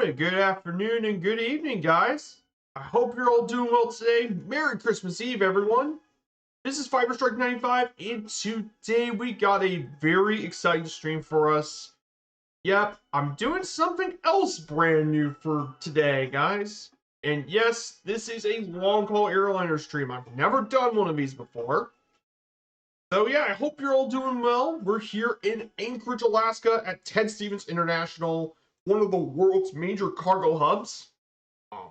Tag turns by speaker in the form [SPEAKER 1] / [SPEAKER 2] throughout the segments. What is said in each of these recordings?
[SPEAKER 1] morning, good afternoon, and good evening, guys. I hope you're all doing well today. Merry Christmas Eve, everyone. This is Fiber Strike 95, and today we got a very exciting stream for us. Yep, I'm doing something else brand new for today, guys. And yes, this is a long-haul airliner stream. I've never done one of these before. So yeah, I hope you're all doing well. We're here in Anchorage, Alaska at Ted Stevens International, one of the world's major cargo hubs. Um,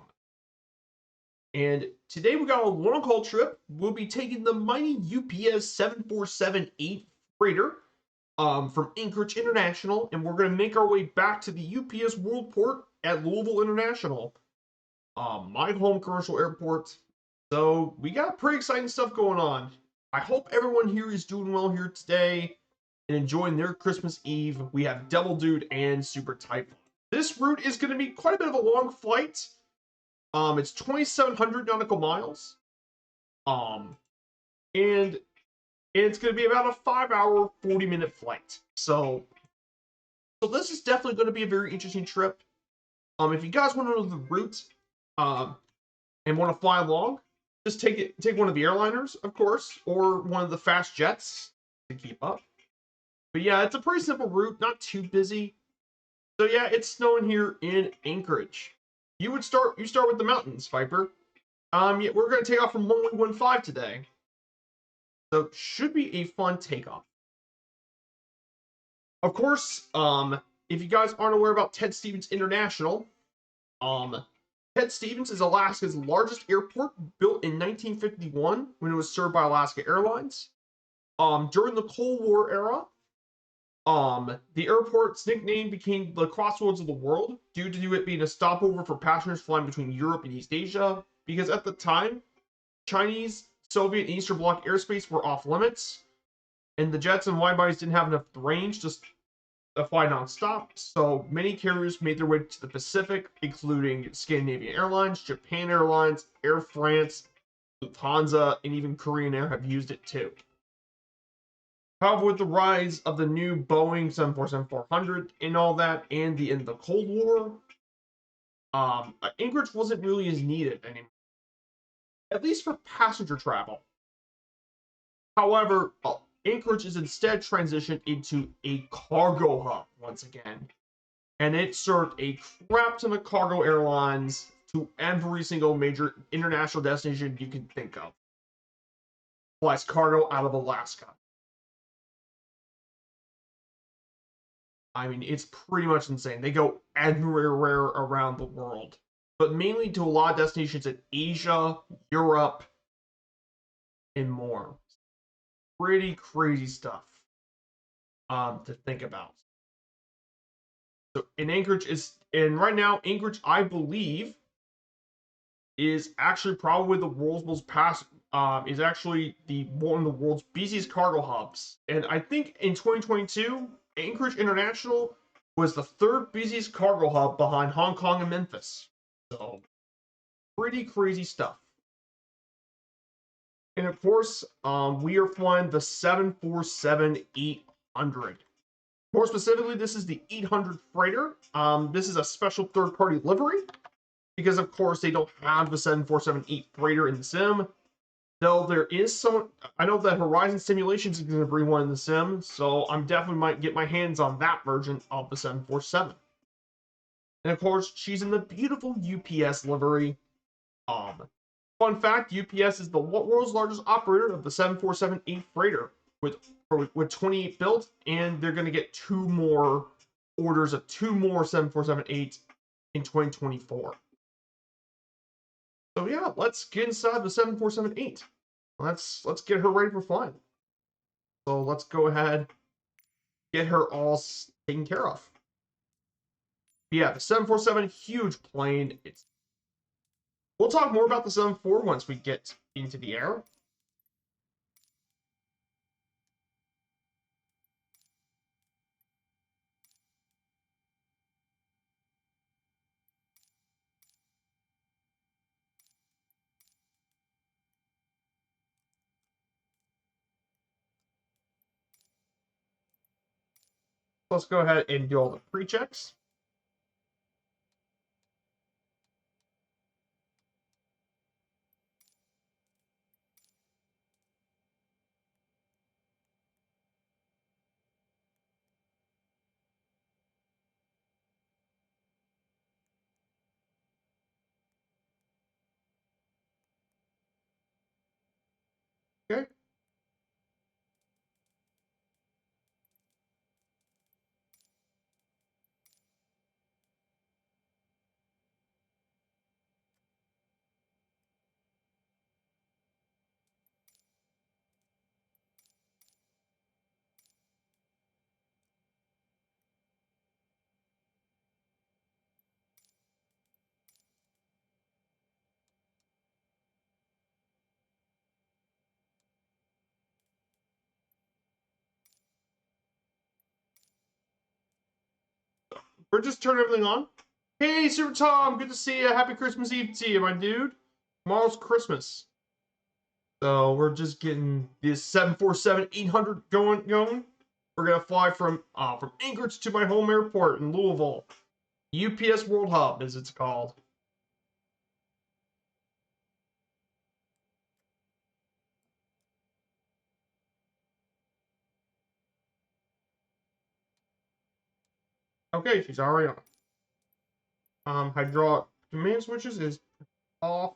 [SPEAKER 1] and today we got a long-haul trip. We'll be taking the mighty UPS 7478 freighter from Anchorage International, and we're going to make our way back to the UPS World Port at Louisville International, my home commercial airport. So we got pretty exciting stuff going on. I hope everyone here is doing well here today and enjoying their Christmas Eve. We have Double Dude and Super Typhoon. This route is going to be quite a bit of a long flight. It's 2,700 nautical miles. And it's going to be about a 5-hour, 40-minute flight. So this is definitely going to be a very interesting trip. If you guys want to know the route, and want to fly along, just take one of the airliners, of course, or one of the fast jets to keep up. But yeah, it's a pretty simple route, not too busy. So yeah, it's snowing here in Anchorage. You start with the mountains, Viper. Yeah, we're gonna take off from 1115 today. So should be a fun takeoff. Of course, if you guys aren't aware about Ted Stevens International, Ted Stevens is Alaska's largest airport, built in 1951 when it was served by Alaska Airlines. During the Cold War era, the airport's nickname became the Crossroads of the World due to it being a stopover for passengers flying between Europe and East Asia, because at the time, Chinese, Soviet, and Eastern Bloc airspace were off limits, and the jets and wide-bodies didn't have enough range to fly non-stop, so many carriers made their way to the Pacific, including Scandinavian Airlines, Japan Airlines, Air France, Lufthansa, and even Korean Air have used it too. However, with the rise of the new Boeing 747-400 and all that, and the end of the Cold War, Anchorage wasn't really as needed anymore, at least for passenger travel. However, Anchorage is instead transitioned into a cargo hub once again, and it served a crap ton of cargo airlines to every single major international destination you can think of. Flies cargo out of Alaska. I mean, it's pretty much insane. They go everywhere around the world, but mainly to a lot of destinations in Asia, Europe, and more. Pretty crazy stuff to think about. So in Anchorage and right now Anchorage, I believe, is actually probably the world's most is actually one of the world's busiest cargo hubs. And I think in 2022, Anchorage International was the third busiest cargo hub behind Hong Kong and Memphis. So pretty crazy stuff. And of course, we are flying the 747-800. More specifically, this is the 800 freighter. This is a special third-party livery because, of course, they don't have the 747-8 freighter in the sim. Though there is some, I know that Horizon Simulations is going to bring one in the sim, so I'm definitely might get my hands on that version of the 747. And of course, she's in the beautiful UPS livery. Fun fact: UPS is the world's largest operator of the 747-8 freighter, with 28 built, and they're going to get two more orders of 747-8 in 2024. So yeah, let's get inside the 747-8. Let's get her ready for flying. So let's go ahead, get her all taken care of. But yeah, the 747, huge plane. We'll talk more about the 74 once we get into the air. Let's go ahead and do all the pre-checks. Or just turn everything on. Hey, Super Tom, good to see you. Happy Christmas Eve to you, my dude. Tomorrow's Christmas. So we're just getting this 747-800 going. We're gonna fly from Anchorage to my home airport in Louisville. UPS World Hub, as it's called. Okay, she's already on. Hydraulic command switches is off.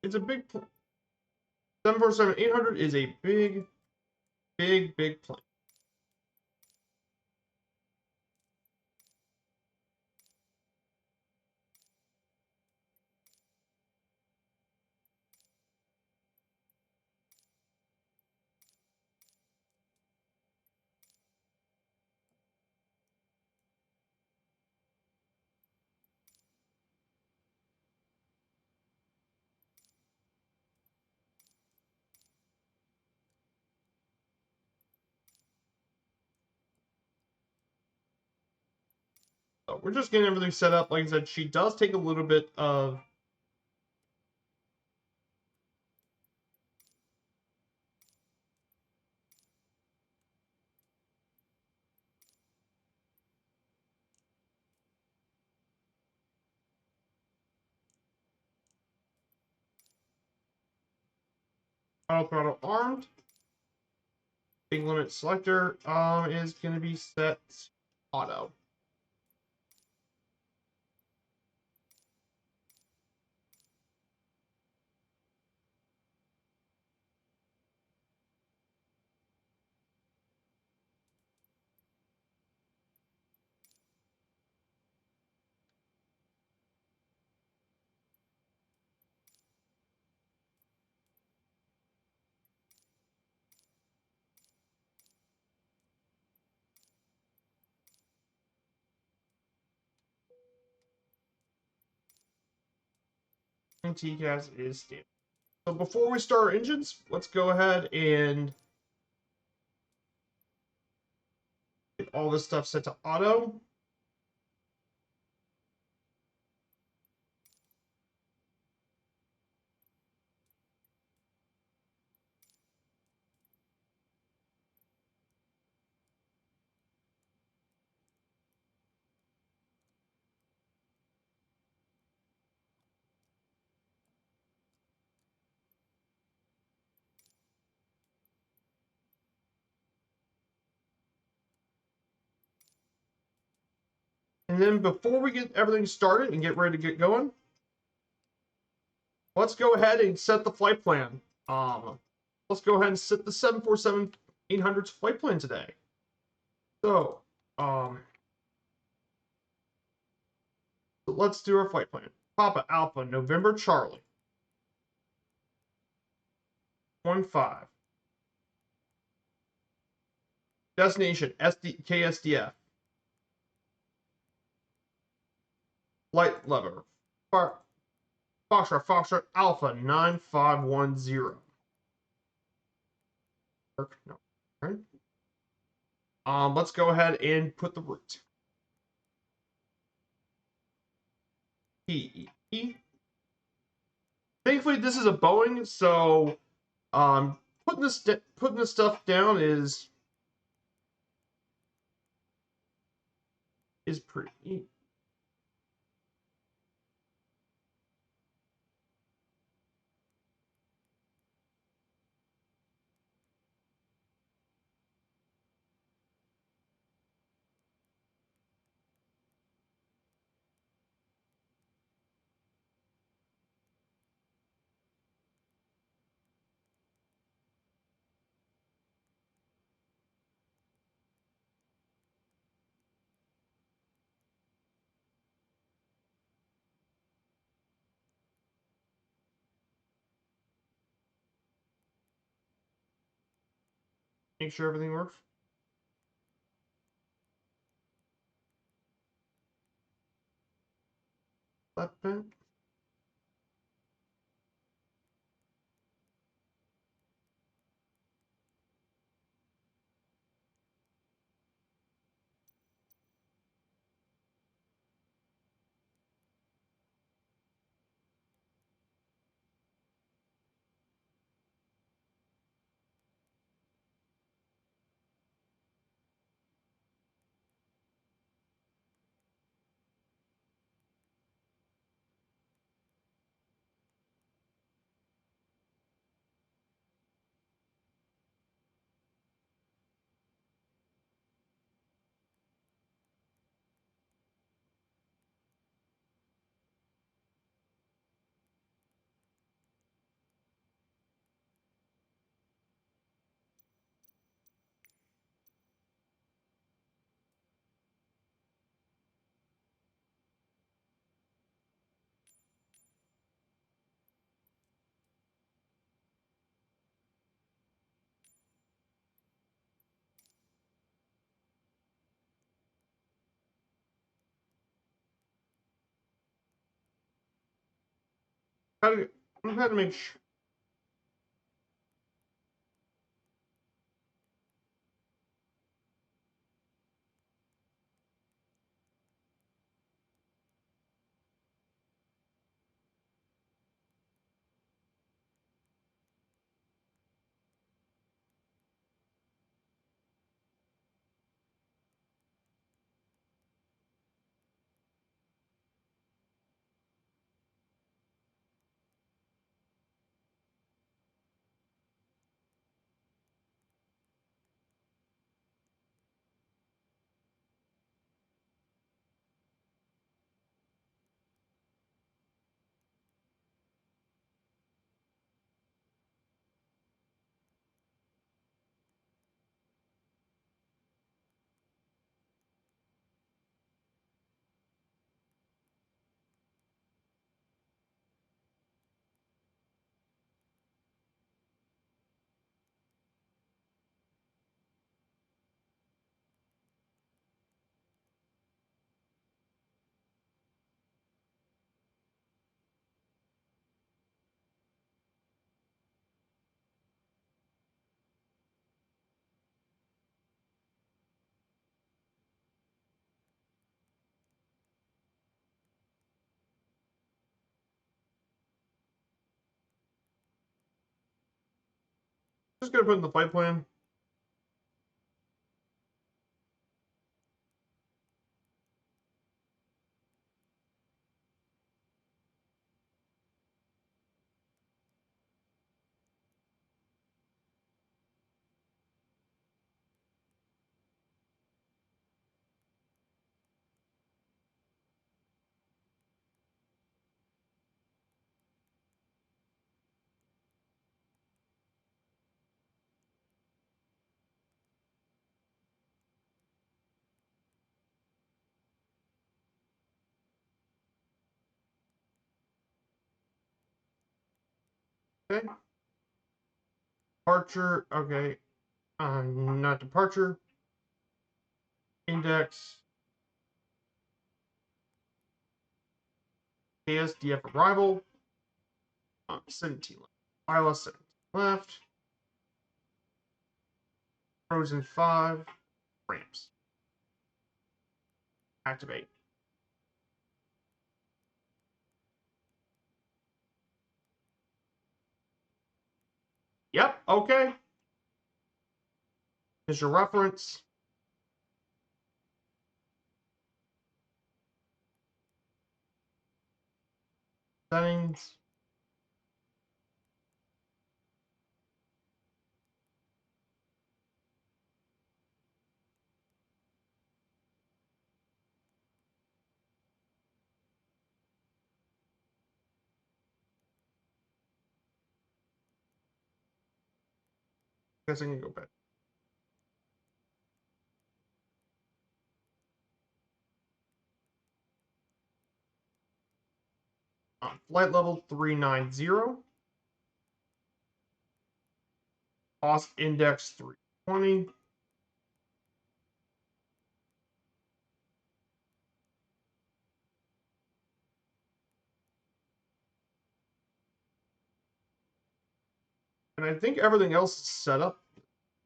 [SPEAKER 1] It's a big 747-800 is a big plane. So we're just getting everything set up. Like I said, she does take a little bit of auto throttle armed. Big limit selector is going to be set auto. And TCAS is standard. So before we start our engines, let's go ahead and get all this stuff set to auto. And then before we get everything started and get ready to get going, let's go ahead and set the flight plan. Let's go ahead and set the 747-800's flight plan today. So, let's do our flight plan. Papa Alpha November Charlie 15. Destination KSDF. Flight lever. Foxtrot Alpha 9510. No. All right. Let's go ahead and put the route. PEE. Thankfully, this is a Boeing, so putting this stuff down is pretty easy. Make sure everything works. Left pin. I'm gonna have to make sure. Just gonna put in the flight plan. Okay. Departure. Okay. Not departure. Index. KSDF arrival. 17 left. ILS 17 left. Frozen 5. Ramps. Activate. Yep. Okay. Here's your reference. Settings. Guess I can go back. Flight level 390. Cost index 3. 20. And I think everything else is set up.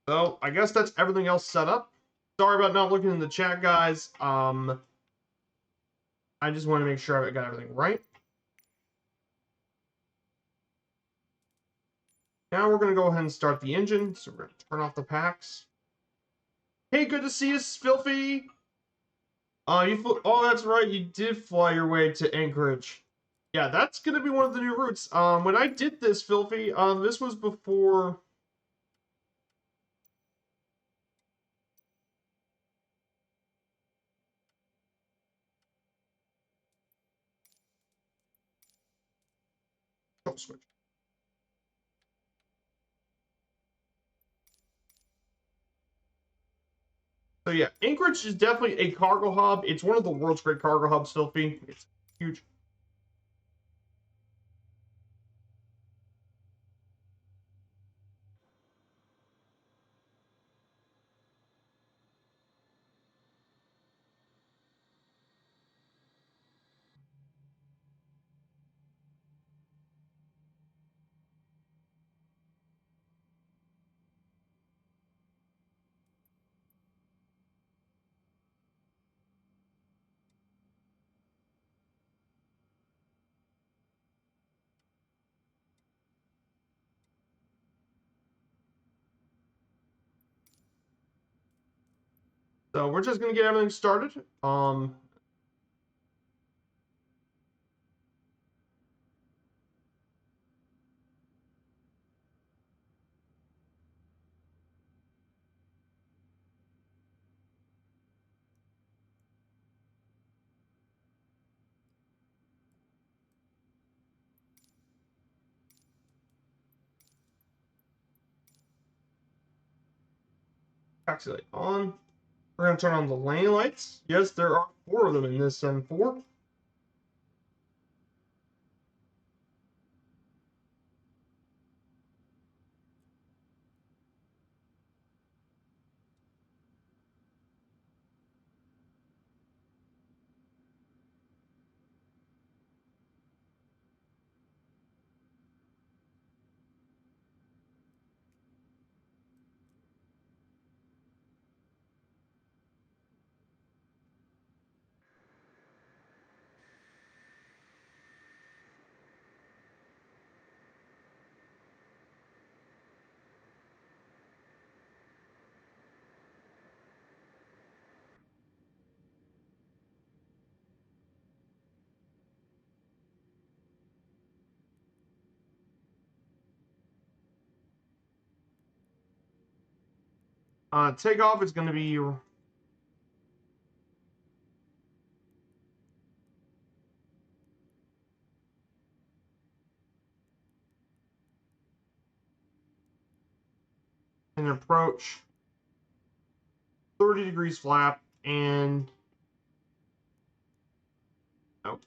[SPEAKER 1] So I guess that's everything else set up. Sorry about not looking in the chat, guys. I just want to make sure I got everything right. Now we're going to go ahead and start the engine. So we're going to turn off the packs. Hey, good to see you, Filthy. Oh, that's right. You did fly your way to Anchorage. Yeah, that's going to be one of the new routes. When I did this, Filthy, this was before. Oh, switch. So yeah, Anchorage is definitely a cargo hub. It's one of the world's great cargo hubs, Filthy. It's huge. So we're just gonna get everything started. Taxi light on. We're gonna turn on the lane lights. Yes, there are 4 of them in this M4. Takeoff is gonna be an approach 30 degrees flap and okay.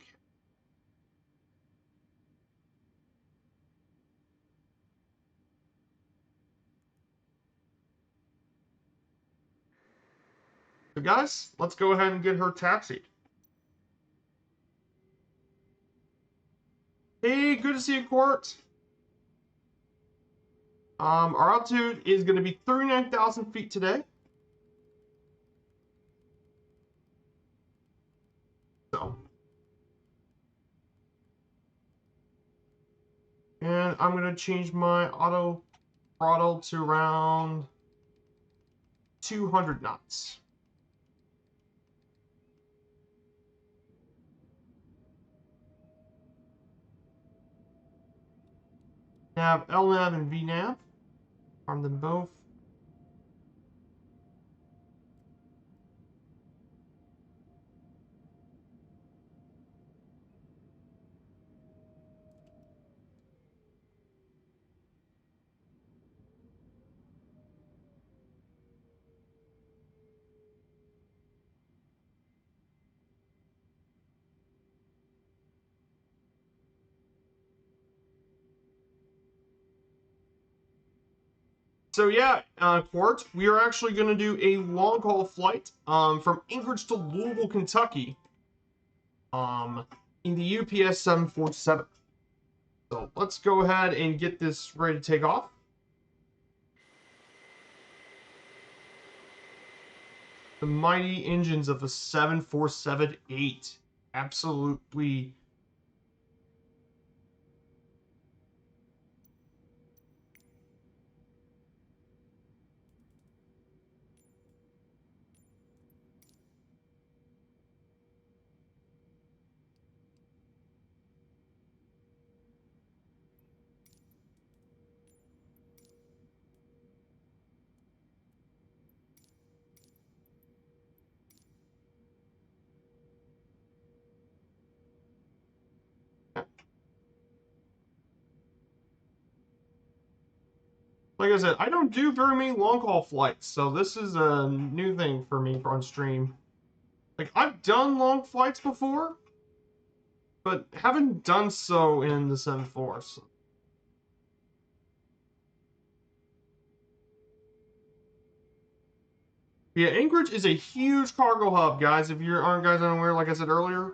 [SPEAKER 1] So guys, let's go ahead and get her taxied. Hey, good to see you, Court. Our altitude is gonna be 39,000 feet today. So, and I'm gonna change my auto throttle to around 200 knots. Nav, LNAV, and VNAV. Arm them both. So yeah, Quart, we are actually going to do a long haul flight from Anchorage to Louisville, Kentucky, in the UPS 747. So let's go ahead and get this ready to take off. The mighty engines of the 747-8. Absolutely. Like I said, I don't do very many long haul flights, so this is a new thing for me on stream. Like, I've done long flights before, but haven't done so in the 747. So. Yeah, Anchorage is a huge cargo hub, guys. If you aren't guys unaware, like I said earlier,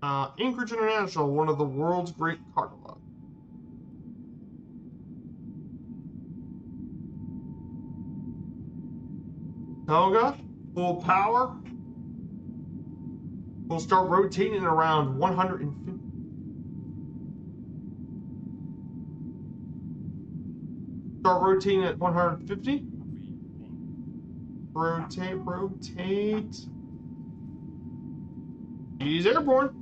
[SPEAKER 1] Anchorage International, one of the world's great cargo hubs. Toga, full power. We'll start rotating around 150. Start rotating at 150. Rotate, rotate. He's airborne.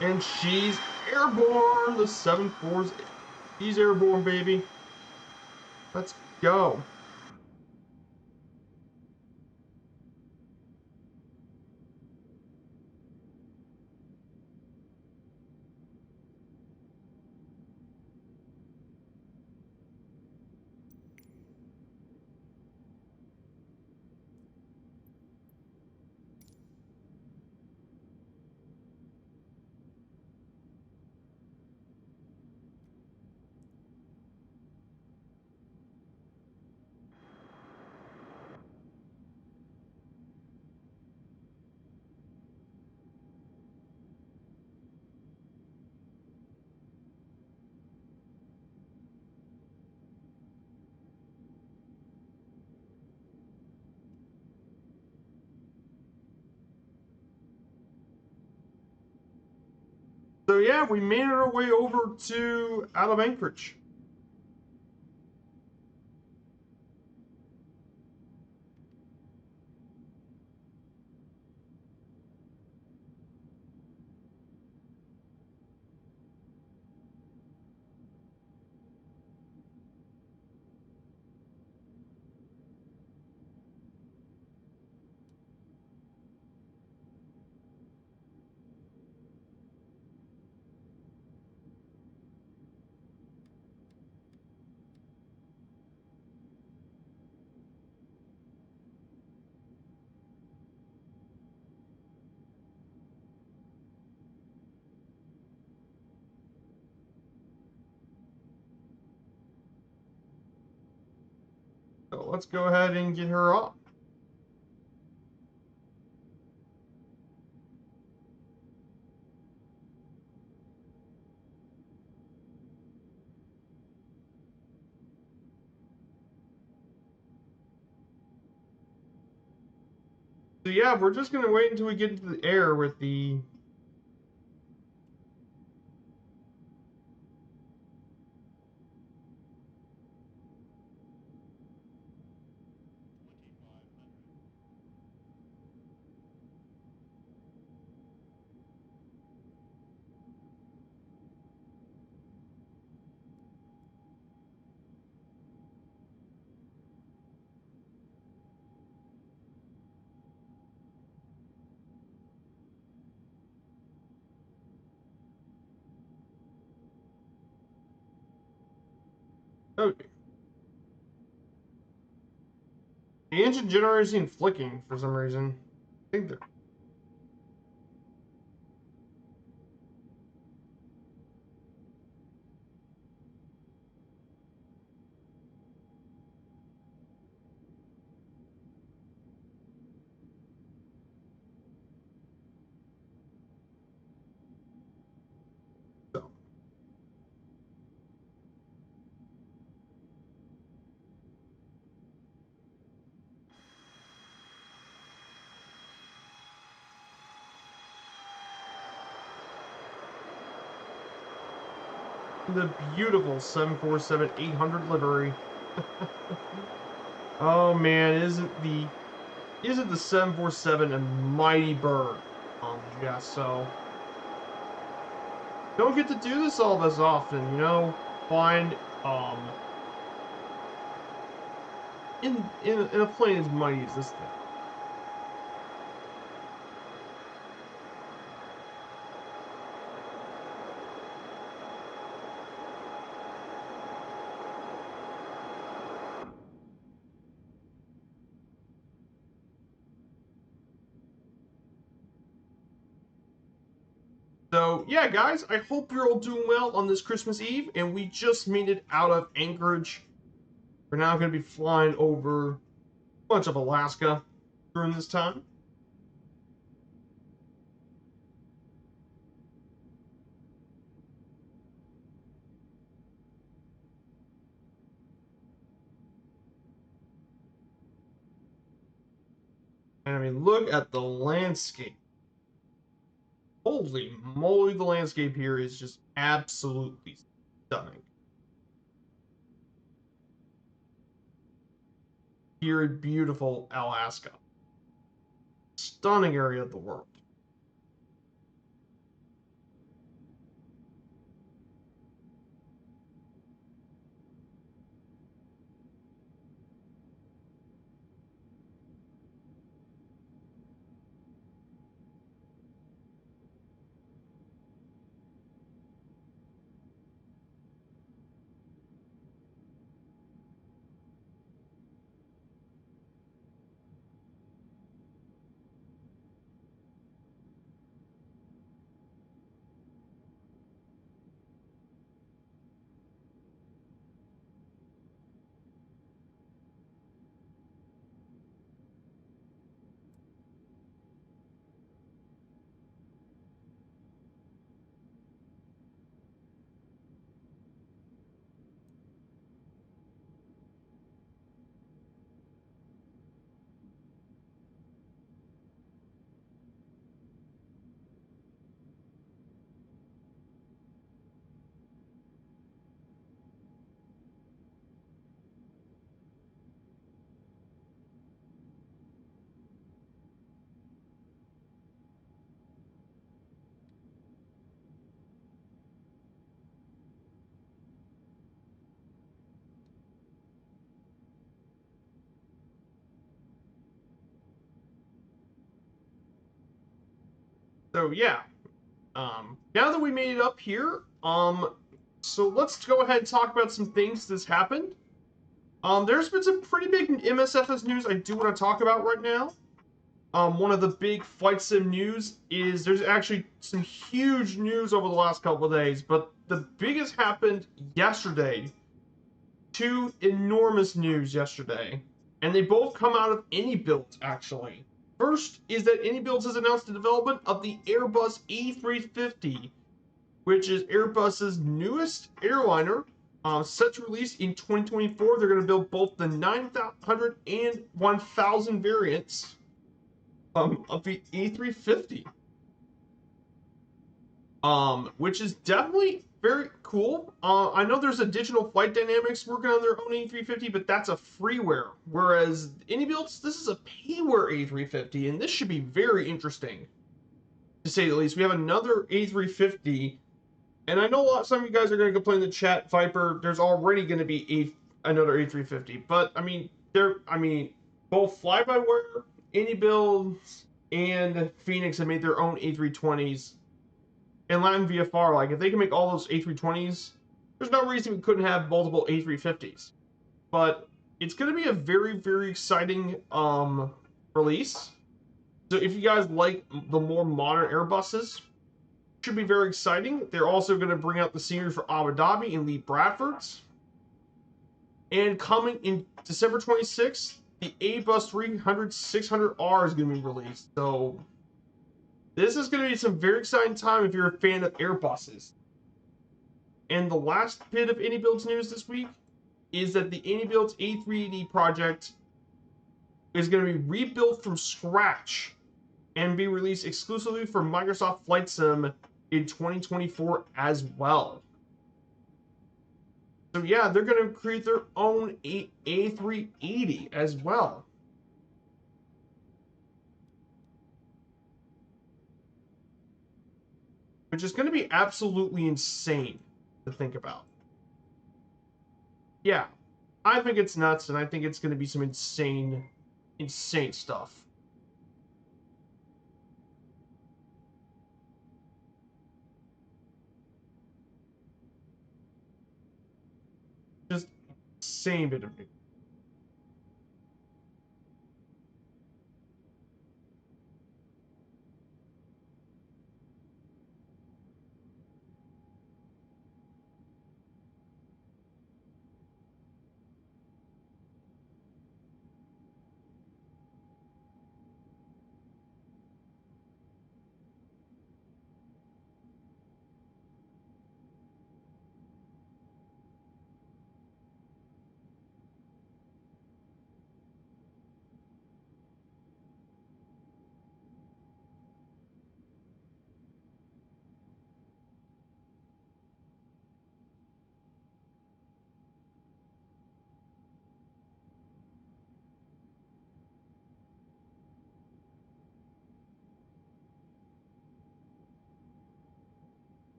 [SPEAKER 1] And she's airborne. The 7-4's. She's airborne, baby. Let's go. So yeah, we made our way over to out of Anchorage. So let's go ahead and get her up. So yeah, we're just gonna wait until we get into the air with the. Okay. The engine generator isn't flicking for some reason. I think they're... So. The beautiful 747-800 livery. Oh man, isn't the 747 a mighty bird? Yeah, so don't get to do this all as often, you know. Find in a plane as mighty as this thing. So yeah, guys, I hope you're all doing well on this Christmas Eve, and we just made it out of Anchorage. We're now going to be flying over much of Alaska during this time. And I mean, look at the landscape. Holy moly, the landscape here is just absolutely stunning. Here in beautiful Alaska. Stunning area of the world. So yeah, now that we made it up here, so let's go ahead and talk about some things that's happened. There's been some pretty big MSFS news I do want to talk about right now. One of the big flight sim news is there's actually some huge news over the last couple of days, but the biggest happened yesterday. Two enormous news yesterday, and they both come out of AnyBuild actually. First is that AnyBuild has announced the development of the Airbus A350, which is Airbus's newest airliner, set to release in 2024. They're going to build both the 900 and 1000 variants of the A350, which is definitely very cool. I know there's a Digital Flight Dynamics working on their own A350, but that's a freeware. Whereas AnyBuilds, this is a payware A350, and this should be very interesting, to say the least. We have another A350, and I know some of you guys are going to complain in the chat, Viper. There's already going to be another A350, but I mean, both Fly-by-Wire, AnyBuilds, and Phoenix have made their own A320s. And Latin VFR, like if they can make all those A320s, there's no reason we couldn't have multiple A350s. But it's going to be a very, very exciting release. So if you guys like the more modern Airbuses, should be very exciting. They're also going to bring out the scenery for Abu Dhabi and Lee Bradford's. And coming in December 26th, the Airbus 300-600R is going to be released. So this is going to be some very exciting time if you're a fan of Airbuses. And the last bit of AnyBuilds news this week is that the AnyBuilds A380 project is going to be rebuilt from scratch and be released exclusively for Microsoft Flight Sim in 2024 as well. So yeah, they're going to create their own A380 as well. Which is going to be absolutely insane to think about. Yeah, I think it's nuts, and I think it's going to be some insane, insane stuff. Just insane bit of news.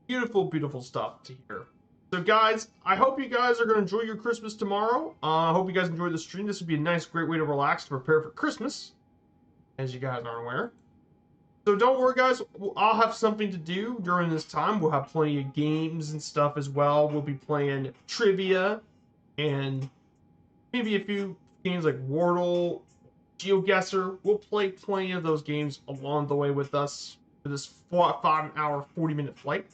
[SPEAKER 1] Beautiful, beautiful stuff to hear. So, guys, I hope you guys are going to enjoy your Christmas tomorrow. I hope you guys enjoy the stream. This would be a nice, great way to relax to prepare for Christmas, as you guys are aware. So don't worry, guys. I'll have something to do during this time. We'll have plenty of games and stuff as well. We'll be playing trivia and maybe a few games like Wordle, GeoGuessr. We'll play plenty of those games along the way with us for this 5-hour, 40-minute flight.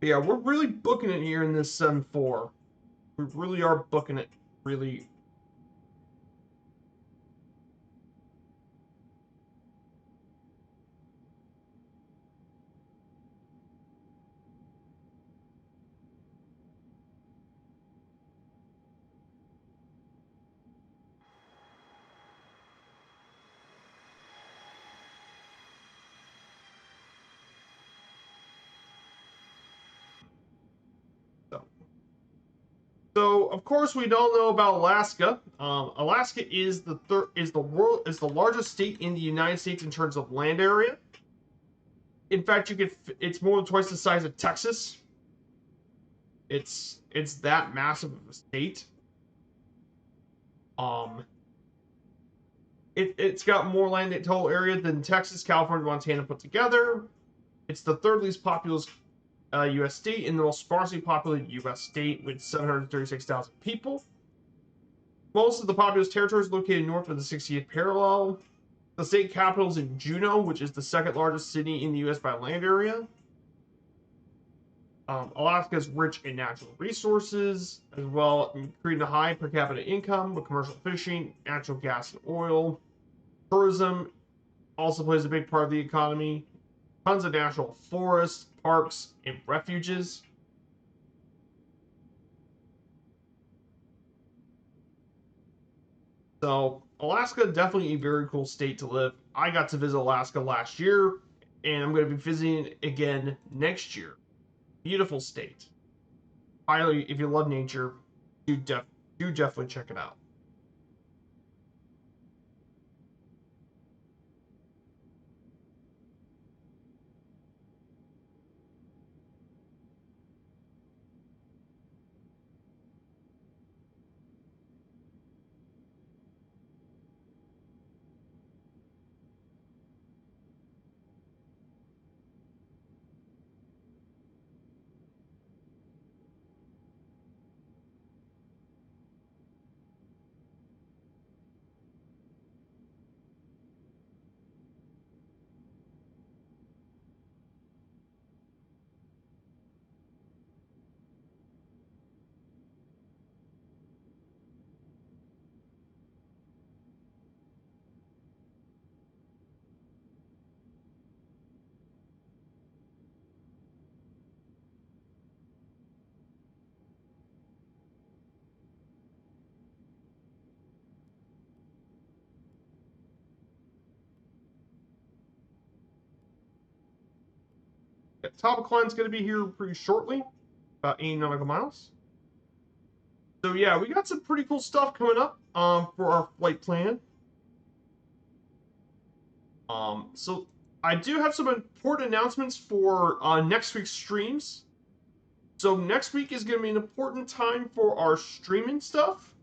[SPEAKER 1] But yeah, we're really booking it here in this 7-4. We really are booking it really. So of course we don't know about Alaska. Alaska is the largest state in the United States in terms of land area. In fact, it's more than twice the size of Texas. It's that massive of a state. Um, it's got more land in total area than Texas, California, Montana put together. It's the third least populous U.S. state and the most sparsely populated U.S. state with 736,000 people. Most of the populous territory is located north of the 60th parallel. The state capital is in Juneau, which is the second largest city in the U.S. by land area. Alaska is rich in natural resources, as well, creating a high per capita income with commercial fishing, natural gas and oil. Tourism also plays a big part of the economy. Tons of national forests, parks, and refuges. So Alaska, definitely a very cool state to live. I got to visit Alaska last year, and I'm going to be visiting again next year. Beautiful state. Highly, if you love nature, do definitely check it out. top of client's going to be here pretty shortly, about 80 nautical miles. So yeah, we got some pretty cool stuff coming up for our flight plan. So I do have some important announcements for next week's streams. So next week is going to be an important time for our streaming stuff.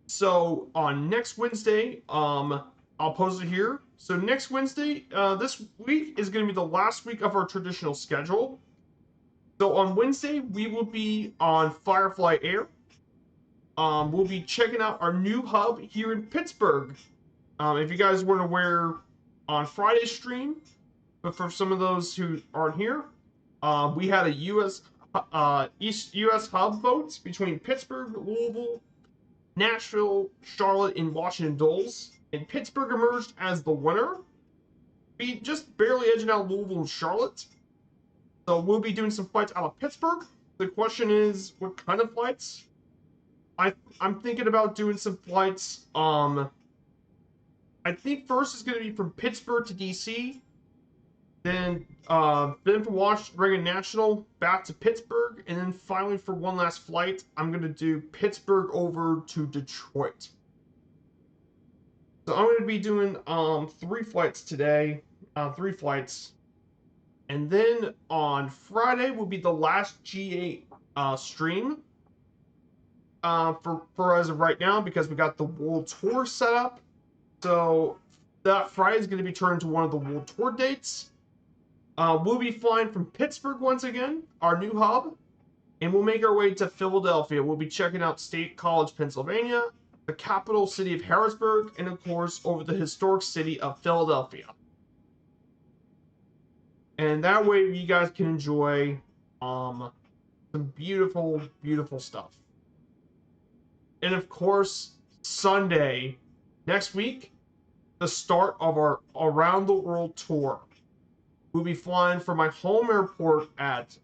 [SPEAKER 1] So on next Wednesday, I'll post it here. So next Wednesday, this week is going to be the last week of our traditional schedule. So on Wednesday, we will be on Firefly Air. We'll be checking out our new hub here in Pittsburgh. If you guys weren't aware on Friday's stream, but for some of those who aren't here, we had a East U.S. hub vote between Pittsburgh, Louisville, Nashville, Charlotte, and Washington Dulles, and Pittsburgh emerged as the winner. We just barely edging out Louisville and Charlotte. So we'll be doing some flights out of Pittsburgh. The question is, what kind of flights? I'm thinking about doing some flights. I think first is going to be from Pittsburgh to DC. Then from Washington Reagan National back to Pittsburgh, and then finally for one last flight, I'm going to do Pittsburgh over to Detroit. So I'm going to be doing 3 flights today, 3 flights, and then on Friday will be the last G8 stream for as of right now, because we got the World Tour set up. So that Friday is going to be turned into one of the World Tour dates. We'll be flying from Pittsburgh once again, our new hub, and we'll make our way to Philadelphia. We'll be checking out State College, Pennsylvania, the capital city of Harrisburg, and of course over the historic city of Philadelphia. And that way you guys can enjoy some beautiful, beautiful stuff. And of course, Sunday next week, the start of our Around the World tour. We'll be flying from my home airport at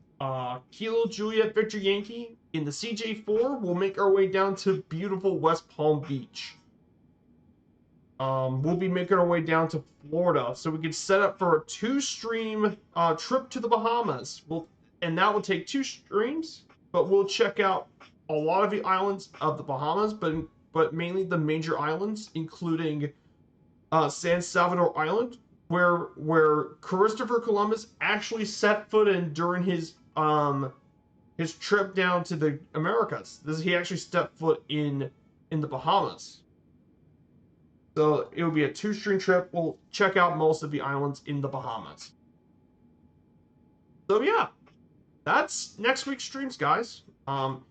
[SPEAKER 1] Kilo Juliet Victor Yankee in the CJ4. We'll make our way down to beautiful West Palm Beach. We'll be making our way down to Florida, so we can set up for a 2-stream trip to the Bahamas. And that will take 2 streams, but we'll check out a lot of the islands of the Bahamas, but mainly the major islands, including San Salvador Island, where Christopher Columbus actually set foot in during his trip down to the Americas. He actually stepped foot in the Bahamas. So it will be a 2-stream trip. We'll check out most of the islands in the Bahamas. So yeah, that's next week's streams, guys. And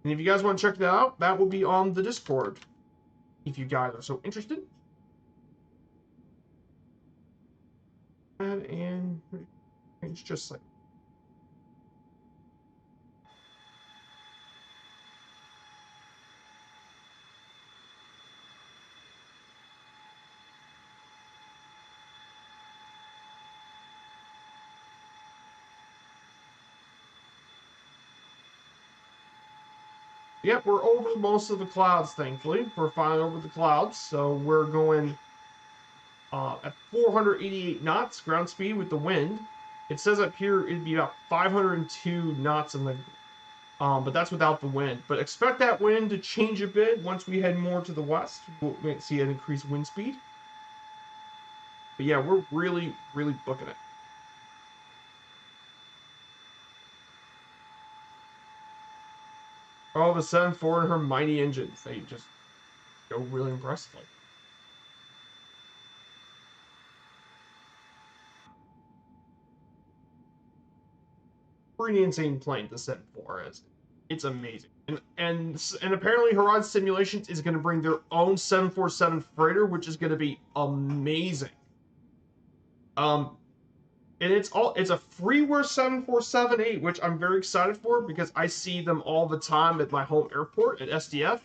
[SPEAKER 1] if you guys want to check that out, that will be on the Discord, if you guys are so interested. And it's just like. Yep, we're over most of the clouds, thankfully. We're finally over the clouds, so we're going at 488 knots ground speed with the wind. It says up here it'd be about 502 knots in the, but that's without the wind. But expect that wind to change a bit once we head more to the west. We'll see an increased wind speed. But yeah, we're really, really booking it. All of a sudden, Ford and her mighty engines, they just go really impressively. Pretty insane plane to set for is. It's amazing. And apparently Horizon Simulations is going to bring their own 747 freighter, which is going to be amazing. And it's a freeware 747-8, which I'm very excited for because I see them all the time at my home airport at SDF.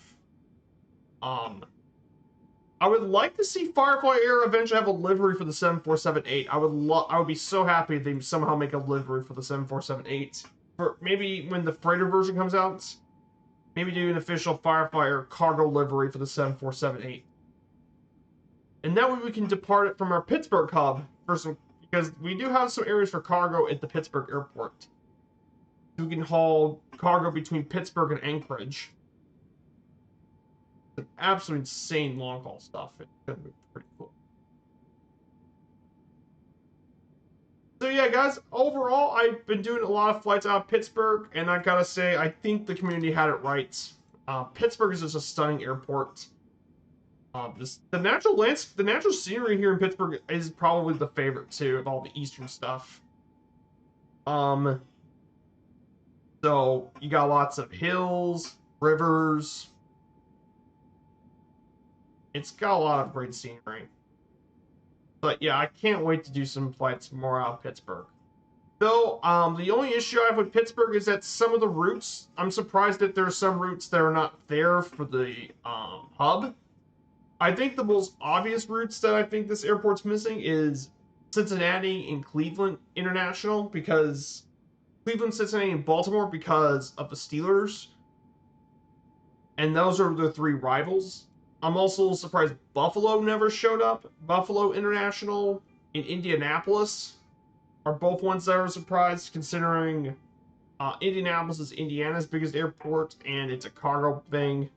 [SPEAKER 1] I would like to see Firefly Air eventually have a livery for the 747-8. I would be so happy if they somehow make a livery for the 747-8. For maybe when the freighter version comes out, maybe do an official Firefly Air cargo livery for the 747-8. And that way we can depart it from our Pittsburgh hub for some because we do have some areas for cargo at the Pittsburgh airport. We can haul cargo between Pittsburgh and Anchorage. It's absolutely insane long haul stuff. It's gonna be pretty cool. So yeah, guys, overall, I've been doing a lot of flights out of Pittsburgh, and I gotta say, I think the community had it right. Pittsburgh is just a stunning airport. The natural scenery here in Pittsburgh is probably the favorite too of all the eastern stuff. Um, so you got lots of hills, rivers. It's got a lot of great scenery. But yeah, I can't wait to do some flights more out of Pittsburgh. Though, the only issue I have with Pittsburgh is that some of the routes, I'm surprised that there are some routes that are not there for the hub. I think the most obvious routes that I think this airport's missing is Cincinnati and Cleveland International, because Cleveland, Cincinnati, and Baltimore because of the Steelers, and those are the three rivals. I'm also surprised Buffalo never showed up. Buffalo International in Indianapolis are both ones that are surprised, considering Indianapolis is Indiana's biggest airport, and it's a cargo thing.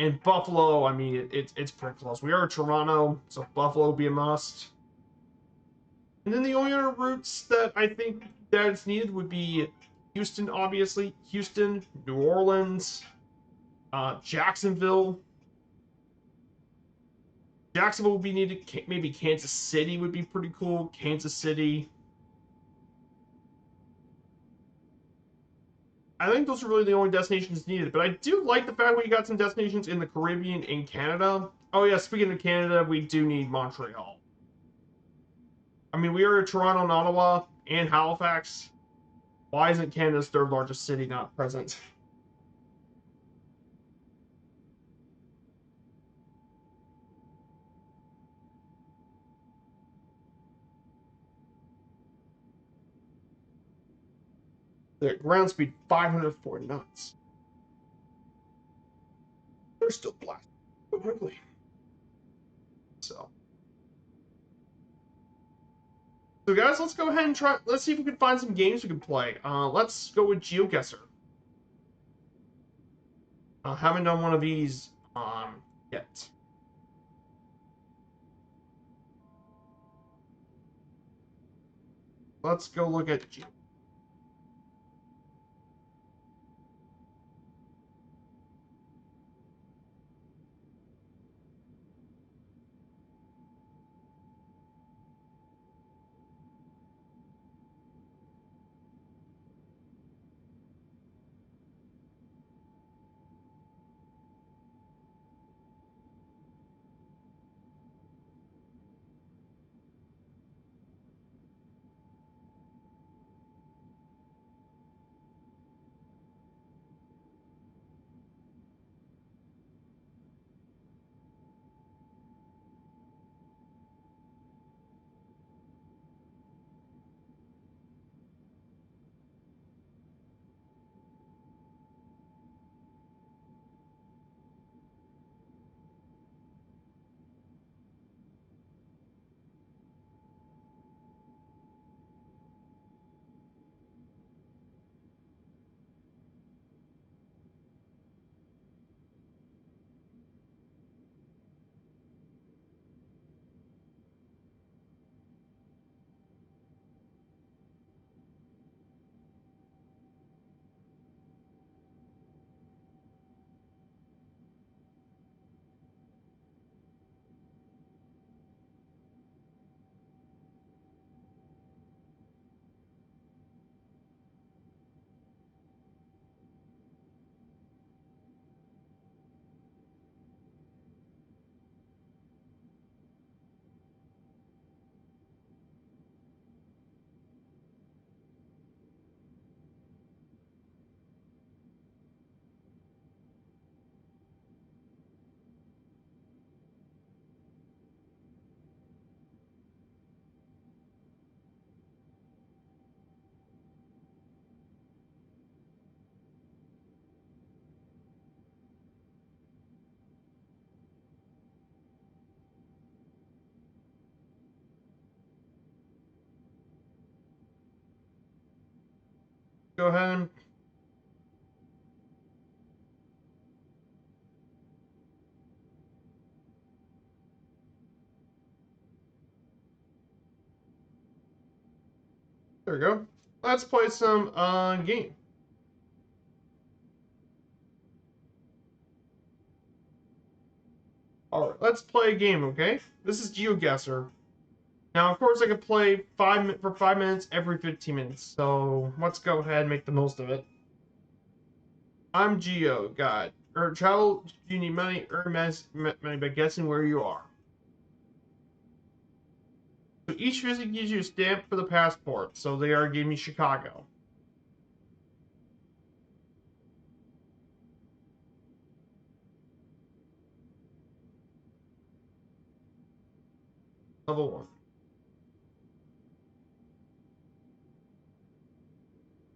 [SPEAKER 1] And Buffalo, I mean, it's pretty close. We are Toronto, so Buffalo would be a must. And then the only other routes that I think that it's needed would be Houston, obviously. Houston, New Orleans, Jacksonville. Jacksonville would be needed. Maybe Kansas City would be pretty cool. Kansas City. I think those are really the only destinations needed. But I do like the fact we got some destinations in the Caribbean and Canada. Oh yeah, speaking of Canada, we do need Montreal. I mean, we are Toronto and Ottawa and Halifax. Why isn't Canada's third largest city not present? The ground speed 504 knots. They're still blasting so quickly. So guys, let's go ahead and try. Let's see if we can find some games we can play. Let's go with GeoGuessr. Haven't done one of these yet. Let's go look at Geo. Go ahead and... There we go. Let's play some game. Alright, let's play a game, okay? This is GeoGuessr. Now, of course, I can play for 5 minutes every 15 minutes. So let's go ahead and make the most of it. I'm Geo, God. Travel, you need money, earn money by guessing where you are. So each visit gives you a stamp for the passport. So they are giving me Chicago. Level 1.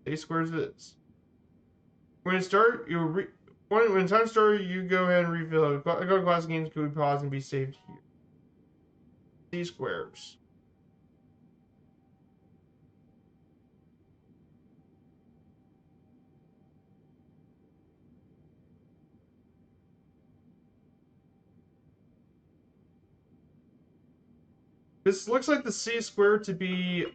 [SPEAKER 1] A squares it is. When it start, when time starts, you go ahead and refill. Go to class games, can we pause and be saved here? C squares. This looks like the C square to be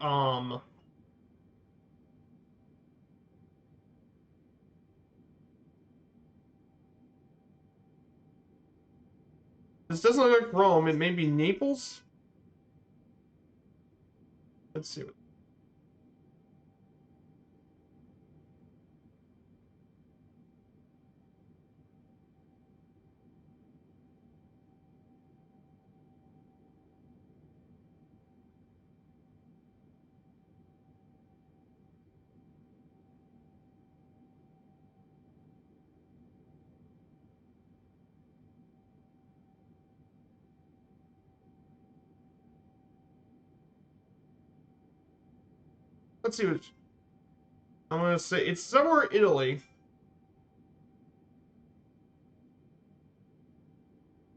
[SPEAKER 1] this doesn't look like Rome. It may be Naples. Let's see. Let's see what I'm gonna say. It's somewhere in Italy.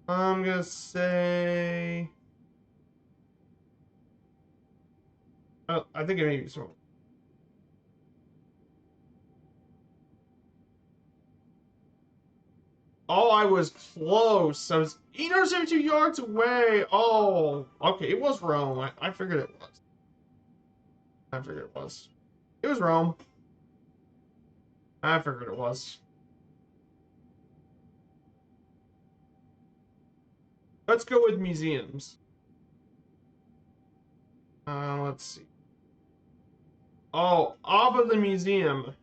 [SPEAKER 1] I'm gonna say. Oh, I think it may be somewhere. Oh, I was close. I was 872 yards away. Oh, okay. It was Rome. I figured it was. I figured it was. It was Rome. I figured it was. Let's go with museums. Let's see. Oh, Abba the Museum.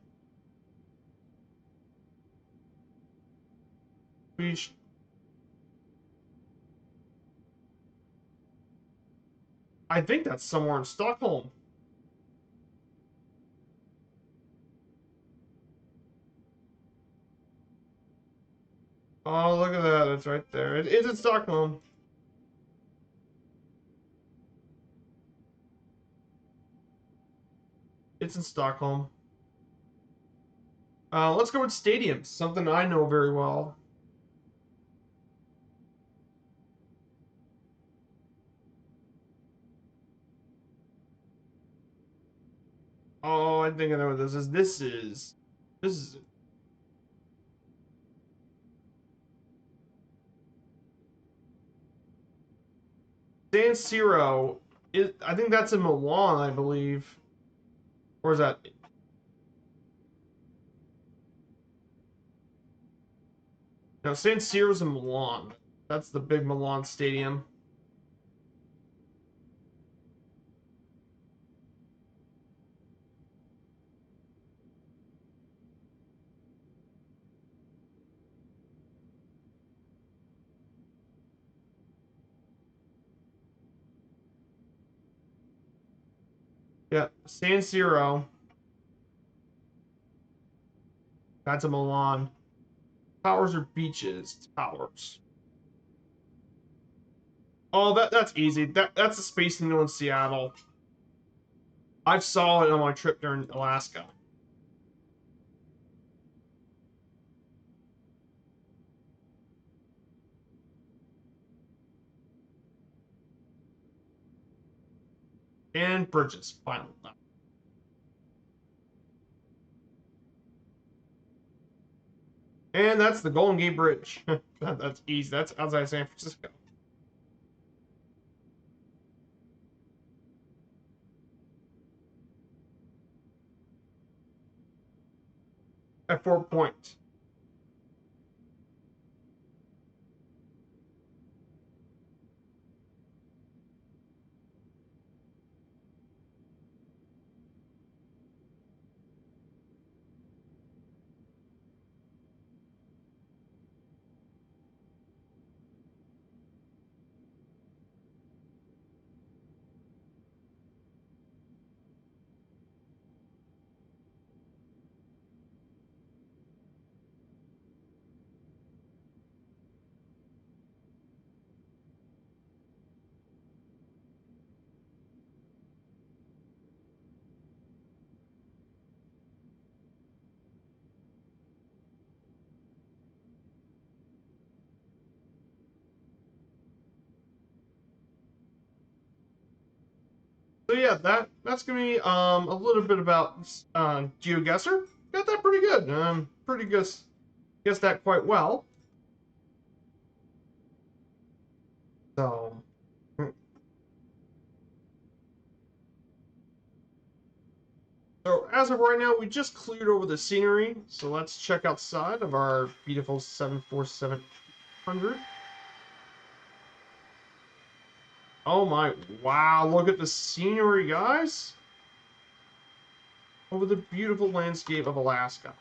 [SPEAKER 1] We I think that's somewhere in Stockholm. Oh, look at that. It's right there. It is in Stockholm. It's in Stockholm. Let's go with stadiums. Something I know very well. Oh, I think I know what this is. This is San Siro. I think that's in Milan, I believe. Or is that? No, San Siro's in Milan. That's the big Milan stadium. Yeah, San Siro. That's in Milan. Towers or beaches? Towers. Oh, that's easy. That's the Space Needle in Seattle. I saw it on my trip during Alaska. And bridges, finally. And that's the Golden Gate Bridge. That's easy. That's outside San Francisco. At 4 points. So yeah, that's gonna be a little bit about GeoGuessr. Got that pretty good. Pretty good. Guessed that quite well. So, so as of right now, we just cleared over the scenery. So let's check outside of our beautiful 74700. Oh my, wow, look at the scenery, guys. Over the beautiful landscape of Alaska.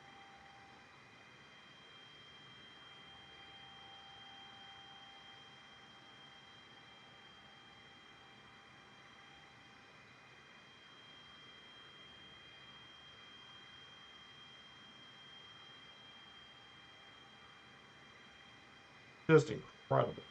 [SPEAKER 1] Just incredible.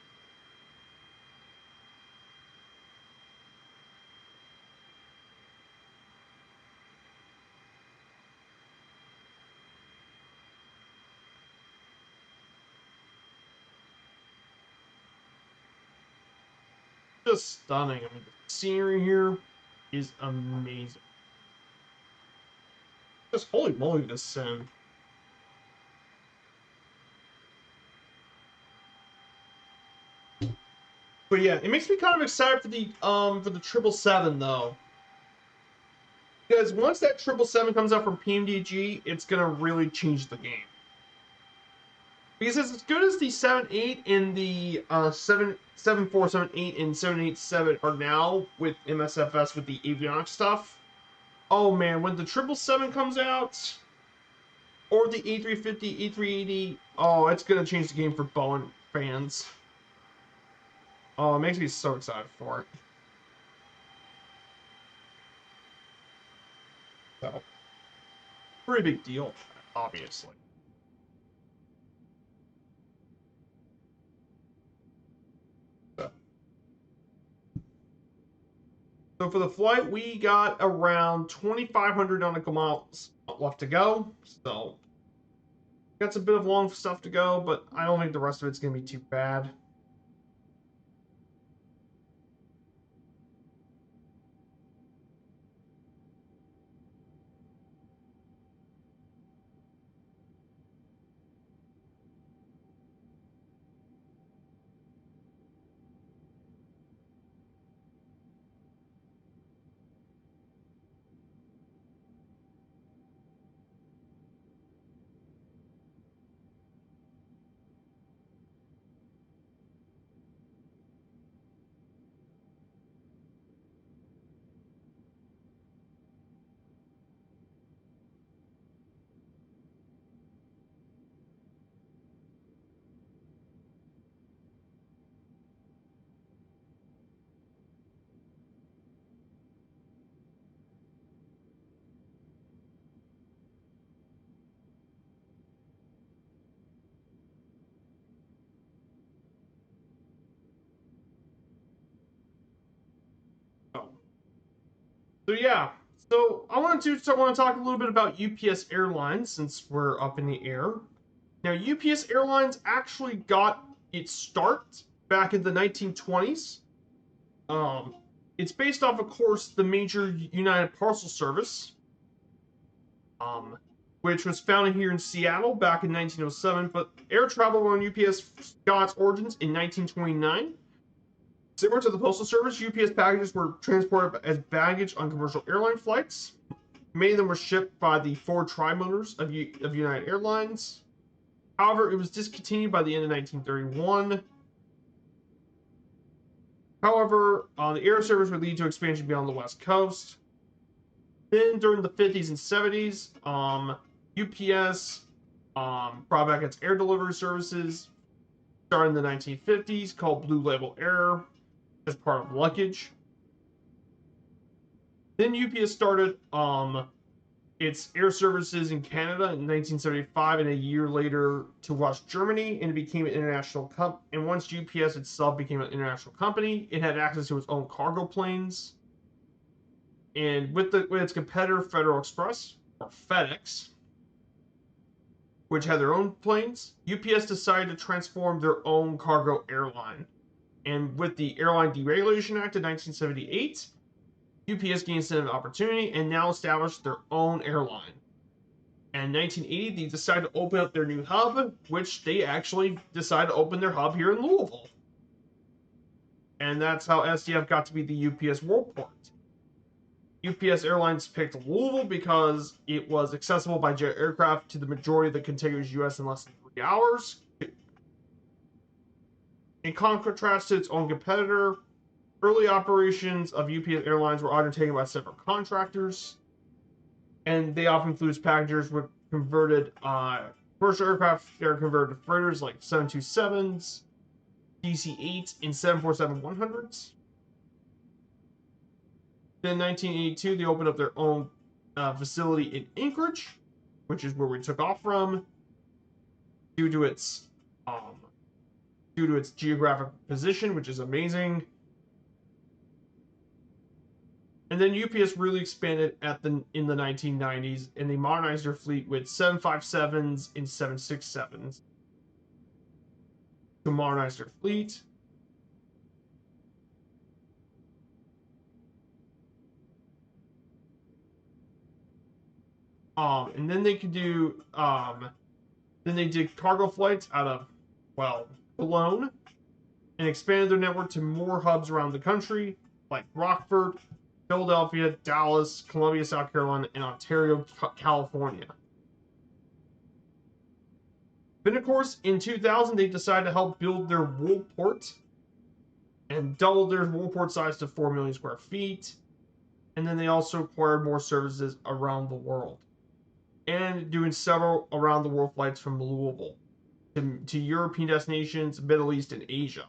[SPEAKER 1] Just stunning. I mean, the scenery here is amazing. Just holy moly, this sim. But yeah, it makes me kind of excited for the 777 though. Because once that 777 comes out from PMDG, it's gonna really change the game. Because it's as good as the 78 and the 77478 and 787 are now with MSFS with the avionics stuff. Oh man, when the 777 comes out, or the A350, A380, oh, it's gonna change the game for Boeing fans. Oh, it makes me so excited for it. So, pretty big deal, obviously. So, so for the flight, we got around 2,500 nautical miles left to go. So, got some bit of long stuff to go, but I don't think the rest of it's gonna be too bad. Oh. So yeah, so I want to talk a little bit about UPS Airlines since we're up in the air. Now, UPS Airlines actually got its start back in the 1920s. Um, it's based off, of course, the major United Parcel Service. Um, which was founded here in Seattle back in 1907, but air travel on UPS got its origins in 1929. Similar to the Postal Service, UPS packages were transported as baggage on commercial airline flights. Many of them were shipped by the Ford Tri-Motors of United Airlines. However, it was discontinued by the end of 1931. However, the air service would lead to expansion beyond the West Coast. Then, during the 50s and 70s, UPS brought back its air delivery services, started in the 1950s, called Blue Label Air, as part of luggage. Then UPS started its air services in Canada in 1975, and a year later to West Germany, and it became an international company. And once UPS itself became an international company, it had access to its own cargo planes. And with its competitor Federal Express, or FedEx, which had their own planes, UPS decided to transform their own cargo airline. And with the Airline Deregulation Act of 1978, UPS gained an opportunity and now established their own airline. And in 1980, they decided to open up their new hub, which they actually decided to open their hub here in Louisville. And that's how SDF got to be the UPS Worldport. UPS Airlines picked Louisville because it was accessible by jet aircraft to the majority of the contiguous U.S. in less than 3 hours. In contrast to its own competitor, early operations of UPS Airlines were undertaken by several contractors, and they often flew as passengers with converted commercial aircraft that are converted to freighters like 727s, DC-8s, and 747-100s. Then in 1982, they opened up their own facility in Anchorage, which is where we took off from, due to its geographic position, which is amazing. And then UPS really expanded in the 1990s, and they modernized their fleet with 757s and 767s to modernize their fleet. And then they could do then they did cargo flights out of, well, Cologne, and expanded their network to more hubs around the country, like Rockford, Philadelphia, Dallas, Columbia, South Carolina, and Ontario, California. Then, of course, in 2000, they decided to help build their Worldport and doubled their Worldport size to 4 million square feet. And then they also acquired more services around the world, and doing several around the world flights from Louisville to European destinations, Middle East, and Asia,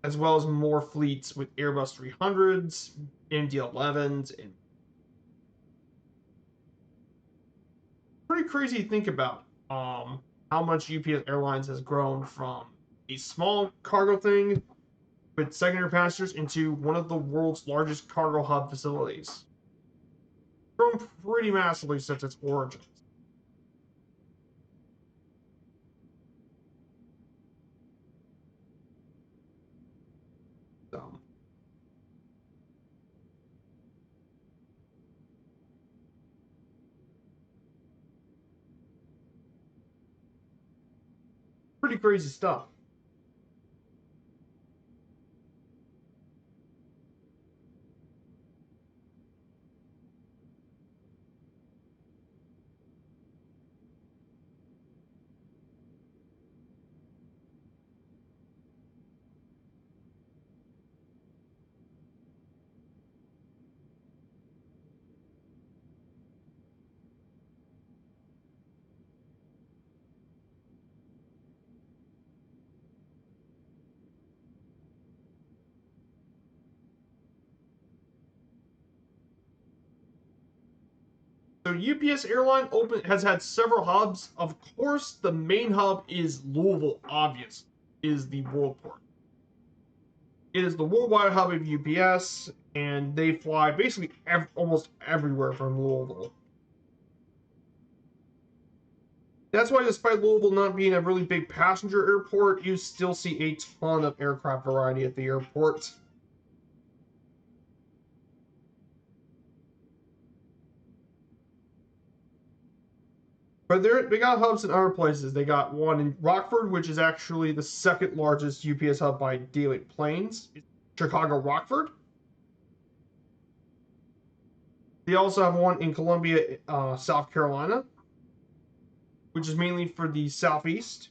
[SPEAKER 1] as well as more fleets with Airbus 300s, MD-11s, and pretty crazy to think about how much UPS Airlines has grown from a small cargo thing with secondary passengers into one of the world's largest cargo hub facilities. Grown pretty massively since its origins. So, pretty crazy stuff. So UPS Airline has had several hubs. Of course, the main hub is Louisville, obvious, is the Worldport. It is the worldwide hub of UPS, and they fly basically almost everywhere from Louisville. That's why, despite Louisville not being a really big passenger airport, you still see a ton of aircraft variety at the airport. But they got hubs in other places. They got one in Rockford, which is actually the second largest UPS hub by daily planes. Chicago Rockford. They also have one in Columbia, South Carolina, which is mainly for the Southeast.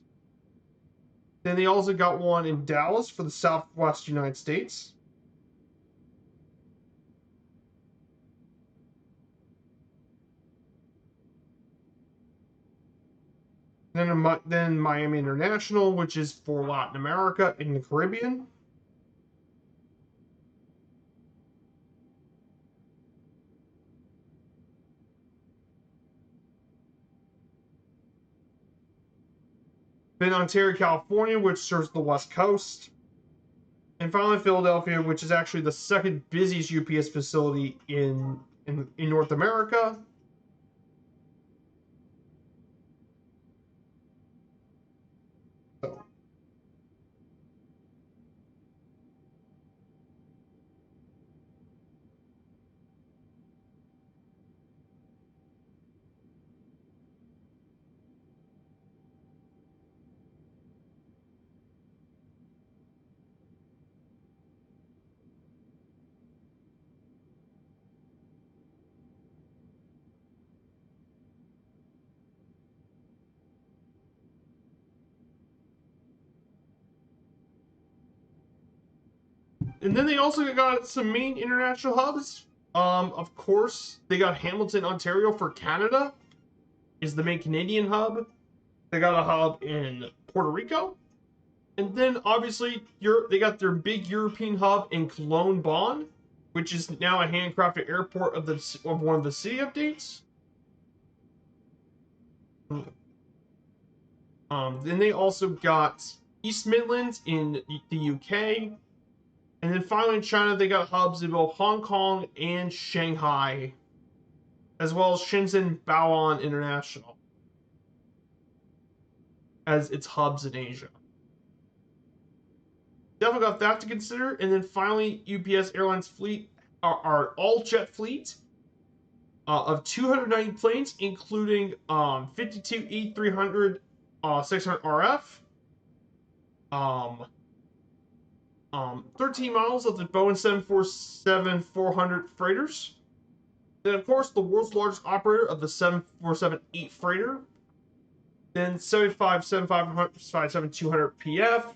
[SPEAKER 1] Then they also got one in Dallas for the Southwest United States. Then Miami International, which is for Latin America and the Caribbean. Then Ontario, California, which serves the West Coast. And finally, Philadelphia, which is actually the second busiest UPS facility in North America. So, and then they also got some main international hubs. Of course, they got Hamilton, Ontario for Canada, is the main Canadian hub. They got a hub in Puerto Rico. And then obviously they got their big European hub in Cologne, Bonn, which is now a handcrafted airport of one of the city updates. Then they also got East Midlands in the UK. And then finally in China, they got hubs in both Hong Kong and Shanghai, as well as Shenzhen Bao'an International as its hubs in Asia. Definitely got that to consider. And then finally, UPS Airlines fleet, our all-jet fleet of 290 planes, including 52 E300 600 RF, 13 models of the Boeing 747-400 freighters. Then, of course, the world's largest operator of the 747-8 freighter. Then 75 200 PF.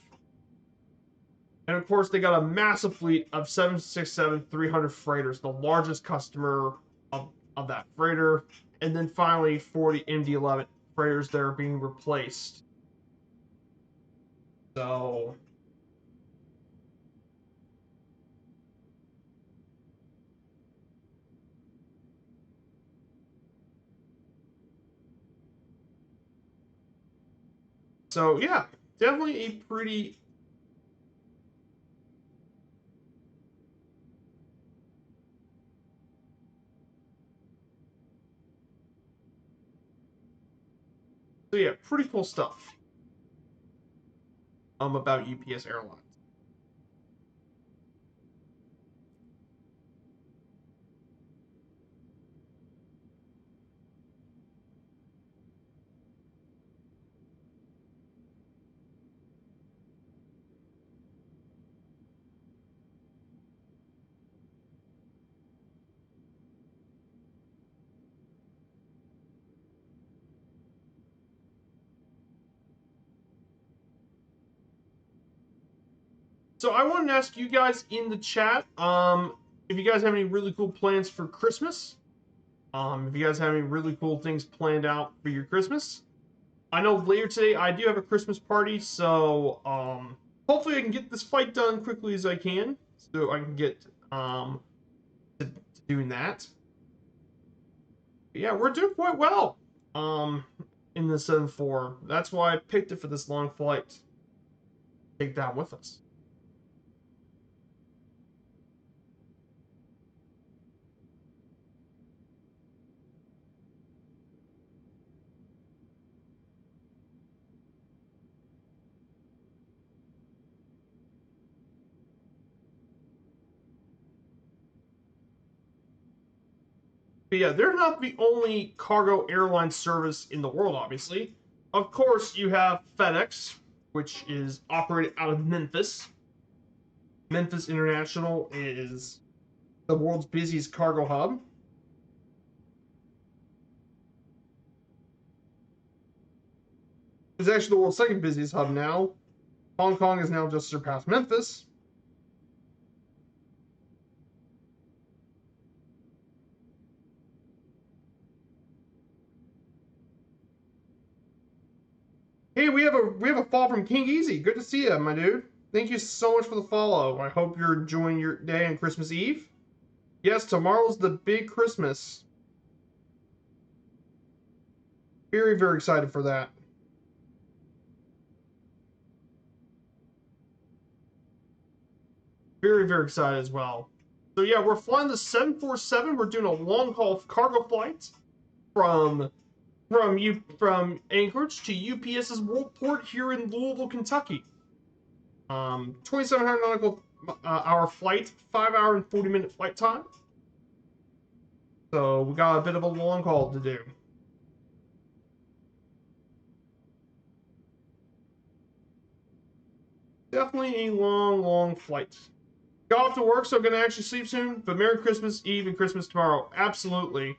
[SPEAKER 1] And of course, they got a massive fleet of 767-300 freighters, the largest customer of that freighter. And then finally, 40 MD-11 freighters that are being replaced. So, yeah, definitely a pretty. So yeah, pretty cool stuff. About UPS Airlines. So I wanted to ask you guys in the chat, if you guys have any really cool plans for Christmas. If you guys have any really cool things planned out for your Christmas. I know later today I do have a Christmas party, so hopefully I can get this fight done quickly as I can, so I can get to doing that. But yeah, we're doing quite well in the 7-4. That's why I picked it for this long flight. Take that with us. But yeah, they're not the only cargo airline service in the world, obviously. Of course, you have FedEx, which is operated out of Memphis. Memphis International is the world's busiest cargo hub. It's actually the world's second busiest hub now. Hong Kong has now just surpassed Memphis. Hey, we have a follow from King Easy. Good to see you, my dude. Thank you so much for the follow. I hope you're enjoying your day on Christmas Eve. Yes, tomorrow's the big Christmas. Very, very excited for that. Very, very excited as well. So yeah, we're flying the 747. We're doing a long haul cargo flight from from Anchorage to UPS's Worldport here in Louisville, Kentucky. 2,700 nautical hour flight, 5 hour and 40-minute flight time. So we got a bit of a long haul to do. Definitely a long, long flight. Got off to work, so I'm gonna actually sleep soon. But Merry Christmas Eve and Christmas tomorrow. Absolutely.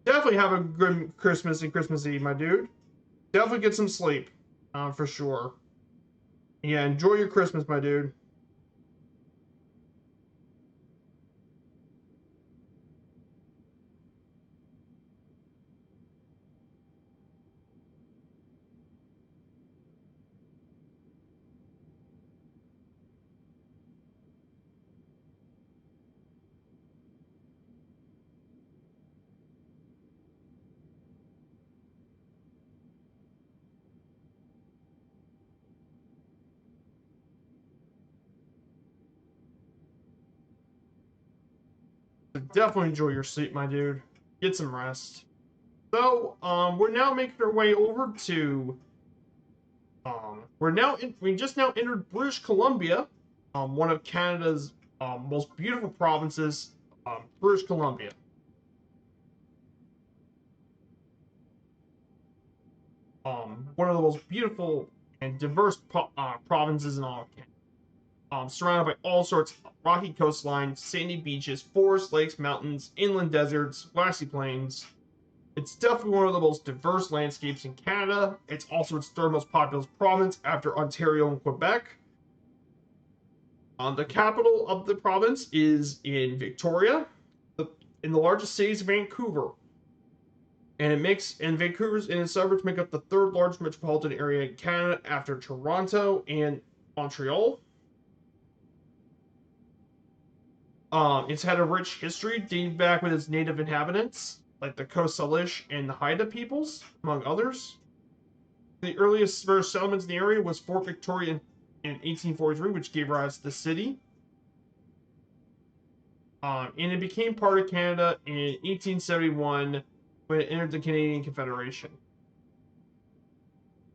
[SPEAKER 1] Definitely have a good Christmas and Christmas Eve, my dude. Definitely get some sleep, for sure. Yeah, enjoy your Christmas, my dude. Definitely enjoy your sleep, my dude. Get some rest. So, we're now making our way over to, we just now entered British Columbia, one of Canada's most beautiful provinces, British Columbia. One of the most beautiful and diverse provinces in all of Canada. Surrounded by all sorts of rocky coastlines, sandy beaches, forests, lakes, mountains, inland deserts, grassy plains. It's definitely one of the most diverse landscapes in Canada. It's also its third most populous province after Ontario and Quebec. The capital of the province is in Victoria, in the largest city is Vancouver. And Vancouver's and its suburbs make up the third largest metropolitan area in Canada after Toronto and Montreal. It's had a rich history dating back with its native inhabitants, like the Coast Salish and the Haida peoples, among others. The earliest British settlements in the area was Fort Victoria in 1843, which gave rise to the city. And it became part of Canada in 1871 when it entered the Canadian Confederation.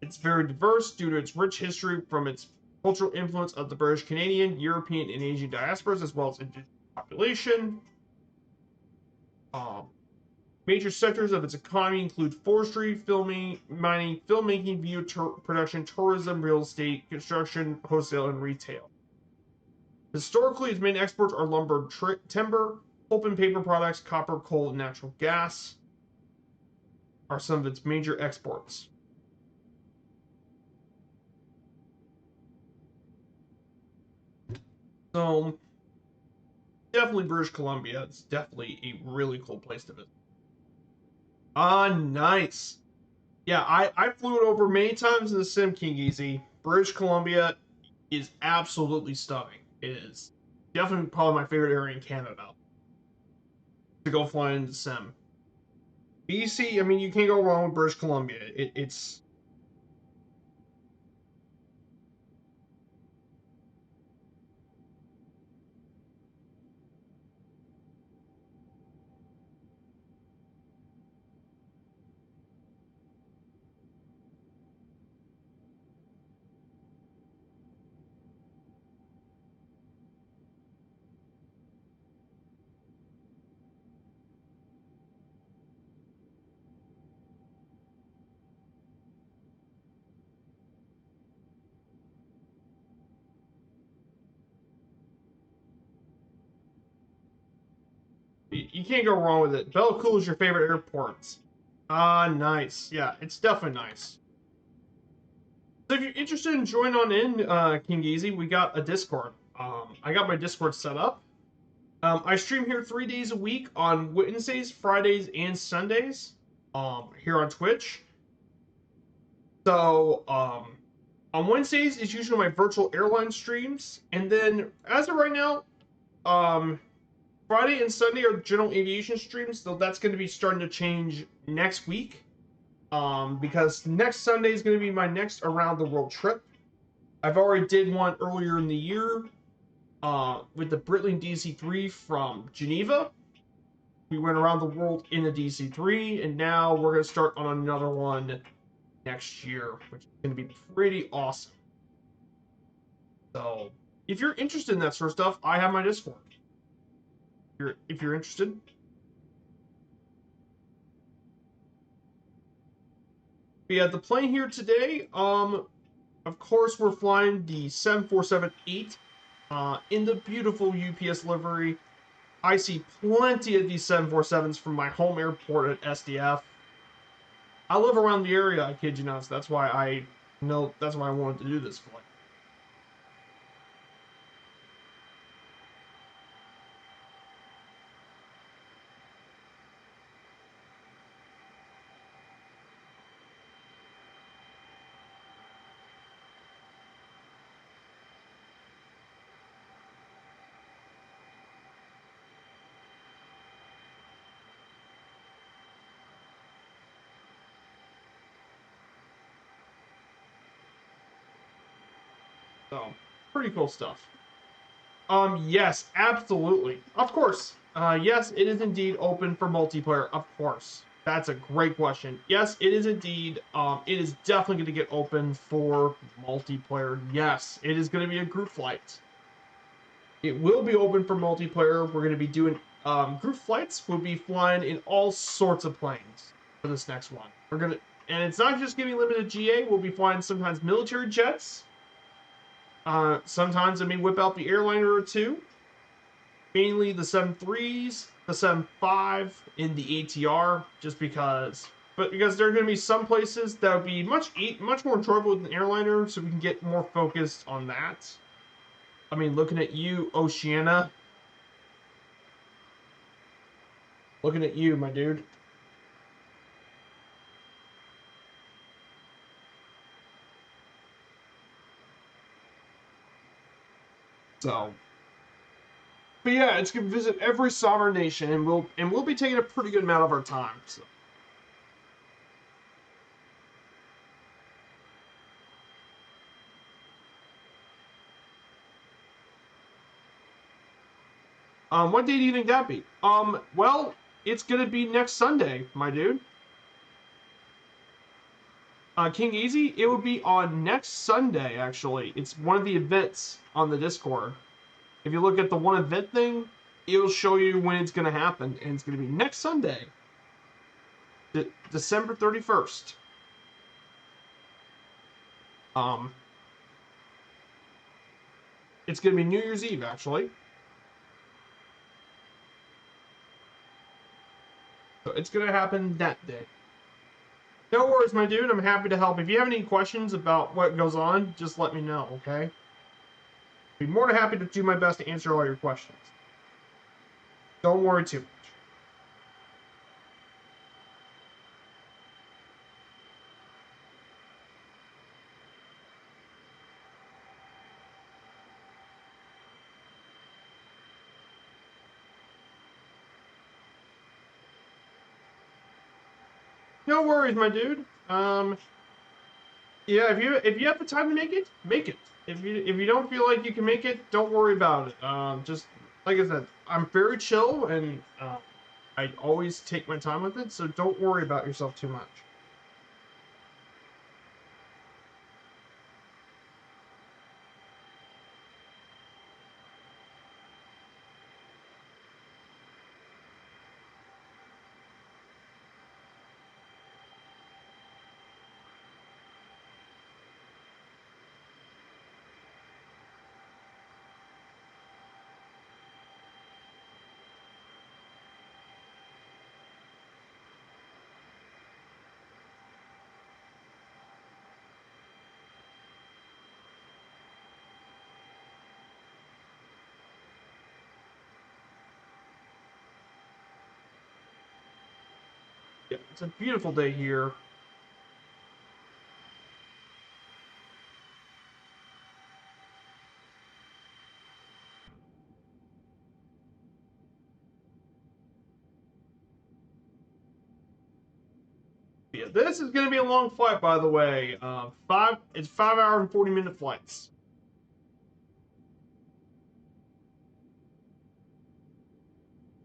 [SPEAKER 1] It's very diverse due to its rich history from its cultural influence of the British Canadian, European, and Asian diasporas, as well as indigenous population. Um, Major sectors of its economy include forestry, filming, mining, filmmaking, video production, tourism, real estate, construction, wholesale, and retail. Historically, its main exports are lumber, timber, pulp and paper products, copper, coal, and natural gas are some of its major exports. So, definitely British Columbia. It's definitely a really cool place to visit. Ah, nice. Yeah, I flew it over many times in the Sim King Easy. British Columbia is absolutely stunning. It is definitely probably my favorite area in Canada to go fly in the Sim. BC, I mean, you can't go wrong with British Columbia. It's you can't go wrong with it. Belcool is your favorite airport. Ah, nice. Yeah, it's definitely nice. So if you're interested in joining on in, King Easy, we got a Discord. I got my Discord set up. I stream here 3 days a week on Wednesdays, Fridays, and Sundays. Here on Twitch. So, on Wednesdays is usually my virtual airline streams, and then as of right now, um, Friday and Sunday are general aviation streams. So that's going to be starting to change next week. Because next Sunday is going to be my next around the world trip. I've already did one earlier in the year, with the Britling DC-3 from Geneva. We went around the world in the DC-3, and now we're going to start on another one next year, which is going to be pretty awesome. So, if you're interested in that sort of stuff, I have my Discord. If you're interested. But yeah, the plane here today, of course, we're flying the 747-8 in the beautiful UPS livery. I see plenty of these 747s from my home airport at SDF. I live around the area, I kid you not, so that's why I wanted to do this flight. So, pretty cool stuff. Yes, absolutely. Of course. Yes, it is indeed open for multiplayer. Of course. That's a great question. Yes, it is indeed. It is definitely going to get open for multiplayer. Yes, it is going to be a group flight. It will be open for multiplayer. We're going to be doing group flights. We'll be flying in all sorts of planes for this next one. And it's not just giving limited GA. We'll be flying sometimes military jets. Sometimes I may whip out the airliner or two. Mainly the 7.3s, the 7.5, in the ATR, just because. But because there are going to be some places that would be much more enjoyable with an airliner, so we can get more focused on that. I mean, looking at you, Oceania. Looking at you, my dude. So, but yeah, it's gonna visit every sovereign nation, and we'll be taking a pretty good amount of our time. So. What day do you think that'd be? Well, it's gonna be next Sunday, my dude. King Easy, it would be on next Sunday, actually. It's one of the events on the Discord. If you look at the one event thing, it'll show you when it's going to happen. And it's going to be next Sunday, December 31st. It's going to be New Year's Eve, actually. So it's going to happen that day. No worries, my dude. I'm happy to help. If you have any questions about what goes on, just let me know, okay? I'd be more than happy to do my best to answer all your questions. Don't worry too much. No worries, my dude. Yeah, if you have the time to make it, make it. If you don't feel like you can make it, don't worry about it. Just like I said, I'm very chill, and I always take my time with it, so don't worry about yourself too much. Yeah, it's a beautiful day here. Yeah, this is going to be a long flight, by the way. It's 5 hour and 40-minute flights.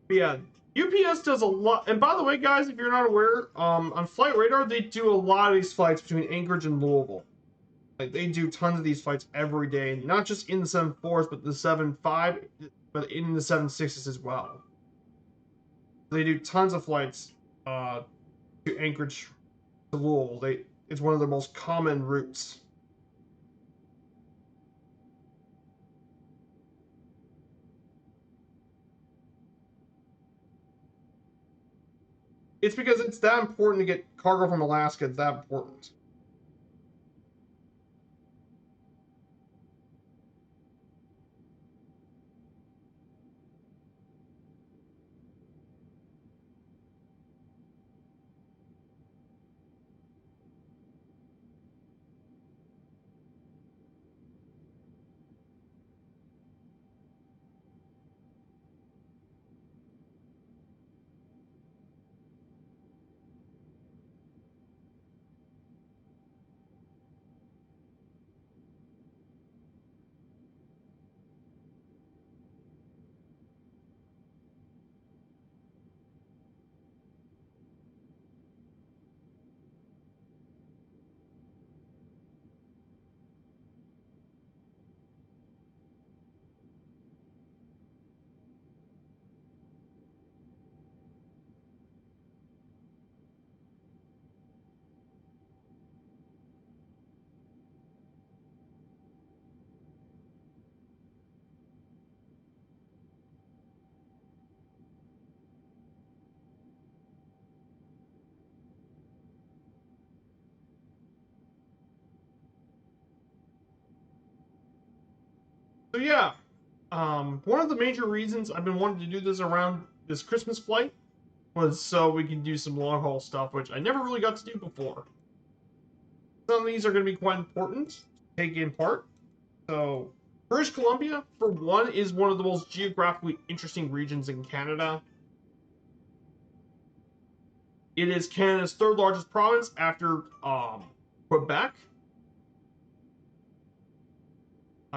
[SPEAKER 1] But yeah, UPS does a lot. And by the way, guys, if you're not aware, on Flight Radar, they do a lot of these flights between Anchorage and Louisville. Like they do tons of these flights every day, not just in the 7.4s, but the 7.5, but in the 7.6s as well. They do tons of flights to Anchorage to Louisville. It's one of the most common routes. It's because it's that important to get cargo from Alaska. It's that important. So yeah, one of the major reasons I've been wanting to do this around this Christmas flight was so we can do some long haul stuff, which I never really got to do before. Some of these are going to be quite important to take in part. So, British Columbia, for one, is one of the most geographically interesting regions in Canada. It is Canada's third largest province after Quebec.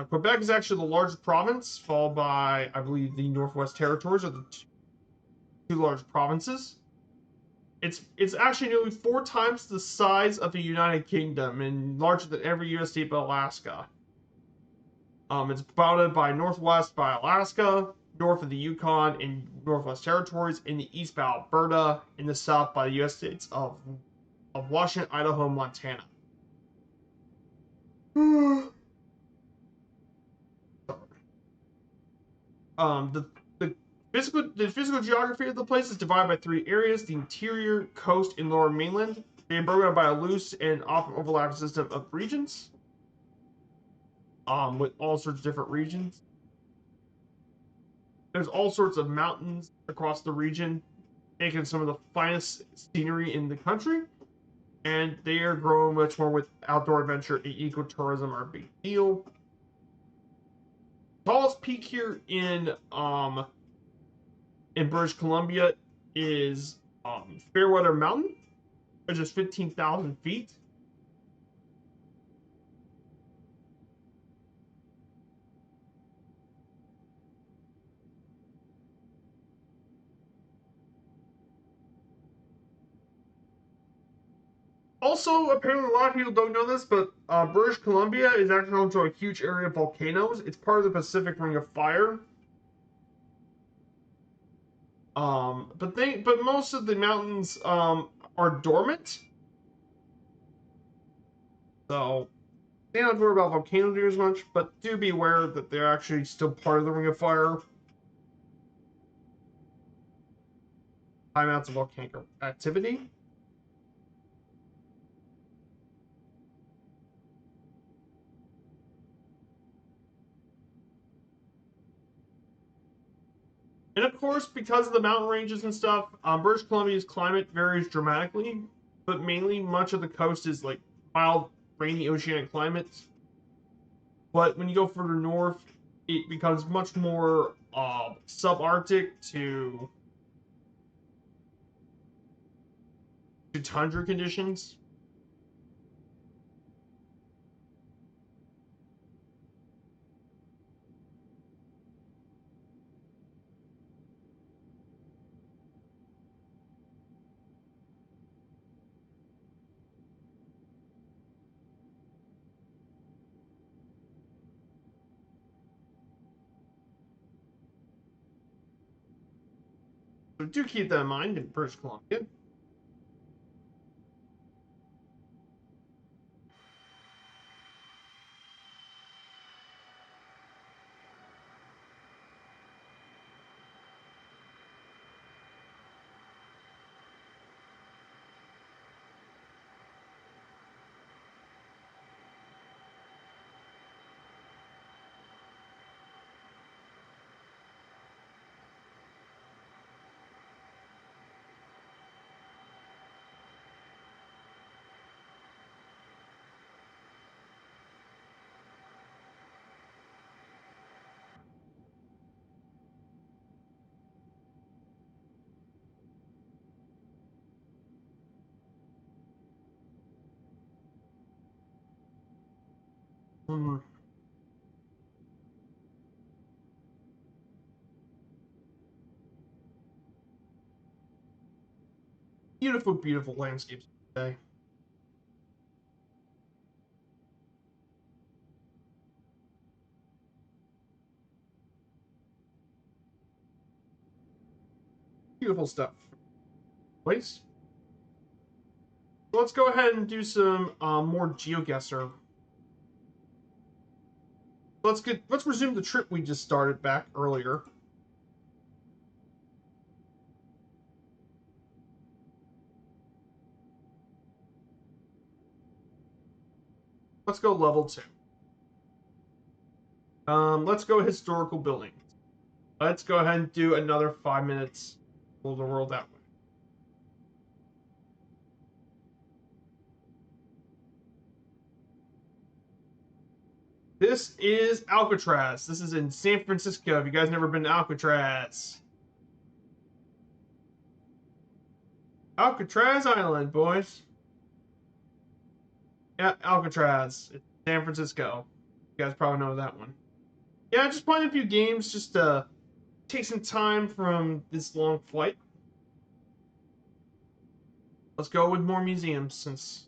[SPEAKER 1] Quebec is actually the largest province, followed by, I believe, the Northwest Territories are the two largest provinces. It's actually nearly 4 times the size of the United Kingdom and larger than every U.S. state but Alaska. It's bounded by northwest by Alaska, north of the Yukon and Northwest Territories, in the east by Alberta, in the south by the U.S. states of Washington, Idaho, and Montana. The physical geography of the place is divided by 3 areas: the interior, coast, and lower mainland. They are broken up by a loose and often overlapping system of regions, with all sorts of different regions. There's all sorts of mountains across the region, making some of the finest scenery in the country. And they are growing much more with outdoor adventure and ecotourism are a big deal. Tallest peak here in British Columbia is Fairweather Mountain, which is 15,000 feet. Also, apparently, a lot of people don't know this, but British Columbia is actually home to a huge area of volcanoes. It's part of the Pacific Ring of Fire. But most of the mountains are dormant, so they don't worry about volcanoes near as much. But do be aware that they're actually still part of the Ring of Fire. High amounts of volcanic activity. And of course, because of the mountain ranges and stuff, British Columbia's climate varies dramatically, but mainly much of the coast is like mild, rainy oceanic climates. But when you go further north, it becomes much more subarctic to tundra conditions. So do keep that in mind in British Columbia. Hmm. Beautiful, beautiful landscapes today. Beautiful stuff. Place. Let's go ahead and do some more GeoGuessr. Let's resume the trip we just started back earlier. Let's go level 2. Let's go historical buildings. Let's go ahead and do another 5 minutes. Pull the world that way. This is Alcatraz. This is in San Francisco. If you guys never been to Alcatraz. Alcatraz Island, boys. Yeah, Alcatraz. It's San Francisco. You guys probably know that one. Yeah, just playing a few games just to take some time from this long flight. Let's go with more museums since.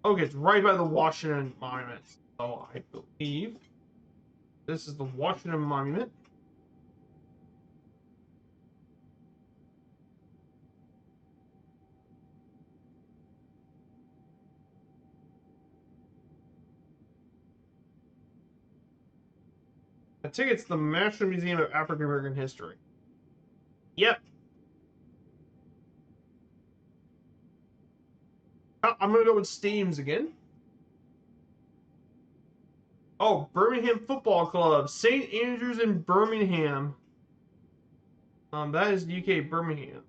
[SPEAKER 1] Okay, it's right by the Washington Monument. So I believe this is the Washington Monument. I think it's the National Museum of African American History. Yep. I'm gonna go with Steams again. Oh, Birmingham Football Club, St. Andrews in Birmingham. That is UK Birmingham.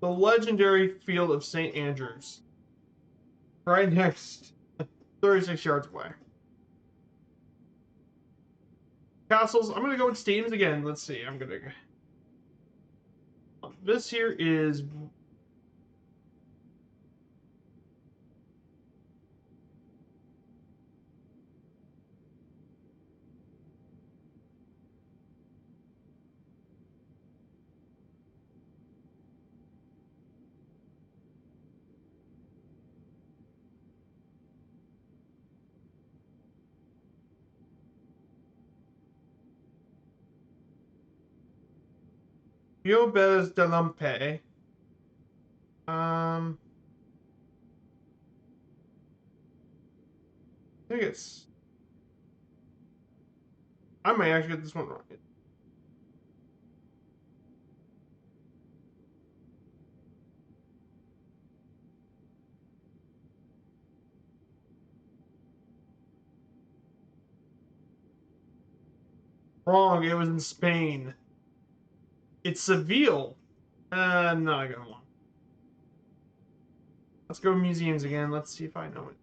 [SPEAKER 1] The legendary field of St. Andrews, right next, 36 yards away. Castles. I'm gonna go with Steams again. Let's see. I'm gonna. This here is Biobes de Lampe. I think it's. I might actually get this one wrong. Wrong. It was in Spain. It's Seville. No, I got one. Let's go museums again. Let's see if I know it.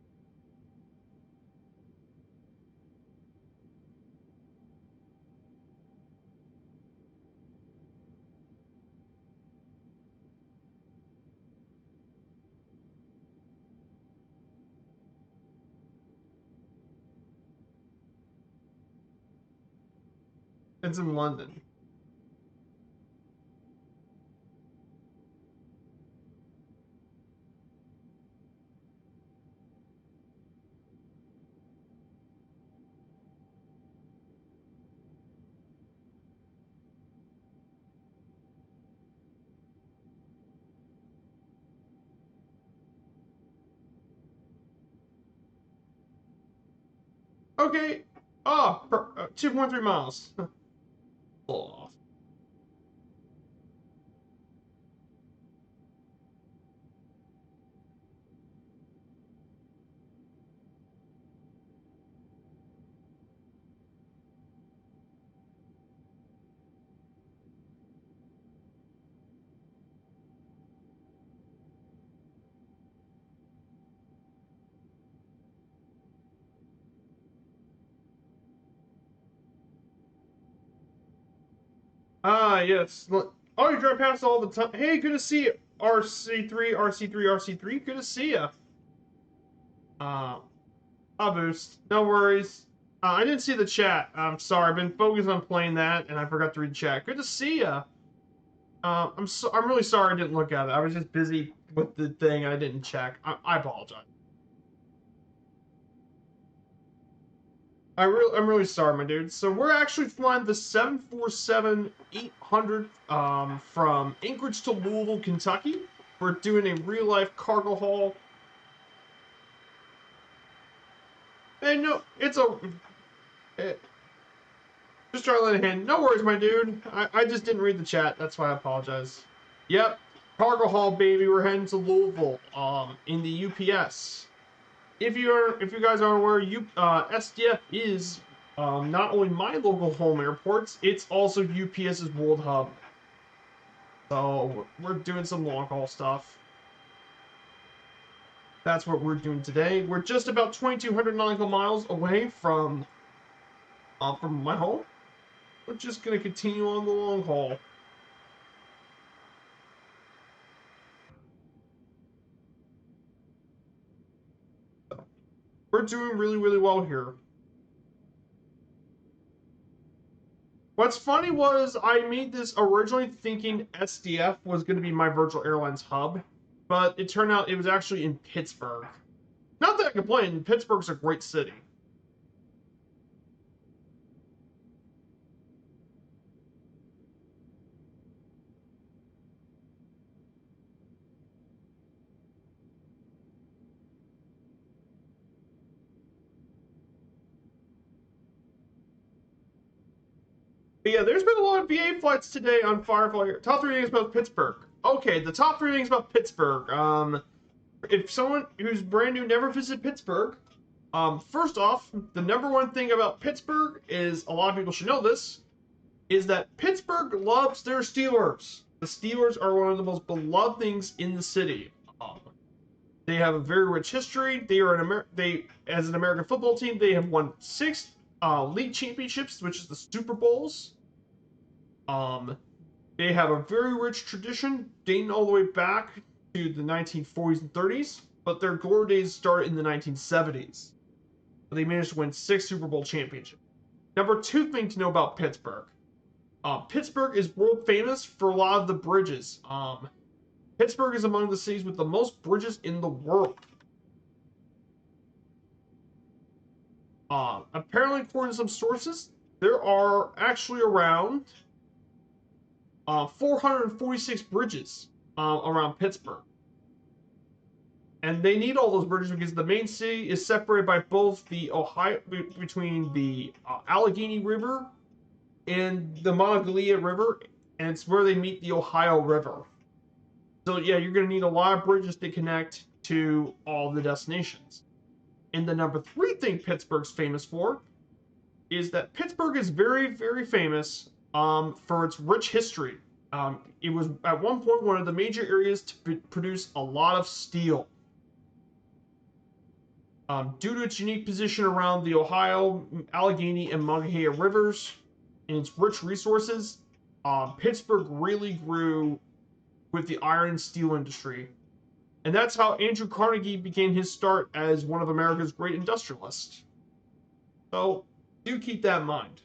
[SPEAKER 1] It's in London. Okay. Oh, 2.3 miles. Oh. Ah, yes. Oh, you drive past all the time. Hey, good to see you. RC3, RC3, RC3. Good to see you. Uh, I'll boost. No worries. I didn't see the chat. I'm sorry. I've been focused on playing that, and I forgot to read the chat. Good to see you. I'm really sorry I didn't look at it. I was just busy with the thing. I didn't check. I apologize. I'm really sorry, my dude. So we're actually flying the 747-800 from Anchorage to Louisville, Kentucky. We're doing a real life cargo haul. And no, it's a just trying to let it in. No worries, my dude. I just didn't read the chat. That's why I apologize. Yep, cargo haul, baby. We're heading to Louisville. In the UPS. If you guys aren't aware, SDF is not only my local home airports, it's also UPS's world hub. So we're doing some long haul stuff. That's what we're doing today. We're just about 2,200 nautical miles away from my home. We're just gonna continue on the long haul. We're doing really, really well here. What's funny was I made this originally thinking SDF was going to be my virtual airlines hub, but it turned out it was actually in Pittsburgh. Not that I complain, Pittsburgh's a great city. But yeah, there's been a lot of VA flights today on Firefly. Top three things about Pittsburgh. Okay, the top three things about Pittsburgh. If someone who's brand new never visited Pittsburgh, first off, the number one thing about Pittsburgh is a lot of people should know this, is that Pittsburgh loves their Steelers. The Steelers are one of the most beloved things in the city. They have a very rich history. They are as an American football team, they have won 6 league championships, which is the Super Bowls. Um, they have a very rich tradition dating all the way back to the 1940s and 30s, but their glory days start in the 1970s. They managed to win 6 Super Bowl championships. Number 2 thing to know about Pittsburgh. Pittsburgh is world famous for a lot of the bridges. Pittsburgh is among the cities with the most bridges in the world. Apparently, according to some sources, there are actually around 446 bridges around Pittsburgh. And they need all those bridges because the main city is separated by both the Ohio, between the Allegheny River and the Monongahela River, and it's where they meet the Ohio River. So yeah, you're going to need a lot of bridges to connect to all the destinations. And the number three thing Pittsburgh's famous for is that Pittsburgh is very, very famous for its rich history. It was at one point one of the major areas to produce a lot of steel. Due to its unique position around the Ohio, Allegheny, and Monongahela rivers and its rich resources, Pittsburgh really grew with the iron and steel industry. And that's how Andrew Carnegie began his start as one of America's great industrialists. So do keep that in mind.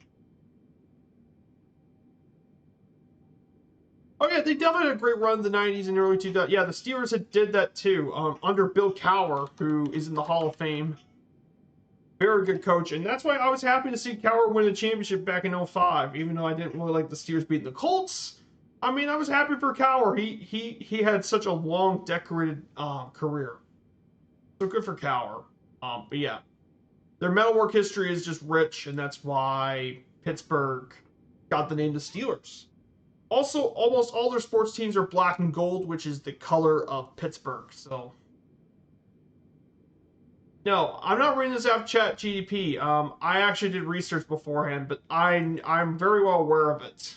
[SPEAKER 1] Oh yeah, they definitely had a great run in the 90s and early 2000s. Yeah, the Steelers had did that too, under Bill Cowher, who is in the Hall of Fame. Very good coach, and that's why I was happy to see Cowher win the championship back in 05, even though I didn't really like the Steelers beating the Colts. I mean, I was happy for Cowher. He had such a long, decorated career. So good for Cowher. But yeah, their metalwork history is just rich, and that's why Pittsburgh got the name the Steelers. Also, almost all their sports teams are black and gold, which is the color of Pittsburgh. So, no, I'm not reading this off Chat GDP. I actually did research beforehand, but I'm very well aware of it.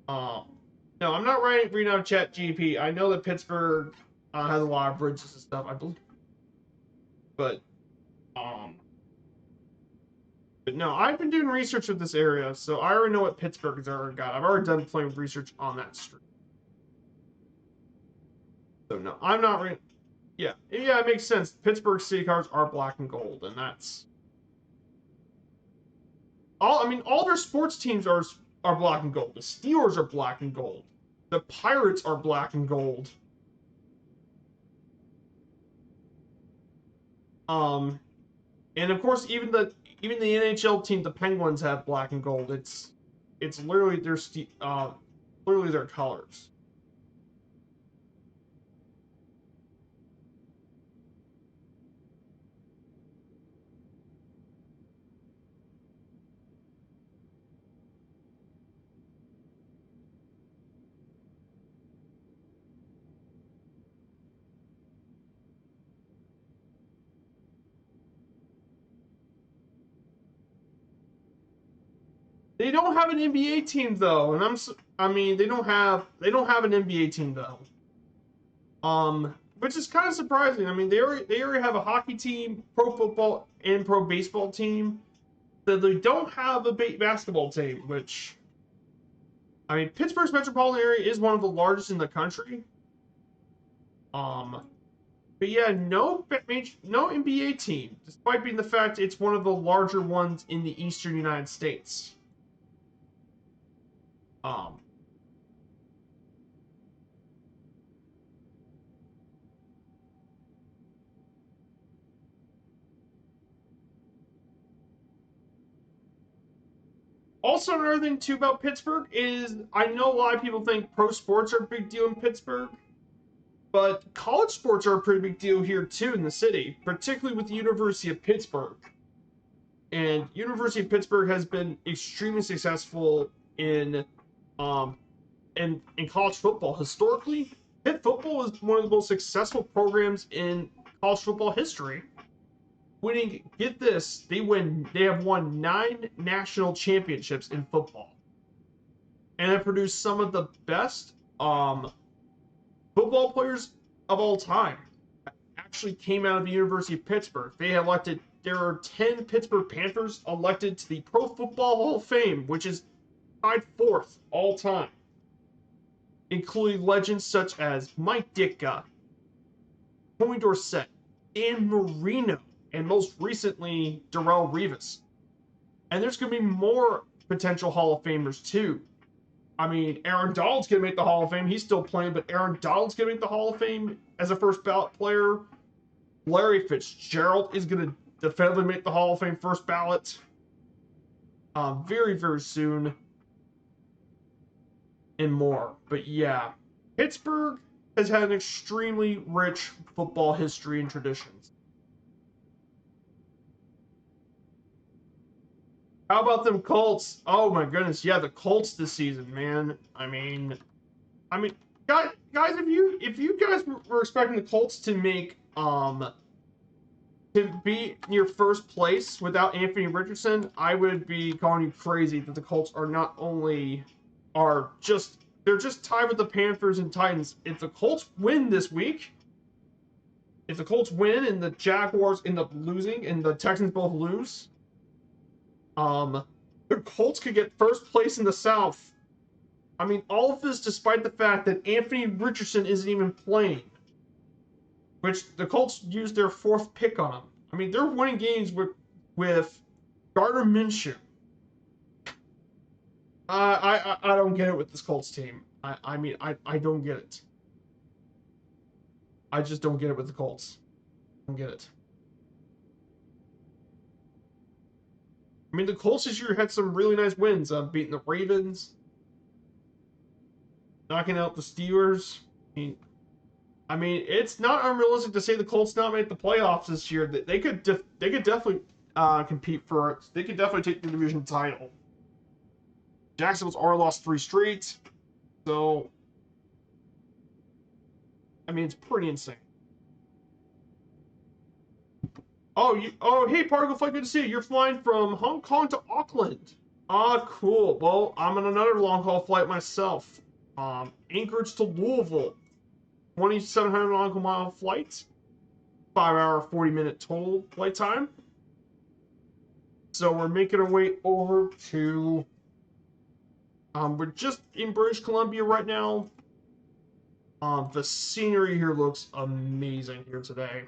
[SPEAKER 1] No, I'm not reading off Chat GDP. I know that Pittsburgh has a lot of bridges and stuff, I believe, but um, but no, I've been doing research with this area, so I already know what Pittsburgh has already got. I've already done plenty of research on that street. So no, I'm not reading. Yeah, it makes sense. Pittsburgh city cars are black and gold, and that's all. I mean, all their sports teams are black and gold. The Steelers are black and gold. The Pirates are black and gold. And of course, even the NHL team, the Penguins, have black and gold. It's literally their colors. They don't have an NBA team though, and I mean they don't have an NBA team though. Which is kind of surprising. I mean they already have a hockey team, pro football, and pro baseball team. That they don't have a basketball team, which I mean Pittsburgh's metropolitan area is one of the largest in the country. But yeah, no NBA team, despite being the fact it's one of the larger ones in the eastern United States. Um, Also, another thing too about Pittsburgh is I know a lot of people think pro sports are a big deal in Pittsburgh, but college sports are a pretty big deal here too in the city, particularly with the University of Pittsburgh. And University of Pittsburgh has been extremely successful um in college football. Historically, Pitt football is one of the most successful programs in college football history. Winning, get this, they have won 9 national championships in football. And have produced some of the best football players of all time. Actually came out of the University of Pittsburgh. There are 10 Pittsburgh Panthers elected to the Pro Football Hall of Fame, which is tied 4th all time, including legends such as Mike Ditka, Tony Dorsett, Dan Marino, and most recently Darrelle Revis. And there's going to be more potential Hall of Famers too. I mean, Aaron Donald's going to make the Hall of Fame. He's still playing, but Aaron Donald's going to make the Hall of Fame as a first ballot player. Larry Fitzgerald is going to definitively make the Hall of Fame first ballot very, very soon. And more. But yeah, Pittsburgh has had an extremely rich football history and traditions. How about them Colts? Oh my goodness, yeah, the Colts this season, man. I mean, guys, if you guys were expecting the Colts to make to be near first place without Anthony Richardson, I would be calling you crazy that the Colts are not only are just they're just tied with the Panthers and Titans. If the Colts win this week, if the Colts win and the Jaguars end up losing and the Texans both lose, um, the Colts could get first place in the South. I mean, all of this despite the fact that Anthony Richardson isn't even playing, which the Colts used their fourth pick on him. I mean, they're winning games with Gardner Minshew. I don't get it with this Colts team. I don't get it. I just don't get it with the Colts. I don't get it. I mean, the Colts this year had some really nice wins, beating the Ravens, knocking out the Steelers. I mean, it's not unrealistic to say the Colts not make the playoffs this year. They could definitely compete for it. They could definitely take the division title. Jacksonville's already lost 3 straight, so I mean, it's pretty insane. Oh, hey, Particle Flight, good to see you. You're flying from Hong Kong to Auckland. Ah, cool. Well, I'm on another long haul flight myself. Anchorage to Louisville, 2,700 nautical mile flight, 5-hour, 40-minute total flight time. So we're making our way over to. We're just in British Columbia right now. The scenery here looks amazing here today.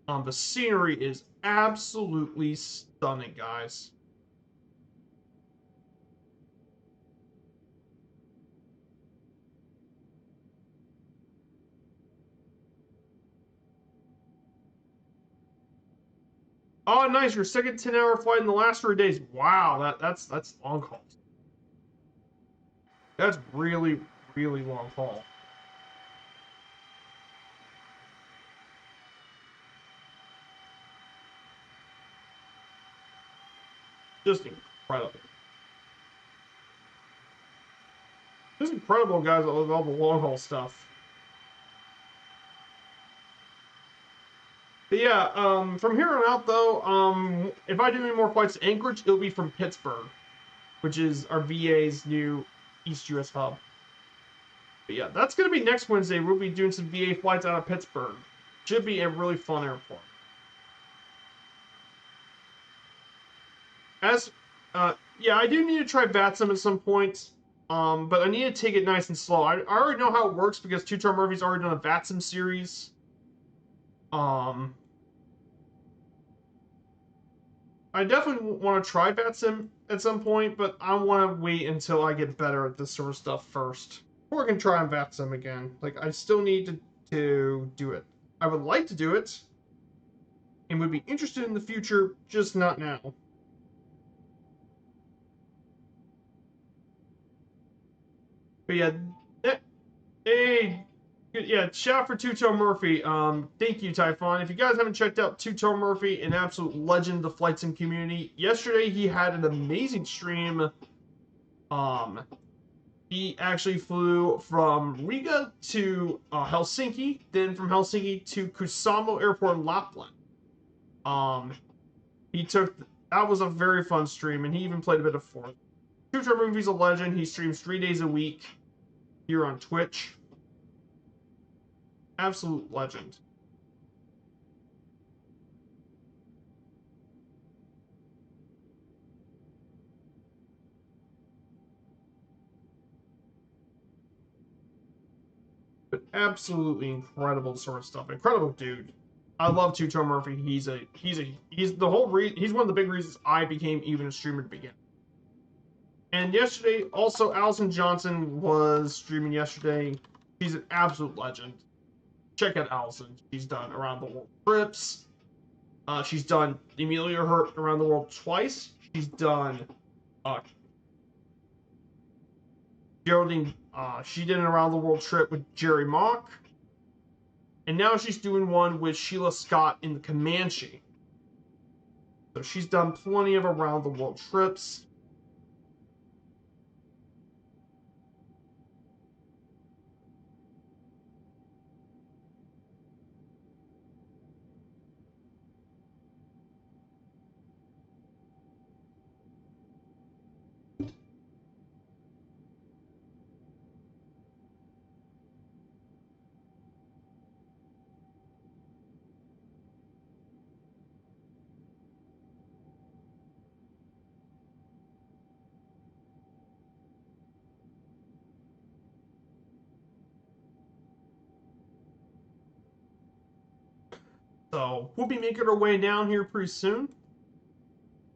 [SPEAKER 1] The scenery is absolutely stunning, guys. Oh, nice! Your second 10-hour flight in the last 3 days. Wow, that's long haul. That's really, really long haul. Just incredible. Just incredible, guys, with all the long haul stuff. But yeah, from here on out, though, if I do any more flights to Anchorage, it'll be from Pittsburgh, which is our VA's new East US hub. But yeah, that's going to be next Wednesday. We'll be doing some VA flights out of Pittsburgh. Should be a really fun airport. As, yeah, I do need to try VATSIM at some point, but I need to take it nice and slow. I already know how it works because Two-Tone Murphy's already done a VATSIM series. I definitely want to try VATSIM at some point, but I want to wait until I get better at this sort of stuff first. Before I can try on VATSIM again. Like, I still need to do it. I would like to do it, and would be interested in the future, just not now. But yeah, hey, yeah, shout out for Two-Tone Murphy. Thank you, Typhon. If you guys haven't checked out Two-Tone Murphy, an absolute legend of the flight sim community, yesterday he had an amazing stream. He actually flew from Riga to Helsinki, then from Helsinki to Kusamo Airport in Lapland. Um, he took that was a very fun stream, and he even played a bit of fourth. Two-Tone Murphy's a legend. He streams 3 days a week here on Twitch. Absolute legend. But absolutely incredible sort of stuff. Incredible dude. I love Two-Tone Murphy. He's he's one of the big reasons I became even a streamer to begin. And yesterday, also Allison Johnson was streaming yesterday. She's an absolute legend. Check out Allison. She's done around the world trips. She's done Emilia Hurt around the world twice. She's done Geraldine, she did an around the world trip with Jerry Mock, and now she's doing one with Sheila Scott in the Comanche. So she's done plenty of around the world trips. So we'll be making our way down here pretty soon.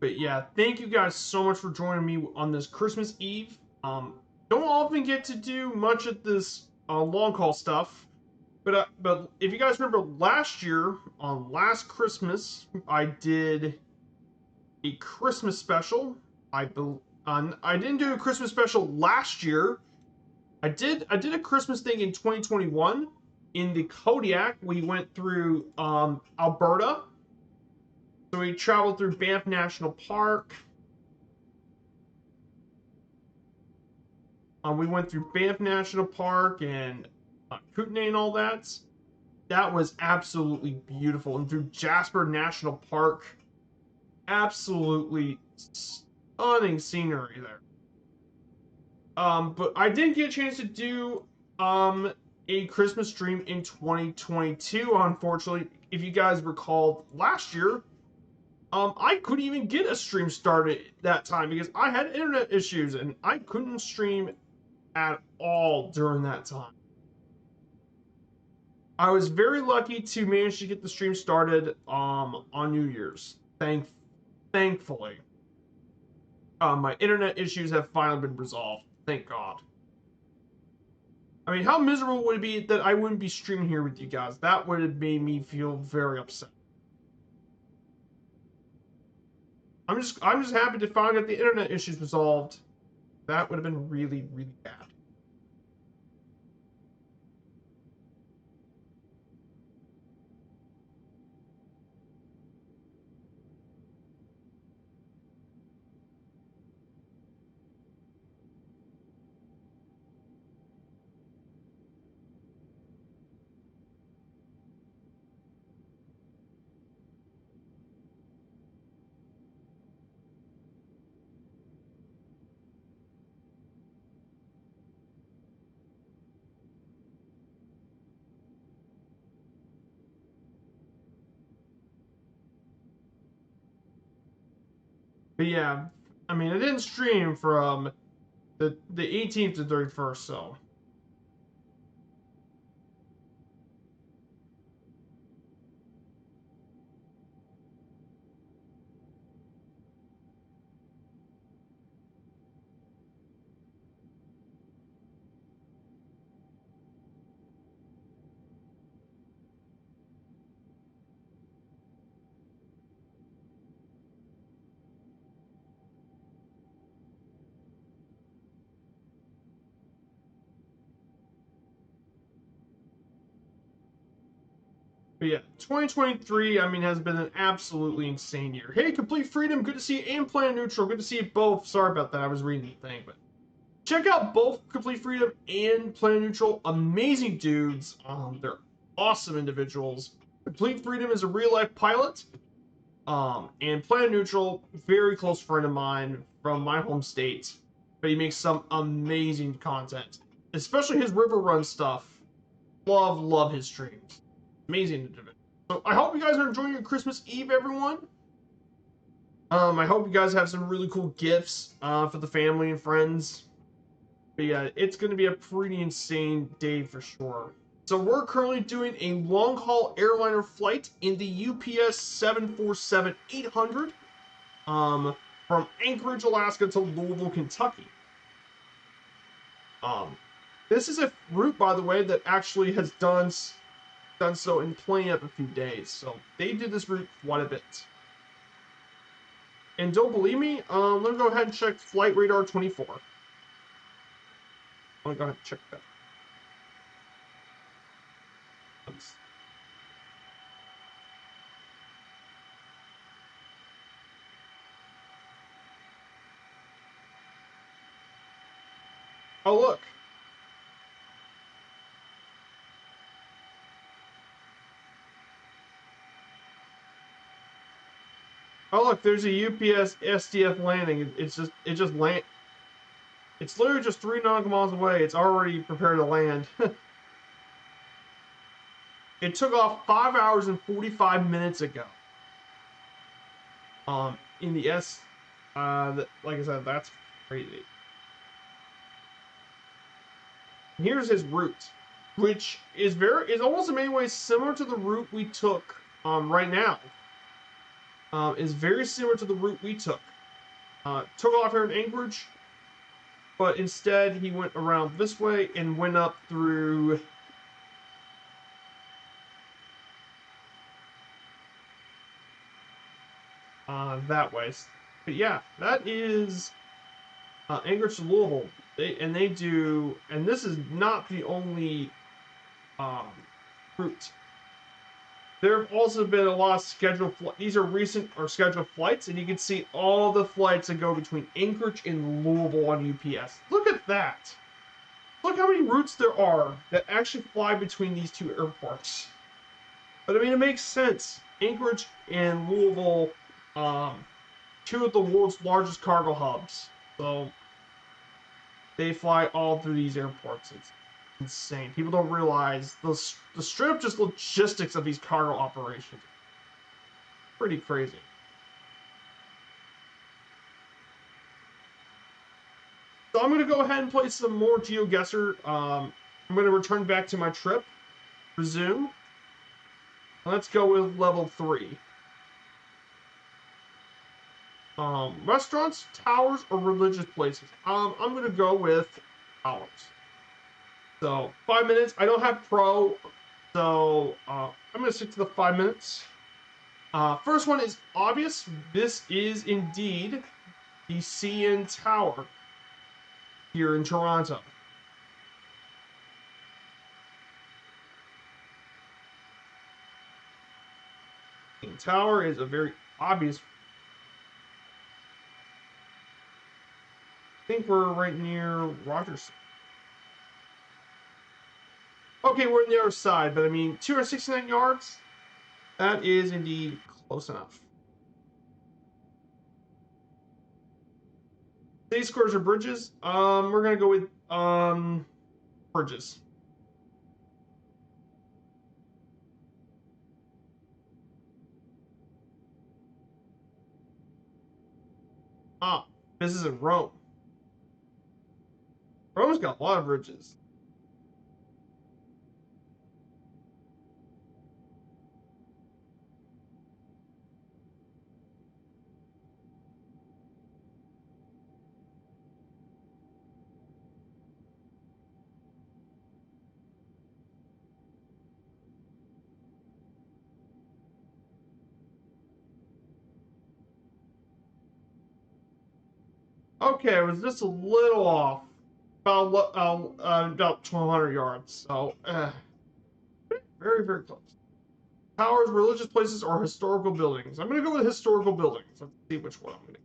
[SPEAKER 1] But yeah, thank you guys so much for joining me on this Christmas Eve. Don't often get to do much of this long haul stuff, but if you guys remember last year on last Christmas, I did a Christmas special. I didn't do a Christmas special last year. I did a Christmas thing in 2021 in the Kodiak. We went through Alberta. So we traveled through Banff National Park. We went through Banff National Park and Kootenay and all that. That was absolutely beautiful. And through Jasper National Park, absolutely stunning scenery there. But I didn't get a chance to do a Christmas stream in 2022, unfortunately. If you guys recall last year, I couldn't even get a stream started that time because I had internet issues and I couldn't stream at all during that time. I was very lucky to manage to get the stream started on New Year's. Thankfully. My internet issues have finally been resolved. Thank God. I mean, how miserable would it be that I wouldn't be streaming here with you guys? That would have made me feel very upset. I'm just happy to finally get the internet issues resolved. That would have been really, really bad. But yeah, I mean, I didn't stream from the 18th to 31st, so. But yeah, 2023, I mean, has been an absolutely insane year. Hey, Complete Freedom, good to see you, and Planet Neutral, good to see you both. Sorry about that, I was reading the thing, but check out both Complete Freedom and Planet Neutral. Amazing dudes. They're awesome individuals. Complete Freedom is a real life pilot. And Planet Neutral, very close friend of mine from my home state. But he makes some amazing content. Especially his River Run stuff. Love his streams. Amazing individual. So I hope you guys are enjoying your Christmas Eve, everyone. I hope you guys have some really cool gifts for the family and friends. But yeah, it's going to be a pretty insane day for sure. So we're currently doing a long-haul airliner flight in the UPS 747-800 from Anchorage, Alaska to Louisville, Kentucky. This is a route, by the way, that actually has done so in plenty of a few days. So they did this route quite a bit. And don't believe me? Let me go ahead and check Flight Radar 24. I'm gonna go ahead and check that. Thanks. Oh, look. Oh, look, there's a UPS SDF landing. It just land. It's literally just 3 nautical miles away. It's already prepared to land. It took off 5 hours and 45 minutes ago. In the like I said, that's crazy. And here's his route, which is almost in many ways similar to the route we took right now. Is very similar to the route we took. Took off here in Anchorage, but instead he went around this way and went up through that way. But yeah, that is Anchorage to Louisville. They do, and this is not the only um, route. There have also been a lot of scheduled flights. These are recent or scheduled flights, and you can see all the flights that go between Anchorage and Louisville on UPS. Look at that. Look how many routes there are that actually fly between these two airports. But I mean, it makes sense. Anchorage and Louisville, two of the world's largest cargo hubs. So they fly all through these airports. It's insane. People don't realize the straight up just logistics of these cargo operations. Pretty crazy. So I'm going to go ahead and play some more GeoGuessr. I'm going to return back to my trip. Resume. Let's go with level 3. Restaurants, towers, or religious places. I'm going to go with towers. So 5 minutes. I don't have pro, so I'm going to stick to the 5 minutes. First one is obvious. This is indeed the CN Tower here in Toronto. CN Tower is a very obvious. I think we're right near Rogers. Okay, we're on the other side, but I mean, 269 yards. That is indeed close enough. City squares or bridges? We're gonna go with bridges. Ah, this is in Rome. Rome's got a lot of bridges. Okay, it was just a little off. About 1,200 yards. So, very, very close. Towers, religious places, or historical buildings? I'm going to go with historical buildings. Let's see which one I'm going to.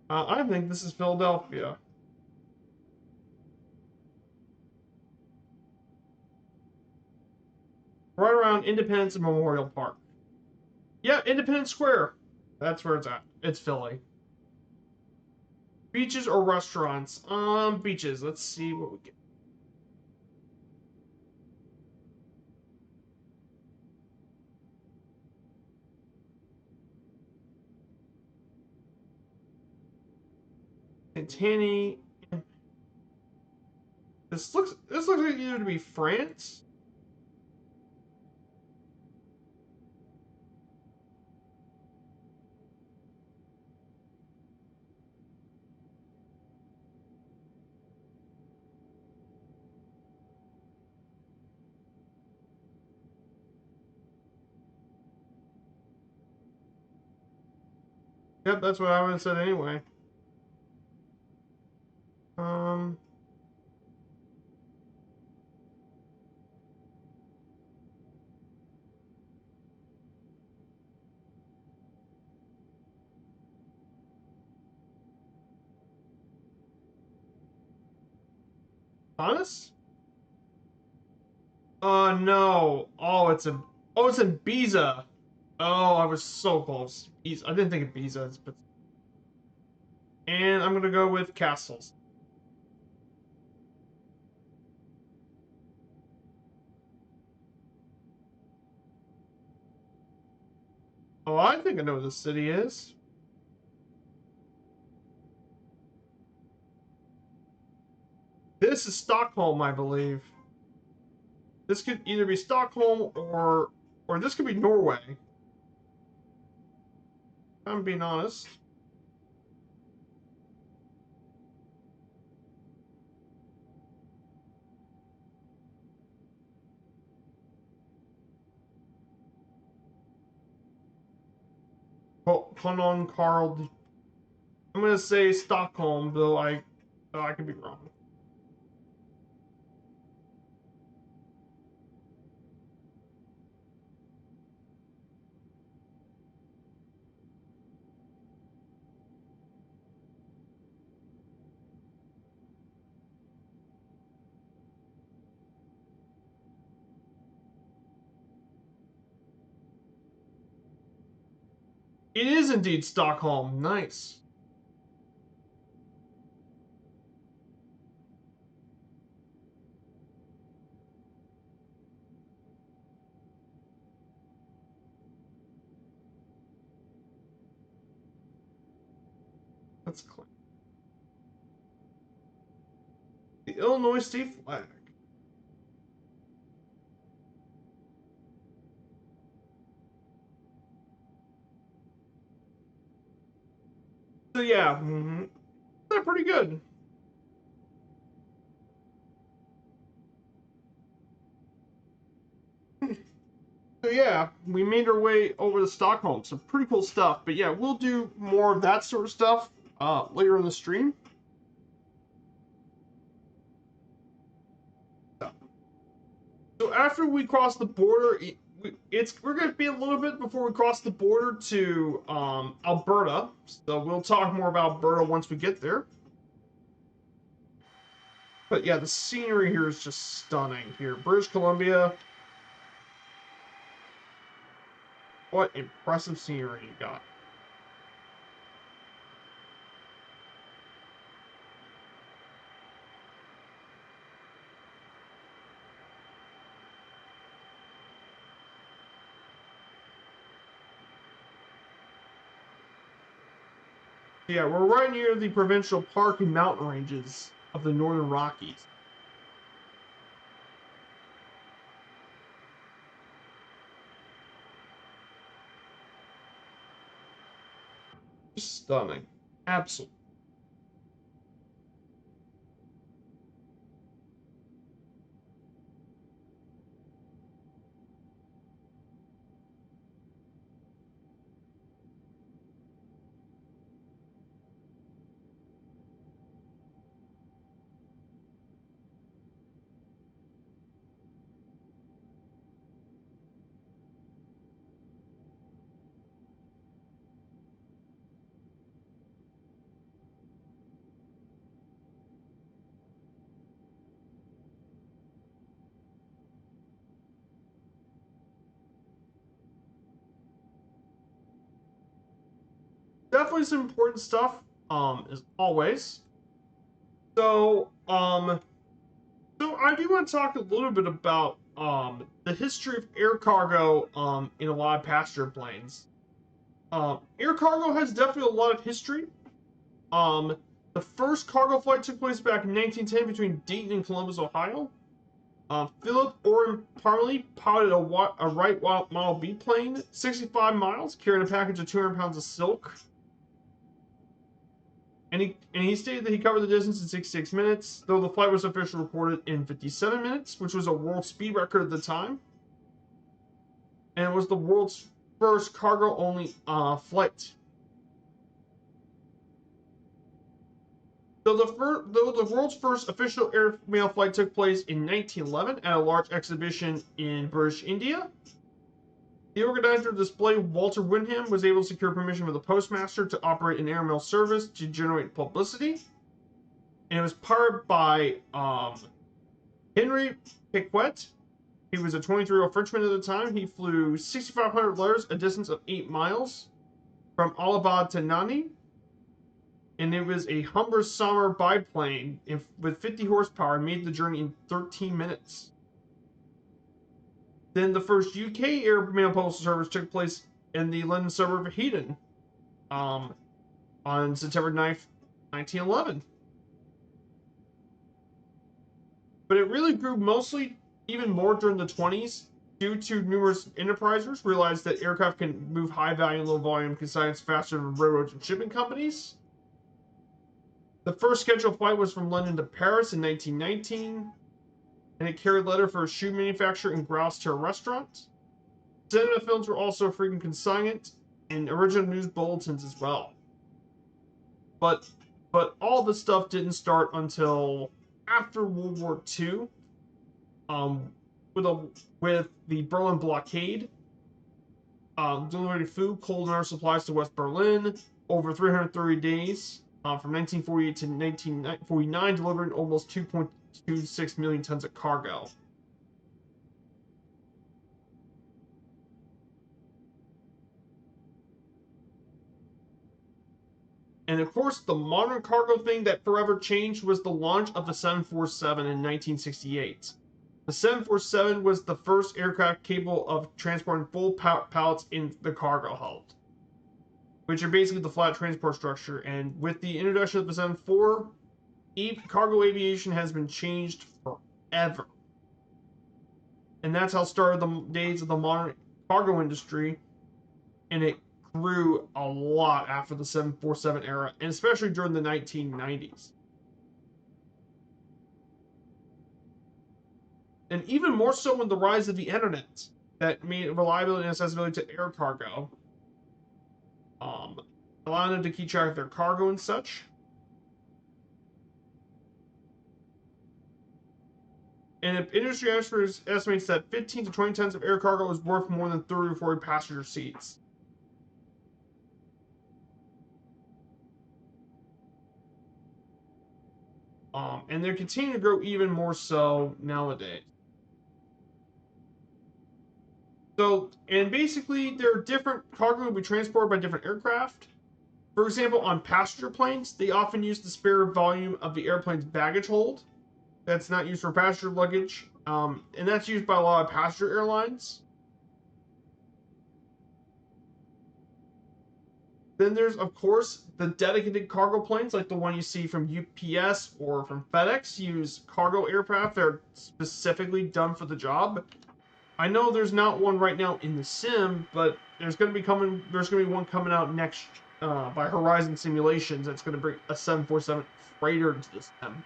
[SPEAKER 1] I think this is Philadelphia. Right around Independence and Memorial Park. Yeah, Independence Square. That's where it's at. It's Philly. Beaches or restaurants? Beaches. Let's see what we get. Tantani. This looks like either to be France. Yep, that's what I would have said anyway. Um, honest? No. It's in Ibiza. Oh, I was so close. I didn't think of Ibiza, but and I'm gonna go with castles. Oh, I think I know what this city is. This is Stockholm, I believe. This could either be Stockholm or this could be Norway. If I'm being honest. Well, Conan Carl. I'm gonna say Stockholm, though I could be wrong. It is indeed Stockholm. Nice. That's clear. The Illinois state flag. So yeah, they're pretty good. So yeah, we made our way over to Stockholm. Some pretty cool stuff. But yeah, we'll do more of that sort of stuff later in the stream. So after we cross the border, we're going to be a little bit before we cross the border to Alberta. So we'll talk more about Alberta once we get there. But yeah, the scenery here is just stunning. Here, British Columbia. What impressive scenery you got. Yeah, we're right near the provincial park and mountain ranges of the Northern Rockies. Just stunning. Absolutely. definitely some important stuff, as always. So, so I do want to talk a little bit about the history of air cargo in a lot of passenger planes. Air cargo has definitely a lot of history. Um, the first cargo flight took place back in 1910 between Dayton and Columbus, Ohio. Philip Orrin Parley piloted a Wright Model B plane, 65 miles, carrying a package of 200 pounds of silk. And he stated that he covered the distance in 66 minutes, though the flight was officially recorded in 57 minutes, which was a world speed record at the time. And it was the world's first cargo-only flight. Though the world's first official airmail flight took place in 1911 at a large exhibition in British India, the organizer of the display, Walter Wyndham, was able to secure permission from the postmaster to operate an airmail service to generate publicity. And it was powered by Henry Piquet. He was a 23-year-old Frenchman at the time. He flew 6,500 letters, a distance of 8 miles, from Allahabad to Nani. And it was a Humber Sommer biplane with 50 horsepower, made the journey in 13 minutes. Then the first UK airmail postal service took place in the London suburb of Heaton on September 9th, 1911. But it really grew mostly even more during the 20s due to numerous enterprisers realized that aircraft can move high value and low volume consignments faster than railroads and shipping companies. The first scheduled flight was from London to Paris in 1919, and it carried letter for a shoe manufacturer and grouse to a restaurant. Cinema films were also a frequent consignment, and original news bulletins as well. But all this stuff didn't start until after World War II, with the Berlin blockade, delivering food, coal, and other supplies to West Berlin over 330 days, from 1948 to 1949, delivering almost 2.26 million tons of cargo. And of course, the modern cargo thing that forever changed was the launch of the 747 in 1968. The 747 was the first aircraft capable of transporting full pallets in the cargo hold, which are basically the flat transport structure. And with the introduction of the 74, cargo aviation has been changed forever. And that's how started the days of the modern cargo industry, and it grew a lot after the 747 era, and especially during the 1990s. And even more so when the rise of the internet that made reliability and accessibility to air cargo, allowing them to keep track of their cargo and such. And industry experts estimates that 15 to 20 tons of air cargo is worth more than 30 or 40 passenger seats. And they're continuing to grow even more so nowadays. So, and basically, there are different cargo will be transported by different aircraft. For example, on passenger planes, they often use the spare volume of the airplane's baggage hold. That's not used for passenger luggage, and that's used by a lot of passenger airlines. Then there's, of course, the dedicated cargo planes, like the one you see from UPS or from FedEx, use cargo aircraft that are specifically done for the job. I know there's not one right now in the sim, but there's going to be one coming out next by Horizon Simulations that's going to bring a 747 freighter into the sim.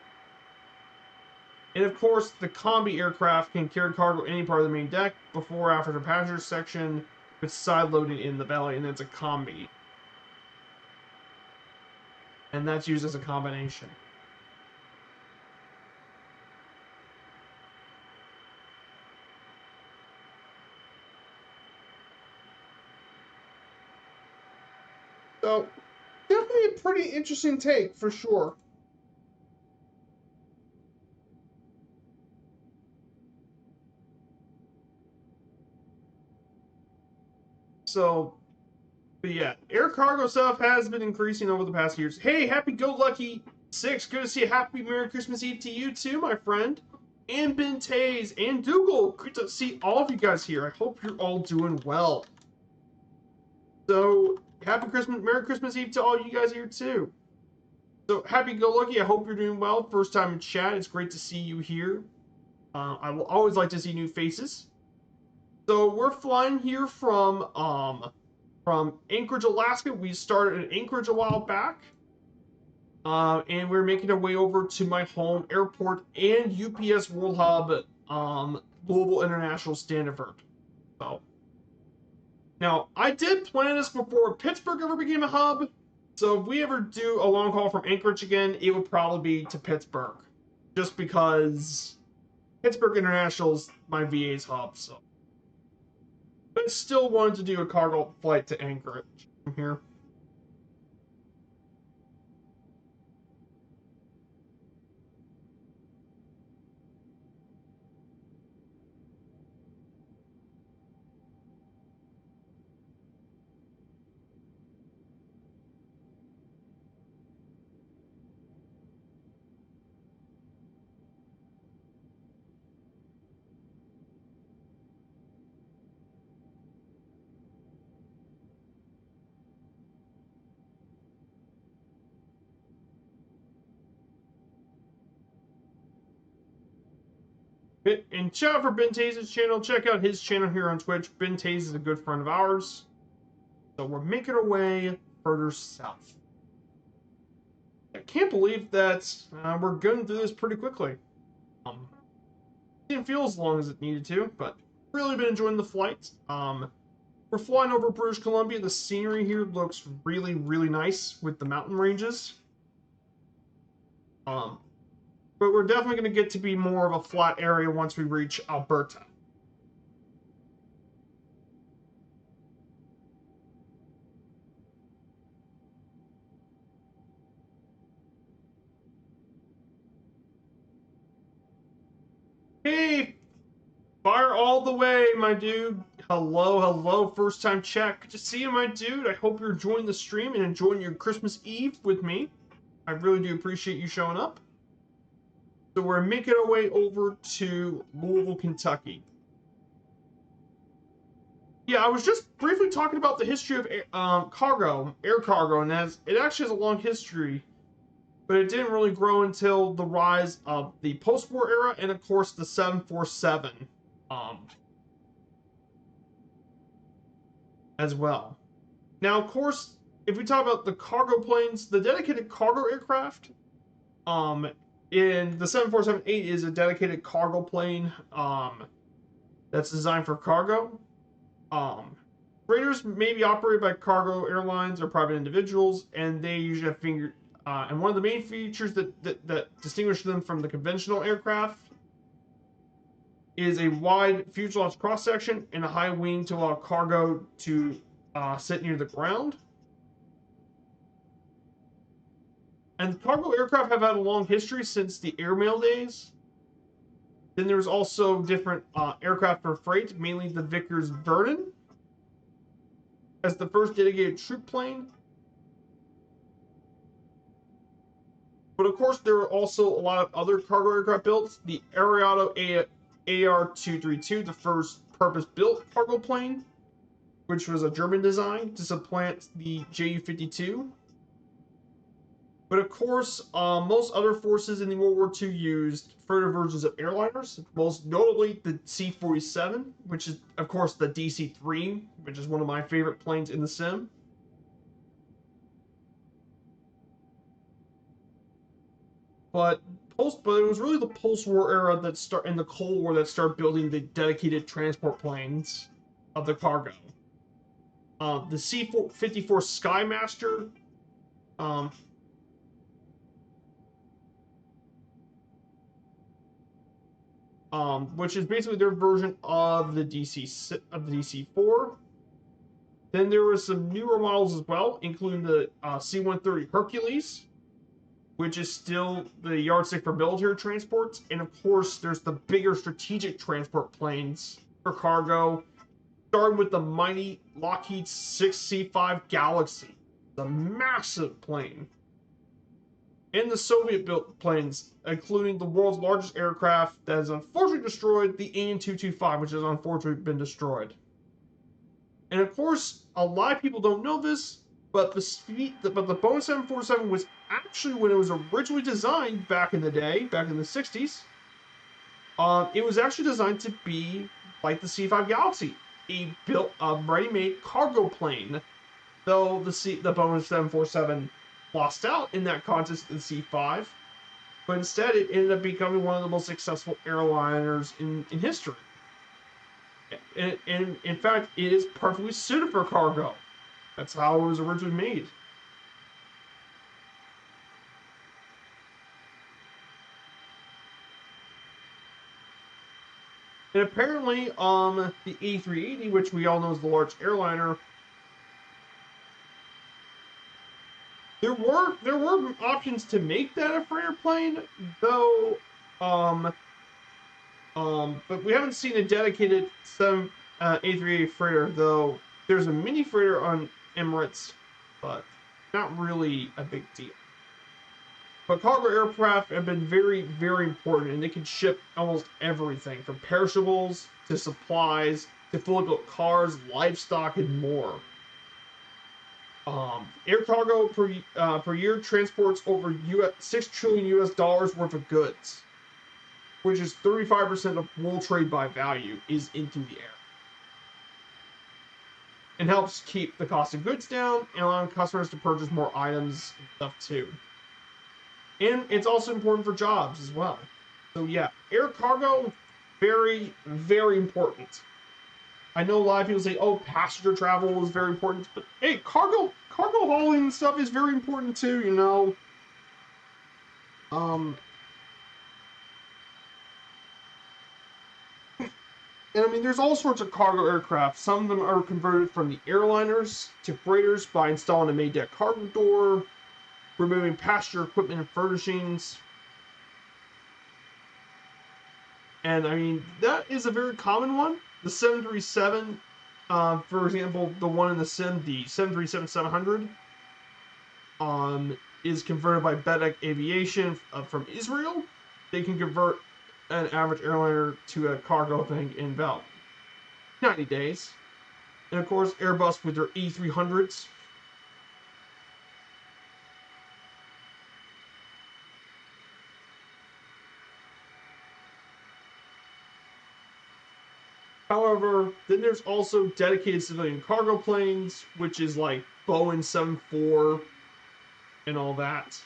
[SPEAKER 1] And of course, the combi aircraft can carry cargo any part of the main deck, before or after the passenger section, with side loading in the belly, and it's a combi. And that's used as a combination. So, definitely a pretty interesting take, for sure. So, But yeah, air cargo stuff has been increasing over the past years. Hey, happy go lucky 6. Good to see you. Happy Merry Christmas Eve to you too, my friend. And Ben Taze and Dougal. Good to see all of you guys here. I hope you're all doing well. So happy Christmas, Merry Christmas Eve to all you guys here too. So happy go lucky. I hope you're doing well. First time in chat. It's great to see you here. I will always like to see new faces. So we're flying here from Anchorage, Alaska. We started in Anchorage a while back. And we're making our way over to my home airport and UPS World Hub, Louisville International Standiford. So now I did plan this before Pittsburgh ever became a hub. So if we ever do a long haul from Anchorage again, it would probably be to Pittsburgh, just because Pittsburgh International's my VA's hub. So, but I still wanted to do a cargo flight to Anchorage from here. And shout out for Ben Taze's channel. Check out his channel here on Twitch. Ben Taze is a good friend of ours. So we're making our way further south. I can't believe that we're going through this pretty quickly. Didn't feel as long as it needed to, but really been enjoying the flight. We're flying over British Columbia. The scenery here looks really, really nice with the mountain ranges. But we're definitely going to get to be more of a flat area once we reach Alberta. Hey, fire all the way, my dude. Hello, hello, first time chat. Good to see you, my dude. I hope you're enjoying the stream and enjoying your Christmas Eve with me. I really do appreciate you showing up. So we're making our way over to Louisville, Kentucky. Yeah, I was just briefly talking about the history of air cargo, and it actually has a long history, but it didn't really grow until the rise of the post-war era and, of course, the 747 as well. Now, of course, if we talk about the cargo planes, the dedicated cargo aircraft, in the 747-8 is a dedicated cargo plane that's designed for cargo. Freighters may be operated by cargo airlines or private individuals, and they usually have finger. And one of the main features that distinguish them from the conventional aircraft is a wide fuselage cross section and a high wing to allow cargo to sit near the ground. And cargo aircraft have had a long history since the airmail days. Then there's also different aircraft for freight, mainly the Vickers Vernon as the first dedicated troop plane. But of course, there are also a lot of other cargo aircraft built. The Ariado AR-232, the first purpose-built cargo plane, which was a German design to supplant the Ju-52. But of course, most other forces in the World War II used further versions of airliners, most notably the C-47, which is, of course, the DC-3, which is one of my favorite planes in the sim. But it was really the post-war era in the Cold War that started building the dedicated transport planes of the cargo. The C-54 Skymaster, which is basically their version of the DC-4. Then there were some newer models as well, including the C-130 Hercules, which is still the yardstick for military transports. And of course, there's the bigger strategic transport planes for cargo, Starting with the mighty Lockheed 6C5 Galaxy, the massive plane, and the Soviet-built planes, including the world's largest aircraft that has unfortunately destroyed the AN-225, which has unfortunately been destroyed. And of course, a lot of people don't know this, but the Boeing 747 was actually, when it was originally designed back in the day, back in the 60s, it was actually designed to be like the C-5 Galaxy, a ready-made cargo plane. Though the Boeing 747 lost out in that contest in the C5, but instead it ended up becoming one of the most successful airliners in history. And in fact, it is perfectly suited for cargo. That's how it was originally made. And apparently, the A380, which we all know is the large airliner, there were options to make that a freighter plane, though, but we haven't seen a dedicated A380 freighter, though there's a mini freighter on Emirates, but not really a big deal. But cargo aircraft have been very, very important, and they can ship almost everything from perishables to supplies to fully built cars, livestock, and more. Air cargo per year transports over $6 trillion worth of goods, which is 35% of world trade by value is into the air, and helps keep the cost of goods down and allowing customers to purchase more items and stuff too. And it's also important for jobs as well. So yeah, air cargo, very, very important. I know a lot of people say, oh, passenger travel is very important, but hey, cargo hauling stuff is very important too, you know. And I mean, there's all sorts of cargo aircraft. Some of them are converted from the airliners to freighters by installing a main deck cargo door, removing passenger equipment and furnishings. And I mean, that is a very common one. The 737, for example, the one in the sim, the 737-700, is converted by Bedek Aviation from Israel. They can convert an average airliner to a cargo thing in about 90 days. And of course, Airbus with their E300s. However, then there's also dedicated civilian cargo planes, which is like Boeing 74 and all that.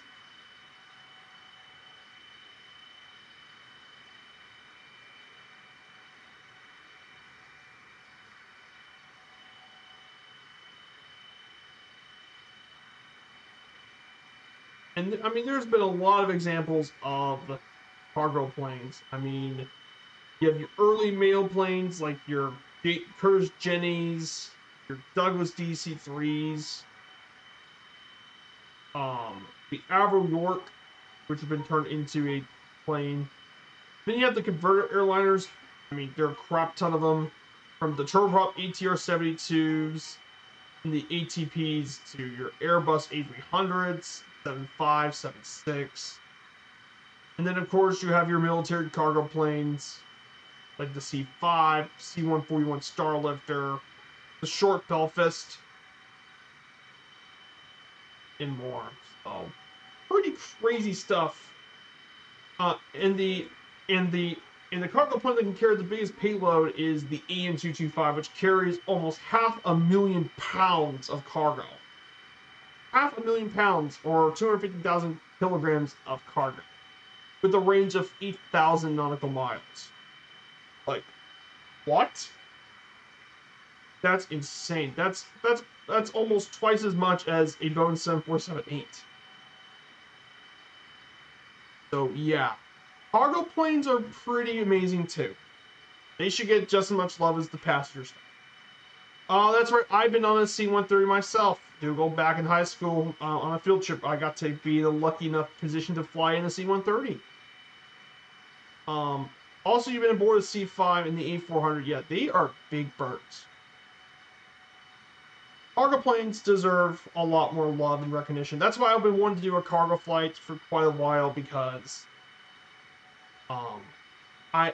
[SPEAKER 1] And I mean, there's been a lot of examples of cargo planes. I mean, you have your early mail planes like your Curtis Jennies, your Douglas DC-3s, the Avro York, which have been turned into a plane. Then you have the converter airliners. I mean, there are a crap ton of them, from the turboprop ATR-72s and the ATPs to your Airbus A300s, 75, 76. And then, of course, you have your military cargo planes like the C-5, C-141 Starlifter, the Short Belfast, and more. So, pretty crazy stuff. In the cargo plane that can carry the biggest payload is the AN-225, which carries almost 500,000 pounds of cargo. 500,000 pounds, or 250,000 kilograms of cargo, with a range of 8,000 nautical miles. Like, what? That's insane. That's almost twice as much as a Boeing 747-8. So yeah, cargo planes are pretty amazing too. They should get just as much love as the passenger stuff. That's right. I've been on a C-130 myself. Do go back in high school on a field trip. I got to be the lucky enough position to fly in a C-130. Also, you've been aboard a C-5 and the A400. Yeah, they are big birds. Cargo planes deserve a lot more love and recognition. That's why I've been wanting to do a cargo flight for quite a while, because um I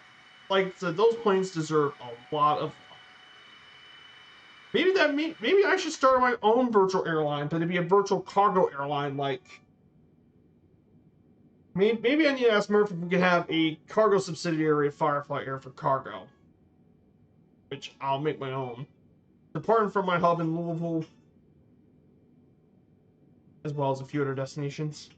[SPEAKER 1] like those planes deserve a lot of love. Maybe I should start my own virtual airline, but it'd be a virtual cargo airline. Like maybe I need to ask Murph if we can have a cargo subsidiary of Firefly Air for cargo, which I'll make my own. Departing from my hub in Louisville, as well as a few other destinations.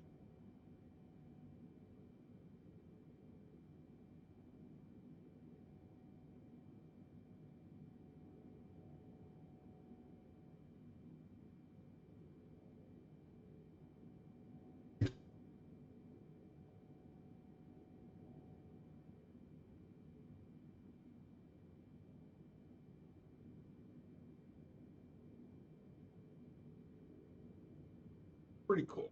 [SPEAKER 1] Pretty cool.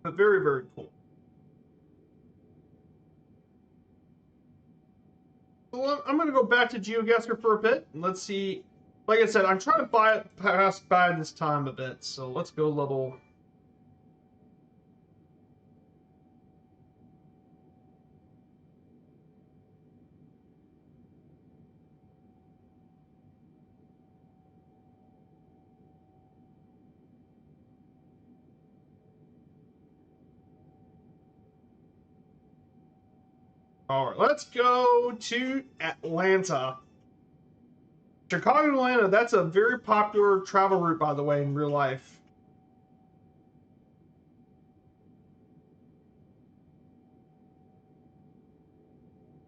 [SPEAKER 1] But very, very cool. So I'm going to go back to GeoGuessr for a bit, and let's see. Like I said, I'm trying to buy it past by this time a bit, so let's go level. All right, let's go to Atlanta. Chicago to Atlanta, that's a very popular travel route, by the way, in real life.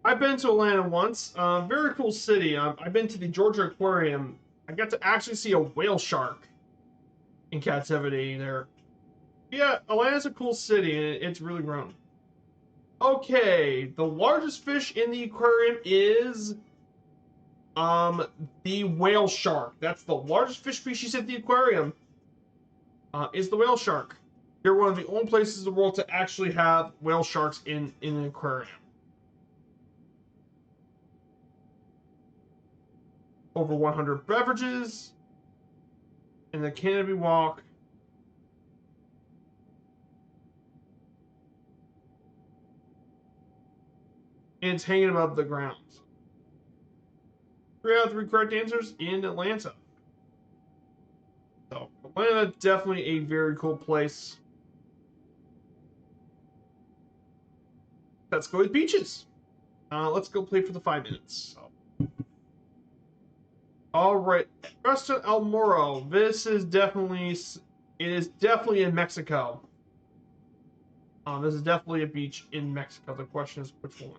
[SPEAKER 1] I've been to Atlanta once. Very cool city. I've been to the Georgia Aquarium. I got to actually see a whale shark in captivity there. Yeah, Atlanta's a cool city, and it's really grown. Okay, the largest fish in the aquarium is the whale shark. That's the largest fish species at the aquarium. Is the whale shark. They're one of the only places in the world to actually have whale sharks in an aquarium. Over 100 beverages in the canopy walk. And it's hanging above the ground. 3 out of 3 correct answers in Atlanta. So Atlanta, definitely a very cool place. Let's go with beaches. Let's go play for the 5 minutes. So. All right, Restaurant El Moro. This is definitely in Mexico. This is definitely a beach in Mexico. The question is which one.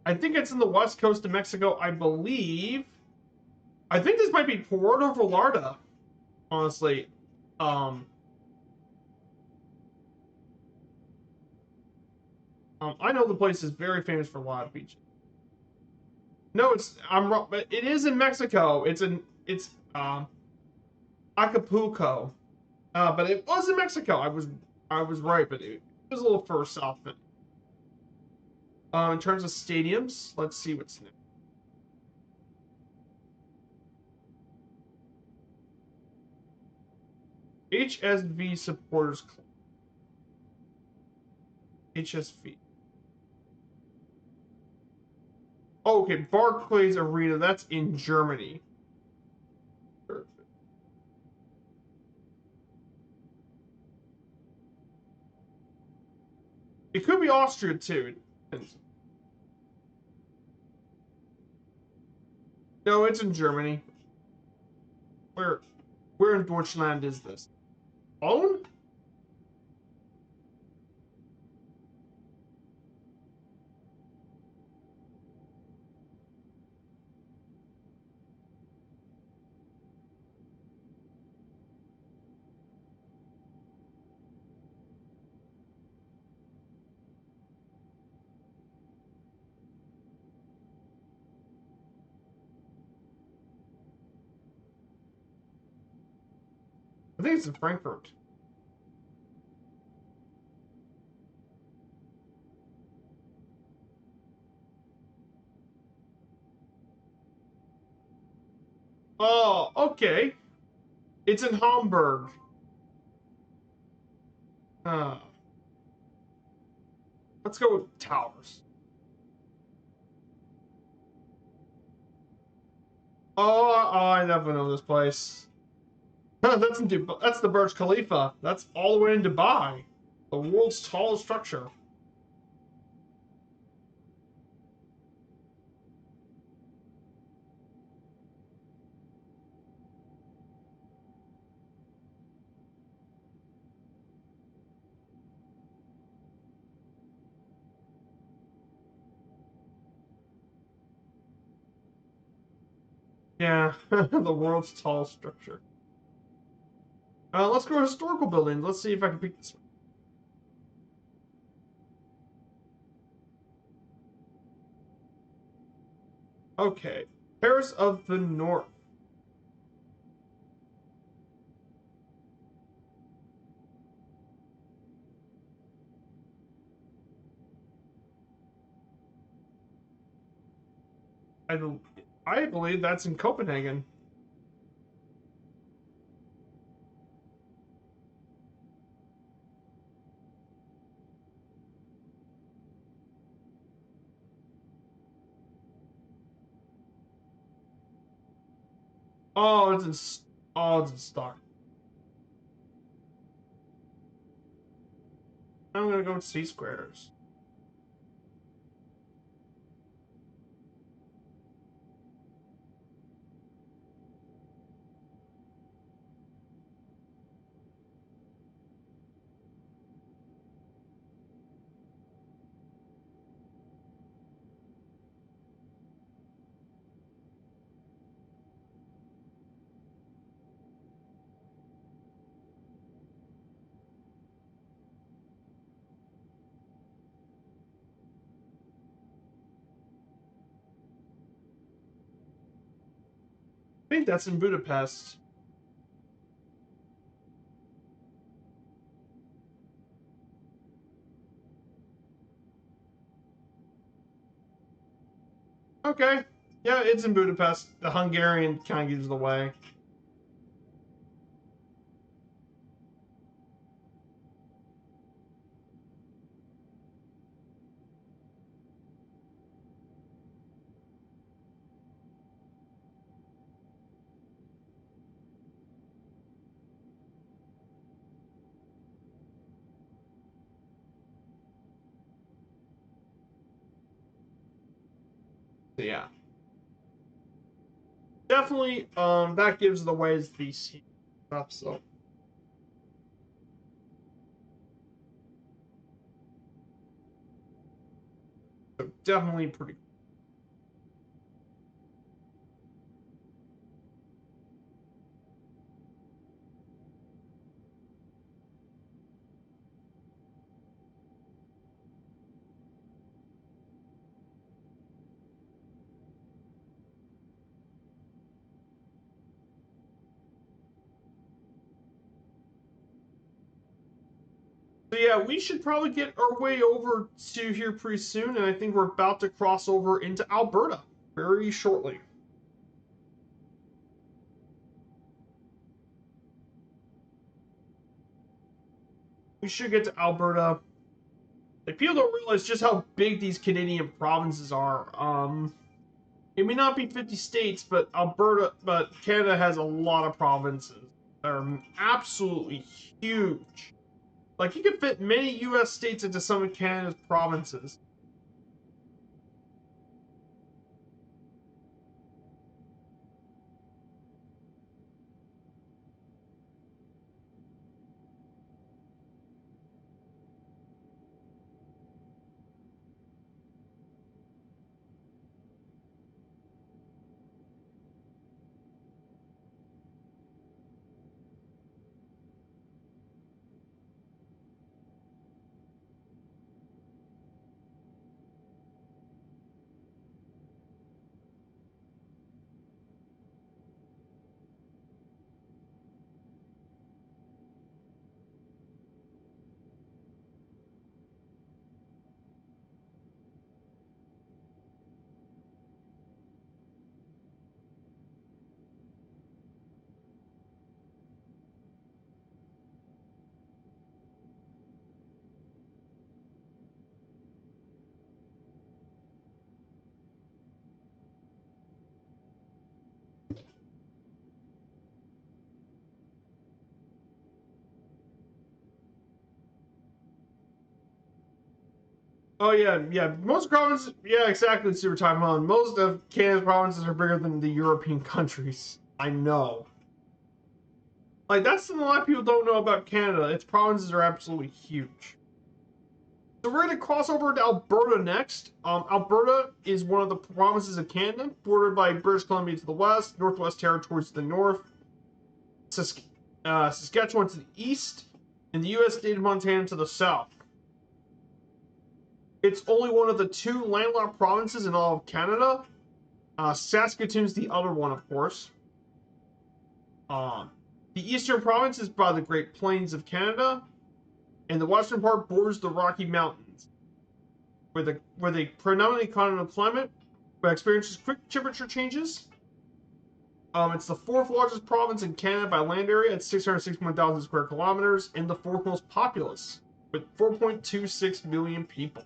[SPEAKER 1] I think it's in the west coast of Mexico, I believe. I think this might be Puerto Vallarta, honestly. Um, I know the place is very famous for a lot of beaches. No, I'm wrong, but it is in Mexico. It's Acapulco. But it was in Mexico. I was right, but it was a little further south. In terms of stadiums, let's see what's next. HSV supporters club. HSV. Oh, okay, Barclays Arena. That's in Germany. Perfect. It could be Austria too. No, it's in Germany. Where, where in Deutschland is this? Bonn? I think it's in Frankfurt. Oh, okay. It's in Hamburg. Uh, let's go with towers. I never know this place. That's in that's the Burj Khalifa. That's all the way in Dubai. The world's tallest structure. Yeah, the world's tallest structure. Let's go to historical buildings. Let's see if I can pick this one. Okay, Paris of the North. I I believe that's in Copenhagen. Oh, it's in Stock. I'm gonna go with C squares. I think that's in Budapest. Okay. Yeah, it's in Budapest. The Hungarian kind of gives the way. So yeah. Definitely, that gives the way as VC stuff, so definitely pretty. So yeah, we should probably get our way over to here pretty soon, and I think we're about to cross over into Alberta very shortly. We should get to Alberta. Like people don't realize just how big these Canadian provinces are. It may not be 50 states, but Canada has a lot of provinces that are absolutely huge. Like you could fit many U.S. states into some of Canada's provinces. Oh yeah, yeah. Most provinces, yeah, exactly. Super time on. Most of Canada's provinces are bigger than the European countries. I know. Like that's something a lot of people don't know about Canada. Its provinces are absolutely huge. So we're gonna cross over to Alberta next. Alberta is one of the provinces of Canada, bordered by British Columbia to the west, Northwest Territories to the north, Saskatchewan to the east, and the U.S. state of Montana to the south. It's only one of the two landlocked provinces in all of Canada. Saskatoon's the other one, of course. Um, the eastern province is by the Great Plains of Canada, and the western part borders the Rocky Mountains, where the predominantly continental climate experiences quick temperature changes. It's the fourth largest province in Canada by land area at 661,000 square kilometers, and the fourth most populous, with 4.26 million people.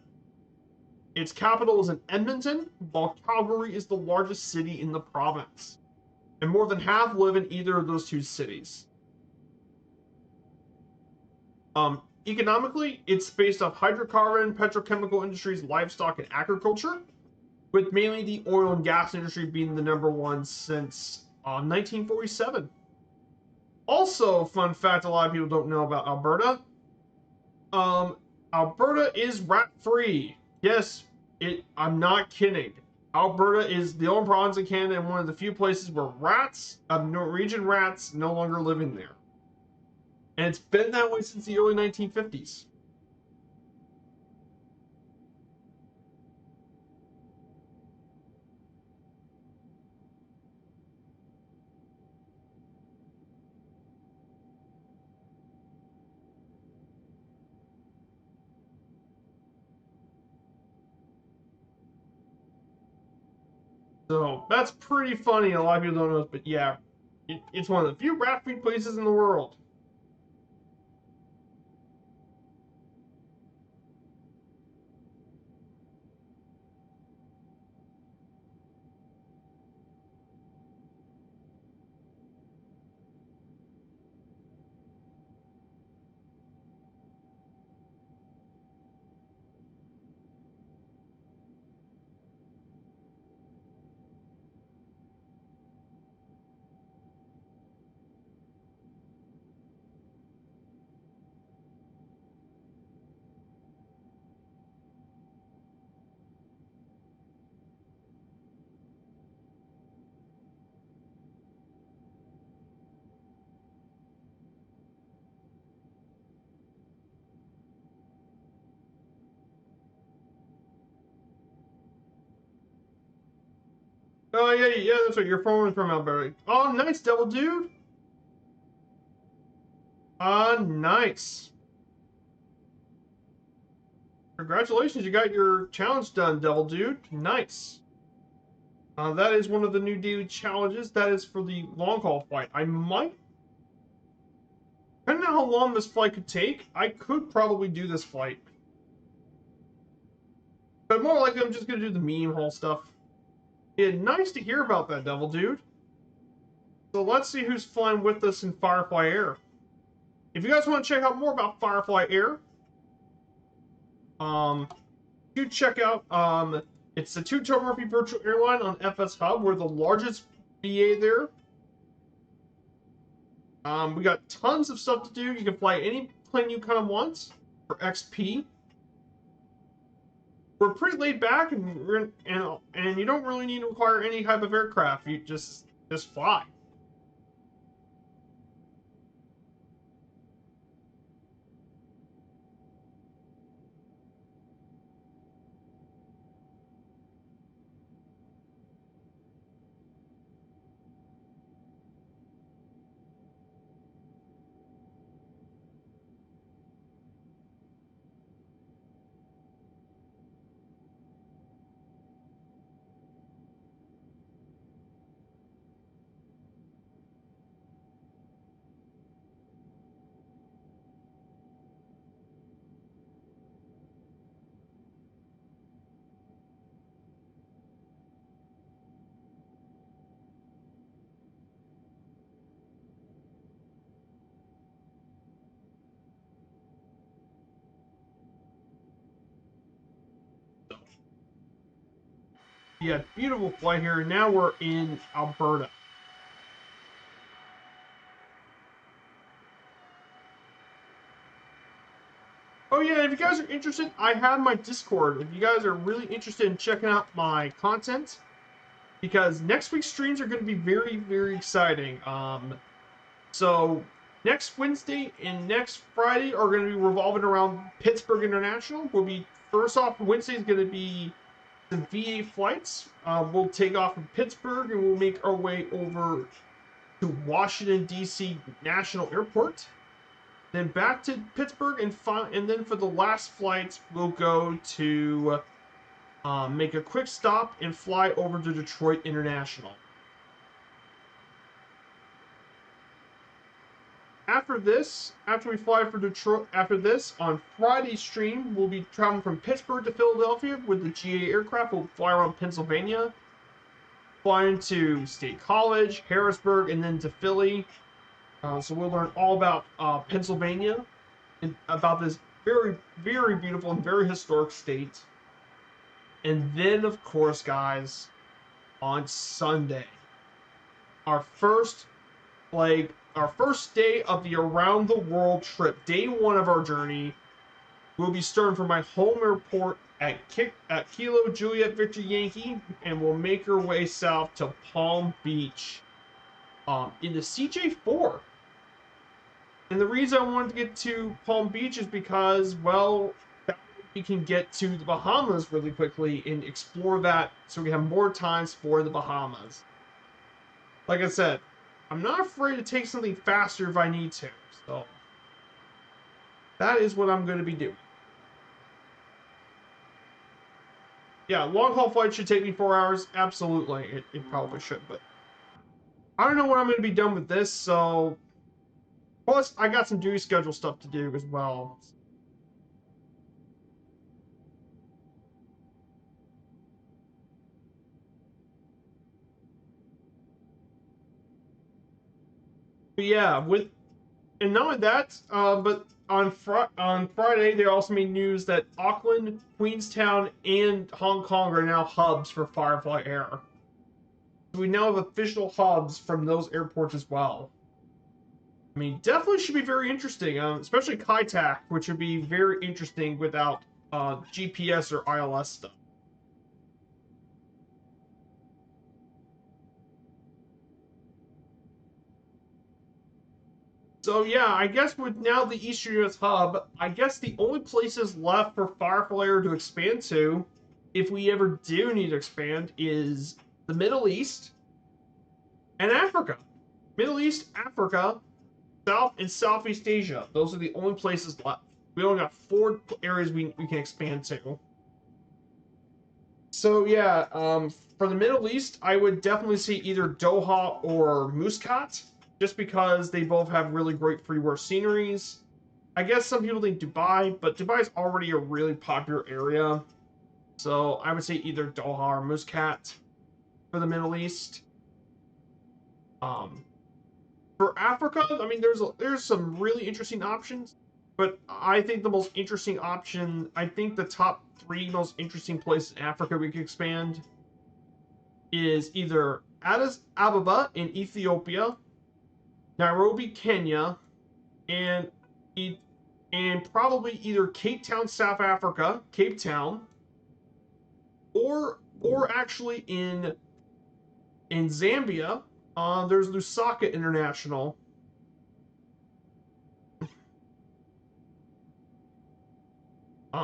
[SPEAKER 1] Its capital is in Edmonton, while Calgary is the largest city in the province, and more than half live in either of those two cities. Economically, it's based off hydrocarbon, petrochemical industries, livestock, and agriculture, with mainly the oil and gas industry being the number one since 1947. Also, fun fact a lot of people don't know about Alberta. Um, Alberta is rat-free. Yes, I'm not kidding. Alberta is the only province in Canada and one of the few places where Norwegian rats, no longer living there. And it's been that way since the early 1950s. So that's pretty funny. A lot of people don't know this, but yeah, it's one of the few rat-free places in the world. Oh yeah, yeah, that's right. Your phone is from Alberta. Oh, nice, Devil Dude. Nice. Congratulations, you got your challenge done, Devil Dude. Nice. That is one of the new daily challenges. That is for the long haul flight. I might, depending on how long this flight could take, I could probably do this flight. But more likely, I'm just gonna do the meme haul stuff. Yeah, nice to hear about that, Devil Dude. So let's see who's flying with us in Firefly Air. If you guys want to check out more about Firefly Air, um, do check out it's the two-tour Murphy Virtual Airline on FS Hub. We're the largest BA there. We got tons of stuff to do. You can fly any plane you kind of want for XP. We're pretty laid back, and you don't really need to require any type of aircraft. You just fly. Yeah, beautiful flight here. And now we're in Alberta. Oh yeah, if you guys are interested, I have my Discord. If you guys are really interested in checking out my content, because next week's streams are going to be very, very exciting. So next Wednesday and next Friday are going to be revolving around Pittsburgh International. We'll be first off. Wednesday is going to be the VA flights. We'll take off from Pittsburgh and we'll make our way over to Washington D.C. National Airport. Then back to Pittsburgh and then for the last flights we'll go to make a quick stop and fly over to Detroit International. After we fly for Detroit, after this, on Friday's stream, we'll be traveling from Pittsburgh to Philadelphia with the GA aircraft. We'll fly around Pennsylvania, fly into State College, Harrisburg, and then to Philly. So we'll learn all about Pennsylvania and about this very, very beautiful and very historic state. And then, of course, guys, on Sunday, our first our first day of the around the world trip, day one of our journey, we'll be starting from my home airport at Kilo Juliet Victor Yankee, and we'll make our way south to Palm Beach, in the CJ4. And the reason I wanted to get to Palm Beach is because, well, we can get to the Bahamas really quickly and explore that, so we have more times for the Bahamas. Like I said, I'm not afraid to take something faster if I need to. So that is what I'm going to be doing. Yeah, long haul flight should take me 4 hours. Absolutely, it probably should, but I don't know when I'm going to be done with this. So plus, I got some duty schedule stuff to do as well. But yeah, and not only that, but on Friday they also made news that Auckland, Queenstown, and Hong Kong are now hubs for Firefly Air. So we now have official hubs from those airports as well. I mean, definitely should be very interesting, especially Kai Tak, which would be very interesting without GPS or ILS stuff. So yeah, I guess with now the Eastern US hub, I guess the only places left for Firefly Air to expand to, if we ever do need to expand, is the Middle East and Africa. Middle East, Africa, South and Southeast Asia. Those are the only places left. We only got 4 areas we can expand to. So yeah, for the Middle East, I would definitely see either Doha or Muscat, just because they both have really great freeware sceneries. I guess some people think Dubai, but Dubai is already a really popular area. So I would say either Doha or Muscat for the Middle East. Um, for Africa, I mean, there's some really interesting options, but I think the most interesting option, I think the top 3 most interesting places in Africa we could expand is either Addis Ababa in Ethiopia, Nairobi, Kenya, and and probably either Cape Town, South Africa, Cape Town, or actually in Zambia. There's Lusaka International.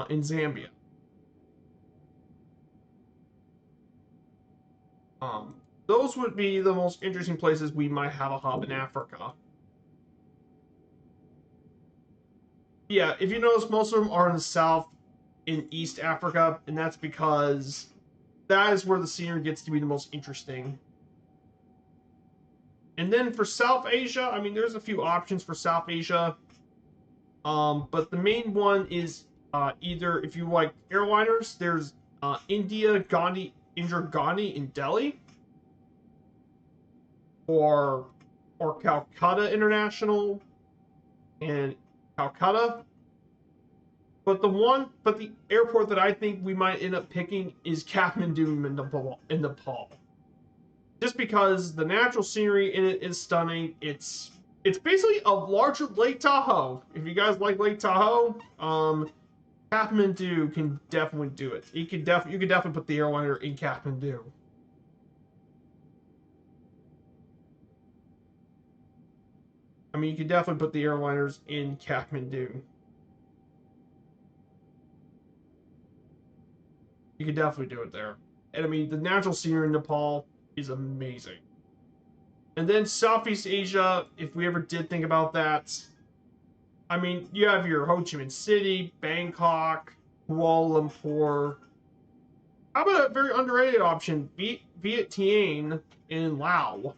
[SPEAKER 1] In Zambia. Um, those would be the most interesting places we might have a hub in Africa. Yeah, if you notice, most of them are in the South, in East Africa, and that's because that is where the scenery gets to be the most interesting. And then for South Asia, I mean, there's a few options for South Asia. But the main one is either, if you like airliners, there's Indira Gandhi in Delhi, or Calcutta International in Calcutta, But the airport that I think we might end up picking is Kathmandu in Nepal. Just because the natural scenery in it is stunning. It's basically a larger Lake Tahoe. If you guys like Lake Tahoe, Kathmandu can definitely do it. You could definitely put the airliner in Kathmandu. I mean, you could definitely put the airliners in Kathmandu. You could definitely do it there. And I mean, the natural scenery in Nepal is amazing. And then Southeast Asia, if we ever did think about that, I mean, you have your Ho Chi Minh City, Bangkok, Kuala Lumpur. How about a very underrated option, Vientiane in Laos?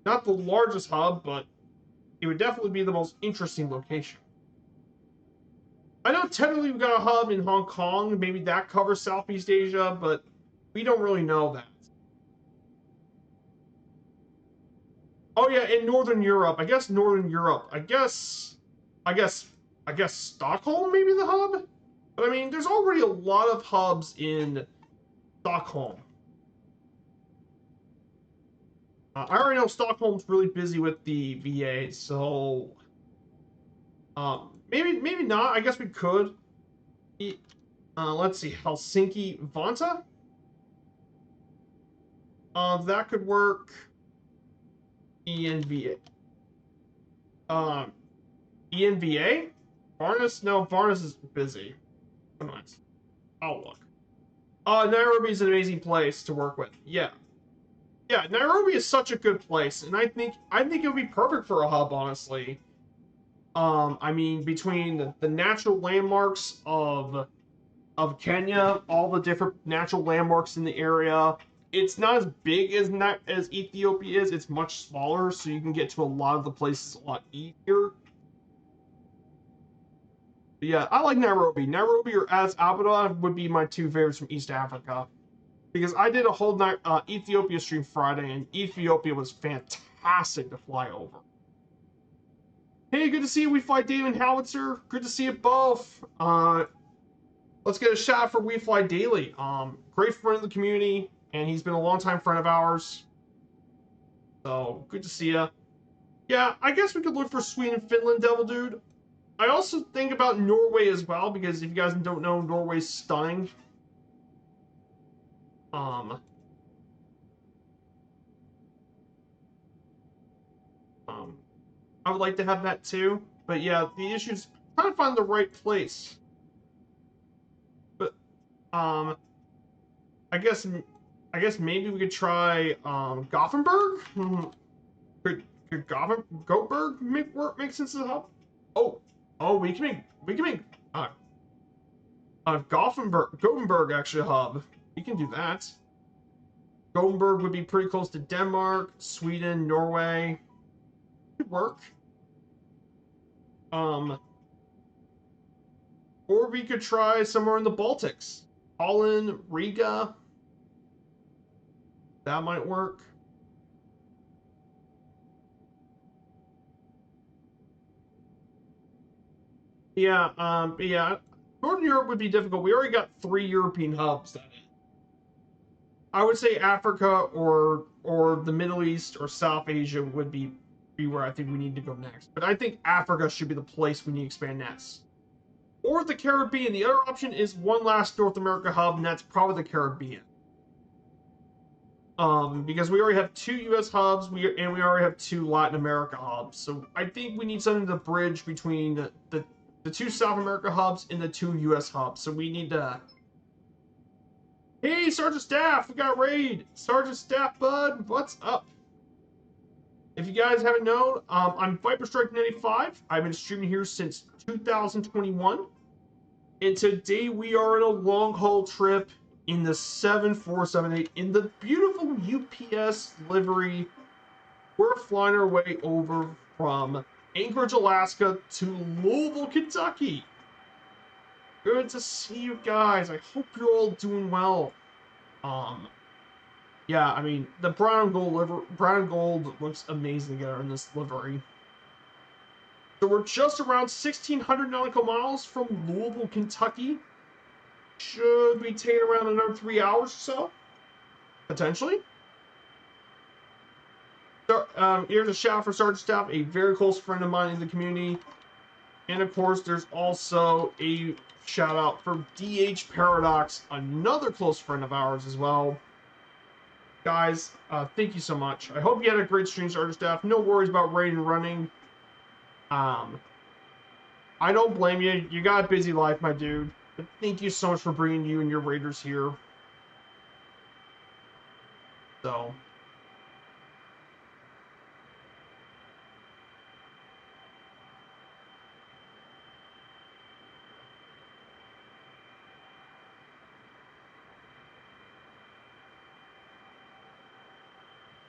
[SPEAKER 1] Not the largest hub, but it would definitely be the most interesting location. I know technically we've got a hub in Hong Kong. Maybe that covers Southeast Asia, but we don't really know that. Oh yeah, in Northern Europe. I guess Northern Europe. I guess, I guess Stockholm maybe the hub. But I mean, there's already a lot of hubs in Stockholm. I already know Stockholm's really busy with the VA, so maybe not. I guess we could. Let's see, Helsinki, Vanta. That could work. ENVA. Um, ENVA. Varnas? No, Varnas is busy. Oh, nice. I'll look. Nairobi is an amazing place to work with. Yeah, yeah. Nairobi is such a good place, and I think it would be perfect for a hub, honestly. I mean, between the natural landmarks of Kenya, all the different natural landmarks in the area. It's not as big as Ethiopia is. It's much smaller, so you can get to a lot of the places a lot easier. But yeah, I like Nairobi. Nairobi or Addis Ababa would be my two favorites from East Africa because I did a whole night Ethiopia stream Friday, and Ethiopia was fantastic to fly over. Hey, good to see you. We Fly Daily and Howitzer. Good to see you both. Let's get a shout for We Fly Daily. Great friend of the community, and he's been a longtime friend of ours. So good to see you. Yeah, I guess we could look for Sweden, Finland, Devil Dude. I also think about Norway as well because if you guys don't know, Norway's stunning. Um, um, I would like to have that too, but yeah, the issue is trying to find the right place. But um, I guess I guess maybe we could try Gothenburg. Could Gothenburg make sense as a hub? Oh, oh, we can make uh, Gothenburg actually a hub. We can do that. Gothenburg would be pretty close to Denmark, Sweden, Norway. Could work. Um, or we could try somewhere in the Baltics. Holland, Riga. That might work. Yeah, yeah. Northern Europe would be difficult. We already got 3 European hubs. I would say Africa or the Middle East or South Asia would be where I think we need to go next. But I think Africa should be the place we need to expand next. Or the Caribbean. The other option is one last North America hub, and that's probably the Caribbean. Because we already have 2 U.S. hubs, we already have 2 Latin America hubs. So I think we need something to bridge between the 2 South America hubs and the 2 U.S. hubs. So we need to. Hey, Sergeant Staff, we got raid. Sergeant Staff, bud, what's up? If you guys haven't known, I'm Viper Strike 95. I've been streaming here since 2021. And today we are on a long haul trip in the 7478 in the beautiful UPS livery. We're flying our way over from Anchorage, Alaska to Louisville, Kentucky. Good to see you guys. I hope you're all doing well. Um, yeah, I mean the brown and gold looks amazing together in this livery. So we're just around 1,600 nautical miles from Louisville, Kentucky. Should be taking around another 3 hours or so, potentially. So, here's a shout out for Sergeant Staff, a very close friend of mine in the community. And of course, there's also a shout out for DH Paradox, another close friend of ours as well. Guys, thank you so much. I hope you had a great stream, Sergeant Staff. No worries about raiding and running. I don't blame you. You got a busy life, my dude. But thank you so much for bringing you and your raiders here. So.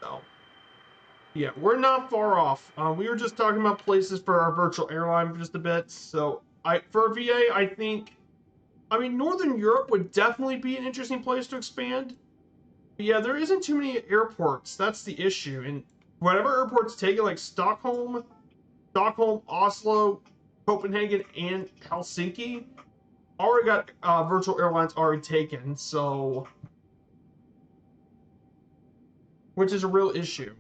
[SPEAKER 1] So. Yeah, we're not far off. We were just talking about places for our virtual airline for just a bit. So, for a VA, I think, Northern Europe would definitely be an interesting place to expand. But yeah, there isn't too many airports. That's the issue. And whatever airports take it, like Stockholm, Oslo, Copenhagen, and Helsinki, already got virtual airlines already taken. So, which is a real issue.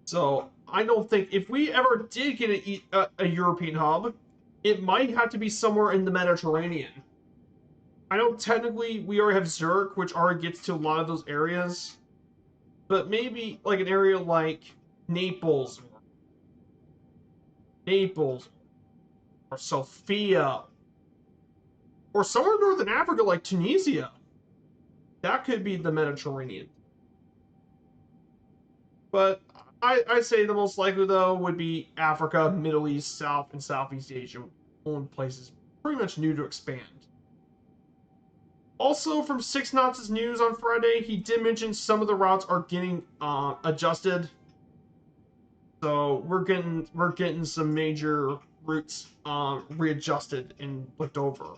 [SPEAKER 1] So I don't think if we ever did get a European hub, it might have to be somewhere in the Mediterranean. I know technically we already have Zurich, which already gets to a lot of those areas, but maybe like an area like Naples, or Sofia, or somewhere in Northern Africa like Tunisia. That could be the Mediterranean. But I say the most likely though would be Africa, Middle East, South, and Southeast Asia, only places pretty much new to expand. Also, from Six Knots' news on Friday, he did mention some of the routes are getting adjusted. So we're getting some major routes readjusted and looked over,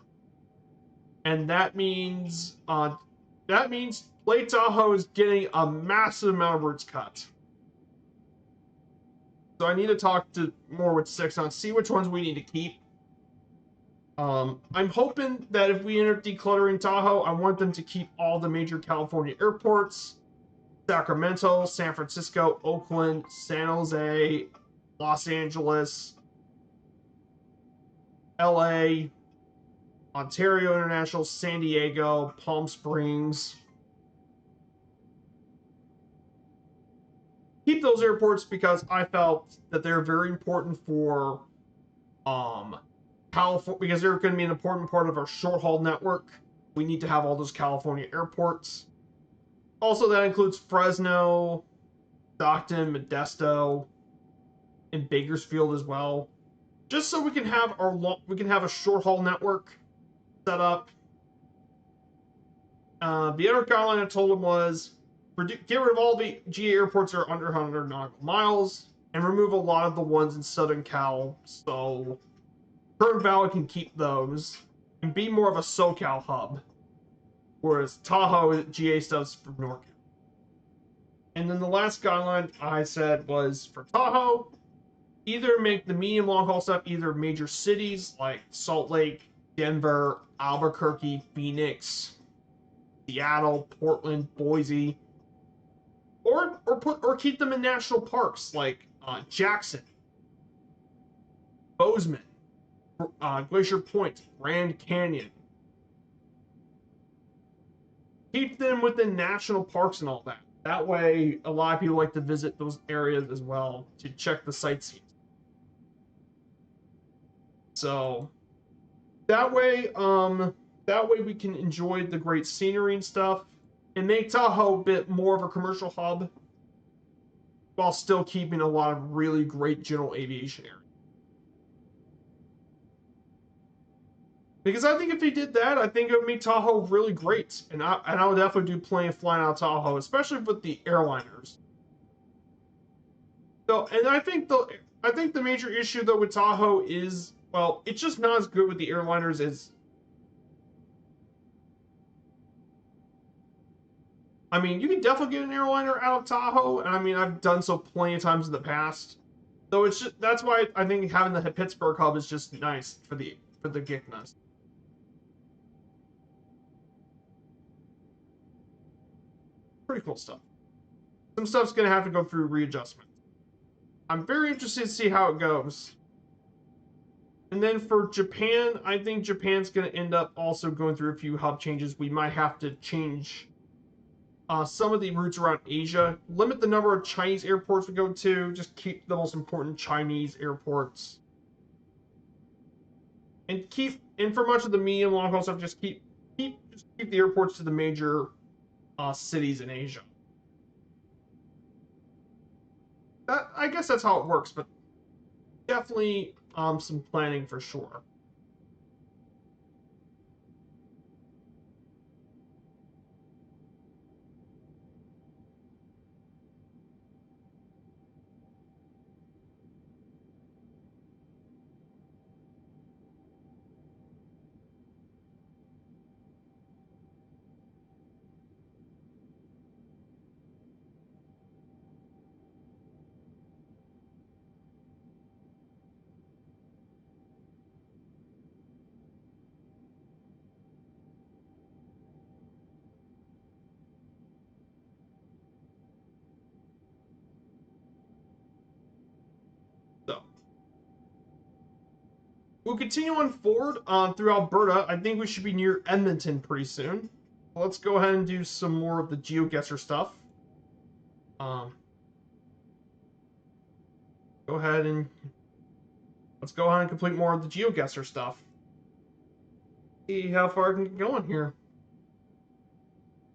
[SPEAKER 1] and that means Lake Tahoe is getting a massive amount of routes cut. So I need to talk to more with Six on see which ones we need to keep. I'm hoping that if we end up decluttering Tahoe, I want them to keep all the major California airports: Sacramento, San Francisco, Oakland, San Jose, Los Angeles, LA, Ontario International, San Diego, Palm Springs. Keep those airports because I felt that they're very important for California, because they're going to be an important part of our short haul network. We need to have all those California airports. Also, that includes Fresno, Stockton, Modesto, and Bakersfield as well. Just so we can have a short haul network set up. The other guideline I told him was get rid of all the GA airports that are under 100 nautical miles and remove a lot of the ones in Southern Cal. So Kern Valley can keep those and be more of a SoCal hub, whereas Tahoe GA stuff's from NorCal. And then the last guideline I said was for Tahoe, either make the medium long haul stuff either major cities like Salt Lake, Denver, Albuquerque, Phoenix, Seattle, Portland, Boise, or keep them in national parks like Jackson, Bozeman, Glacier Point, Grand Canyon. Keep them within national parks and all that. That way, a lot of people like to visit those areas as well to check the sightseeing. So that way we can enjoy the great scenery and stuff, and make Tahoe a bit more of a commercial hub, while still keeping a lot of really great general aviation areas. Because I think if they did that, I think it would make Tahoe really great, and I would definitely do plenty of flying out of Tahoe, especially with the airliners. So, and I think the major issue though with Tahoe is, well, it's just not as good with the airliners as. You can definitely get an airliner out of Tahoe, and I've done so plenty of times in the past. So it's just, that's why I think having the Pittsburgh hub is just nice for the Gignas. Pretty cool stuff. Some stuff's gonna have to go through readjustment. I'm very interested to see how it goes. And then for Japan, I think Japan's going to end up also going through a few hub changes. We might have to change some of the routes around Asia, limit the number of Chinese airports we go to, just keep the most important Chinese airports. And for much of the medium long haul stuff, just keep the airports to the major cities in Asia. I guess that's how it works, but definitely some planning for sure. So we'll continue on forward through Alberta. I think we should be near Edmonton pretty soon. Let's go ahead and do some more of the GeoGuessr stuff. Um, go ahead and let's go ahead and complete more of the GeoGuessr stuff. See how far I can go on here.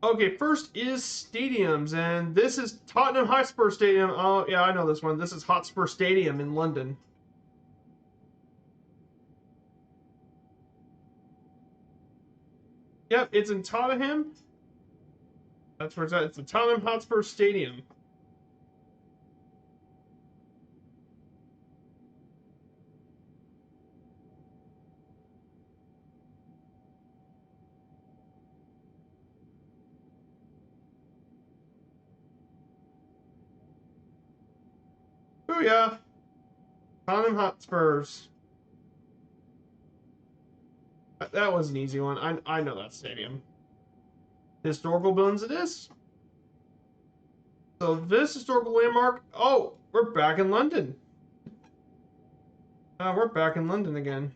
[SPEAKER 1] Okay, first is stadiums, and this is Tottenham Hotspur Stadium. Oh, yeah, I know this one. This is Hotspur Stadium in London. Yep, it's in Tottenham. That's where it's at. It's the Tottenham Hotspur Stadium. Oh yeah, Tottenham Hotspurs. That was an easy one. I know that stadium. Historical buildings it is. So this historical landmark. Oh, we're back in London. We're back in London again.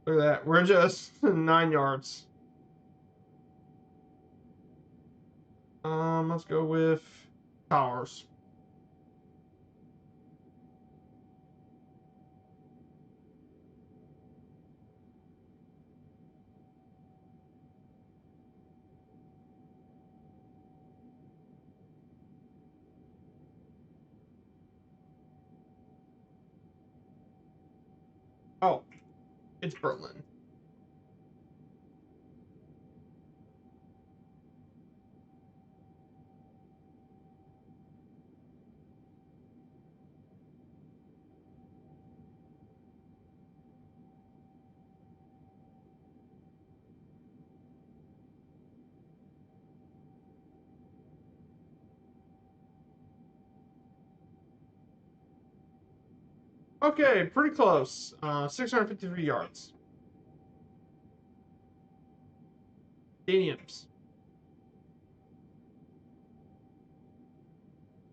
[SPEAKER 1] Look at that. We're just 9 yards. Let's go with towers. Oh, it's Berlin. Okay, pretty close. 653 yards. Stadiums.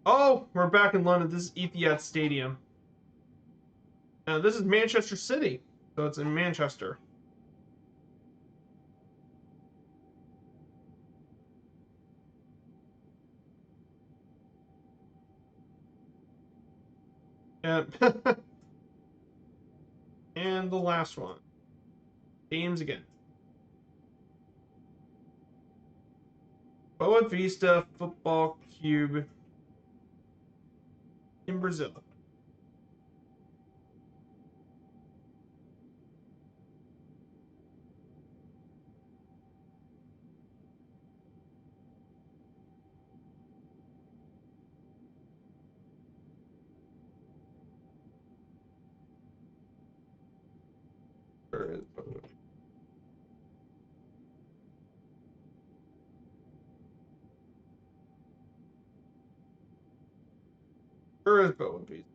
[SPEAKER 1] Oh, we're back in London. This is Etihad Stadium. This is Manchester City, so it's in Manchester. And, and the last one. Stadiums again. Boa Vista Football Cube in Brazil. Where is Boa Where is Bo and Beast?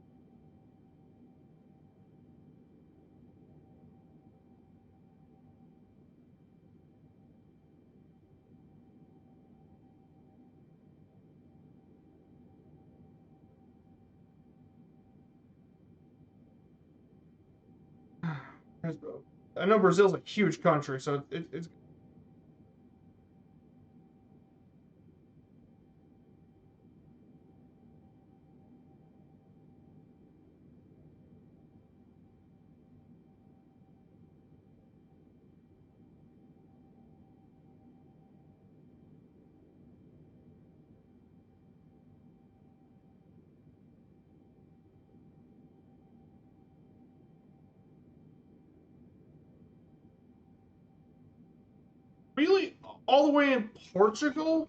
[SPEAKER 1] Where's Bo? I know Brazil's a huge country, so it's really all the way in Portugal.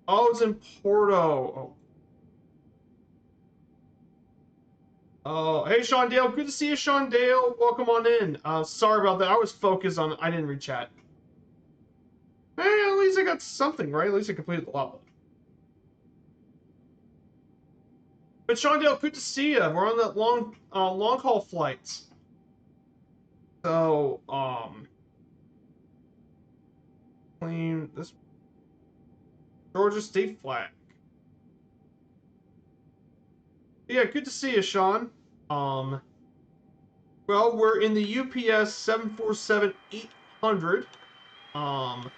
[SPEAKER 1] Oh, it's in Porto. Oh, oh, hey, Sean Dale. Good to see you, Sean Dale. Welcome on in. Sorry about that. I was focused on. I didn't read chat. Hey, at least I got something right. At least I completed the level. But Sean Dale, good to see you. We're on that long haul flights. So, claim this Georgia state flag. Yeah, good to see you, Sean. Um, well, we're in the UPS 747-800. Um,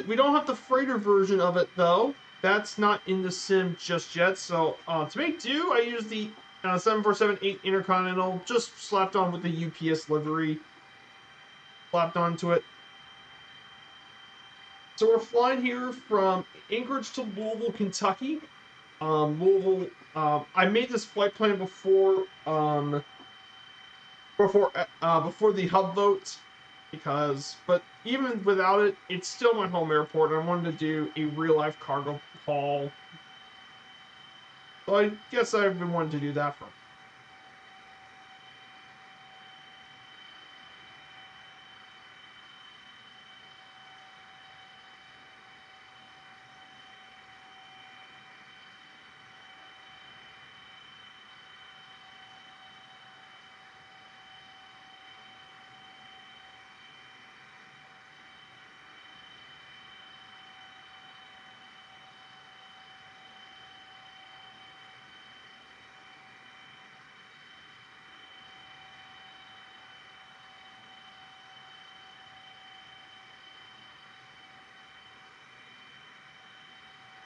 [SPEAKER 1] we don't have the freighter version of it though. That's not in the sim just yet. So, to make do, I use the 747-8 Intercontinental, just slapped on with the UPS livery, slapped onto it. So we're flying here from Anchorage to Louisville, Kentucky. Louisville. I made this flight plan before the hub vote, but even without it, it's still my home airport. I wanted to do a real life cargo haul, so I guess I've been wanting to do that for.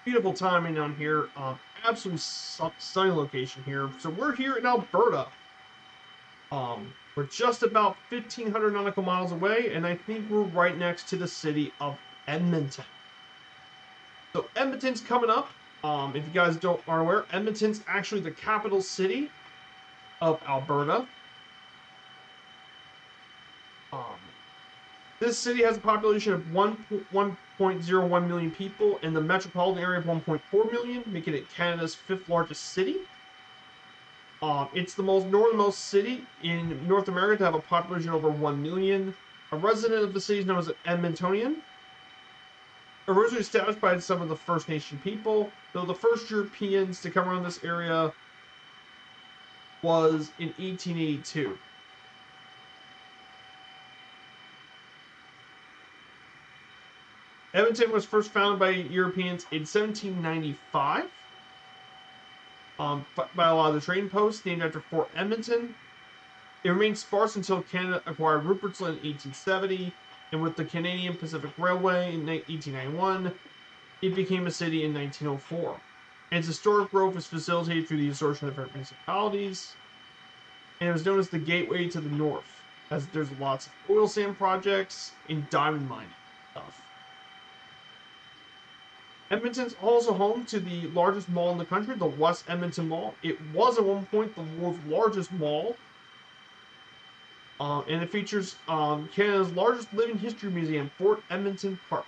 [SPEAKER 1] Beautiful timing on here. Absolutely sunny location here. So we're here in Alberta. We're just about 1,500 nautical miles away, and I think we're right next to the city of Edmonton. So Edmonton's coming up. If you guys aren't aware, Edmonton's actually the capital city of Alberta. Um, this city has a population of 1.01 million people and the metropolitan area of 1.4 million, making it Canada's fifth largest city. It's the northernmost city in North America to have a population over 1 million. A resident of the city is known as an Edmontonian. Originally established by some of the First Nation people, though the first Europeans to come around this area was in 1882. Edmonton was first founded by Europeans in 1795 by a lot of the trading posts named after Fort Edmonton. It remained sparse until Canada acquired Rupert's Land in 1870, and with the Canadian Pacific Railway in 1891, it became a city in 1904. And its historic growth was facilitated through the assortment of different municipalities, and it was known as the gateway to the north, as there's lots of oil sand projects and diamond mining stuff. Edmonton's also home to the largest mall in the country, the West Edmonton Mall. It was at one point the world's largest mall, and it features Canada's largest living history museum, Fort Edmonton Park,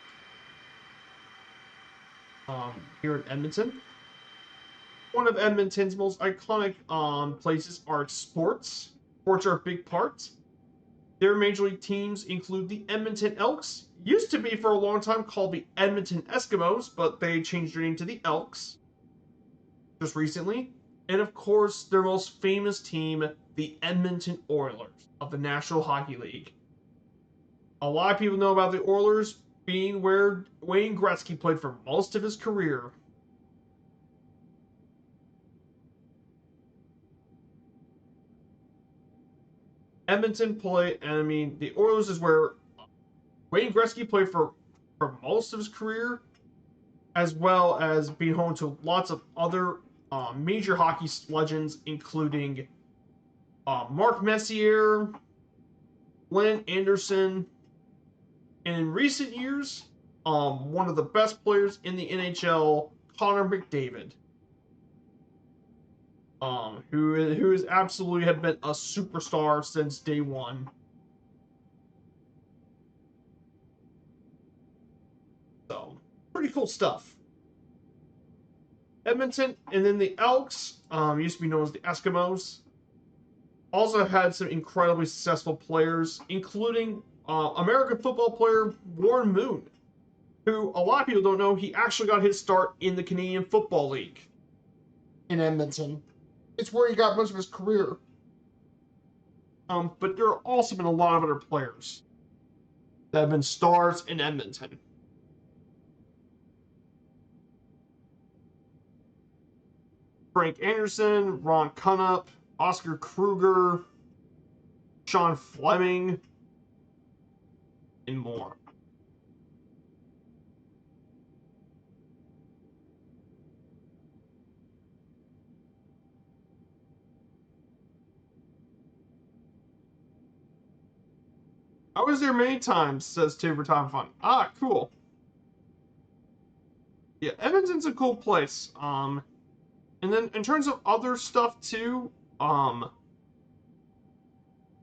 [SPEAKER 1] here in Edmonton. One of Edmonton's most iconic places are sports. Sports are a big part. Their major league teams include the Edmonton Elks, used to be for a long time called the Edmonton Eskimos, but they changed their name to the Elks. just recently. And of course, their most famous team, the Edmonton Oilers of the National Hockey League. A lot of people know about the Oilers being where Wayne Gretzky played for most of his career. Edmonton play, and I mean, the Oilers is where Wayne Gretzky played for most of his career, as well as being home to lots of other major hockey legends, including Mark Messier, Glenn Anderson, and in recent years, one of the best players in the NHL, Connor McDavid, who has absolutely have been a superstar since day one. So pretty cool stuff. Edmonton, and then the Elks, used to be known as the Eskimos, also had some incredibly successful players, including American football player Warren Moon, who a lot of people don't know, he actually got his start in the Canadian Football League in Edmonton. It's where he got most of his career. But there have also been a lot of other players that have been stars in Edmonton. Frank Anderson, Ron Cunup, Oscar Kruger, Sean Fleming, and more. I was there many times, says Tabor Time Fun. Ah, cool. Yeah, Edmonton's a cool place. And then in terms of other stuff too, the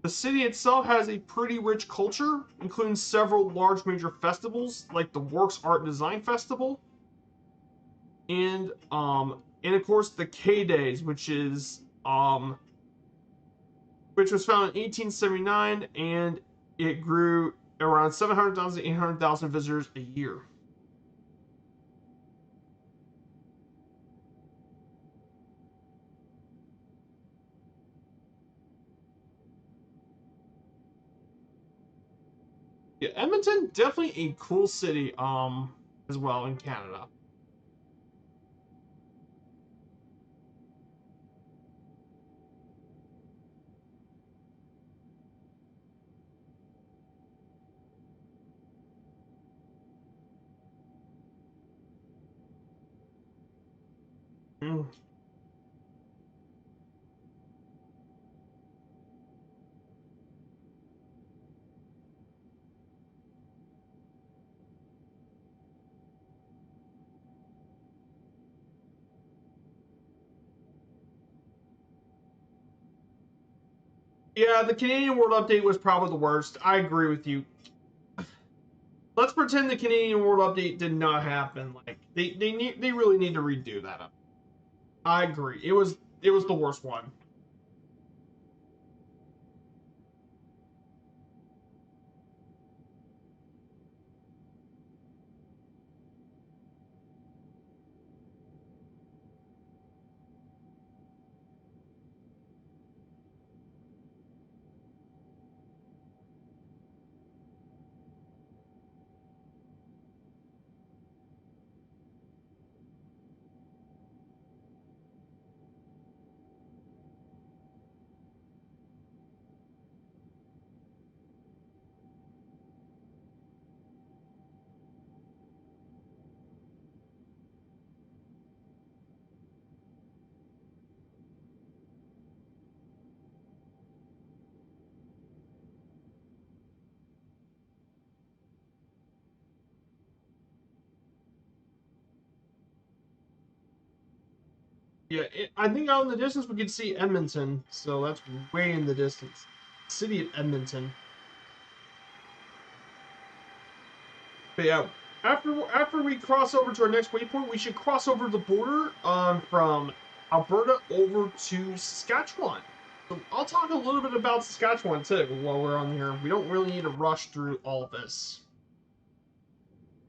[SPEAKER 1] city itself has a pretty rich culture, including several large major festivals like the Works Art and Design Festival, and of course the K Days, which was founded in 1879, and it grew around 700,000 to 800,000 visitors a year. Yeah, Edmonton definitely a cool city as well in Canada. Mm. Yeah, the Canadian World Update was probably the worst. I agree with you. Let's pretend the Canadian World Update did not happen. Like they really need to redo that up. I agree. It was the worst one. Yeah, I think out in the distance we could see Edmonton, so that's way in the distance. City of Edmonton. But yeah, after we cross over to our next waypoint, we should cross over the border from Alberta over to Saskatchewan. So I'll talk a little bit about Saskatchewan too while we're on here. We don't really need to rush through all of this.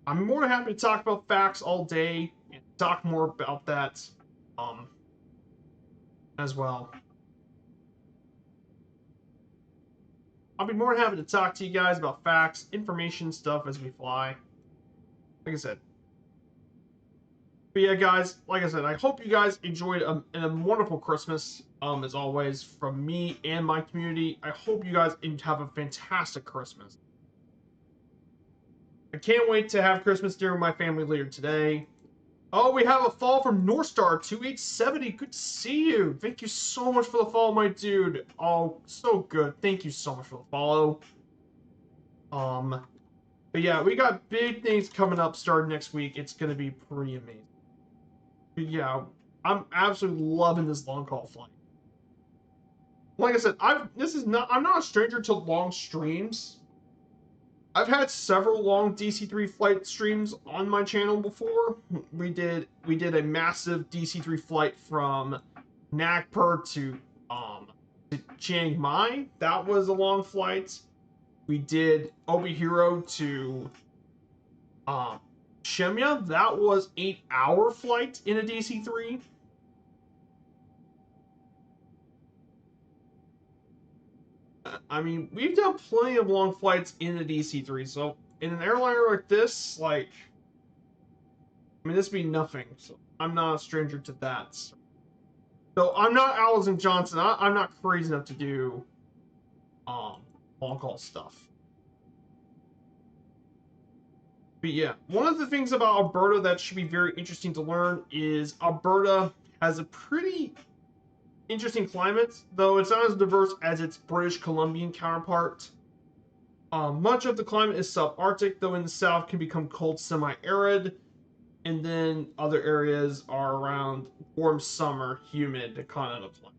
[SPEAKER 1] I'm more than happy to talk about facts all day and talk more about that. as well. I'll be more than happy to talk to you guys about facts, information, stuff as we fly. Like I said. But yeah, guys, like I said, I hope you guys enjoyed a wonderful Christmas, as always, from me and my community. I hope you guys have a fantastic Christmas. I can't wait to have Christmas dinner with my family later today. Oh, we have a follow from Northstar 2870. Good to see you. Thank you so much for the follow, my dude. Oh, so good. Thank you so much for the follow. But yeah, we got big things coming up starting next week. It's gonna be pretty amazing. But yeah, I'm absolutely loving this long haul flight. Like I said, I'm not a stranger to long streams. I've had several long DC3 flight streams on my channel before. We did a massive DC3 flight from Nagpur to Chiang Mai. That was a long flight. We did Obihiro to Shemya. That was 8-hour flight in a DC3. I mean, we've done plenty of long flights in the DC3, so in an airliner like this, like, I mean, this would be nothing. So I'm not a stranger to that. So I'm not Allison Johnson. I'm not crazy enough to do long haul stuff. But yeah, one of the things about Alberta that should be very interesting to learn is Alberta has a pretty interesting climate, though it's not as diverse as its British Columbian counterpart. Much of the climate is subarctic, though in the south can become cold semi-arid, and then other areas are around warm summer, humid continental climate.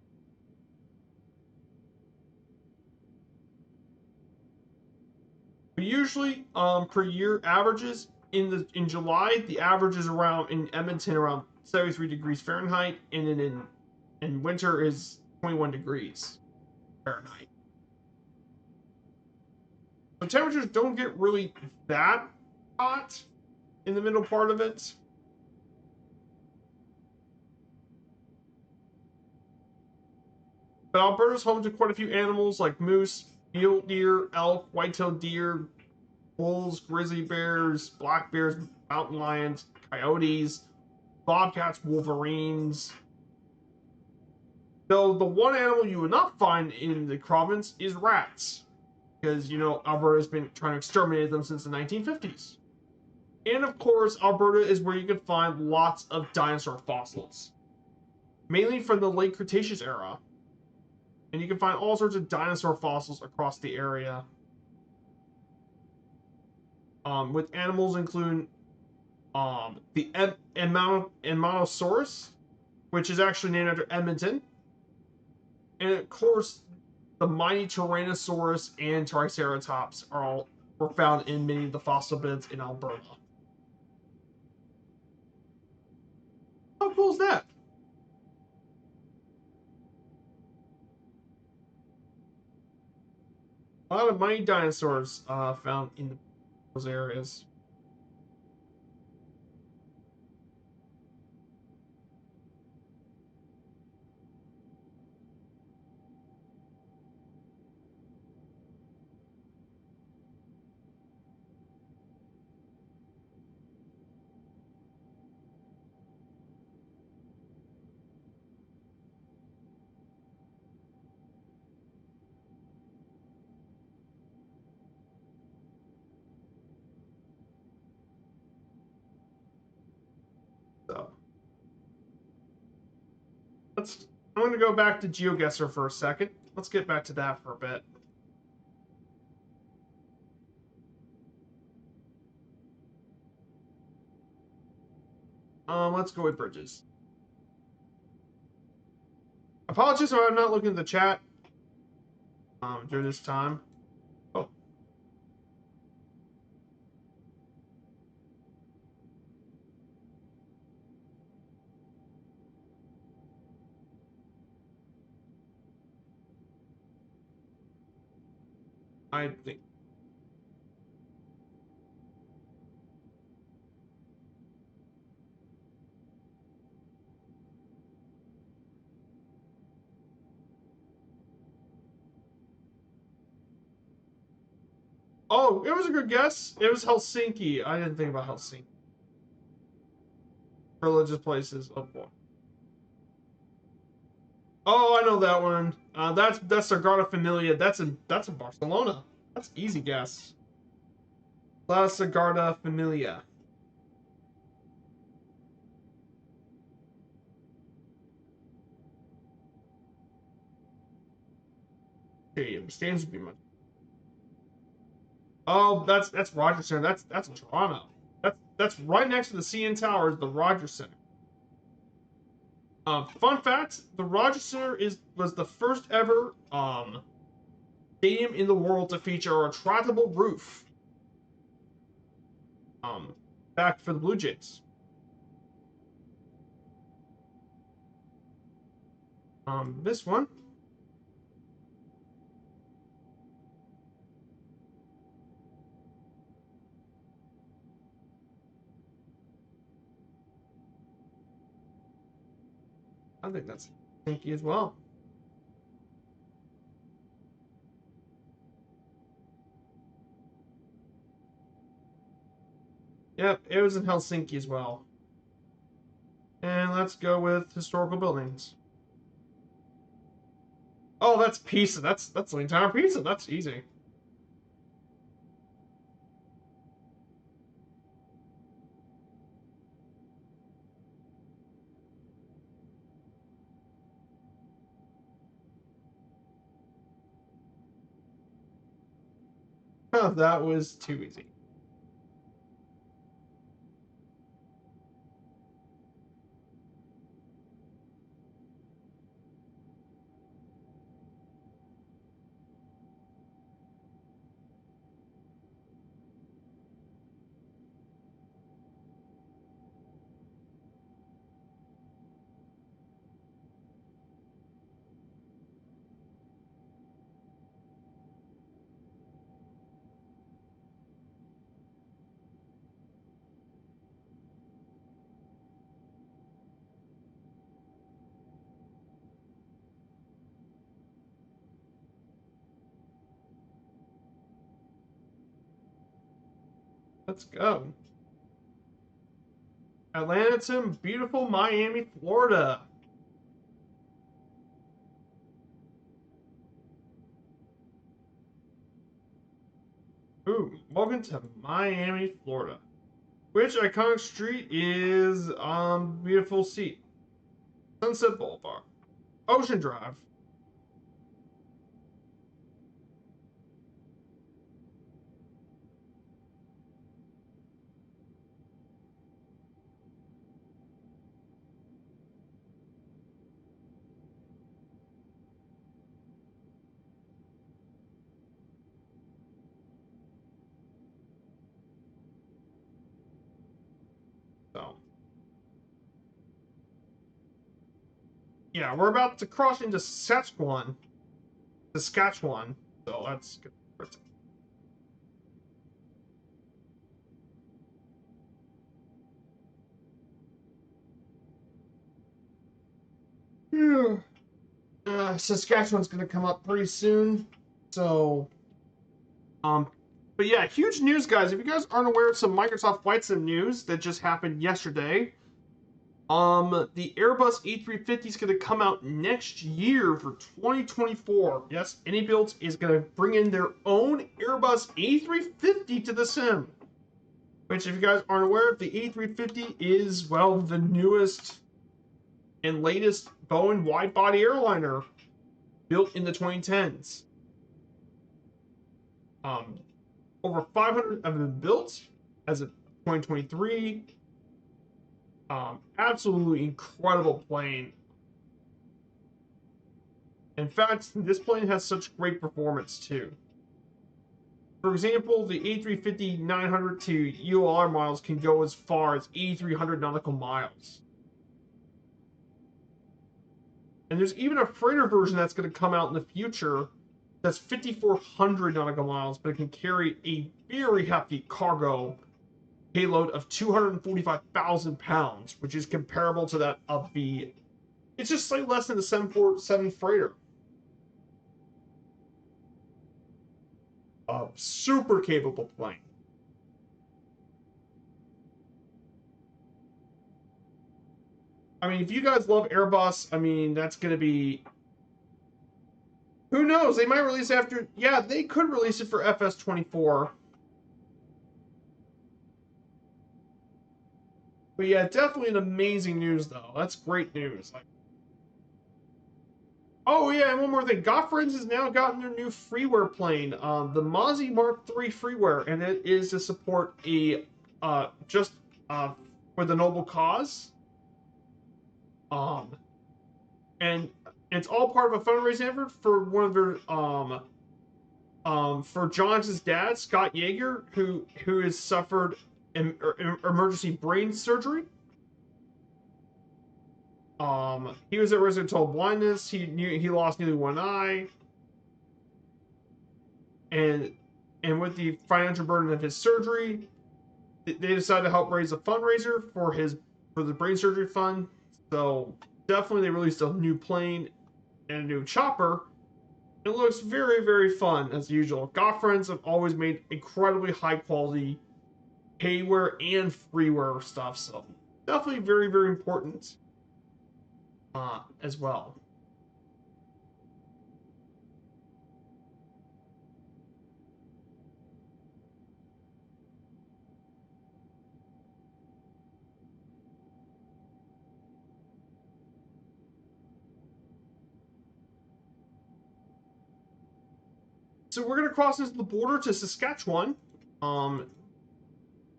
[SPEAKER 1] But usually, per year averages in July, the average is around in Edmonton around 73 degrees Fahrenheit, and then in winter is 21 degrees Fahrenheit. So temperatures don't get really that hot in the middle part of it. But Alberta's home to quite a few animals like moose, mule deer, elk, white-tailed deer, wolves, grizzly bears, black bears, mountain lions, coyotes, bobcats, wolverines. Though the one animal you would not find in the province is rats, because, you know, Alberta's been trying to exterminate them since the 1950s. And of course, Alberta is where you can find lots of dinosaur fossils, mainly from the late Cretaceous era. And you can find all sorts of dinosaur fossils across the area. With animals including the Edmontosaurus, which is actually named after Edmonton, and of course the mighty Tyrannosaurus and Triceratops were found in many of the fossil beds in Alberta. How cool is that? A lot of mighty dinosaurs found in those areas. So I'm going to go back to GeoGuessr for a second. Let's get back to that for a bit. Let's go with bridges. Apologies if I'm not looking at the chat during this time. Oh. I think. Oh, it was a good guess. It was Helsinki. I didn't think about Helsinki. Religious places. Oh boy. Oh, I know that one. That's Sagrada Familia. That's in Barcelona. That's easy guess. La Sagrada Familia. Okay, stands would be much. Oh, that's Rogers Center. That's in Toronto. That's right next to the CN Tower is the Rogers Center. Fun fact: the Rogers Center was the first ever stadium in the world to feature a retractable roof. Um, Back for the Blue Jays. This one. I think that's Helsinki as well. Yep, it was in Helsinki as well. And let's go with historical buildings. Oh, that's Pisa. That's the entire Pisa. That's easy. Oh, that was too easy. Let's go. Atlanta to beautiful Miami, Florida. Ooh, welcome to Miami, Florida. Which iconic street is beautiful seat? Sunset Boulevard. Ocean Drive. So yeah, we're about to cross into Saskatchewan. Saskatchewan. So that's good. Yeah. Saskatchewan's gonna come up pretty soon. So um but yeah, huge news, guys. If you guys aren't aware of some Microsoft Flight Sim news that just happened yesterday, the Airbus A350 is going to come out next year for 2024. Yes, AnyBuilds is going to bring in their own Airbus A350 to the sim. Which, if you guys aren't aware, the A350 is, well, the newest and latest Boeing wide-body airliner built in the 2010s. Um, Over 500 have been built as of 2023. Absolutely incredible plane. In fact, this plane has such great performance too. For example, the A350 900 to ULR miles can go as far as 8,300 nautical miles. And there's even a freighter version that's going to come out in the future that's 5,400 nautical miles, but it can carry a very hefty cargo payload of 245,000 pounds, which is comparable to that of the. It's just slightly less than the 747 freighter. a super capable plane. I mean, if you guys love Airbus, I mean, that's going to be... Who knows? They might release after... Yeah, they could release it for FS24. But yeah, definitely an amazing news, though. That's great news. Like, oh, yeah, and one more thing. Goffrins has now gotten their new freeware plane, the Mozzie Mark III freeware, and it is to support a, just, for the noble cause. And it's all part of a fundraising effort for one of their, for Johns' dad, Scott Yeager, who has suffered emergency brain surgery. He was at risk of total blindness. He lost nearly one eye, and with the financial burden of his surgery, they decided to help raise a fundraiser for the brain surgery fund. So definitely, they released a new plane and a new chopper. It looks very, very fun as usual. Goffrins have always made incredibly high quality payware and freeware stuff, so definitely very, very important as well. So we're gonna cross into the border to Saskatchewan. Um,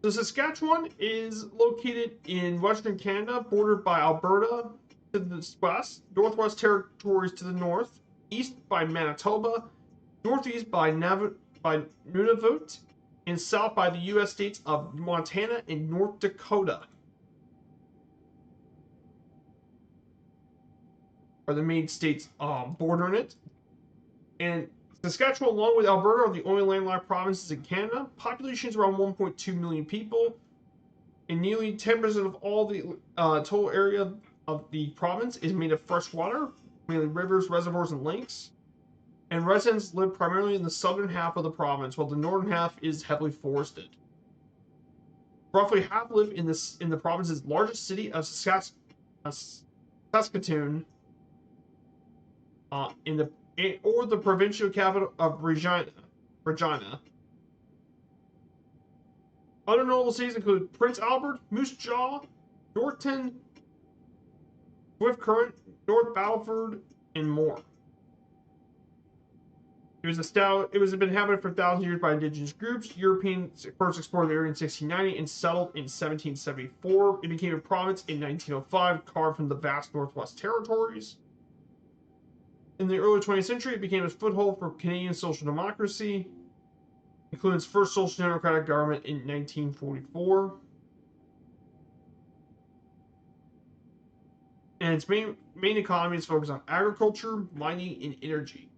[SPEAKER 1] so Saskatchewan is located in Western Canada, bordered by Alberta to the west, Northwest Territories to the north, east by Manitoba, northeast by Nunavut, and south by the U.S. states of Montana and North Dakota. Are the main states bordering it. And Saskatchewan, along with Alberta, are the only landlocked provinces in Canada. Population is around 1.2 million people, and nearly 10% of all the total area of the province is made of fresh water, mainly rivers, reservoirs, and lakes. And residents live primarily in the southern half of the province, while the northern half is heavily forested. Roughly half live in the province's largest city of Saskatoon, or the provincial capital of Regina. Other notable cities include Prince Albert, Moose Jaw, Norton, Swift Current, North Battleford, and more. It was been inhabited for thousands of years by indigenous groups. Europeans first explored the area in 1690 and settled in 1774. It became a province in 1905, carved from the vast Northwest Territories. In the early 20th century, it became a foothold for Canadian social democracy, including its first social democratic government in 1944. And its main economy is focused on agriculture, mining, and energy.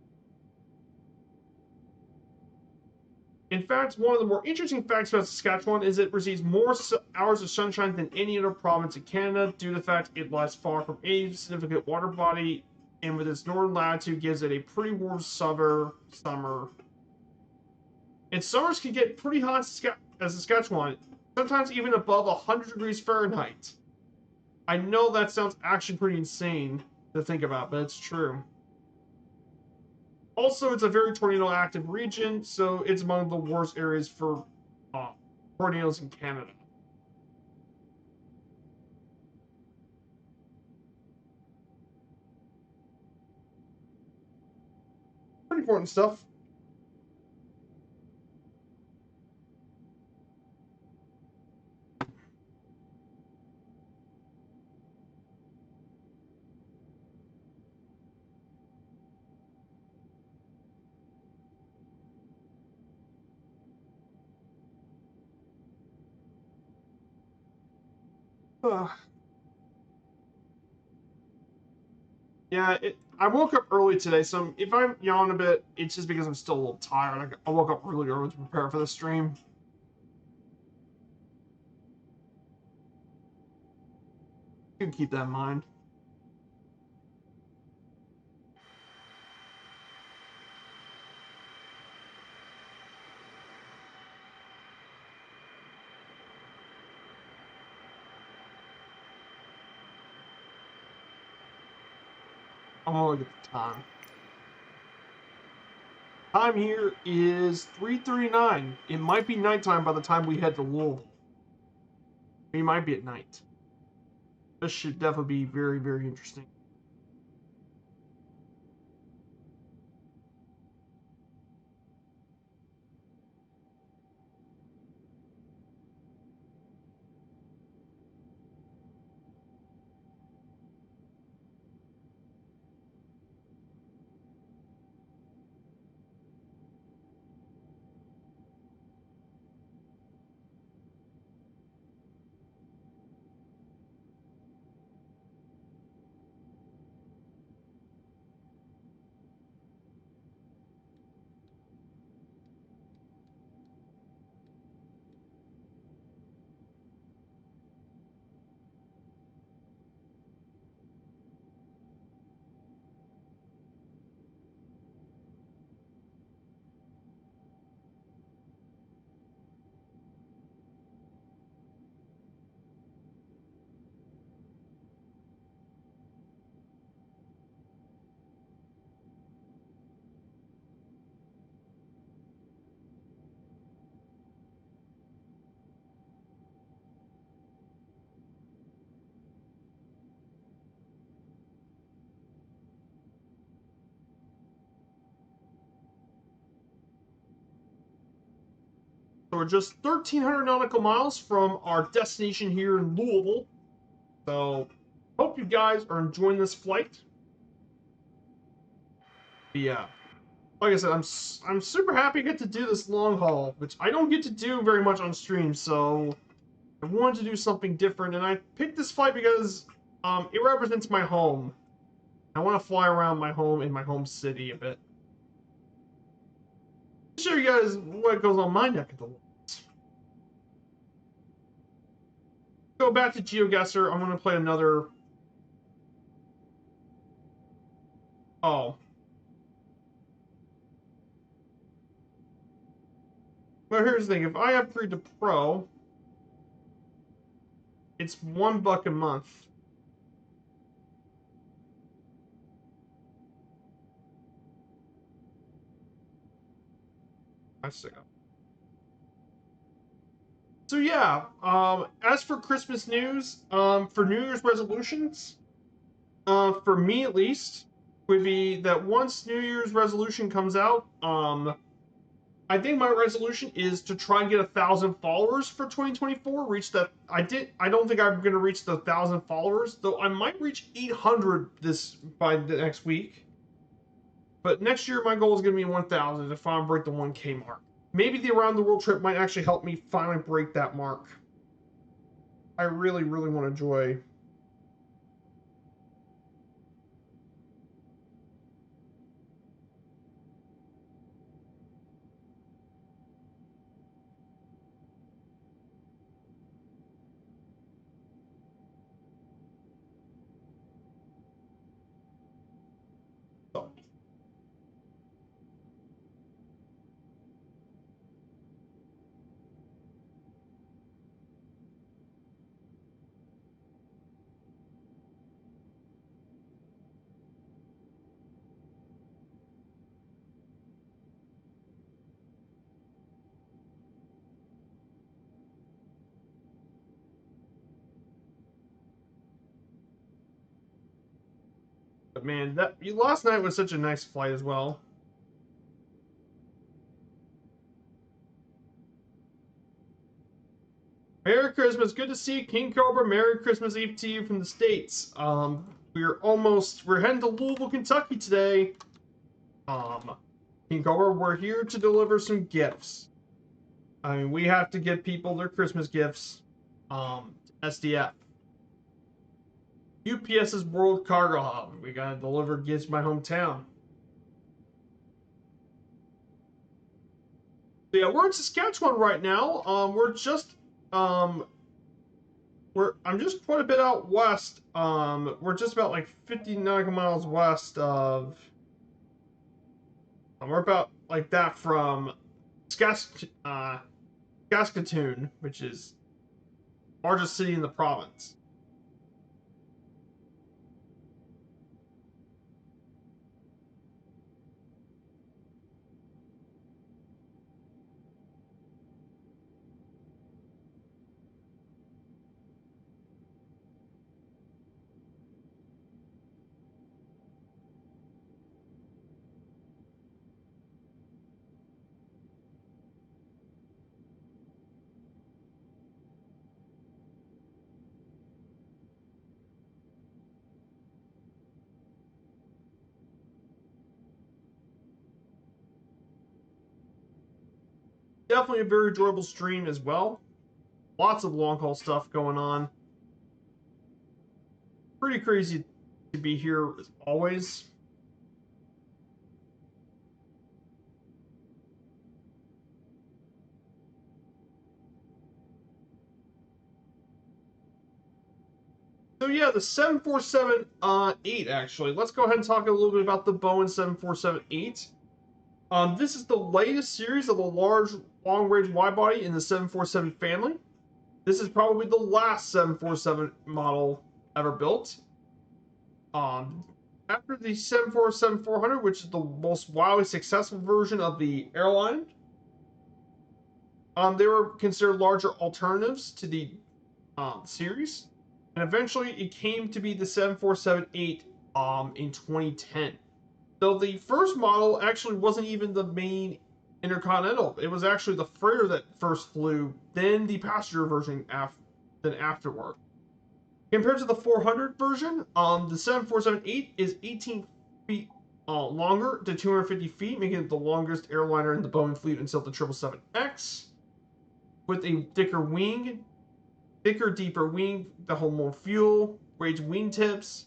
[SPEAKER 1] In fact, one of the more interesting facts about Saskatchewan is it receives more hours of sunshine than any other province in Canada due to the fact it lies far from any significant water body, and with its northern latitude gives it a pretty warm summer. And summers can get pretty hot as Saskatchewan, sometimes even above 100 degrees Fahrenheit. I know that sounds actually pretty insane to think about, but it's true. Also, it's a very tornado-active region, so it's among the worst areas for tornadoes in Canada. Pretty important stuff. Yeah, I woke up early today, so if I'm yawning a bit, it's just because I'm still a little tired. I woke up really early to prepare for the stream. You can keep that in mind. I'm gonna look at the time. Time here is 3:39. It might be nighttime by the time we head to Louisville. We might be at night. This should definitely be very, very interesting. So we're just 1,300 nautical miles from our destination here in Louisville. So, hope you guys are enjoying this flight. But yeah, like I said, I'm super happy to get to do this long haul, which I don't get to do very much on stream. So I wanted to do something different, and I picked this flight because it represents my home. I want to fly around my home in my home city a bit. Show you guys what goes on my neck of the woods. Go back to GeoGuessr. I'm gonna play another. Oh. Well, here's the thing. If I upgrade to Pro, it's $1 a month. I sick up. So yeah, as for Christmas news, for New Year's resolutions, for me at least, would be that once New Year's resolution comes out, I think my resolution is to try and get 1,000 followers for 2024. Reach that. I don't think I'm gonna reach the 1,000 followers, though. I might reach 800 by the next week. But next year, my goal is gonna be 1,000 to finally break the 1K mark. Maybe the around the world trip might actually help me finally break that mark. I really, really want to enjoy. So. But man, that last night was such a nice flight as well. Merry Christmas. Good to see you, King Cobra. Merry Christmas Eve to you from the States. We're heading to Louisville, Kentucky today. King Cobra, we're here to deliver some gifts. I mean, we have to give people their Christmas gifts. SDF. UPS's World Cargo Hub. We gotta deliver gifts to my hometown. So yeah, we're in Saskatchewan right now. I'm just quite a bit out west. We're just about like 50 nautical miles west of. We're about like that from Saskatoon, which is the largest city in the province. definitely a very enjoyable stream as well. Lots of long haul stuff going on. Pretty crazy to be here as always. So yeah, the 747-8 actually. Let's go ahead and talk a little bit about the Boeing 747-8. This is the latest series of the large long-range wide-body in the 747 family. This is probably the last 747 model ever built. Um, After the 747-400, which is the most wildly successful version of the airline, they were considered larger alternatives to the series, and eventually it came to be the 747-8 in 2010. So the first model actually wasn't even the main intercontinental. It was actually the freighter that first flew, then the passenger version then afterward. Compared to the 400 version, the 747-8 is 18 feet longer to 250 feet, making it the longest airliner in the Boeing fleet until the 777X. With a thicker, deeper wing that hold more fuel, raised wingtips,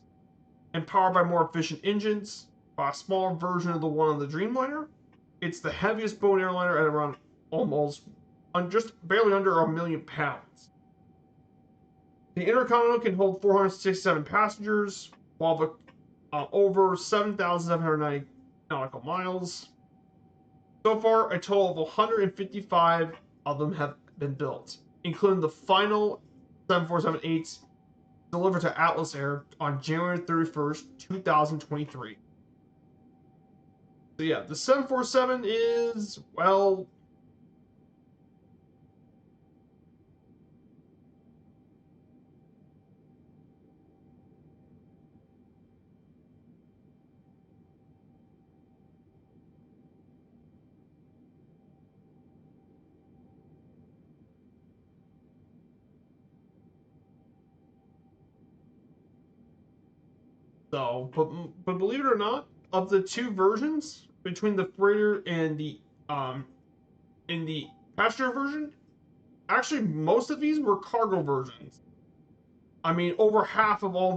[SPEAKER 1] and powered by more efficient engines, by a smaller version of the one on the Dreamliner. It's the heaviest Boeing airliner at around just barely under 1,000,000 pounds. The Intercontinental can hold 467 passengers, while the over 7,790 nautical miles. So far, a total of 155 of them have been built, including the final 747-8s delivered to Atlas Air on January 31st, 2023. So yeah, the 747 is, well, so, but believe it or not, of the two versions between the freighter and the in the passenger version, actually most of these were cargo versions. I mean, over half of all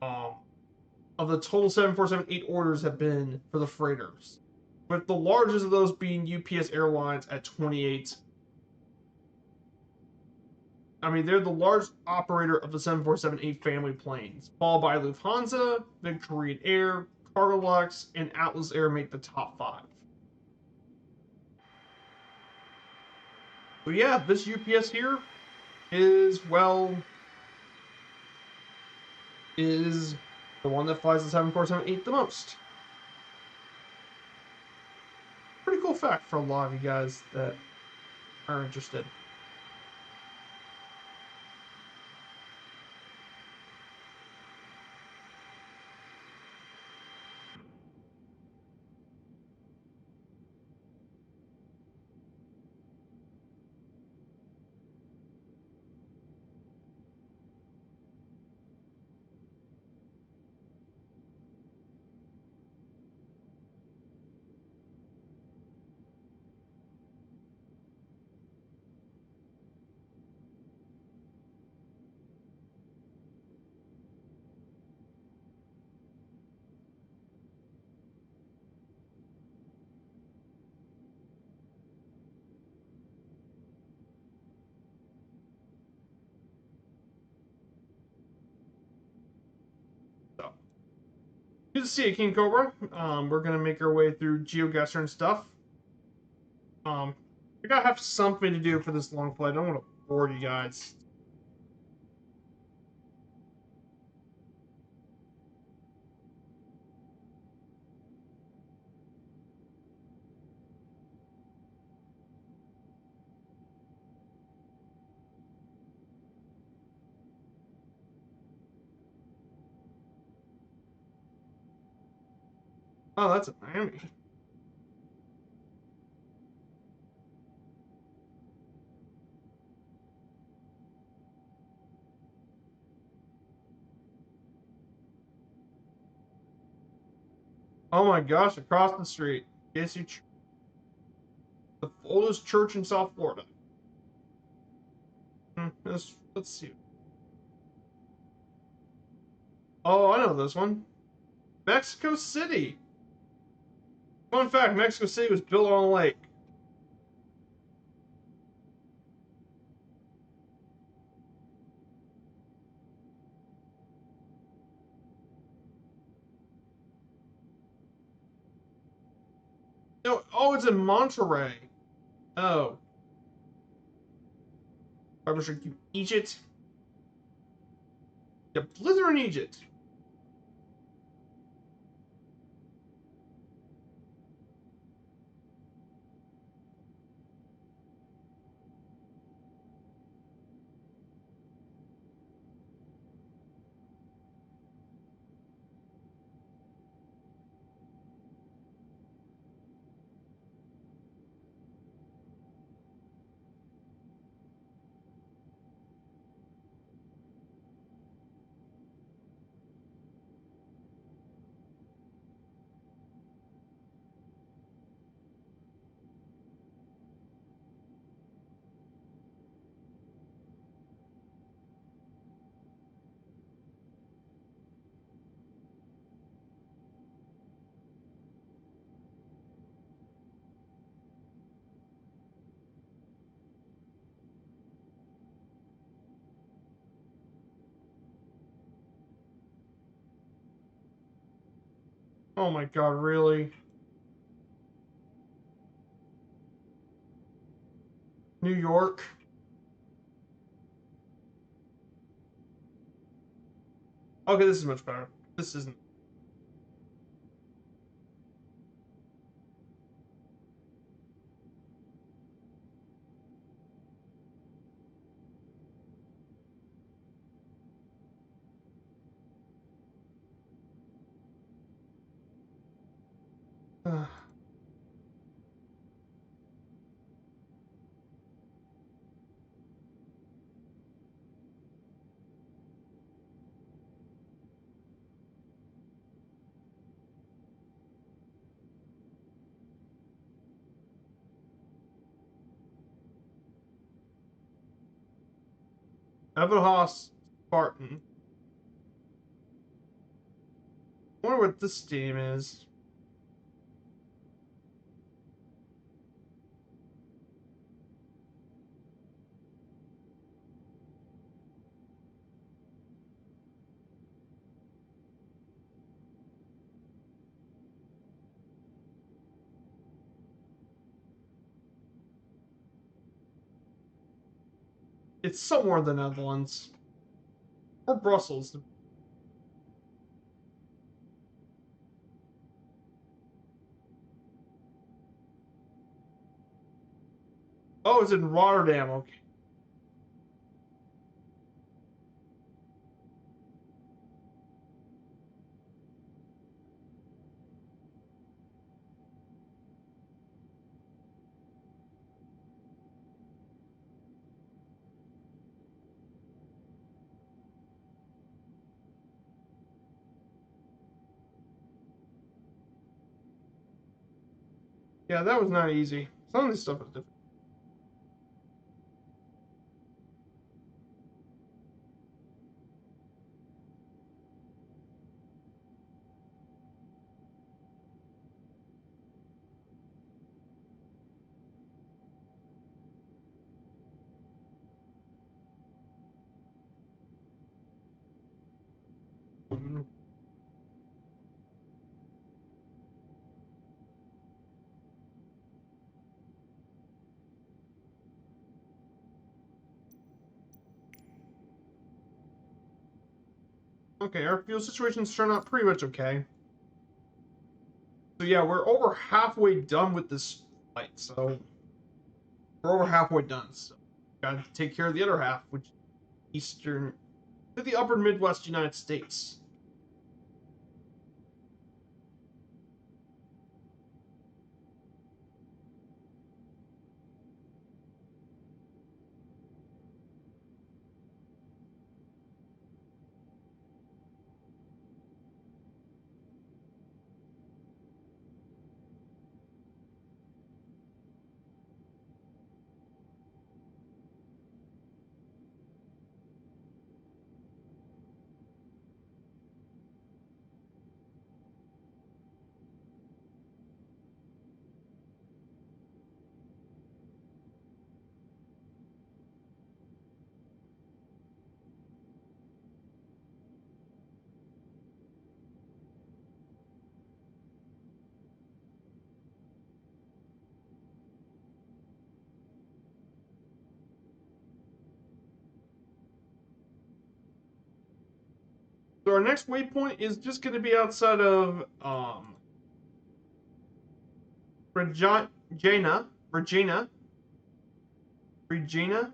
[SPEAKER 1] um of the total 747-8 orders have been for the freighters, with the largest of those being UPS Airlines at 28. I mean, they're the largest operator of the 747-8 family planes, followed by Lufthansa, then Korean Air, Cargolux, and Atlas Air make the top five. So yeah, this UPS here is, well, is the one that flies the 747-8 the most. Pretty cool fact for a lot of you guys that are interested. So, good to see you, King Cobra. We're gonna make our way through GeoGuessr and stuff. I gotta have something to do for this long flight. I don't want to bore you guys. Oh, that's a Miami. Oh my gosh, across the street. Yes, you. The oldest church in South Florida. Let's see. Oh, I know this one. Mexico City. Fun fact, Mexico City was built on a lake. No, oh, it's in Monterey. Oh. I'm sure you Egypt. Yeah, blizzard in Egypt. Oh my god, really? New York? Okay, this is much better. This isn't. Evan Haas, Spartan. I wonder what this team is. It's somewhere in the Netherlands. Or Brussels. Oh, it's in Rotterdam. Okay. Yeah, that was not easy. Some of this stuff is different. Okay, our fuel situation's turned out pretty much okay. So yeah, we're over halfway done with this flight. So we're over halfway done. So gotta take care of the other half, which is eastern to the upper Midwest United States. So our next waypoint is just going to be outside of Regina, Regina, Regina,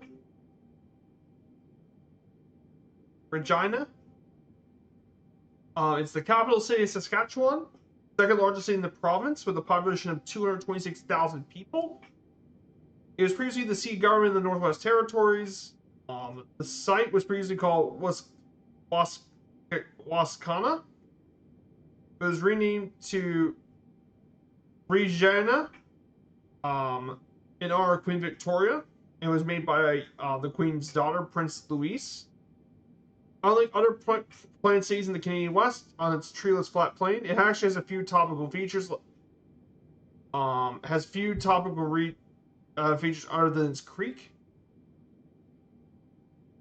[SPEAKER 1] Regina. It's the capital city of Saskatchewan, second largest city in the province, with a population of 226,000 people. It was previously the seat government of the Northwest Territories. The site was previously called Wascana. It was renamed to Regina in honor of Queen Victoria. It was made by the Queen's daughter, Prince Louis. Unlike other plain cities in the Canadian West, on its treeless flat plain, it actually has a few topical features. Has few topical features other than its creek.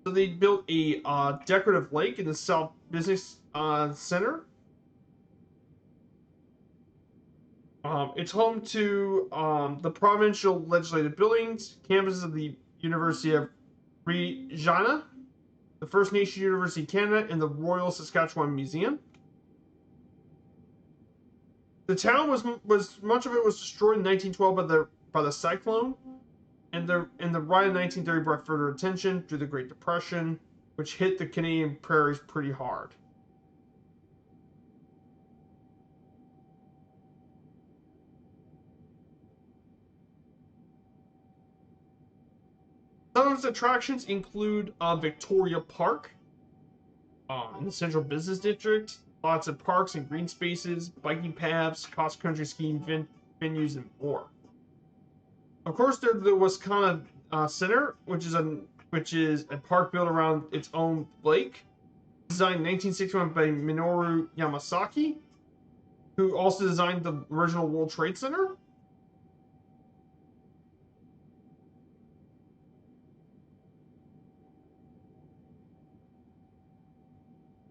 [SPEAKER 1] So they built a decorative lake in the South Business Center. It's home to the provincial legislative buildings, campuses of the University of Regina, the First Nation University in Canada, and the Royal Saskatchewan Museum. The town was much of it was destroyed in 1912 by the cyclone, and the riot in 1930 brought further attention to the Great Depression, which hit the Canadian prairies pretty hard. Some of its attractions include Victoria Park in the Central Business District, lots of parks and green spaces, biking paths, cross-country skiing venues, and more. Of course, there's the Wascana Center, which is a park built around its own lake, designed in 1961 by Minoru Yamasaki, who also designed the original World Trade Center.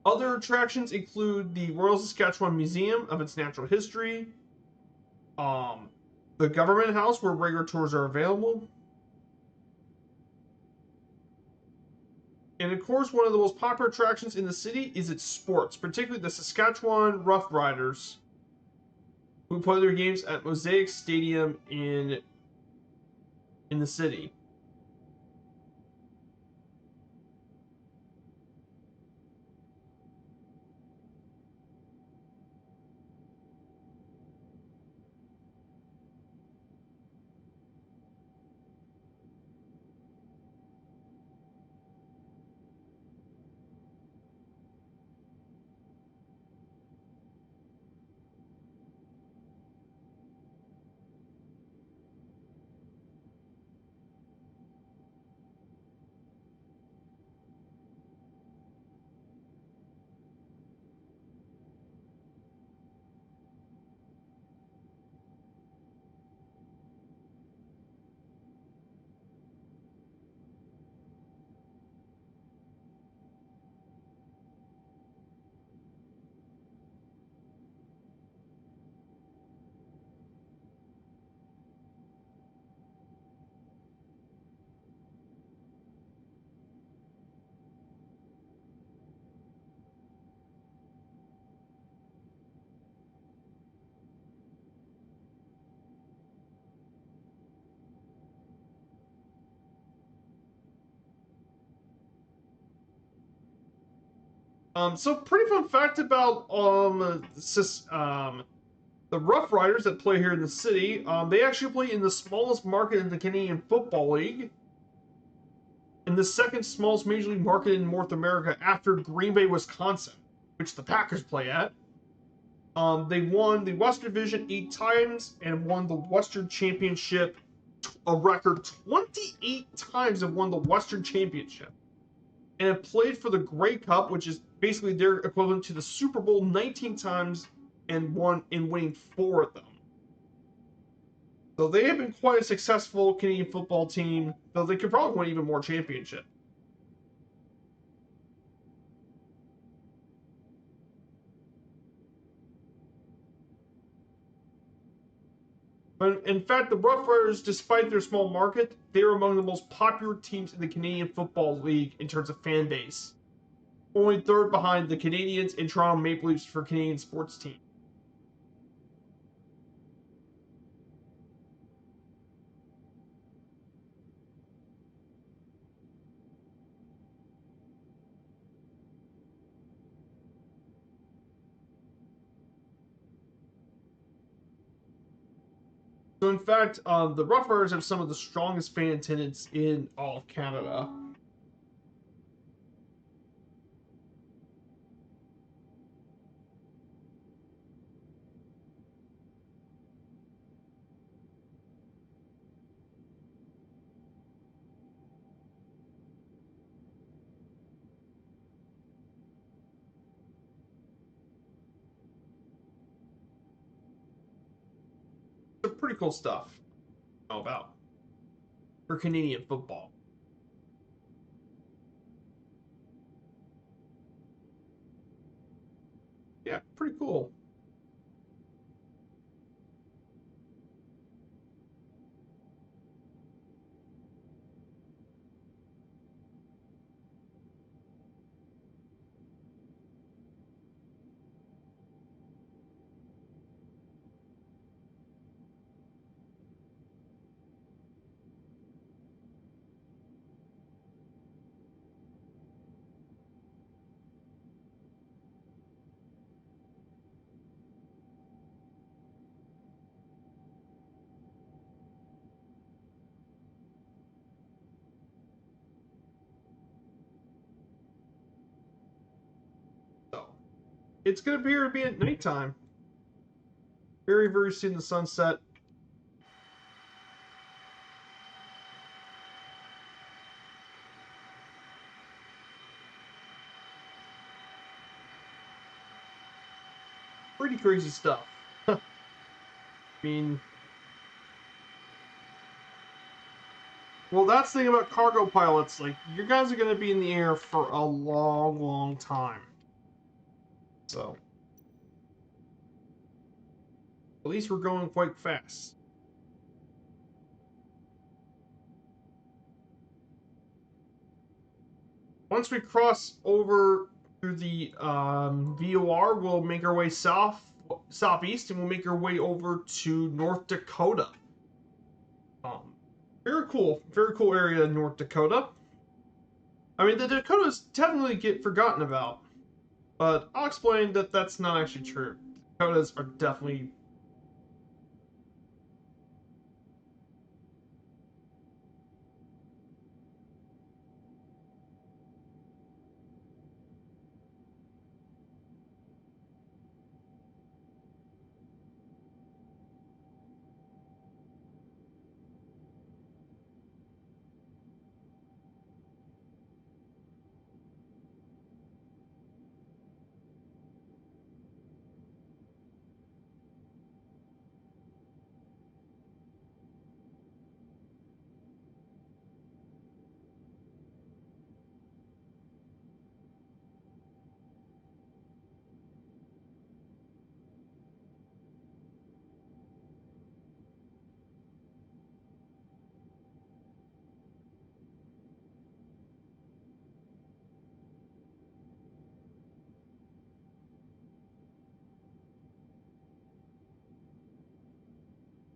[SPEAKER 1] Other attractions include the Royal Saskatchewan Museum of its Natural History, the Government House, where regular tours are available, and of course, one of the most popular attractions in the city is its sports, particularly the Saskatchewan Roughriders, who play their games at Mosaic Stadium in the city. So pretty fun fact about the Rough Riders that play here in the city. They actually play in the smallest market in the Canadian Football League, and the second smallest major league market in North America after Green Bay, Wisconsin, which the Packers play at. They won the Western Division 8 times and won the Western Championship a record 28 times and won the Western Championship. And have played for the Grey Cup, which is basically their equivalent to the Super Bowl 19 times and winning 4 of them. So they have been quite a successful Canadian football team, though they could probably win even more championships. But in fact, the Rough Riders, despite their small market, they are among the most popular teams in the Canadian Football League in terms of fan base. only third behind the Canadiens and Toronto Maple Leafs for Canadian sports team. So in fact, the Rough Riders have some of the strongest fan attendance in all of Canada. So pretty cool stuff to know about for Canadian football. Yeah, pretty cool. So it's gonna appear to be at nighttime. Very, very soon the sunset. Pretty crazy stuff. I mean, well, that's the thing about cargo pilots. Like, you guys are going to be in the air for a long, long time. So, at least we're going quite fast. Once we cross over through the VOR, we'll make our way southeast, and we'll make our way over to North Dakota. Um, very cool area in North Dakota. I mean, the Dakotas technically get forgotten about, but I'll explain that that's not actually true. Dakotas are definitely.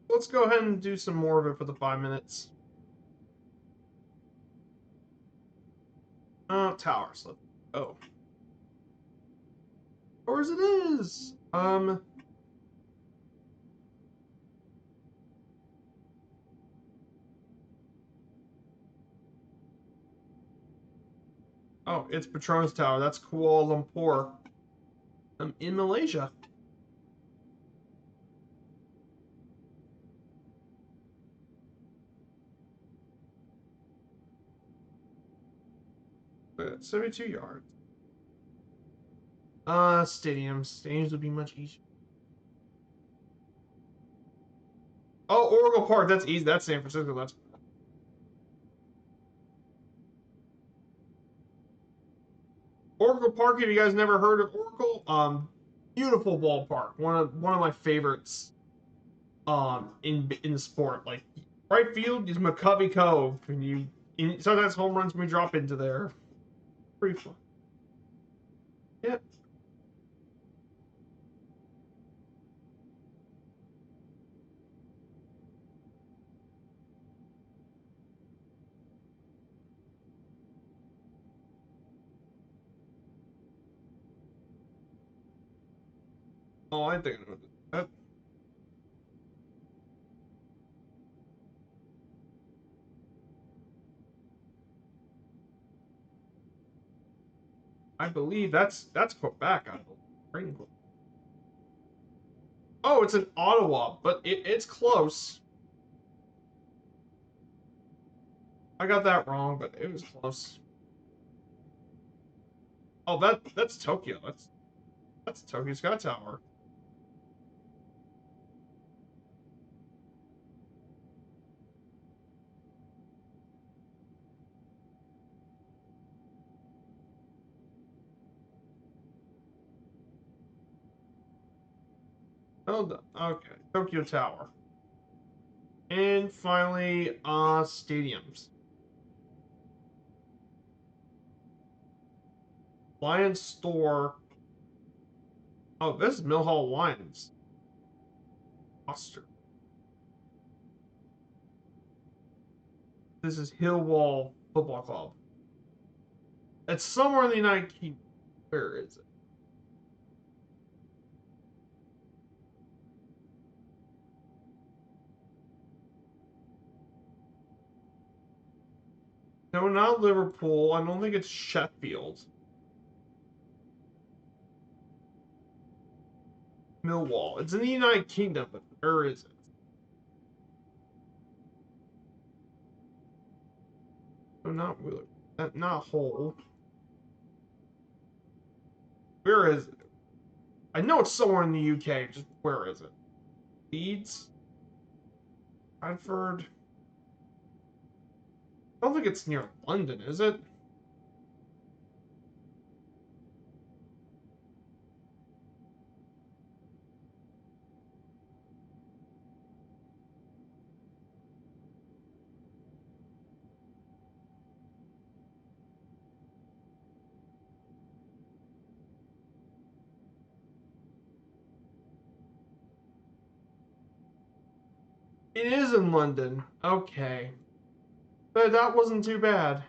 [SPEAKER 1] Let's go ahead and do some more of it for the 5 minutes. Towers. Oh, towers it is. Oh, it's Petronas Tower. That's Kuala Lumpur. I'm in Malaysia. 72 yards. Stadiums. Stadiums would be much easier. Oh, Oracle Park. That's easy. That's San Francisco. That's Oracle Park. Have you guys never heard of Oracle? Beautiful ballpark. One of my favorites. In the sport, like right field is McCovey Cove, and sometimes home runs when we drop into there. Pretty fun. Oh, I think I know that. I believe that's Quebec. I believe. Oh, it's in Ottawa, but it's close. I got that wrong, but it was close. Oh, that's Tokyo. That's Tokyo Sky Tower. Oh, okay. Tokyo Tower. And finally, stadiums. Lions Store. Oh, this is Millhall Lions. Foster. This is Hillwall Football Club. It's somewhere in the United Kingdom. Where is it? No, not Liverpool. I don't think it's Sheffield. Millwall. It's in the United Kingdom, but where is it? No, not really. Not Hull. Where is it? I know it's somewhere in the UK. Just where is it? Leeds? Bradford? I don't think it's near London, is it? It is in London. Okay. But that wasn't too bad.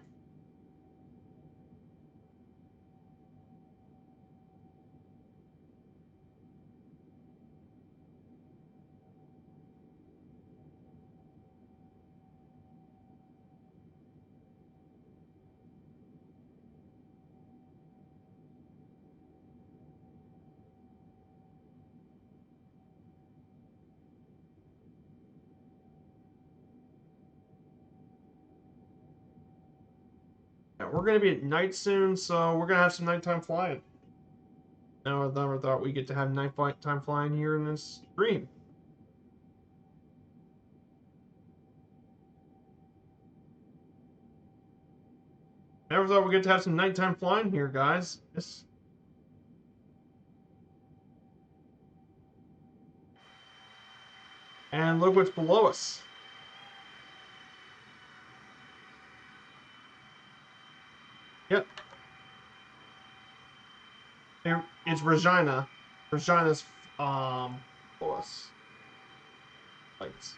[SPEAKER 1] Yeah, we're gonna be at night soon, so we're gonna have some nighttime flying. Now I never thought we get to have nighttime flying here in this stream. Never thought we'd get to have some nighttime flying here, guys. Yes. And look what's below us. Yep. It's Regina. Regina's below us. Lights.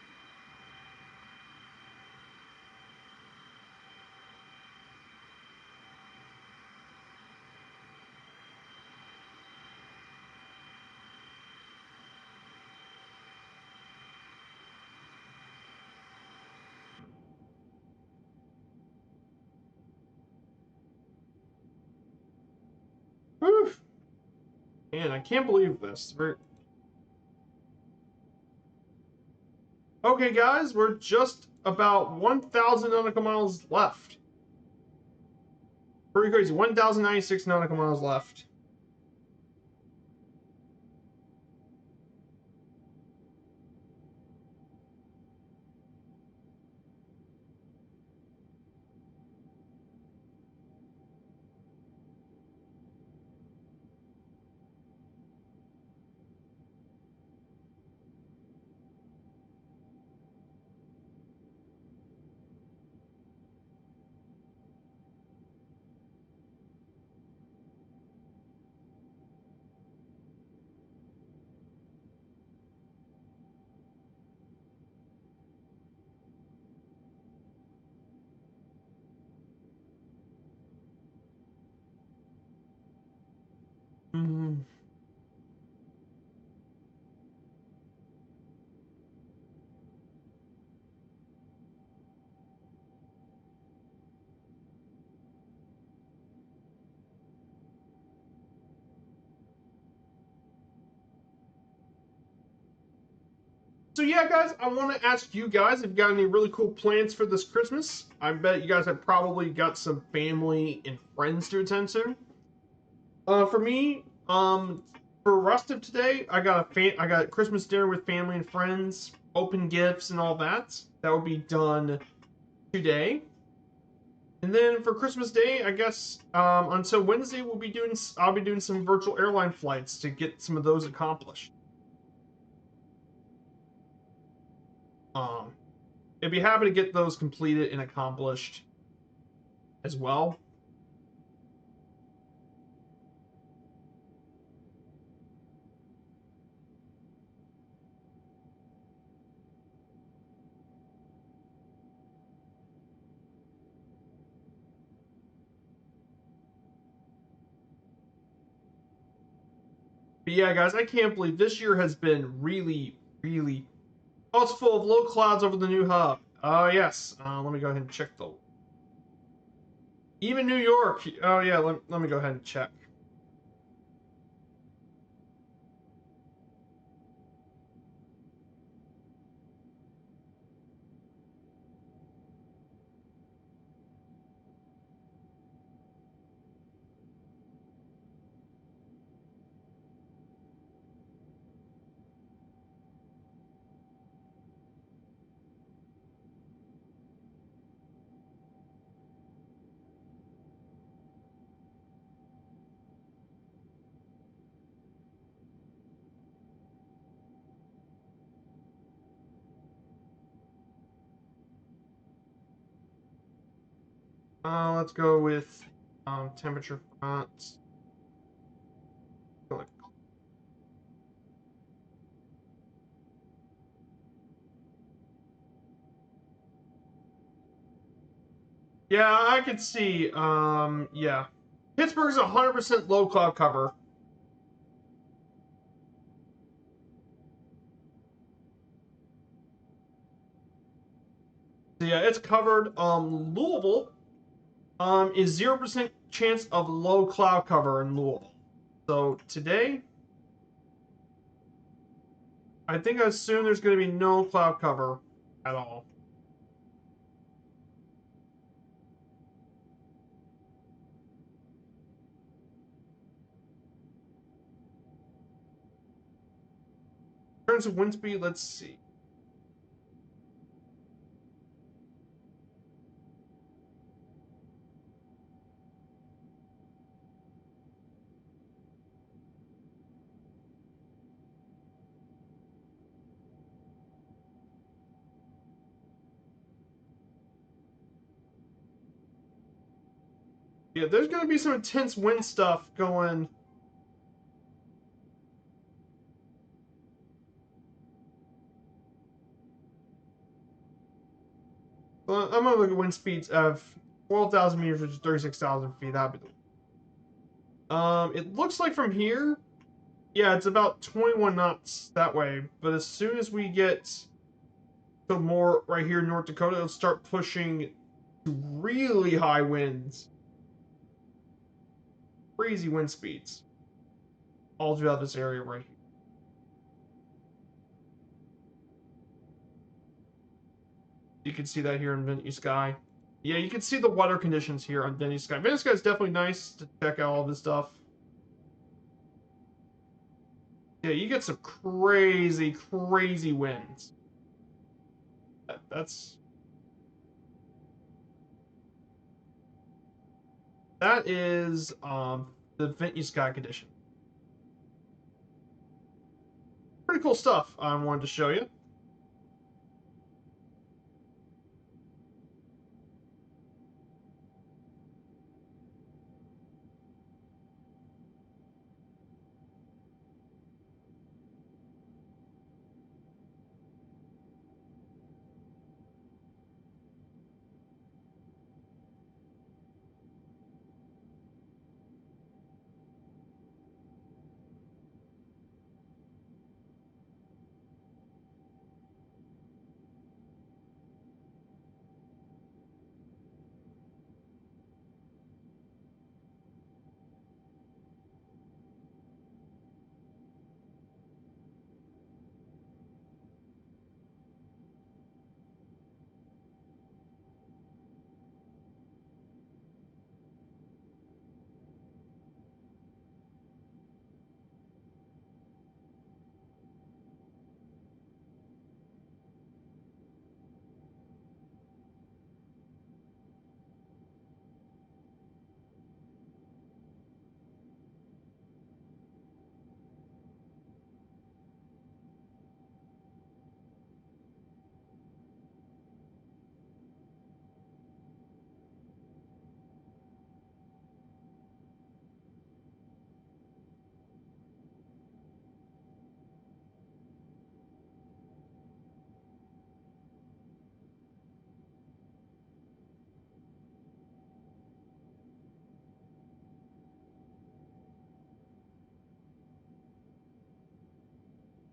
[SPEAKER 1] Whew. Man, I can't believe this. Okay, guys, we're just about 1,000 nautical miles left. Pretty crazy. 1,096 nautical miles left. So yeah, guys, I want to ask you guys if you got any really cool plans for this Christmas. I bet you guys have probably got some family and friends to attend to. For me, for the rest of today, I got Christmas dinner with family and friends, open gifts and all that. That will be done today. And then for Christmas Day, I guess until Wednesday, I'll be doing some virtual airline flights to get some of those accomplished. Um, I'd be happy to get those completed and accomplished as well. But yeah, guys, I can't believe this year has been really, really. Oh, it's full of low clouds over the new hub. Oh yes. Let me go ahead and check the. Even New York. Oh yeah. Let me go ahead and check. Let's go with temperature fronts. Yeah, I could see. Yeah. Pittsburgh's 100% low cloud cover. So yeah, it's covered. Louisville is 0% chance of low cloud cover in Louisville. So today, I think I assume there's going to be no cloud cover at all. In terms of wind speed, let's see. Yeah, there's going to be some intense wind stuff going. I'm going to look at wind speeds of 12,000 meters, which is 36,000 feet. That'd be it looks like from here, yeah, it's about 21 knots that way. But as soon as we get to more right here in North Dakota, it'll start pushing to really high winds, crazy wind speeds all throughout this area right here. You can see that here in Venue Sky. Yeah, you can see the weather conditions here on Venue Sky. Venue Sky is definitely nice to check out all this stuff. Yeah, you get some crazy, crazy winds. That's that is the Venue Sky condition. Pretty cool stuff I wanted to show you.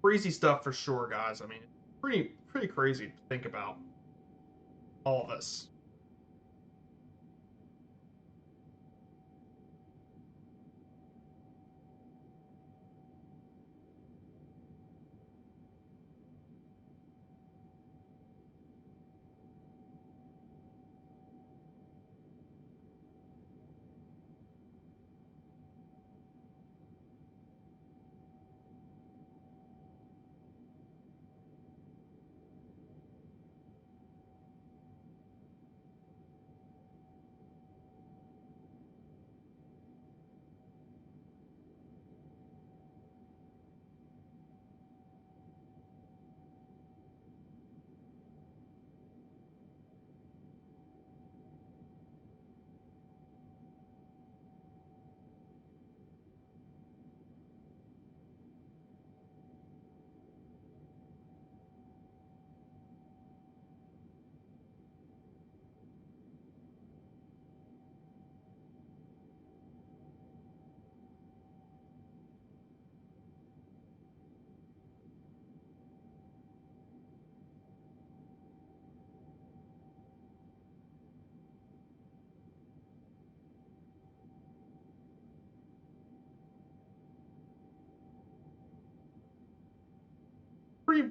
[SPEAKER 1] crazy stuff for sure, guys. I mean, pretty crazy to think about all of this.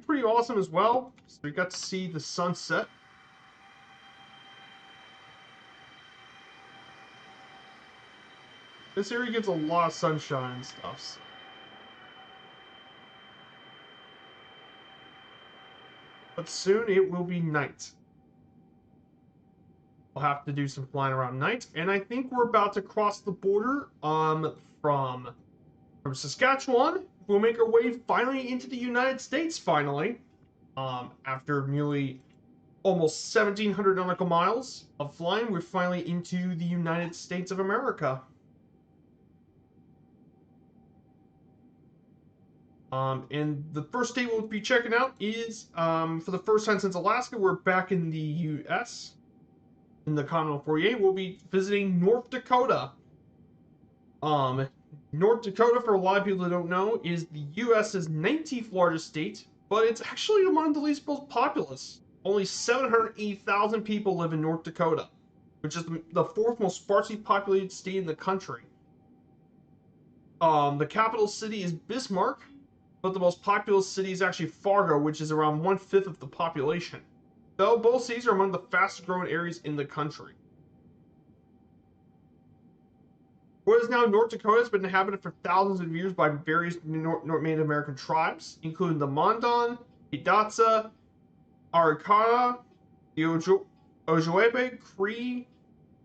[SPEAKER 1] Pretty awesome as well. So we got to see the sunset. This area gets a lot of sunshine and stuff. So. But soon it will be night. We'll have to do some flying around night, and I think we're about to cross the border from Saskatchewan. We'll make our way finally into the United States finally. After nearly almost 1,700 nautical miles of flying, we're finally into the United States of America. And the first state we'll be checking out is, for the first time since Alaska, we're back in the U.S. In the continental 48, we'll be visiting North Dakota. North Dakota, for a lot of people that don't know, is the U.S.'s 19th largest state, but it's actually among the least most populous. Only 780,000 people live in North Dakota, which is the fourth most sparsely populated state in the country. The capital city is Bismarck, but the most populous city is actually Fargo, which is around 1/5 of the population. Though both cities are among the fastest growing areas in the country. What is now North Dakota has been inhabited for thousands of years by various Native American tribes, including the Mandan, Hidatsa, Arikara, the Ojibwe, Cree,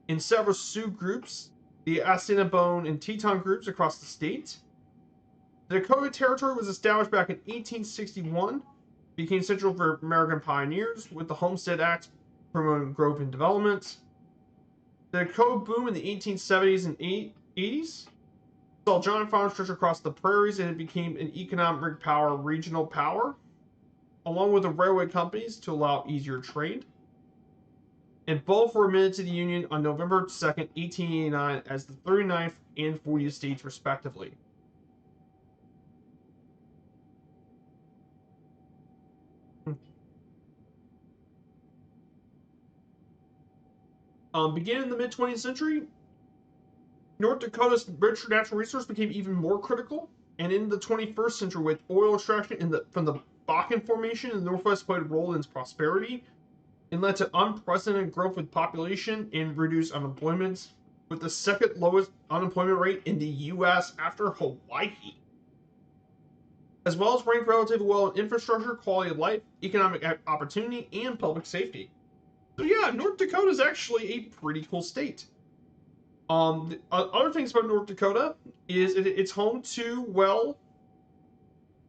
[SPEAKER 1] and several Sioux groups, the Assiniboine and Teton groups across the state. The Dakota Territory was established back in 1861, became central for American pioneers, with the Homestead Act promoting growth and development. The Dakota boom in the 1870s and 80s saw giant farms stretch across the prairies, and it became an economic power, regional power, along with the railway companies to allow easier trade. And both were admitted to the Union on November 2nd, 1889, as the 39th and 40th states, respectively. Beginning in the mid-20th century, North Dakota's rich natural resource became even more critical, and in the 21st century, with oil extraction from the Bakken Formation in the Northwest played a role in its prosperity, and led to unprecedented growth with population and reduced unemployment, with the second lowest unemployment rate in the U.S. after Hawaii, as well as ranked relatively well in infrastructure, quality of life, economic opportunity, and public safety. So yeah, North Dakota is actually a pretty cool state. Other things about North Dakota is it's home to, well,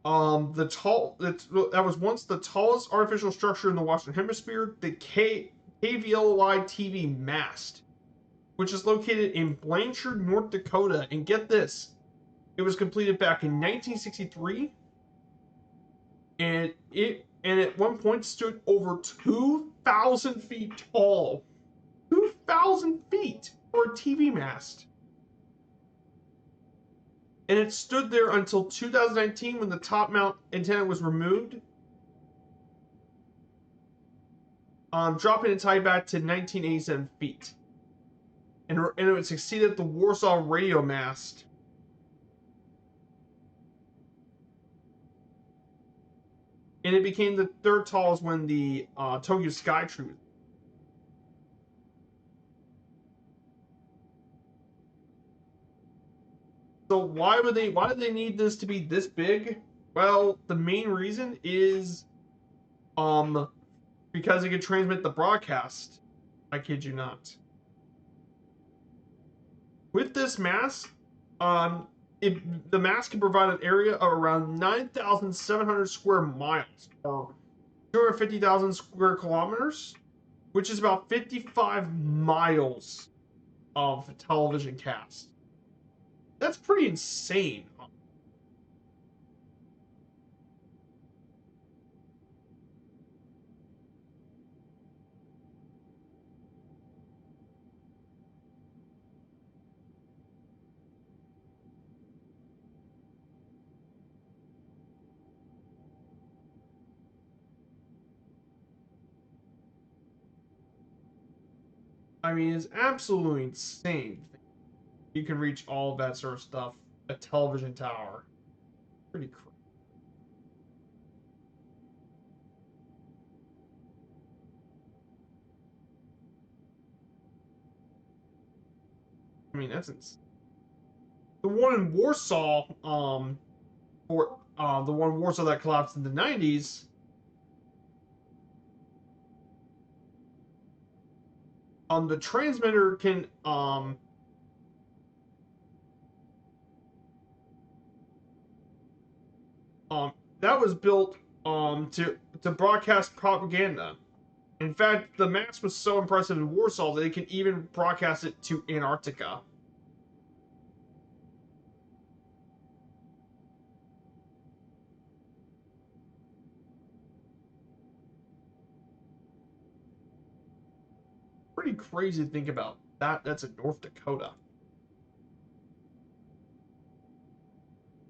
[SPEAKER 1] that was once the tallest artificial structure in the Western Hemisphere, the KVLY TV mast, which is located in Blanchard, North Dakota. And get this, it was completed back in 1963, and at one point stood over 2,000 feet tall. 2,000 feet for a TV mast. and it stood there until 2019 when the top mount antenna was removed, dropping its height back to 1987 feet. And it succeeded the Warsaw radio mast. And it became the third tallest when the Tokyo Sky Tree. So why did they need this to be this big? Well, the main reason is because it could transmit the broadcast. I kid you not. With this mast, the mast can provide an area of around 9,700 square miles, or 250,000 square kilometers, which is about 55 miles of television cast. That's pretty insane. I mean, it's absolutely insane. You can reach all of that sort of stuff. A television tower. Pretty crazy. I mean, that's insane. The one in Warsaw, or the one in Warsaw that collapsed in the 90s, the transmitter can that was built to broadcast propaganda. In fact, the mast was so impressive in Warsaw that they could even broadcast it to Antarctica. Pretty crazy to think about. That's in North Dakota.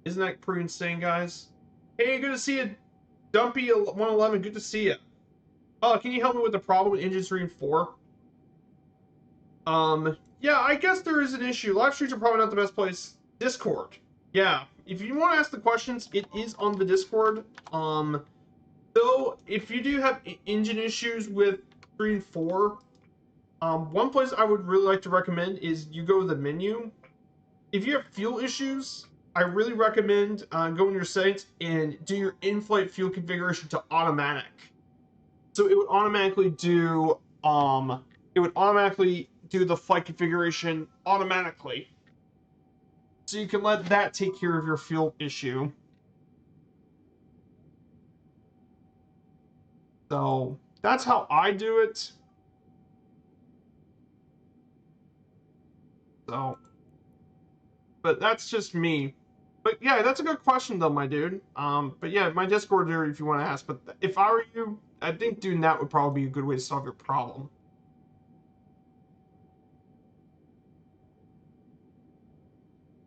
[SPEAKER 1] Isn't that pretty insane, guys? Hey, good to see you, Dumpy 111. Good to see you. Oh, can you help me with the problem with Engine 3 and 4? Yeah, I guess there is an issue. Live streams are probably not the best place. Discord. Yeah, if you want to ask the questions, it is on the Discord. Though, if you do have engine issues with 3 and 4, one place I would really like to recommend is you go to the menu. If you have fuel issues, I really recommend go in your settings and do your in-flight fuel configuration to automatic. So it would automatically do the flight configuration automatically. So you can let that take care of your fuel issue. So that's how I do it. So, but that's just me. But yeah, that's a good question though, my dude. But yeah, my Discord there if you want to ask. But if I were you, I think doing that would probably be a good way to solve your problem.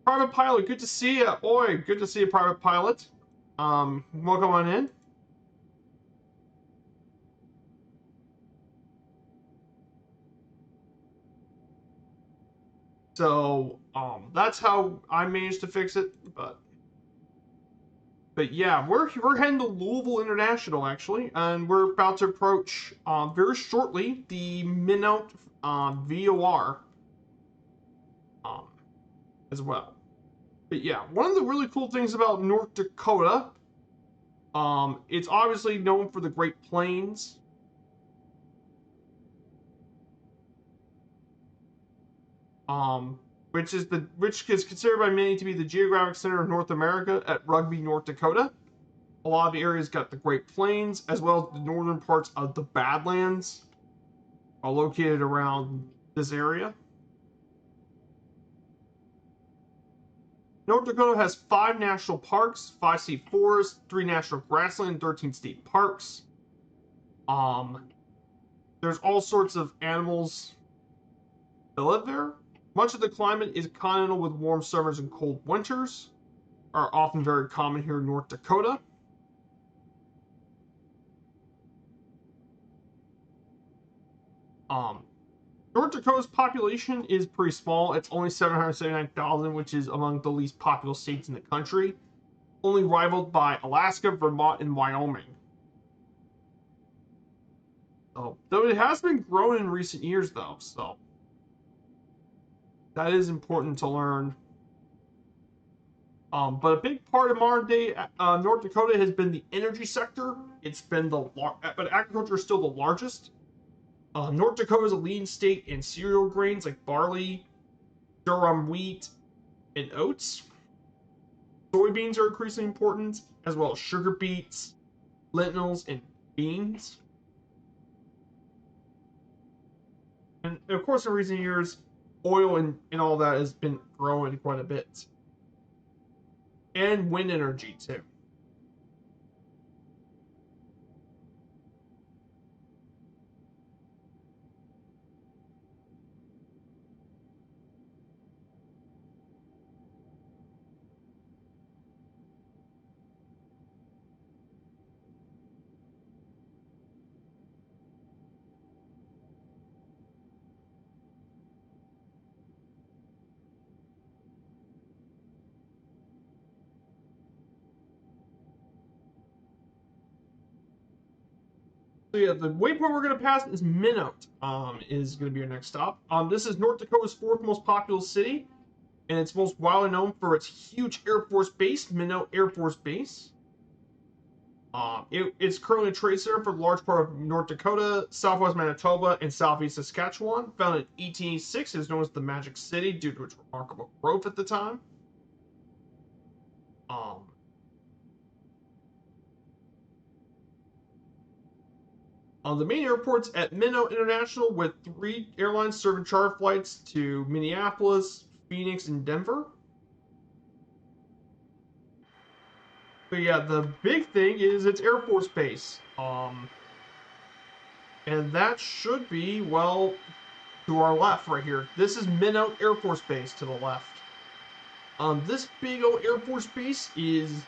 [SPEAKER 1] Private Pilot, good to see you. Oi, good to see you, Private Pilot. Welcome on in. So, that's how I managed to fix it. But yeah, we're heading to Louisville International actually, and we're about to approach very shortly the Minnow VOR as well. But yeah, one of the really cool things about North Dakota, it's obviously known for the Great Plains. Which is considered by many to be the geographic center of North America at Rugby, North Dakota. A lot of the areas got the Great Plains, as well as the northern parts of the Badlands are located around this area. North Dakota has 5 national parks, 5 state forests, 3 national grassland, and 13 state parks. There's all sorts of animals that live there. Much of the climate is continental with warm summers and cold winters. are often very common here in North Dakota. North Dakota's population is pretty small. It's only 779,000, which is among the least populous states in the country, only rivaled by Alaska, Vermont, and Wyoming. So, though it has been growing in recent years, though, so that is important to learn. But a big part of modern day North Dakota has been the energy sector. It's been but agriculture is still the largest. North Dakota is a leading state in cereal grains like barley, durum wheat, and oats. Soybeans are increasingly important, as well as sugar beets, lentils, and beans. And of course, in recent years, oil and all that has been growing quite a bit. And wind energy, too. So yeah, the waypoint we're going to pass is Minot. Is going to be our next stop. This is North Dakota's fourth most populous city, and it's most widely known for its huge Air Force base, Minot Air Force Base. It's currently a trade center for a large part of North Dakota, southwest Manitoba, and southeast Saskatchewan. Founded in 1886, it is known as the Magic City due to its remarkable growth at the time. Um, the main airports at Minot International, with 3 airlines serving charter flights to Minneapolis, Phoenix, and Denver. But yeah, the big thing is its Air Force Base. And that should be, well, to our left right here. This is Minot Air Force Base to the left. This big old Air Force Base is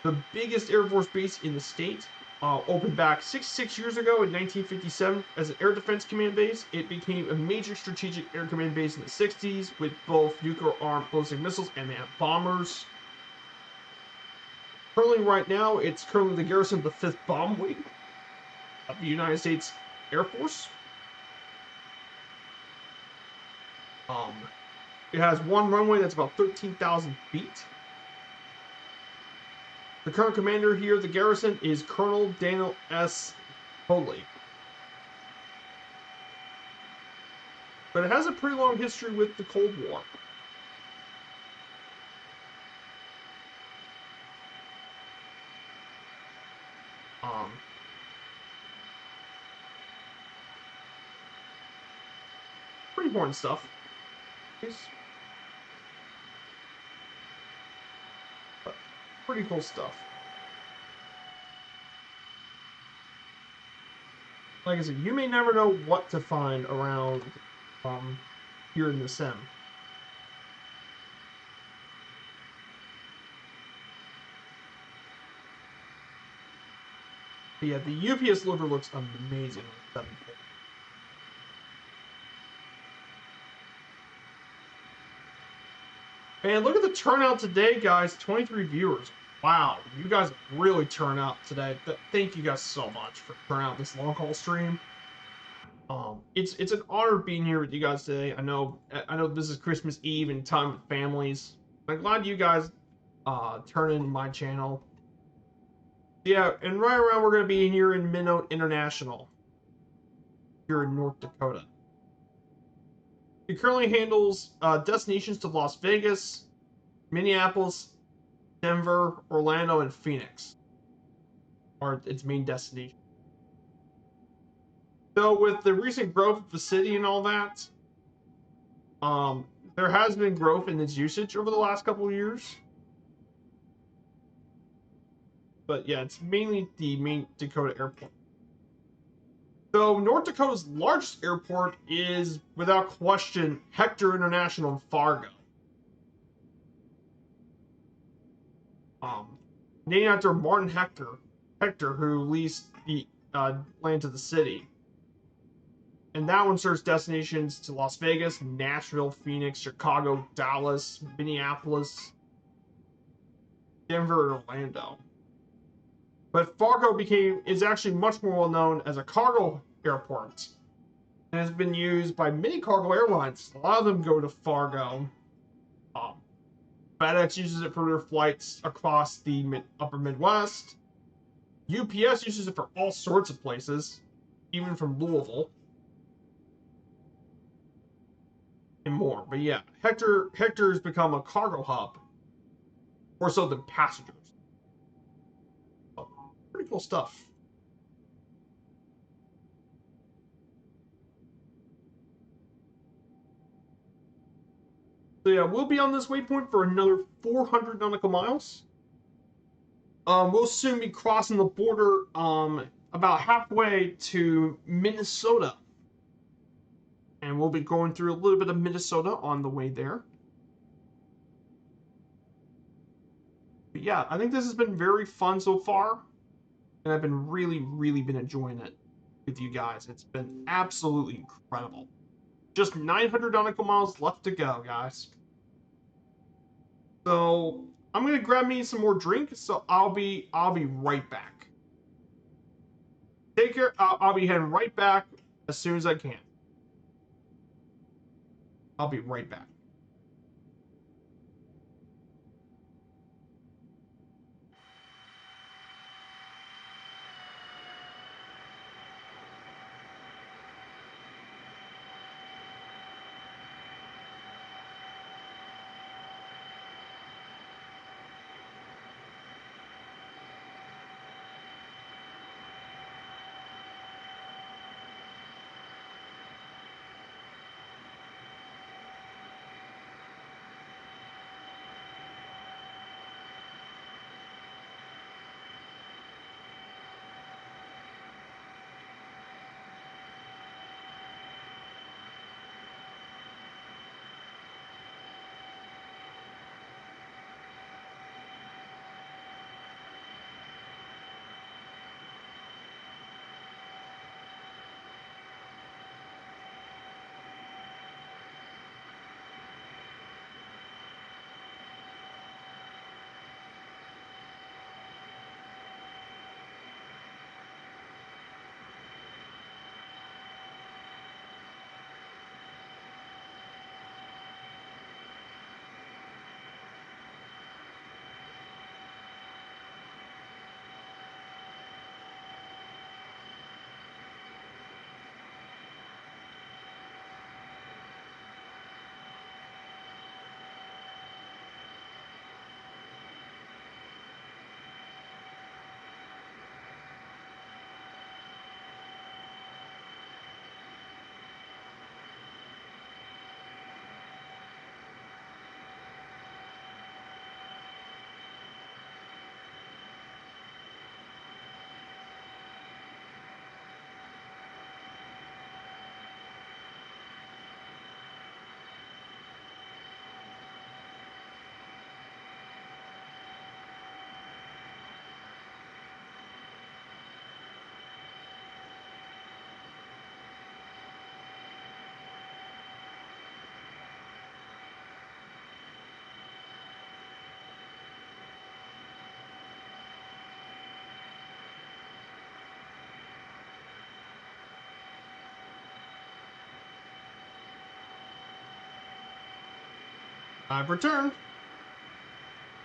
[SPEAKER 1] the biggest Air Force base in the state. Opened back 66 years ago in 1957 as an Air Defense Command base. It became a major strategic air command base in the 60s with both nuclear-armed ballistic missiles and manned bombers. Currently, right now, it's currently the garrison of the 5th Bomb Wing of the United States Air Force. It has one runway that's about 13,000 feet. The current commander here, the garrison, is Colonel Daniel S. Foley. But it has a pretty long history with the Cold War. Pretty important stuff. But pretty cool stuff. Like I said, you may never know what to find around here in the sim. But yeah, the UPS loader looks amazing. And look at the turnout today, guys. 23 viewers. Wow, you guys really turn out today. Thank you guys so much for turning out this long haul stream. It's an honor being here with you guys today. I know this is Christmas Eve and time with families. I'm glad you guys turn in my channel. Yeah, and right around we're gonna be here in Minot International, here in North Dakota. It currently handles destinations to Las Vegas, Minneapolis, Denver, Orlando, and Phoenix are its main destinations. So with the recent growth of the city and all that, there has been growth in its usage over the last couple of years. But yeah, it's mainly the main Dakota airport. So North Dakota's largest airport is, without question, Hector International in Fargo. Um, named after Martin Hector, who leased the land to the city. And that one serves destinations to Las Vegas, Nashville, Phoenix, Chicago, Dallas, Minneapolis, Denver, and Orlando. But Fargo is actually much more well known as a cargo airport and has been used by many cargo airlines. A lot of them go to Fargo. Um, FedEx uses it for their flights across the upper Midwest. UPS uses it for all sorts of places, even from Louisville and more. But yeah, Hector has become a cargo hub, more so than passengers. So, pretty cool stuff. So yeah, we'll be on this waypoint for another 400 nautical miles. We'll soon be crossing the border about halfway to Minnesota. And we'll be going through a little bit of Minnesota on the way there. But yeah, I think this has been very fun so far. And I've been really been enjoying it with you guys. It's been absolutely incredible. Just 900 nautical miles left to go, guys. So I'm gonna grab me some more drink. So I'll be right back. Take care. I'll be heading right back as soon as I can. I'll be right back. I've returned.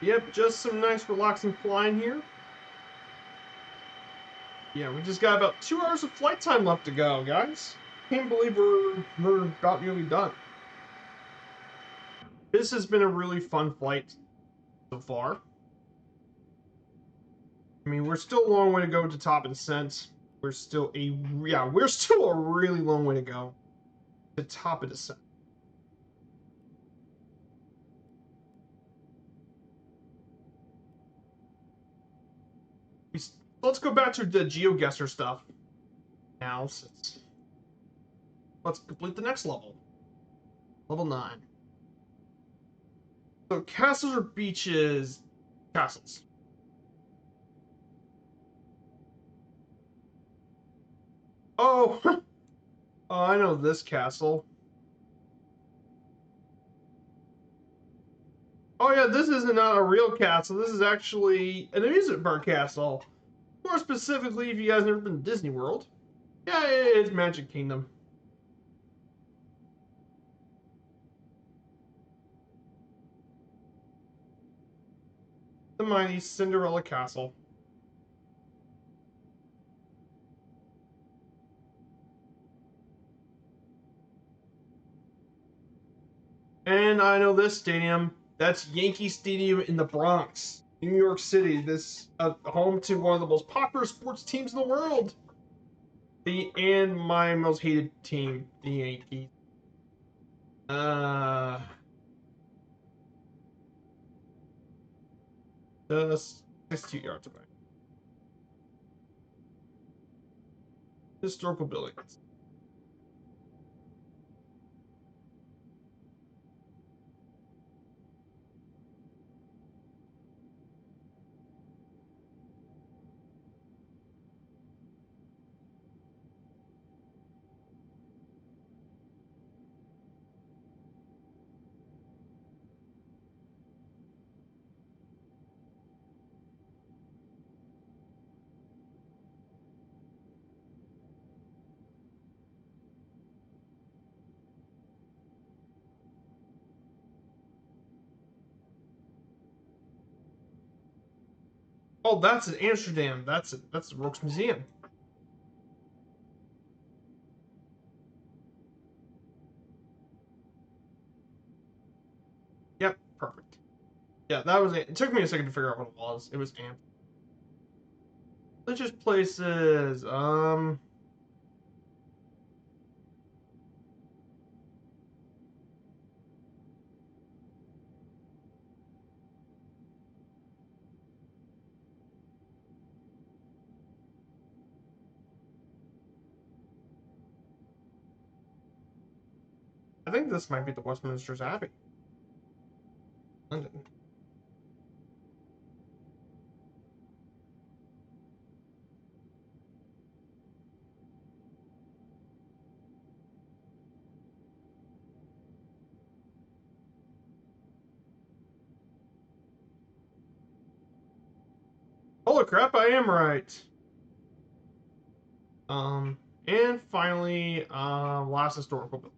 [SPEAKER 1] Yep, just some nice relaxing flying here. Yeah, we just got about 2 hours of flight time left to go, guys. Can't believe we're about nearly done. This has been a really fun flight so far. I mean, we're still a long way to go to top and descent. We're still a really long way to go to top of descent. Let's go back to the GeoGuessr stuff now. Let's complete the next level. Level 9. So castles or beaches? castles. Oh, oh, I know this castle. Oh yeah, this is not a real castle. This is actually an amusement park castle. More specifically, if you guys never been to Disney World, yeah, it's Magic Kingdom. The mighty Cinderella Castle. And I know this stadium. That's Yankee Stadium in the Bronx, New York City. This home to one of the most popular sports teams in the world. And my most hated team, the Yankees. Uh, just 62 yards away. Historical buildings. Oh, that's in Amsterdam. That's the Rooks Museum. Yep, perfect. Yeah, that was it. It took me a second to figure out what it was. It was Amp. Religious places. I think this might be the Westminster's Abbey, London. Holy crap, I am right. Um, and finally, last historical building.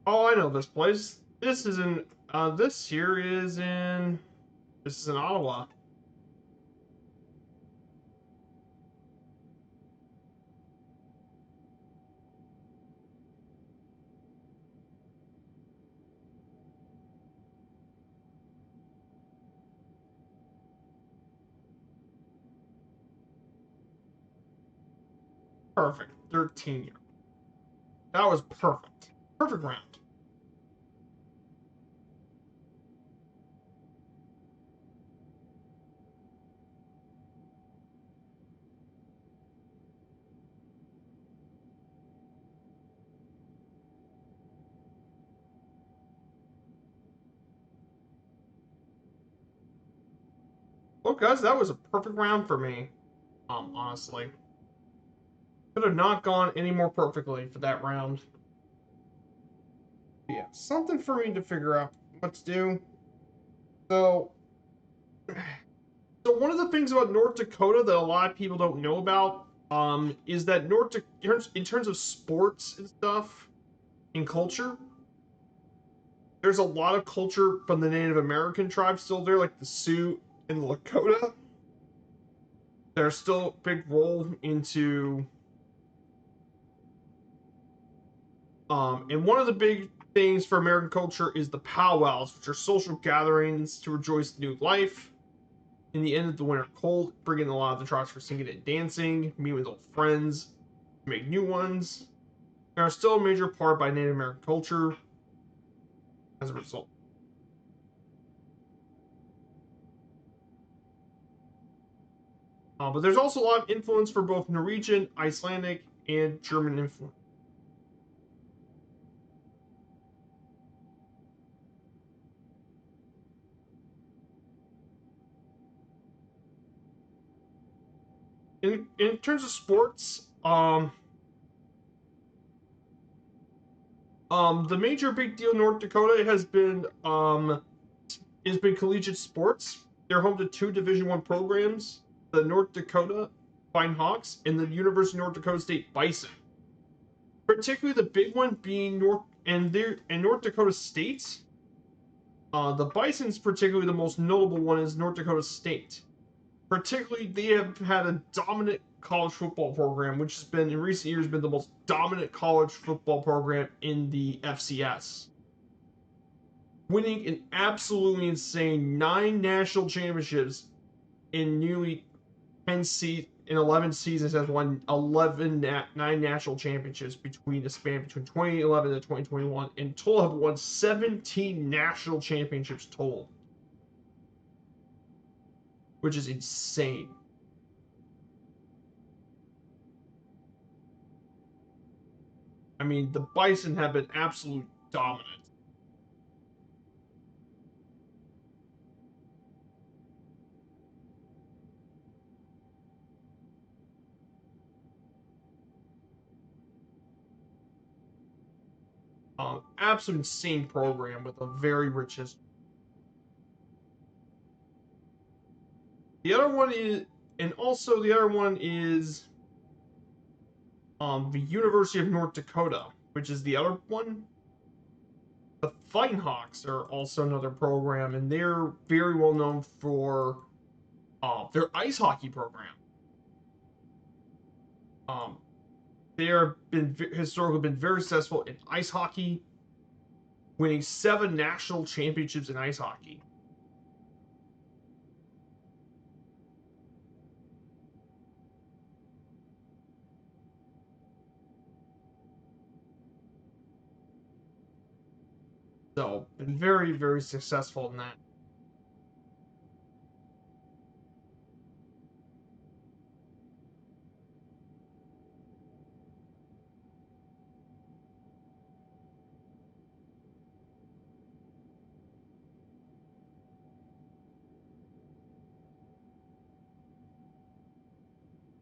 [SPEAKER 1] Oh, I know this place. This is in. This here is in. This is in Ottawa. Perfect. 13 years. That was perfect. Perfect round. Well, guys, that was a perfect round for me. Honestly, could have not gone any more perfectly for that round. Yeah, something for me to figure out what to do. So, so one of the things about North Dakota that a lot of people don't know about, is that in terms of sports and stuff and culture, there's a lot of culture from the Native American tribes still there, like the Sioux and the Lakota. There's still a big role into, and one of the big things for American culture is the powwows, which are social gatherings to rejoice new life. In the end of the winter cold, bringing a lot of the tribes for singing and dancing, meeting with old friends, make new ones. They are still a major part by Native American culture as a result. But there's also a lot of influence for both Norwegian, Icelandic, and German influence. in terms of sports, the major big deal in North Dakota has been collegiate sports. They're home to two Division I programs: the North Dakota Fine Hawks and the University of North Dakota State Bison. Particularly the big one being North Dakota State. The Bison's particularly the most notable one is North Dakota State. Particularly, they have had a dominant college football program, which has been in recent years been the most dominant college football program in the FCS, winning an absolutely insane 9 national championships in nearly 11 seasons. Has won 9 national championships between a span between 2011 and 2021, and total have won 17 national championships total, which is insane. I mean, the Bison have been absolute dominant. Absolute insane program with a very rich history. The other one is, and also the other one is the University of North Dakota, which is the other one. The Fighting Hawks are also another program, and they're very well known for their ice hockey program. Um, they have been historically been very successful in ice hockey, winning 7 national championships in ice hockey. So, been very, very successful in that.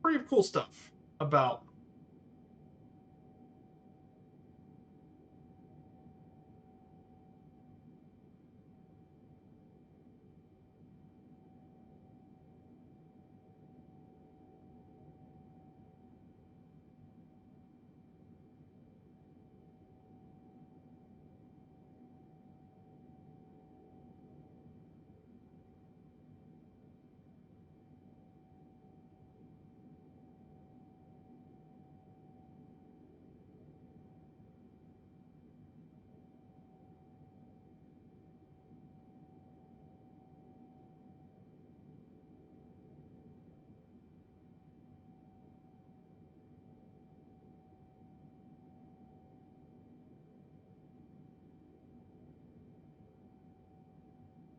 [SPEAKER 1] Pretty cool stuff about.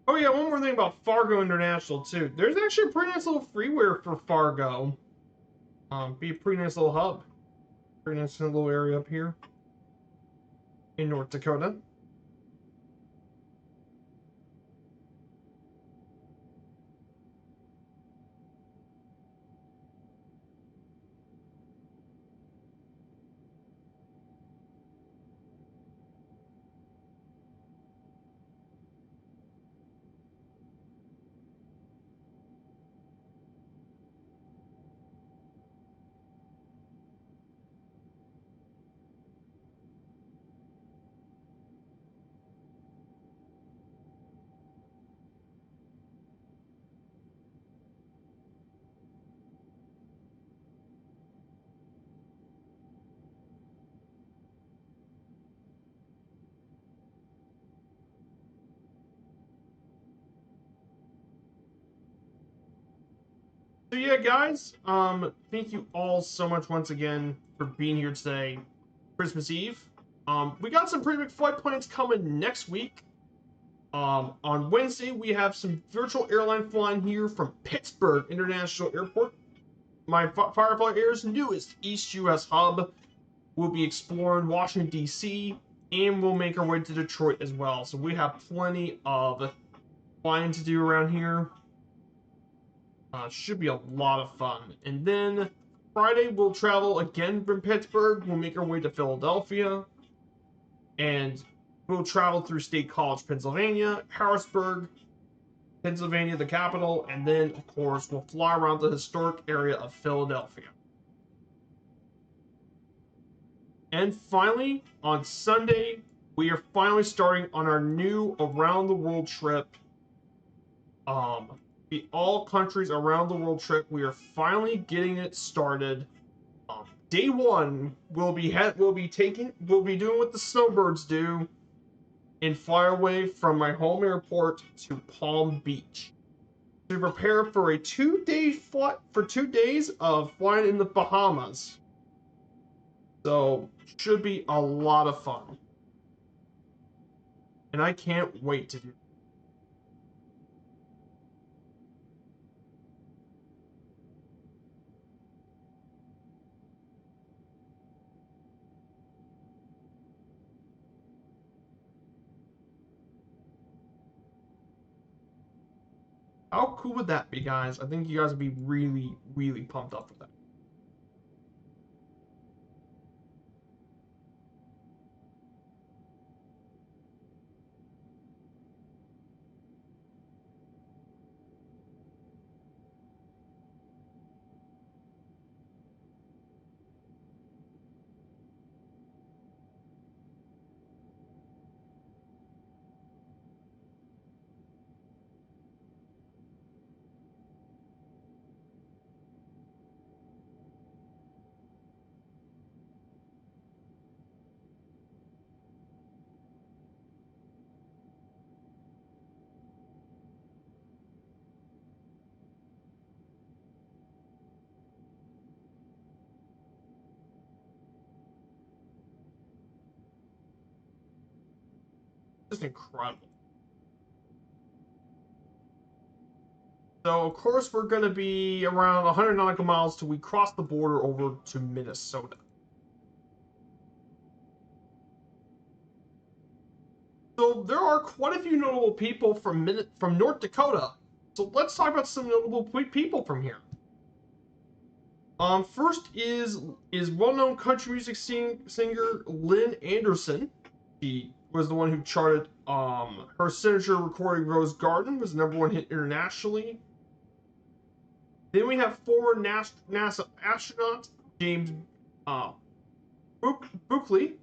[SPEAKER 1] Oh yeah, one more thing about Fargo International too. There's actually a pretty nice little freeware for Fargo. Be a pretty nice little hub. Pretty nice little area up here in North Dakota. So yeah, guys, thank you all so much once again for being here today, Christmas Eve. We got some pretty big flight plans coming next week. On Wednesday, we have some virtual airline flying here from Pittsburgh International Airport. My Firefly Air's newest East US hub. We'll be exploring Washington, D.C., and we'll make our way to Detroit as well. So we have plenty of flying to do around here. Should be a lot of fun. And then Friday, we'll travel again from Pittsburgh. We'll make our way to Philadelphia. And we'll travel through State College, Pennsylvania, Harrisburg, Pennsylvania, the capital. And then, of course, we'll fly around the historic area of Philadelphia. And finally, on Sunday, we are finally starting on our new around the world trip. The all countries around the world trip. We are finally getting it started. Day one, we'll be doing what the snowbirds do, and fly away from my home airport to Palm Beach to prepare for a 2-day flight for 2 days of flying in the Bahamas. So should be a lot of fun, and I can't wait to do it. How cool would that be, guys? I think you guys would be really, really pumped up for that. Just incredible. So, of course, we're going to be around 100 nautical miles till we cross the border over to Minnesota. So, there are quite a few notable people from North Dakota. So, let's talk about some notable people from here. First is well-known country music singer Lynn Anderson. She was the one who charted her signature recording "Rose Garden" was the #1 hit internationally. Then we have former NASA astronaut James uh, Buckley,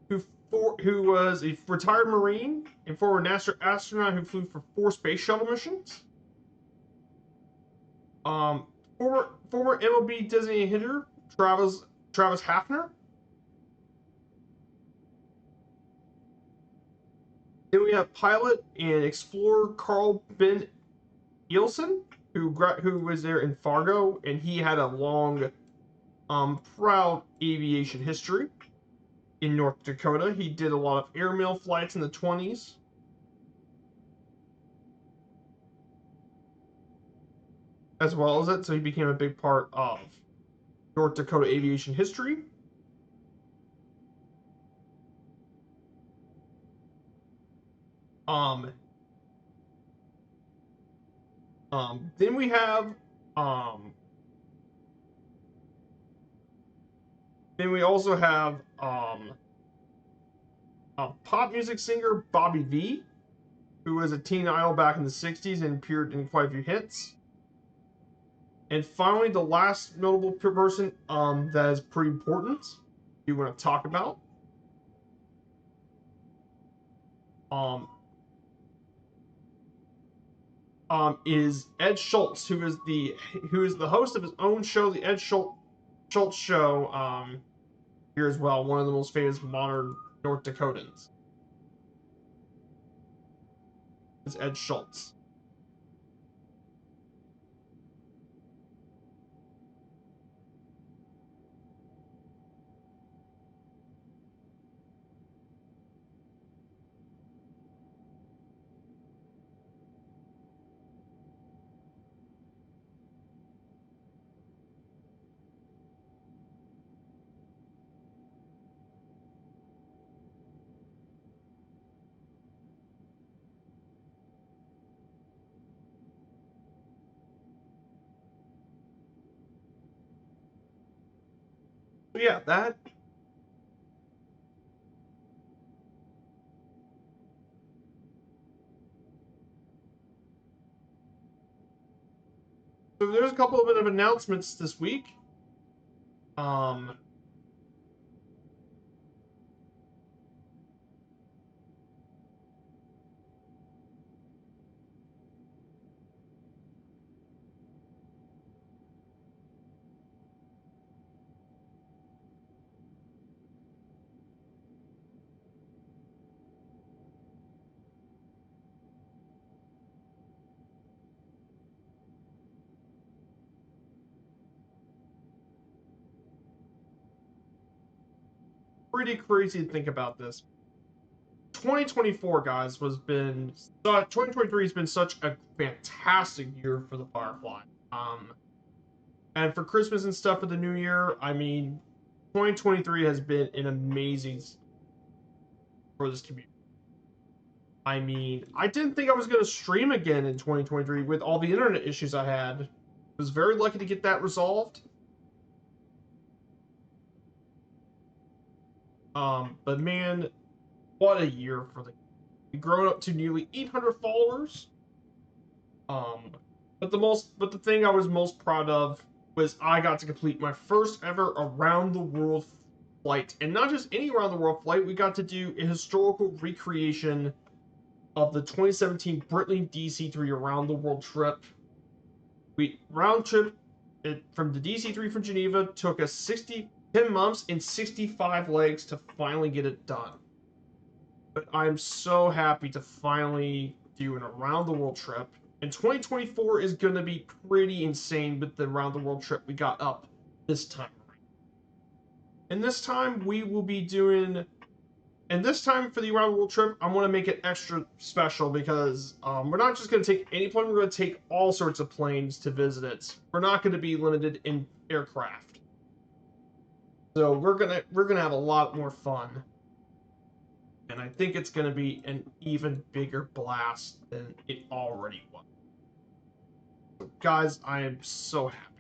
[SPEAKER 1] who was a retired Marine and former NASA astronaut who flew for 4 space shuttle missions. Um, former MLB designated hitter Travis Hafner. Then we have pilot and explorer Carl Ben Ilson, who was there in Fargo, and he had a long, proud aviation history in North Dakota. He did a lot of airmail flights in the 20s. As well as it, so he became a big part of North Dakota aviation history. Um, then we have, then we also have, pop music singer Bobby V, who was a teen idol back in the 60s and appeared in quite a few hits. And finally, the last notable person that is pretty important you want to talk about um, is Ed Schultz, who is the host of his own show, the Ed Schultz Show, here as well, one of the most famous modern North Dakotans. Is Ed Schultz. yeah, that. So there's a couple of bit of announcements this week. Um, Pretty crazy to think about this. 2024, guys, 2023 has been such a fantastic year for the Firefly. And for Christmas and stuff for the new year, I mean, 2023 has been an amazing for this community. I mean, I didn't think I was going to stream again in 2023 with all the internet issues I had. I was very lucky to get that resolved. But man, what a year for the grown up to nearly 800 followers. Um, but the thing I was most proud of was I got to complete my first ever around the world flight, and not just any around the world flight. We got to do a historical recreation of the 2017 Brittany DC-3 around the world trip. We round trip it from the DC-3 from Geneva took us 10 months and 65 legs to finally get it done. But I'm so happy to finally do an around the world trip. And 2024 is going to be pretty insane with the around the world trip we got up this time. And this time we will be doing. And this time for the around the world trip, I'm going to make it extra special because we're not just going to take any plane. We're going to take all sorts of planes to visit it. We're not going to be limited in aircraft. So we're gonna have a lot more fun. And I think it's going to be an even bigger blast than it already was. So guys, I am so happy.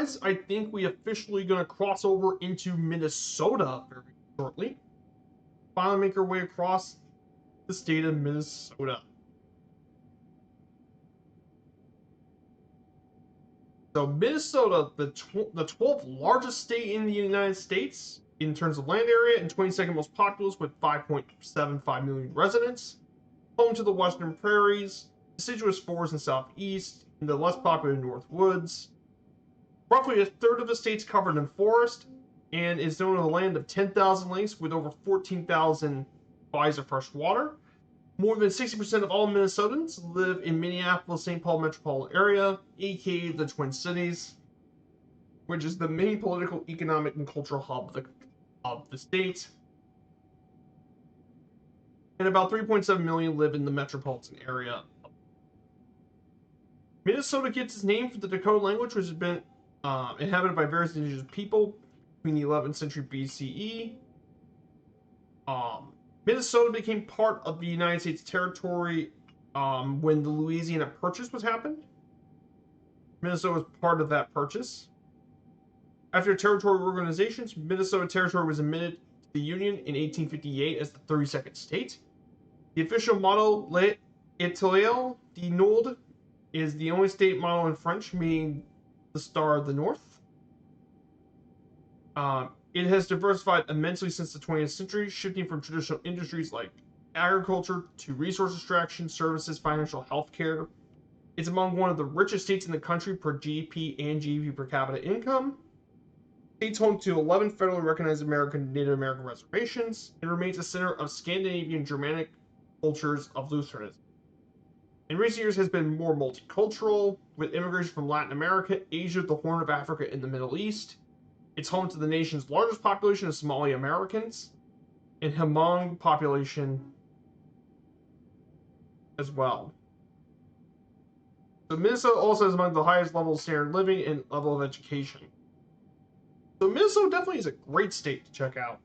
[SPEAKER 1] guys, I think we officially going to cross over into Minnesota very shortly. Finally make our way across the state of Minnesota. So Minnesota, the 12th largest state in the United States in terms of land area and 22nd most populous with 5.75 million residents. Home to the Western Prairies, deciduous forests in southeast, and the less popular North Woods. Roughly a third of the state's covered in forest, and is known as a land of 10,000 lakes with over 14,000 bodies of fresh water. More than 60% of all Minnesotans live in Minneapolis-St. Paul metropolitan area, aka the Twin Cities, which is the main political, economic, and cultural hub of the state. And about 3.7 million live in the metropolitan area. Minnesota gets its name from the Dakota language, which has been inhabited by various indigenous people between the 11th century BCE. Minnesota became part of the United States territory when the Louisiana Purchase was happened. Minnesota was part of that purchase. After territorial organizations, Minnesota Territory was admitted to the Union in 1858 as the 32nd state. The official motto, L'Étoile du Nord, is the only state motto in French, meaning the Star of the North. It has diversified immensely since the 20th century, shifting from traditional industries like agriculture to resource extraction, services, financial healthcare. It's among one of the richest states in the country per GDP and GDP per capita income. The state's home to 11 federally recognized Native American reservations. It remains a center of Scandinavian Germanic cultures of Lutheranism. In recent years, has been more multicultural, with immigration from Latin America, Asia, the Horn of Africa, and the Middle East. It's home to the nation's largest population of Somali Americans, and Hmong population as well. So Minnesota also has among the highest levels of standard living and level of education. So Minnesota definitely is a great state to check out.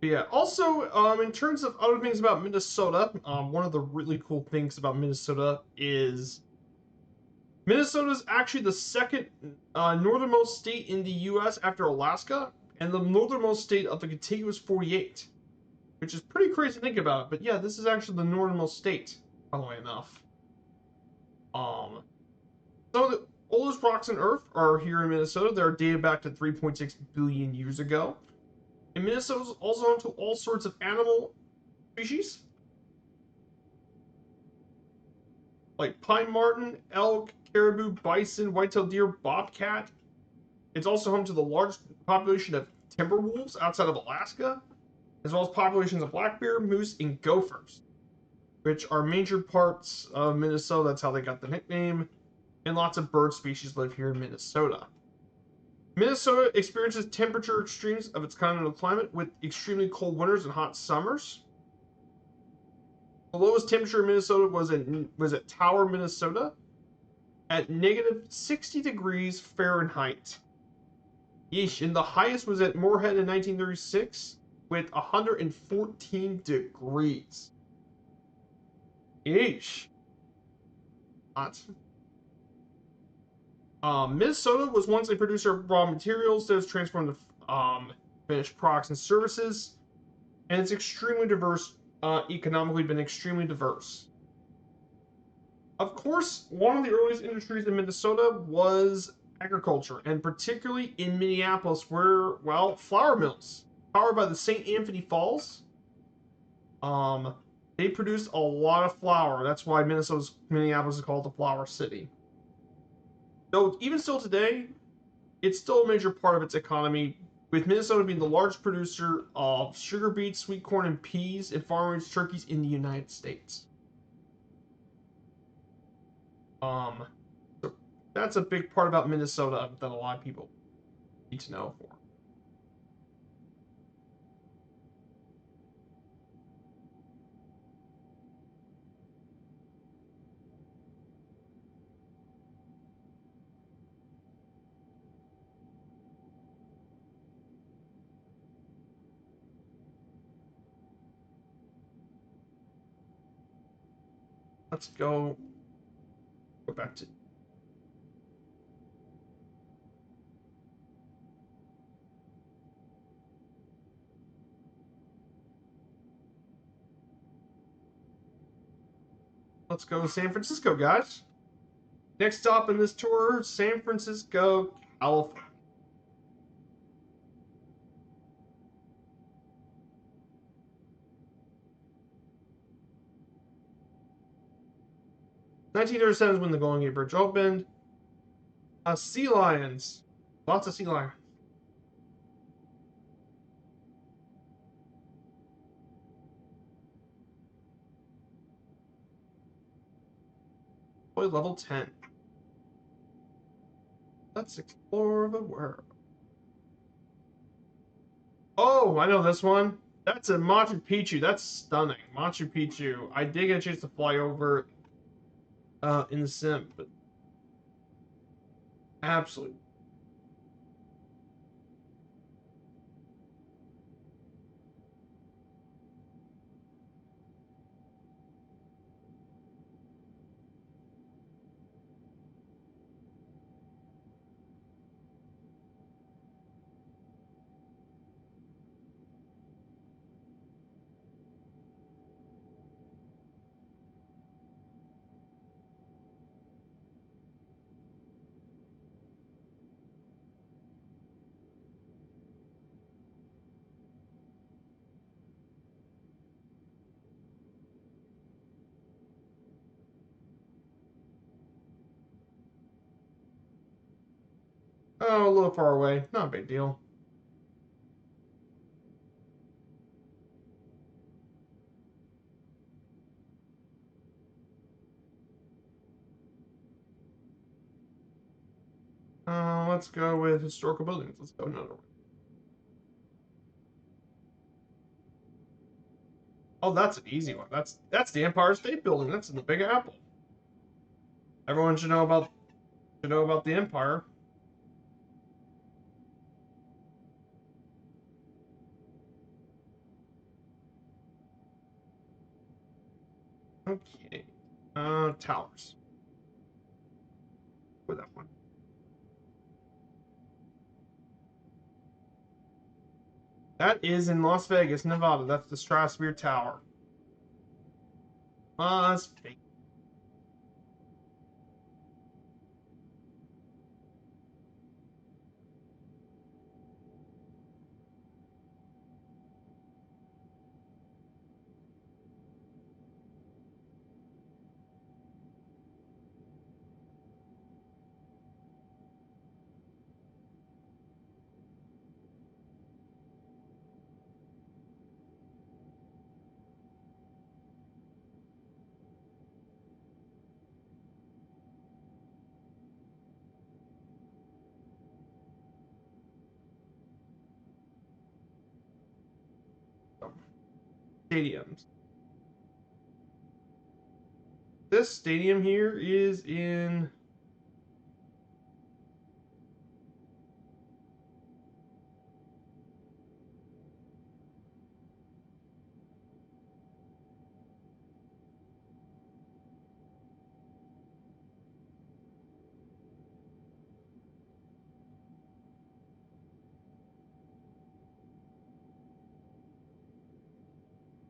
[SPEAKER 1] But yeah, also, in terms of other things about Minnesota, one of the really cool things about Minnesota is Minnesota is actually the second northernmost state in the U.S. after Alaska, and the northernmost state of the contiguous 48, which is pretty crazy to think about. But yeah, this is actually the northernmost state, funnily enough. So the oldest rocks on Earth are here in Minnesota. They're dated back to 3.6 billion years ago. And Minnesota is also home to all sorts of animal species, like pine marten, elk, caribou, bison, white-tailed deer, bobcat. It's also home to the largest population of timber wolves outside of Alaska, as well as populations of black bear, moose, and gophers, which are major parts of Minnesota. That's how they got the nickname. And lots of bird species live here in Minnesota. Minnesota experiences temperature extremes of its continental climate with extremely cold winters and hot summers. The lowest temperature in Minnesota was at Tower, Minnesota, at negative 60 degrees Fahrenheit. Yeesh, and the highest was at Moorhead in 1936 with 114 degrees. Eesh. Hot. Minnesota was once a producer of raw materials that was transformed to finished products and services, and it's extremely diverse, economically been extremely diverse. Of course, one of the earliest industries in Minnesota was agriculture, and particularly in Minneapolis, where, well, flour mills, powered by the St. Anthony Falls, um, they produced a lot of flour. That's why Minneapolis is called the Flour City. Though even still today, it's still a major part of its economy, with Minnesota being the largest producer of sugar beets, sweet corn, and peas, and farm-raised turkeys in the United States. Um, so that's a big part about Minnesota that a lot of people need to know for. Let's go back to. Let's go to San Francisco, guys. Next stop in this tour, San Francisco, California. Nineteen 1937 is when the Golden Gate Bridge opened. Sea lions, lots of sea lions. Boy, level 10. Let's explore the world. Oh, I know this one. That's a Machu Picchu. That's stunning. Machu Picchu. I did get a chance to fly over in the sim, but absolutely. Oh, a little far away. Not a big deal. Let's go with historical buildings. Let's go another one. Oh, that's an easy one. That's the Empire State Building. That's in the Big Apple. Everyone should know about the Empire. Okay. Towers. With that one. That is in Las Vegas, Nevada. That's the Stratosphere Tower. Las Vegas. Stadiums. This stadium here is in.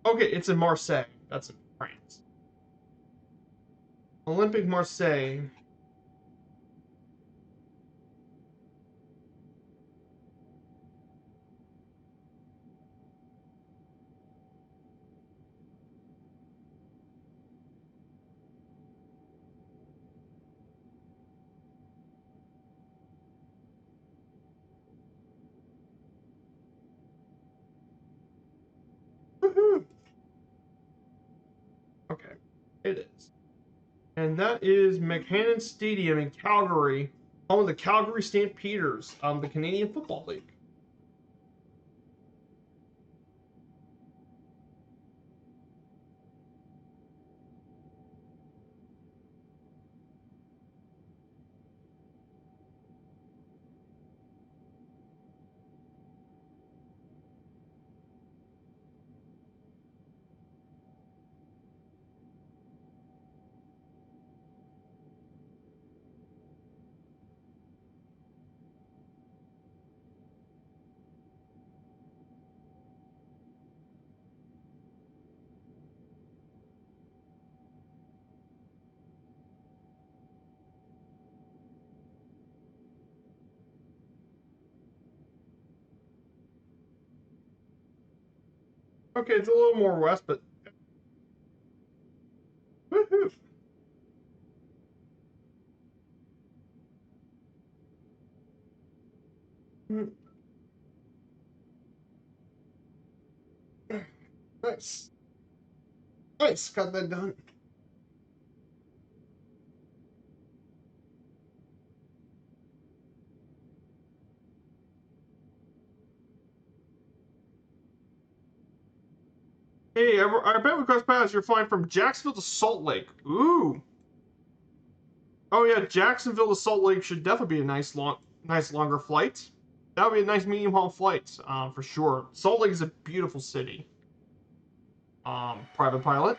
[SPEAKER 1] Okay, it's in Marseille. That's in France. Olympic Marseille. Woohoo! Okay, it is. And that is McHannon Stadium in Calgary, home of the Calgary Stampeders, the Canadian Football League. Okay, it's a little more west, but woohoo! Mm, nice. Nice, got that done. Hey, I bet we crossed paths. You're flying from Jacksonville to Salt Lake. Ooh. Oh yeah, Jacksonville to Salt Lake should definitely be a nice longer flight. That would be a nice medium haul flight, for sure. Salt Lake is a beautiful city. Private pilot.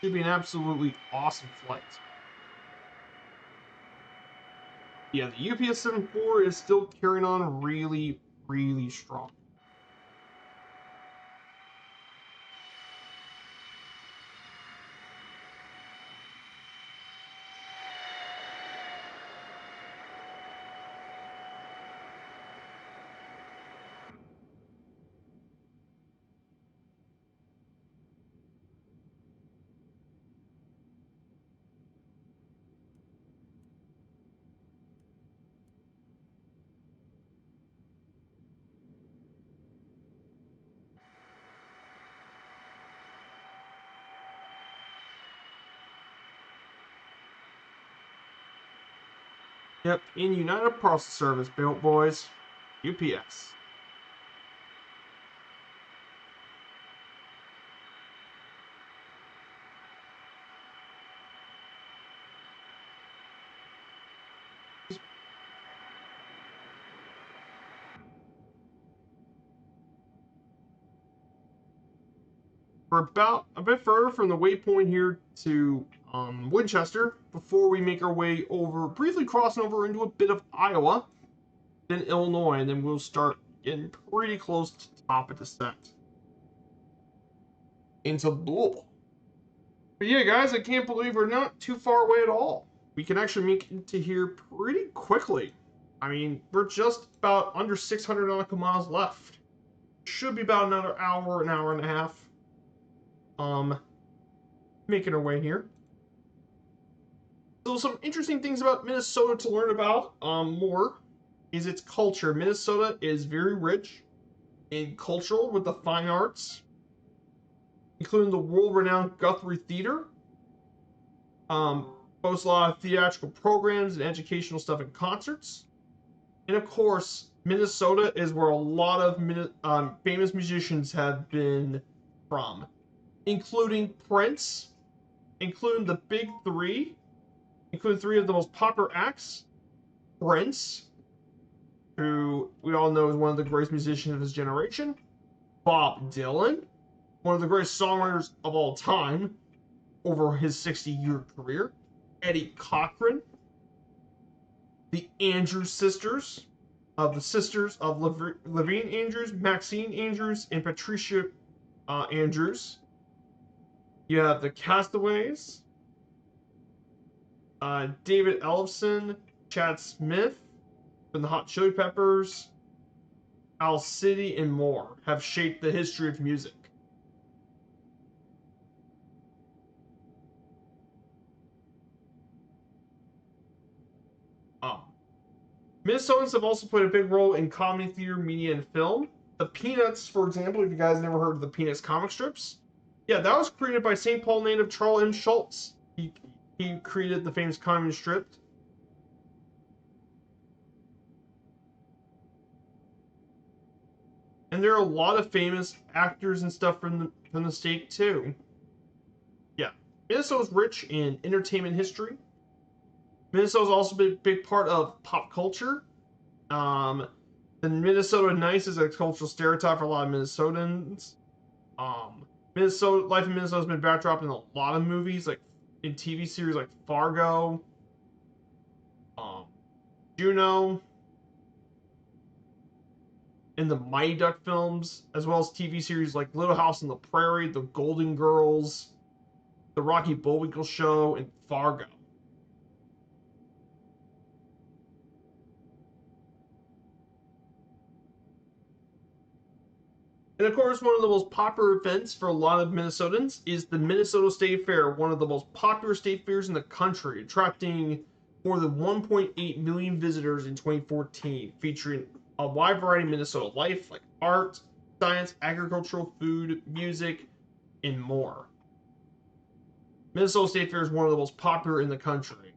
[SPEAKER 1] Should be an absolutely awesome flight. Yeah, the UPS 74 is still carrying on really, really strong. Yep, in United Parcel Service, built boys. UPS. We're about a bit further from the waypoint here to Winchester before we make our way over, briefly crossing over into a bit of Iowa, then Illinois, and then we'll start getting pretty close to the top of descent into Louisville. But yeah, guys, I can't believe we're not too far away at all. We can actually make it to here pretty quickly. I mean, we're just about under 600 nautical miles left. Should be about another hour, an hour and a half. Um, Making our way here. So some interesting things about Minnesota to learn about more is its culture. Minnesota is very rich in cultural with the fine arts, including the world-renowned Guthrie Theater. Boasts a lot of theatrical programs and educational stuff and concerts. And of course, Minnesota is where a lot of famous musicians have been from, including Prince, including the Big Three, including three of the most popular acts. Prince, who we all know is one of the greatest musicians of his generation. Bob Dylan, one of the greatest songwriters of all time over his 60-year career. Eddie Cochran, the Andrews sisters, of the sisters of Levine Andrews, Maxine Andrews, and Patricia Andrews. You have the Castaways, David Ellefson, Chad Smith from the Hot Chili Peppers, Al City, and more have shaped the history of music. Um, Minnesotans have also played a big role in comedy, theater, media, and film. The Peanuts, for example, if you guys never heard of the Peanuts comic strips, yeah, that was created by St. Paul native Charles M. Schultz. He created the famous comic strip. And there are a lot of famous actors and stuff from the state too. Yeah, Minnesota's rich in entertainment history. Minnesota's also been a big part of pop culture. Um, the Minnesota Nice is a cultural stereotype for a lot of Minnesotans. Minnesota life in Minnesota has been backdrop in a lot of movies, like in TV series like Fargo, um, Juno, in the Mighty Duck films, as well as TV series like Little House on the Prairie, The Golden Girls, The Rocky Bullwinkle Show, and Fargo. And of course, one of the most popular events for a lot of Minnesotans is the Minnesota State Fair, one of the most popular state fairs in the country, attracting more than 1.8 million visitors in 2014, featuring a wide variety of Minnesota life like art, science, agricultural, food, music, and more. Minnesota State Fair is one of the most popular in the country.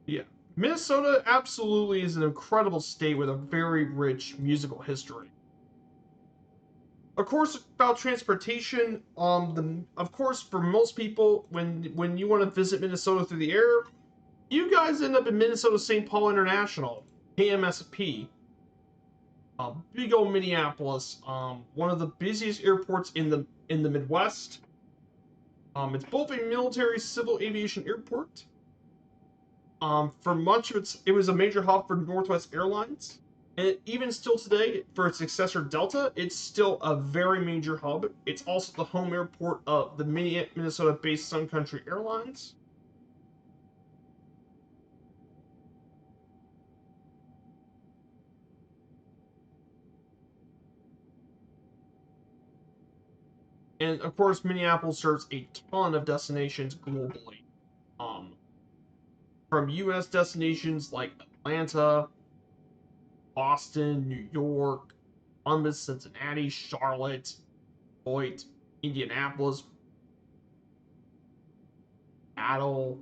[SPEAKER 1] Yeah. Minnesota absolutely is an incredible state with a very rich musical history. Of course, about transportation, of course for most people, when you want to visit Minnesota through the air, you guys end up in Minnesota St. Paul International, KMSP, big old Minneapolis, one of the busiest airports in the Midwest. It's both a military civil aviation airport. For much of it was a major hub for Northwest Airlines. And even still today, for its successor Delta, it's still a very major hub. It's also the home airport of the Minnesota-based Sun Country Airlines. And of course, Minneapolis serves a ton of destinations globally. Um, from U.S. destinations like Atlanta, Boston, New York, Columbus, Cincinnati, Charlotte, Detroit, Indianapolis, Seattle.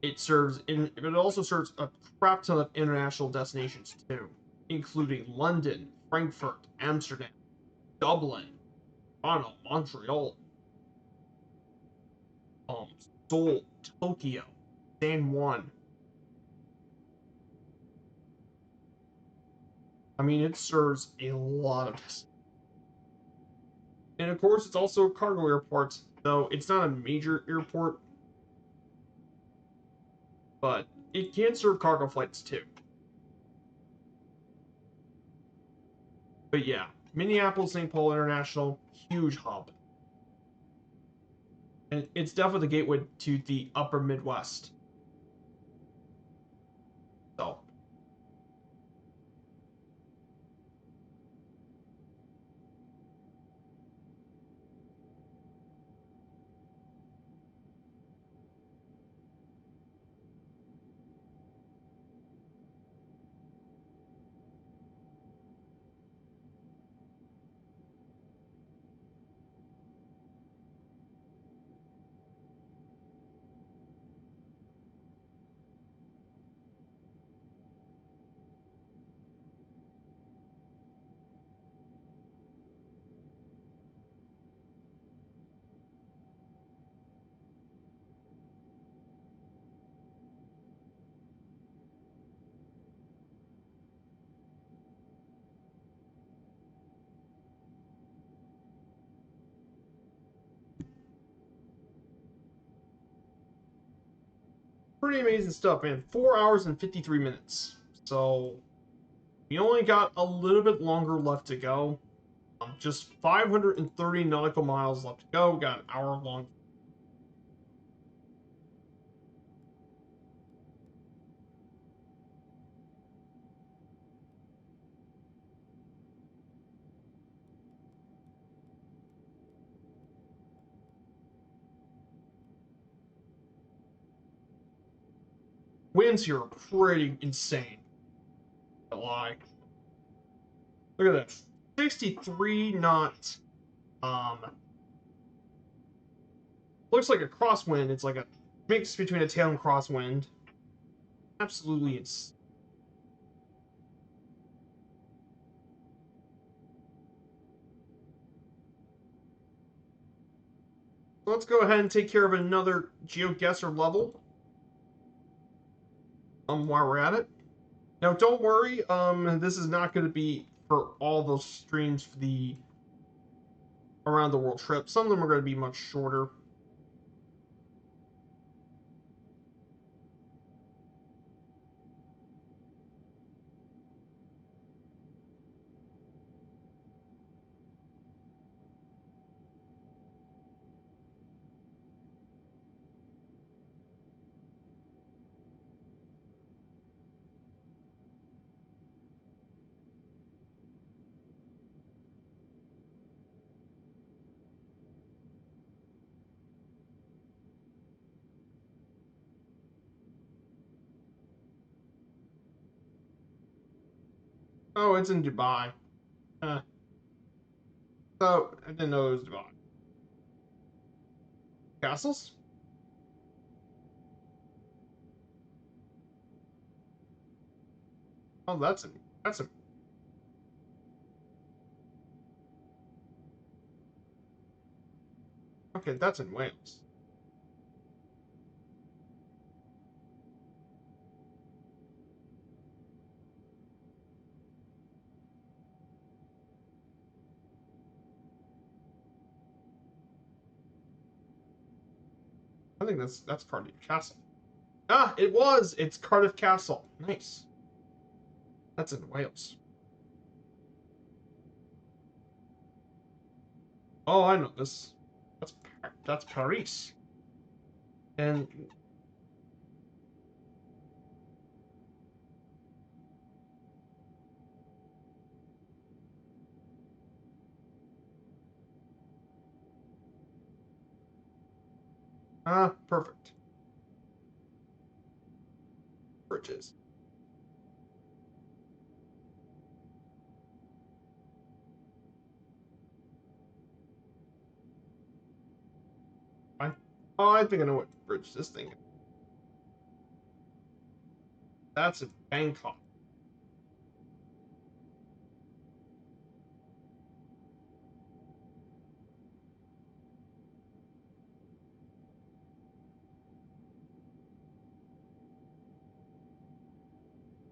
[SPEAKER 1] It also serves a crap ton of international destinations too, including London, Frankfurt, Amsterdam, Dublin, Toronto, Montreal, um, Seoul, Tokyo, San Juan. I mean, it serves a lot of this. And of course, it's also a cargo airport, though it's not a major airport, but it can serve cargo flights too. But yeah, Minneapolis St. Paul International, huge hub. And it's definitely the gateway to the upper Midwest. So, pretty amazing stuff, man. 4 hours and 53 minutes. So, we only got a little bit longer left to go. Just 530 nautical miles left to go. We got an hour long. Winds here are pretty insane. Don't lie. Look at this. 63 knot. Looks like a crosswind. It's like a mix between a tail and crosswind. Absolutely insane. Let's go ahead and take care of another GeoGuessr level. While we're at it. Now, don't worry. This is not going to be for all those streams for the around the world trip. Some of them are going to be much shorter. Oh, it's in Dubai. Oh, I didn't know it was Dubai. Castles? Oh, that's in. Okay, that's in Wales. I think that's Cardiff Castle. Ah, it was. It's Cardiff Castle. Nice. That's in Wales. Oh, I know this. That's that's Paris. And perfect. Bridges. I, oh, I think I know what bridge this thing is. That's in Bangkok.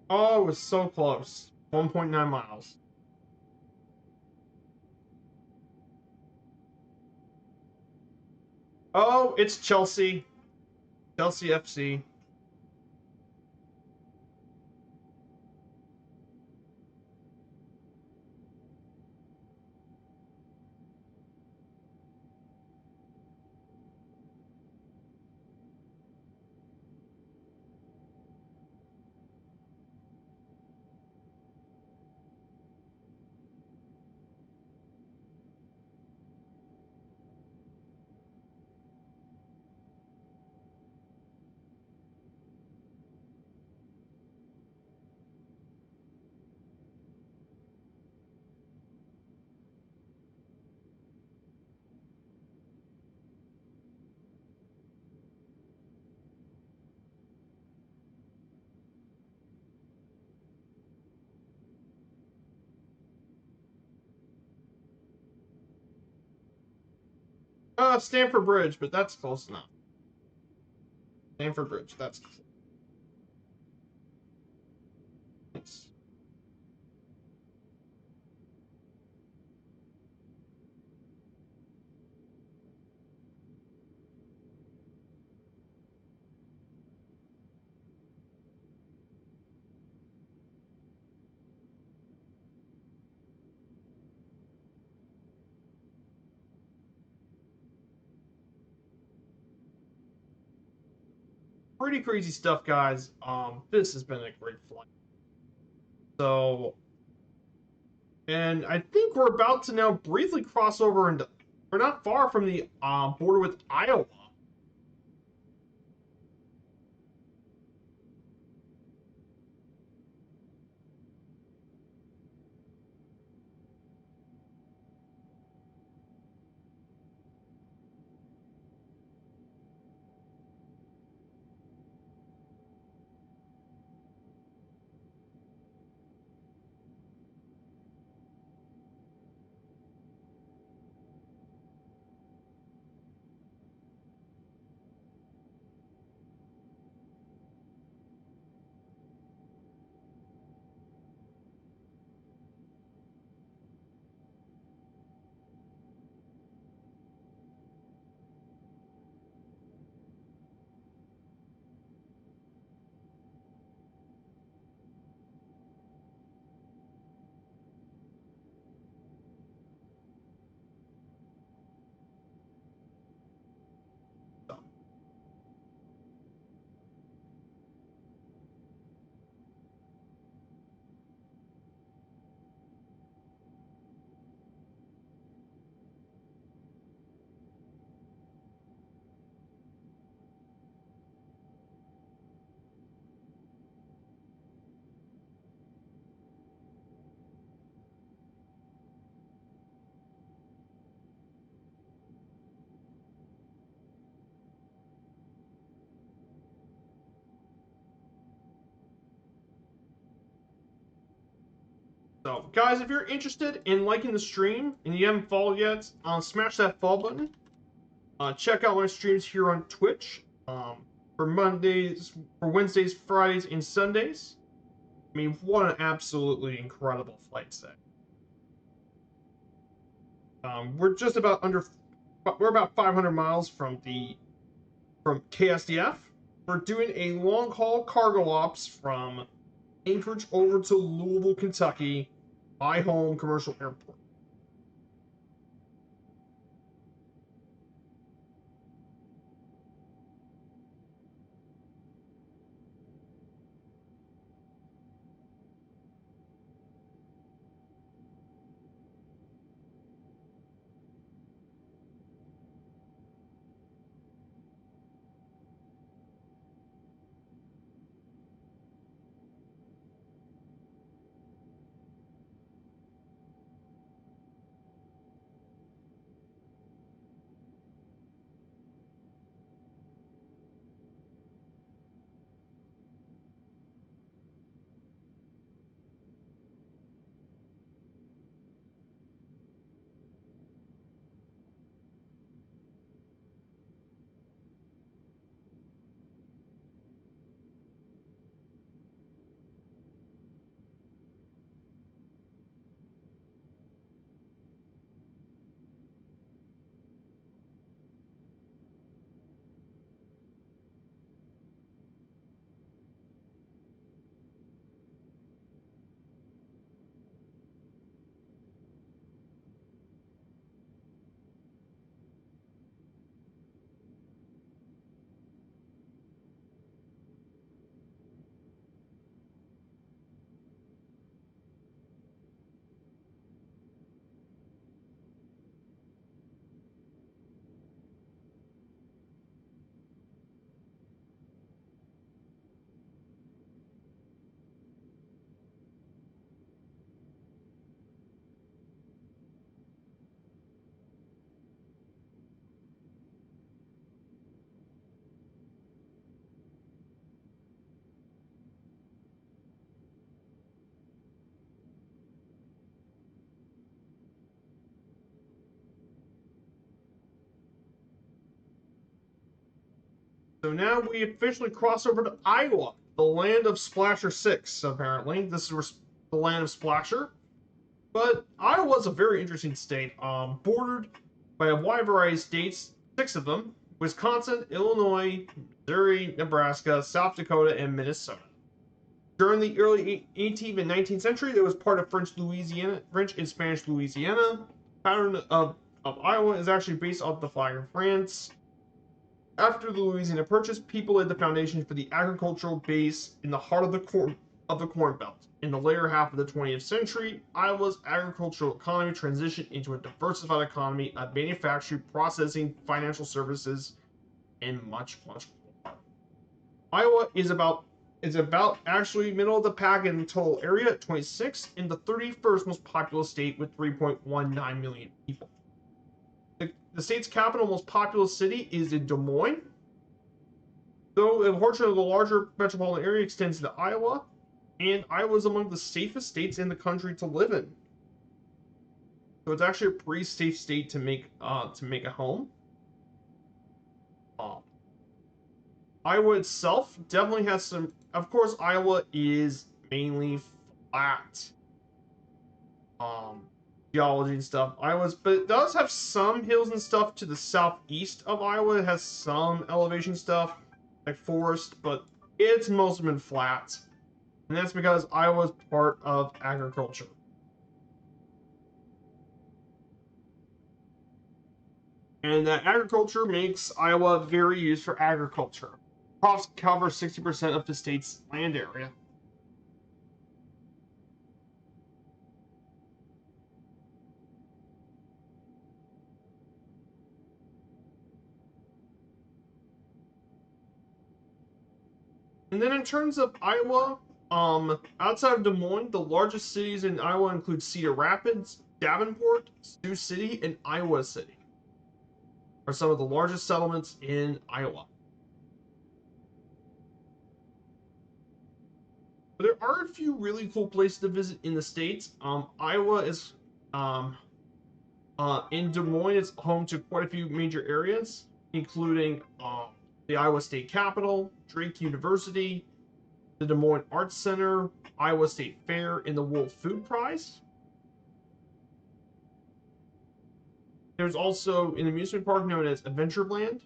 [SPEAKER 1] Oh, it was so close. 1.9 miles. Oh, it's Chelsea. Chelsea FC. Stamford Bridge, but that's close enough. Stamford Bridge, that's close. Nice. Pretty crazy stuff, guys. This has been a great flight. So, and I think we're about to now briefly cross over, and we're not far from the border with Iowa. So, guys, if you're interested in liking the stream and you haven't followed yet, smash that follow button. Check out my streams here on Twitch for Mondays, for Wednesdays, Fridays, and Sundays. I mean, what an absolutely incredible flight today. We're just about we're about 500 miles from KSDF. We're doing a long haul cargo ops from Anchorage over to Louisville, Kentucky, my home commercial airport. now we officially cross over to Iowa, the land of Splasher 6, apparently. This is the land of Splasher. But Iowa's a very interesting state, bordered by a wide variety of states, 6 of them: Wisconsin, Illinois, Missouri, Nebraska, South Dakota, and Minnesota. During the early 18th and 19th century, it was part of French and Spanish Louisiana. The pattern of Iowa is actually based off the flag of France. After the Louisiana Purchase, people laid the foundation for the agricultural base in the heart of the Corn Belt. In the later half of the 20th century, Iowa's agricultural economy transitioned into a diversified economy of manufacturing, processing, financial services, and much more. Iowa is about actually middle of the pack in total area at 26, and the 31st most populous state with 3.19 million people. The state's capital, most populous city, is in Des Moines. Though, unfortunately, the larger metropolitan area extends into Iowa, and Iowa is among the safest states in the country to live in. So it's actually a pretty safe state to make a home. Iowa itself definitely has some. Of course, Iowa is mainly flat. Geology and stuff. But it does have some hills and stuff to the southeast of Iowa. It has some elevation stuff, like forest, but it's mostly been flat. And that's because Iowa's part of agriculture. And that agriculture makes Iowa very used for agriculture. Crops cover 60% of the state's land area. And then in terms of Iowa, outside of Des Moines, the largest cities in Iowa include Cedar Rapids, Davenport, Sioux City, and Iowa City. Are some of the largest settlements in Iowa. But there are a few really cool places to visit in the states. Iowa is in Des Moines. It's home to quite a few major areas, including the Iowa State Capitol, Drake University, the Des Moines Arts Center, Iowa State Fair, and the World Food Prize. There's also an amusement park known as Adventureland.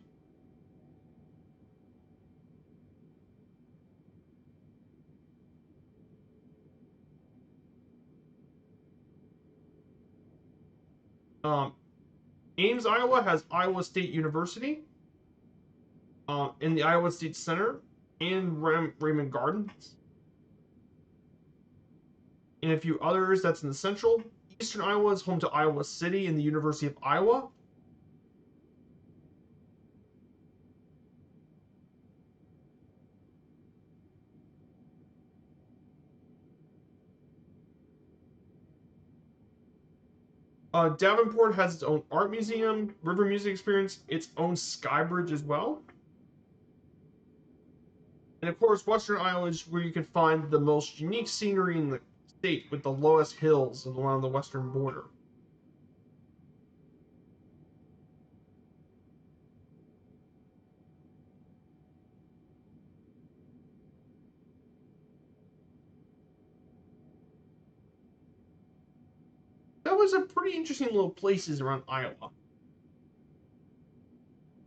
[SPEAKER 1] Ames, Iowa has Iowa State University, in the Iowa State Center, and Raymond Gardens. And a few others that's in the central. Eastern Iowa is home to Iowa City and the University of Iowa. Davenport has its own art museum, river music experience, its own sky bridge as well. And of course, Western Iowa is where you can find the most unique scenery in the state, with the lowest hills along the western border. That was a pretty interesting little places around Iowa.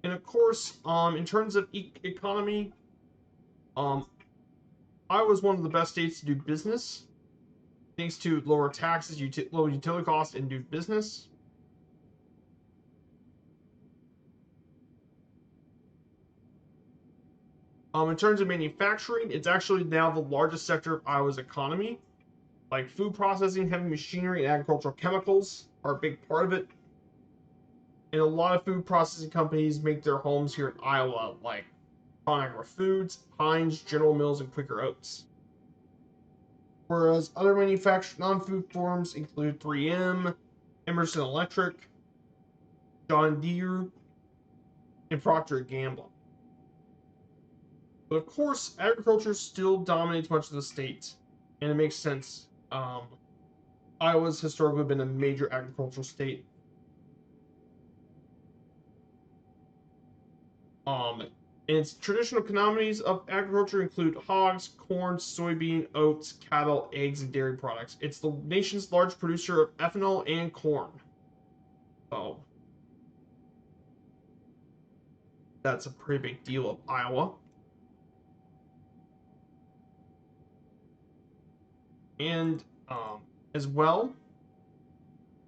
[SPEAKER 1] And of course, in terms of economy, Iowa is one of the best states to do business, thanks to lower taxes, low utility costs, and do business. In terms of manufacturing, it's actually now the largest sector of Iowa's economy. Like food processing, heavy machinery, and agricultural chemicals are a big part of it. And a lot of food processing companies make their homes here in Iowa, like Conagra Foods, Heinz, General Mills, and Quaker Oats. Whereas other manufactured non-food forms include 3M, Emerson Electric, John Deere, and Procter & Gamble. But of course, agriculture still dominates much of the state, and it makes sense. Iowa's historically been a major agricultural state. Its traditional commodities of agriculture include hogs, corn, soybean, oats, cattle, eggs, and dairy products. It's the nation's largest producer of ethanol and corn. So that's a pretty big deal of Iowa. And as well.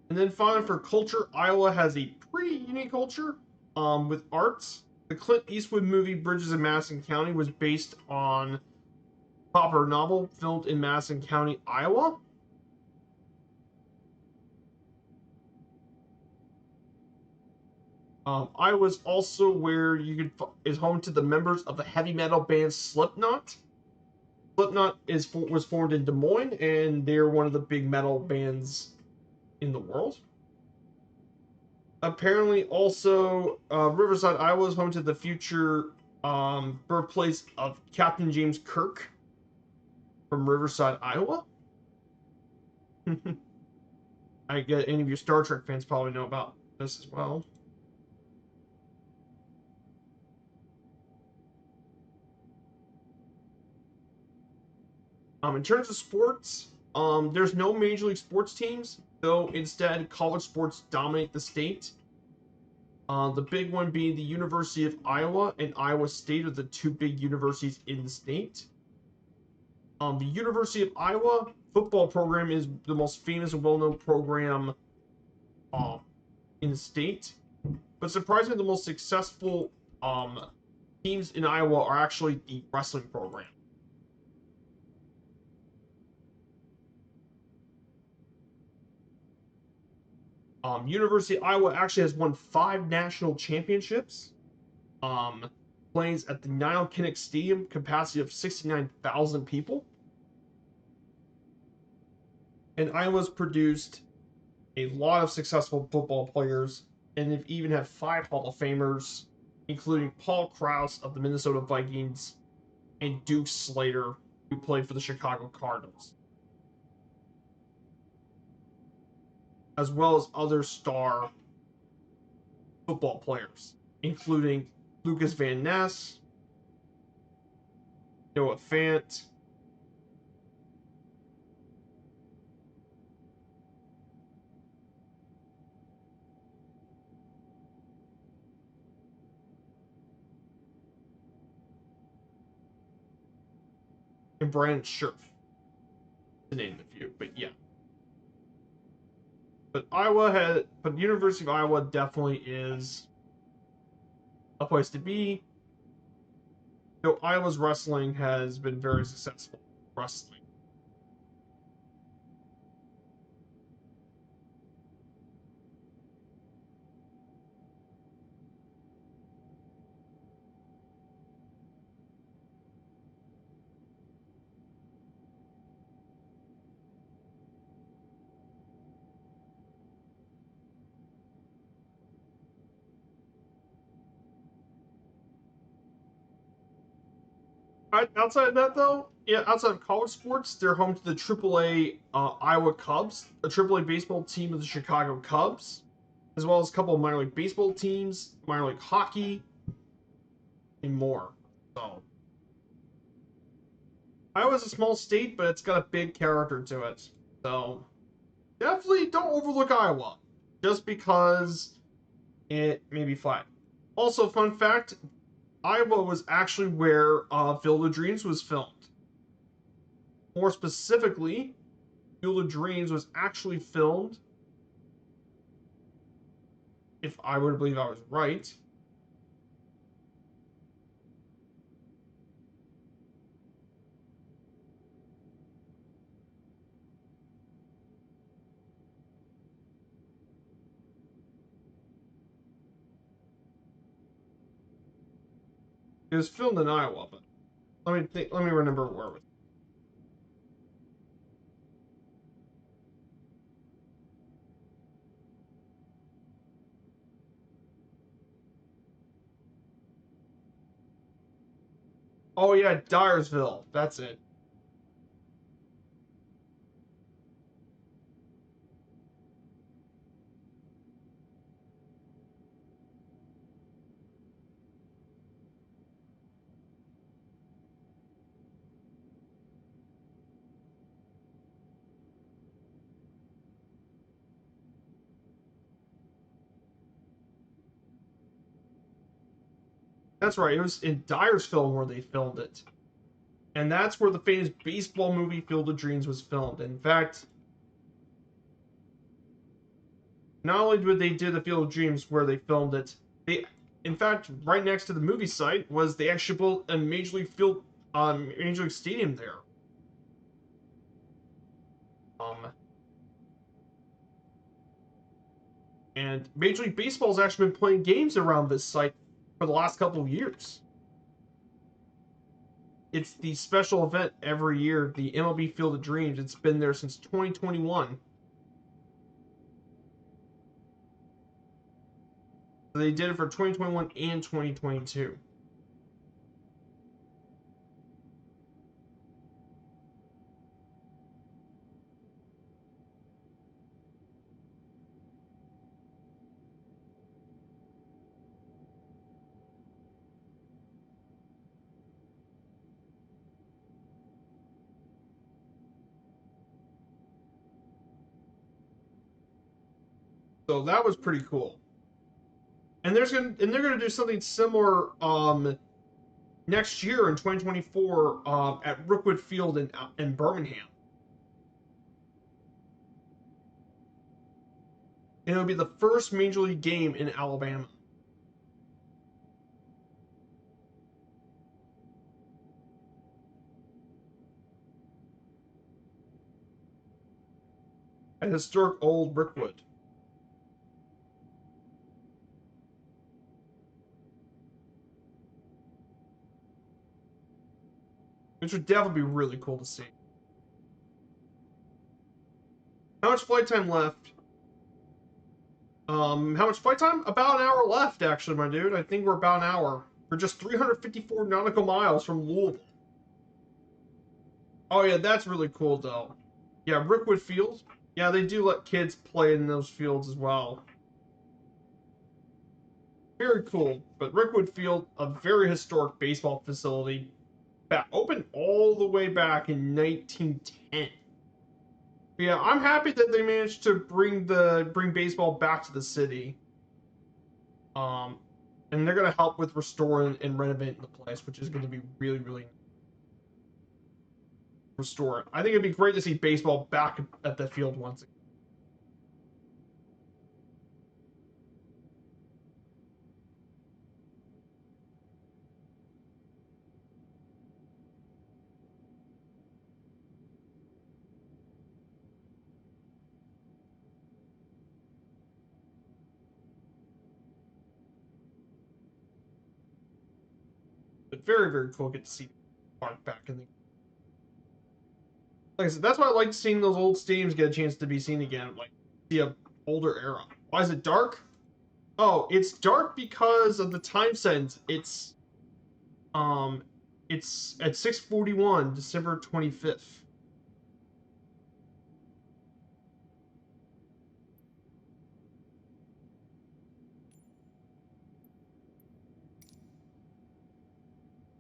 [SPEAKER 1] And then finally, for culture, Iowa has a pretty unique culture with arts. The Clint Eastwood movie Bridges in Madison County was based on a popular novel filmed in Madison County, Iowa. Iowa is also where is home to the members of the heavy metal band Slipknot. Slipknot was formed in Des Moines, and they're one of the big metal bands in the world. Apparently, also Riverside, Iowa is home to the future birthplace of Captain James Kirk from Riverside, Iowa. I get any of you Star Trek fans probably know about this as well. In terms of sports, there's no major league sports teams, though instead college sports dominate the state. The big one being the University of Iowa and Iowa State are the two big universities in the state. The University of Iowa football program is the most famous and well-known program um, in the state. But surprisingly, the most successful teams in Iowa are actually the wrestling program. University of Iowa actually has won 5 national championships. Um, Plays at the Nile Kinnick Stadium, capacity of 69,000 people. And Iowa's produced a lot of successful football players, and they've even had 5 Hall of Famers, including Paul Krause of the Minnesota Vikings and Duke Slater, who played for the Chicago Cardinals, as well as other star football players, including Lucas Van Ness, Noah Fant, and Brandon Scherf, to name a few. But yeah, but University of Iowa definitely is a place to be. Though Iowa's wrestling has been very successful. Wrestling. Outside of that, though, yeah, outside of college sports, they're home to the AAA Iowa Cubs, a AAA baseball team of the Chicago Cubs, as well as a couple of minor league baseball teams, minor league hockey, and more. So Iowa's a small state, but it's got a big character to it. So definitely don't overlook Iowa just because it may be flat. Also, fun fact: Iowa was actually where Field of Dreams was filmed. More specifically, Field of Dreams was actually filmed, if I were to believe I was right, it was filmed in Iowa, but let me remember where it was. Oh yeah, Dyersville. That's it. That's right. It was in Dyersville where they filmed it. And that's where the famous baseball movie Field of Dreams was filmed. In fact, not only did they do the Field of Dreams where they filmed it, they, in fact, right next to the movie site was they actually built a Major League Stadium there. Um, and Major League Baseball's actually been playing games around this site for the last couple of years. It's the special event every year, the MLB Field of Dreams. It's been there since 2021. So they did it for 2021 and 2022. So that was pretty cool. And they're gonna do something similar next year in 2024 at Rookwood Field in Birmingham. And it'll be the first major league game in Alabama. At historic old Rookwood. Which would definitely be really cool to see. How much flight time left? How much flight time? About an hour left, actually, my dude. I think we're about an hour. We're just 354 nautical miles from Louisville. Oh yeah, that's really cool though. Yeah, Rookwood Field. Yeah, they do let kids play in those fields as well. Very cool. But Rookwood Field, a very historic baseball facility, opened all the way back in 1910. Yeah, I'm happy that they managed to bring baseball back to the city. Um, and they're gonna help with restoring and renovating the place, which is going to be really, really restored. I think it'd be great to see baseball back at the field once again. But very, very cool to get to see the park back in the. Like I said, that's why I like seeing those old stadiums get a chance to be seen again, like see a older era. Why is it dark? Oh, it's dark because of the time sense. Um, it's at 6:41, December 25th.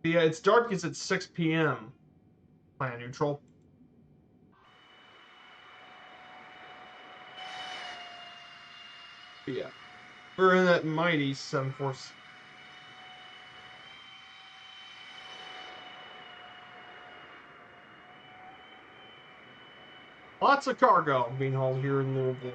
[SPEAKER 1] Yeah, it's dark because it's 6 p.m. Planet neutral. Yeah, we're in that mighty 747. Lots of cargo being hauled here in Louisville.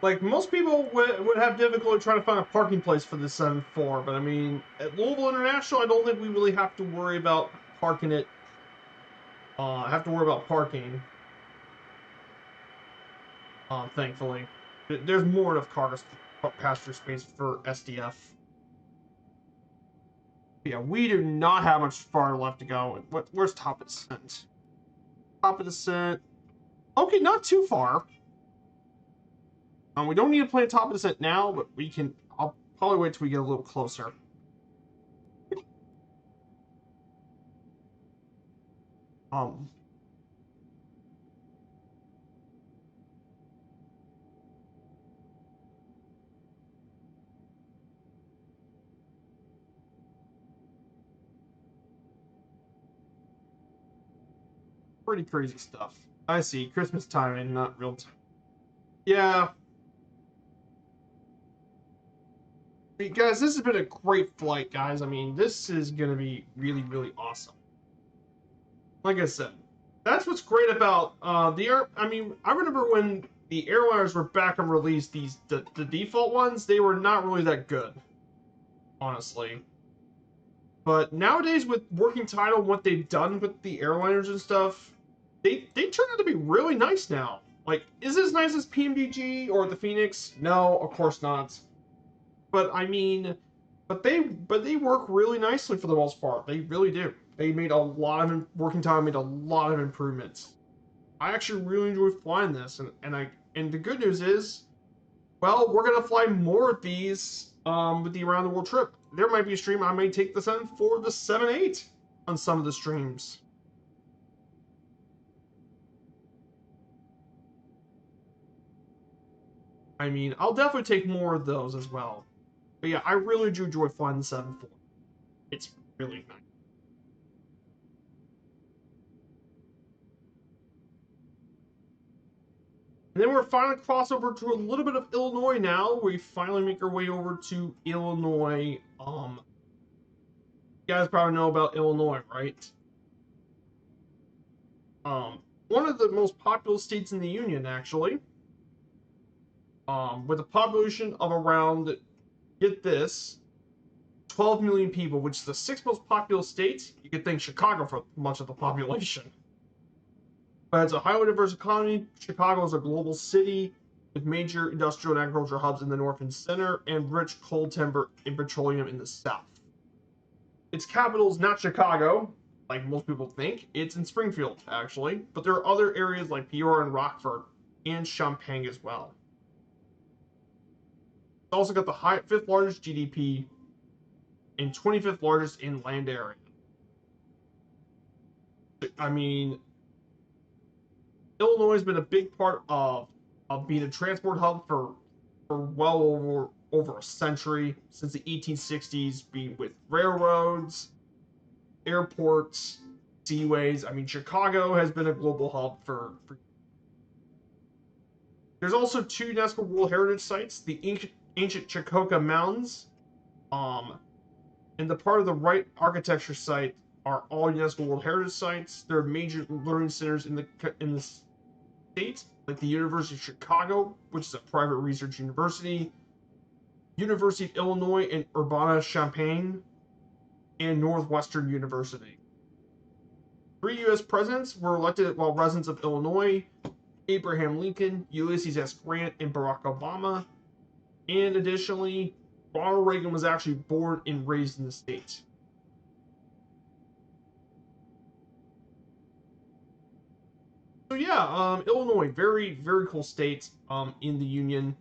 [SPEAKER 1] Like most people would have difficulty trying to find a parking place for the 7-4, but I mean, at Louisville International, I don't think we really have to worry about parking it. Have to worry about parking. Thankfully, there's more enough cargo passenger space for SDF. Yeah, we do not have much farther left to go. Where's top of descent? Top of descent. Okay, not too far. We don't need to play top of descent now, but we can. I'll probably wait till we get a little closer. Um, Pretty crazy stuff. I see. Christmas timing, not real time. Yeah. Hey, guys, this has been a great flight, guys. I mean, this is going to be really, really awesome. Like I said, that's what's great about the air. I mean, I remember when the airliners were back on release, the default ones, they were not really that good, honestly. But nowadays, with working title, what they've done with the airliners and stuff, they turn out to be really nice now. Like, is it as nice as PMDG or the Phoenix? No, of course not. But I mean, but they work really nicely for the most part. They really do. They made a lot of working time, made a lot of improvements. I actually really enjoy flying this, and the good news is, well, we're gonna fly more of these with the around the world trip. There might be a stream I may take this in for the 7-8 on some of the streams. I mean, I'll definitely take more of those as well. But yeah, I really do enjoy flying the 7-4. It's really nice. And then we're finally cross over to a little bit of Illinois now. We finally make our way over to Illinois. You guys probably know about Illinois, right? One of the most populous states in the union, actually. With a population of around, get this, 12 million people, which is the sixth most populous state. You could think Chicago for much of the population. But it's a highly diverse economy. Chicago is a global city with major industrial and agricultural hubs in the north and center, and rich coal, timber, and petroleum in the south. Its capital is not Chicago, like most people think. It's in Springfield, actually. But there are other areas like Peoria and Rockford, and Champaign as well. It's also got the fifth largest GDP and 25th largest in land area. I mean, Illinois has been a big part of being a transport hub for well over a century, since the 1860s, being with railroads, airports, seaways. I mean, Chicago has been a global hub for. There's also two UNESCO World Heritage Sites: the ancient Chicoka Mountains, um, and the part of the Wright Architecture Site are all UNESCO World Heritage Sites. There are major learning centers in the state, like the University of Chicago, which is a private research university, University of Illinois in Urbana-Champaign, and Northwestern University. 3 U.S. presidents were elected while residents of Illinois: Abraham Lincoln, Ulysses S. Grant, and Barack Obama. And additionally, Ronald Reagan was actually born and raised in the state. So yeah, Illinois, very, very cool state in the Union.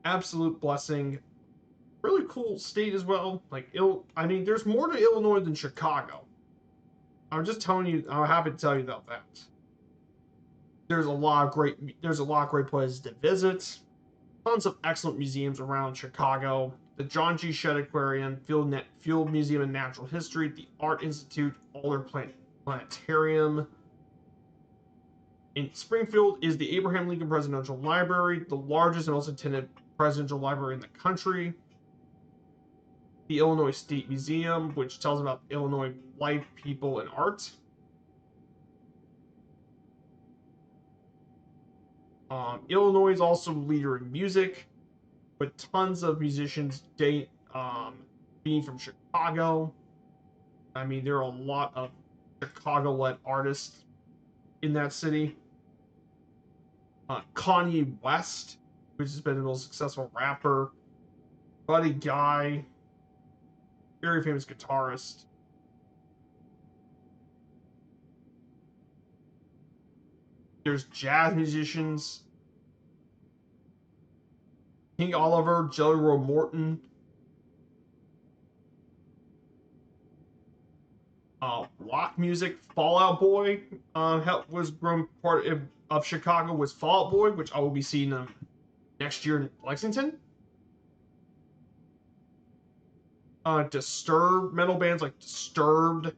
[SPEAKER 1] Absolute blessing. Really cool state as well. I mean, there's more to Illinois than Chicago. I'm just telling you, I'm happy to tell you about that. There's a lot of great places to visit. Tons of excellent museums around Chicago. The John G. Shedd Aquarium, Field Museum of Natural History, the Art Institute, Alder Planetarium. In Springfield is the Abraham Lincoln Presidential Library, the largest and most attended presidential library in the country. The Illinois State Museum, which tells about Illinois life, people, and art. Illinois is also a leader in music, with tons of musicians being from Chicago. I mean, there are a lot of Chicago-led artists in that city. Kanye West, which has been the most successful rapper. Buddy Guy, very famous guitarist. There's jazz musicians: King Oliver, Jelly Roll Morton, rock music. Fall Out Boy was grown part of Chicago, was Fall Out Boy, which I will be seeing next year in Lexington. Disturbed, metal bands like Disturbed.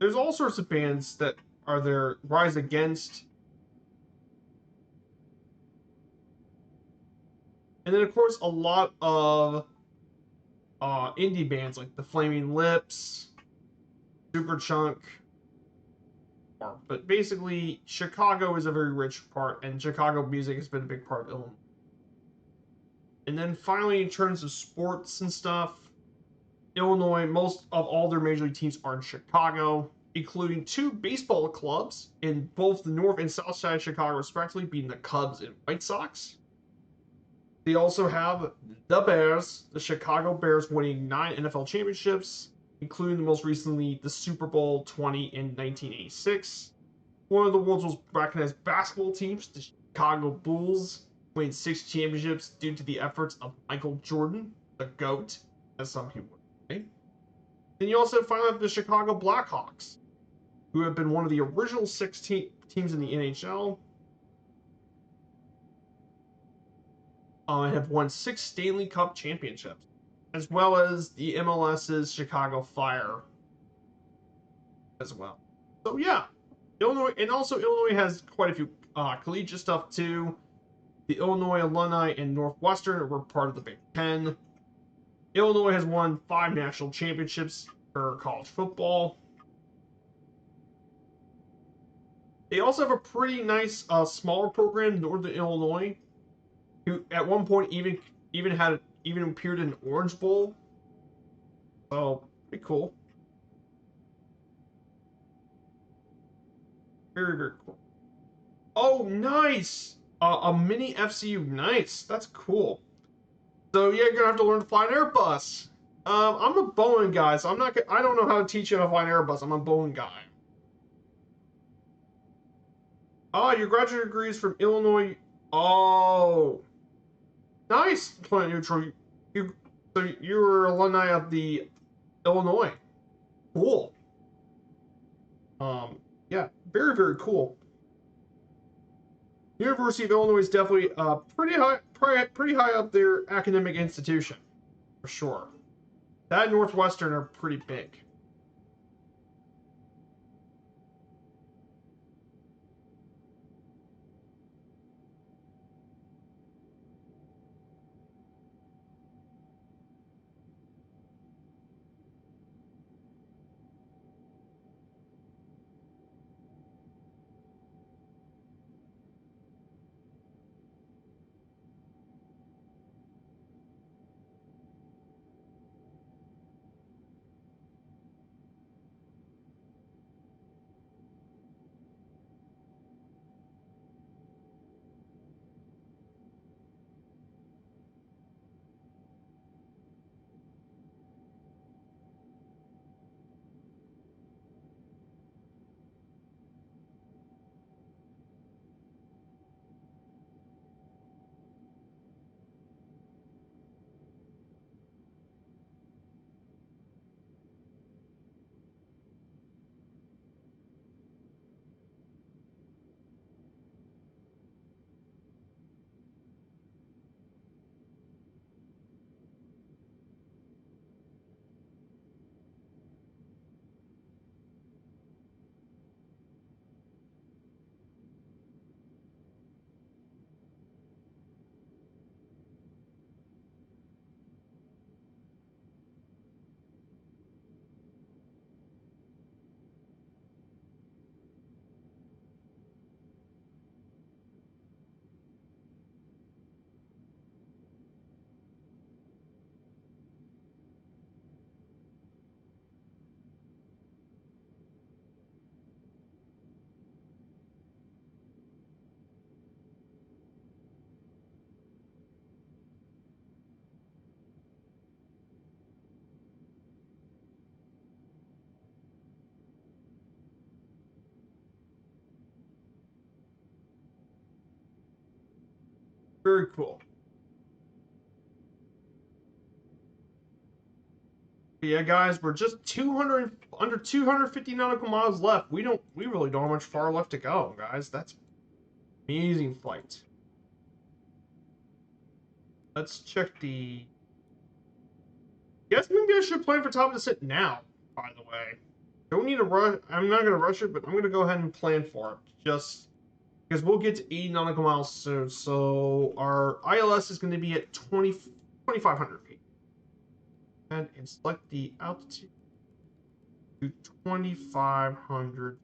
[SPEAKER 1] there's all sorts of bands that are there. Rise Against, and then of course a lot of indie bands like the Flaming Lips, Superchunk. But basically, Chicago is a very rich part, and Chicago music has been a big part of Illinois. And then finally, in terms of sports and stuff, Illinois, most of all their major league teams are in Chicago, including two baseball clubs in both the north and south side of Chicago, respectively, being the Cubs and White Sox. They also have the Bears, the Chicago Bears, winning 9 NFL championships, including the most recently the Super Bowl 20 in 1986. One of the world's most recognized basketball teams, the Chicago Bulls, winning 6 championships due to the efforts of Michael Jordan, the GOAT, as some people would say. Then you also finally have the Chicago Blackhawks, who have been one of the original 6 teams in the NHL, and have won 6 Stanley Cup championships, as well as the MLS's Chicago Fire as well. So yeah, Illinois, and also Illinois has quite a few collegiate stuff too. The Illinois alumni and Northwestern were part of the Big Ten. Illinois has won 5 national championships for college football. They also have a pretty nice smaller program, Northern Illinois, who at one point even appeared in Orange Bowl. So pretty cool. Very, very cool. Oh, nice! A mini FCU, nice. That's cool. So yeah, you're gonna have to learn to fly an Airbus. I'm a Boeing guy, so I don't know how to teach you how to fly an Airbus. I'm a Boeing guy. Oh, your graduate degree is from Illinois. Oh, nice. Planet neutral. So you were alumni of the Illinois. Cool. Yeah, very, very cool. University of Illinois is definitely pretty high up their academic institution, for sure. That and Northwestern are pretty big. Very cool. But yeah, guys, we're just 200 under 250 nautical miles left. We really don't have much far left to go, guys. That's amazing flight. Let's check the. Guess maybe I should plan for Top of the Sit now. By the way, don't need to rush. I'm not gonna rush it, but I'm gonna go ahead and plan for it. Just because we'll get to 80 nautical miles soon. So our ILS is going to be at 2,500 feet. And select the altitude to 2,500.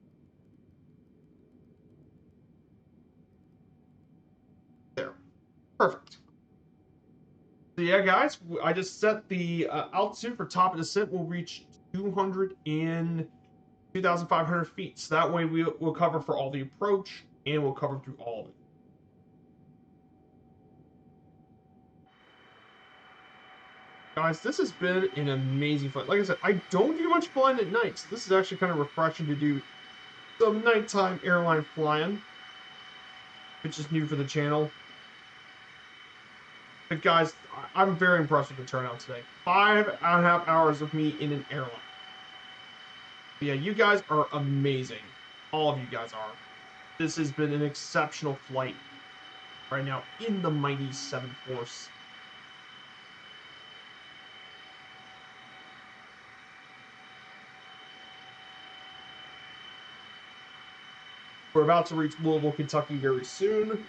[SPEAKER 1] There. Perfect. So yeah, guys, I just set the altitude for top of descent will reach 2,500 feet. So that way we'll cover for all the approach and we'll cover through all of it. Guys, this has been an amazing flight. Like I said, I don't do much flying at night, so this is actually kind of refreshing to do some nighttime airline flying, which is new for the channel. But guys, I'm very impressed with the turnout today. 5.5 hours of me in an airline. But yeah, you guys are amazing. All of you guys are. This has been an exceptional flight right now in the mighty 7 Force. We're about to reach Louisville, Kentucky very soon.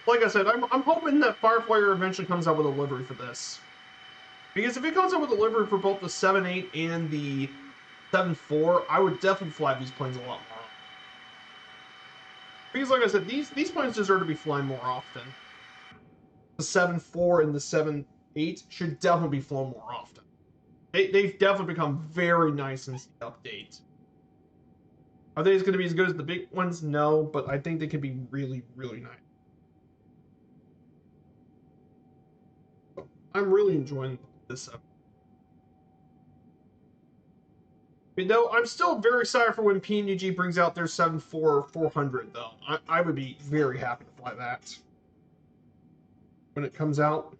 [SPEAKER 1] Like I said, I'm hoping that Fireflyer eventually comes out with a livery for this. Because if it comes out with a livery for both the 7.8 and the 7.4, I would definitely fly these planes a lot more. Because like I said, these planes deserve to be flying more often. The 7.4 and the 7.8 should definitely be flown more often. They've definitely become very nice since the update. Are they going to be as good as the big ones? No, but I think they could be really, really nice. I'm really enjoying this episode. You know, I'm still very excited for when PNUG brings out their 7.4 400, though. I would be very happy to fly that when it comes out.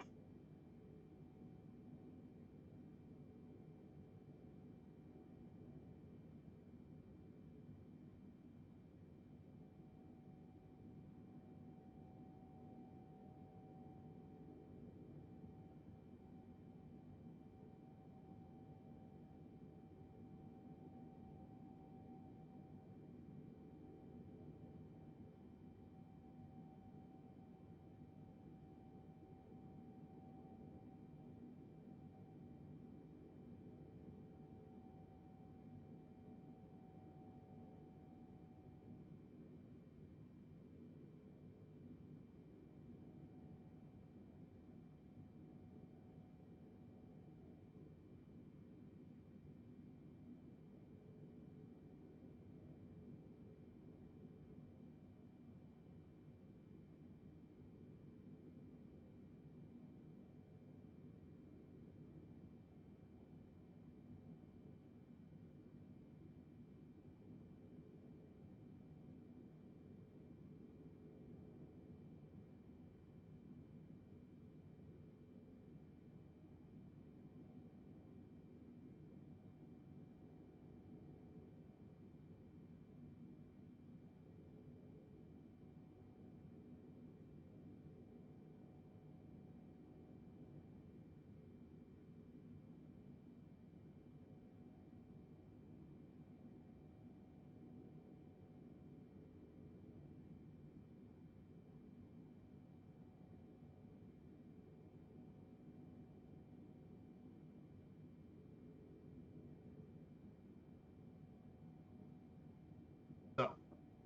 [SPEAKER 1] So,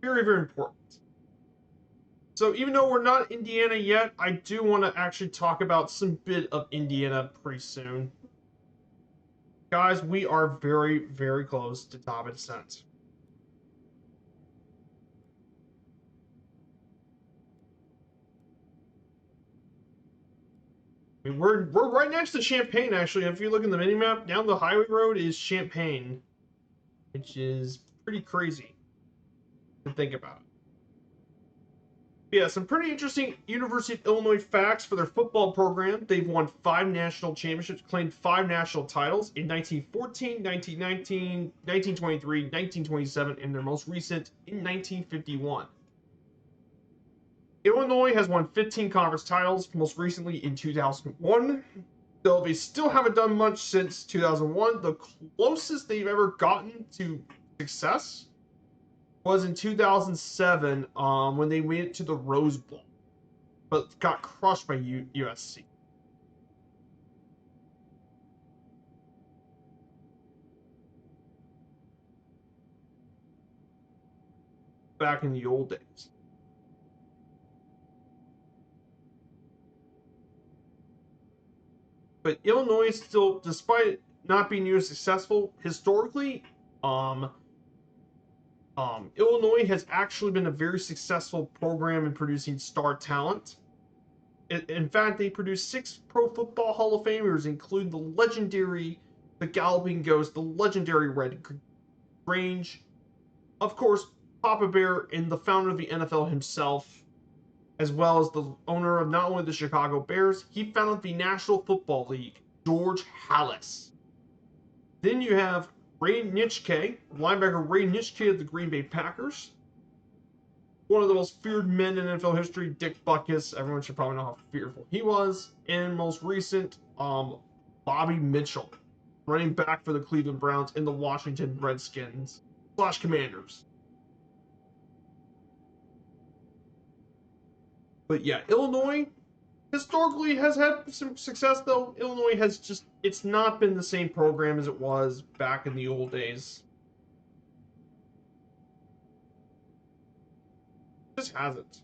[SPEAKER 1] very, very important. So even though we're not Indiana yet, I do want to actually talk about some bit of Indiana pretty soon. Guys, we are very, very close to top of descent. I mean, we're right next to Champaign, actually. If you look in the minimap, down the highway road is Champaign, which is pretty crazy to think about. Yeah, some pretty interesting University of Illinois facts for their football program. They've won 5 national championships, claimed 5 national titles in 1914, 1919, 1923, 1927, and their most recent in 1951. Illinois has won 15 conference titles, most recently in 2001. Though they still haven't done much since 2001, the closest they've ever gotten to success was in 2007 when they made it to the Rose Bowl, but got crushed by USC. Back in the old days. But Illinois still, despite not being nearly successful historically, um, Illinois has actually been a very successful program in producing star talent. In fact, they produced 6 Pro Football Hall of Famers, including the legendary, the Galloping Ghost, the legendary Red Grange, of course, Papa Bear, and the founder of the NFL himself, as well as the owner of not only the Chicago Bears, he founded the National Football League, George Halas. Then you have Ray Nitschke, linebacker Ray Nitschke of the Green Bay Packers. One of the most feared men in NFL history, Dick Butkus. Everyone should probably know how fearful he was. And most recent, Bobby Mitchell, running back for the Cleveland Browns and the Washington Redskins / Commanders. But yeah, Illinois historically has had some success, though. Illinois has just, it's not been the same program as it was back in the old days. It just hasn't.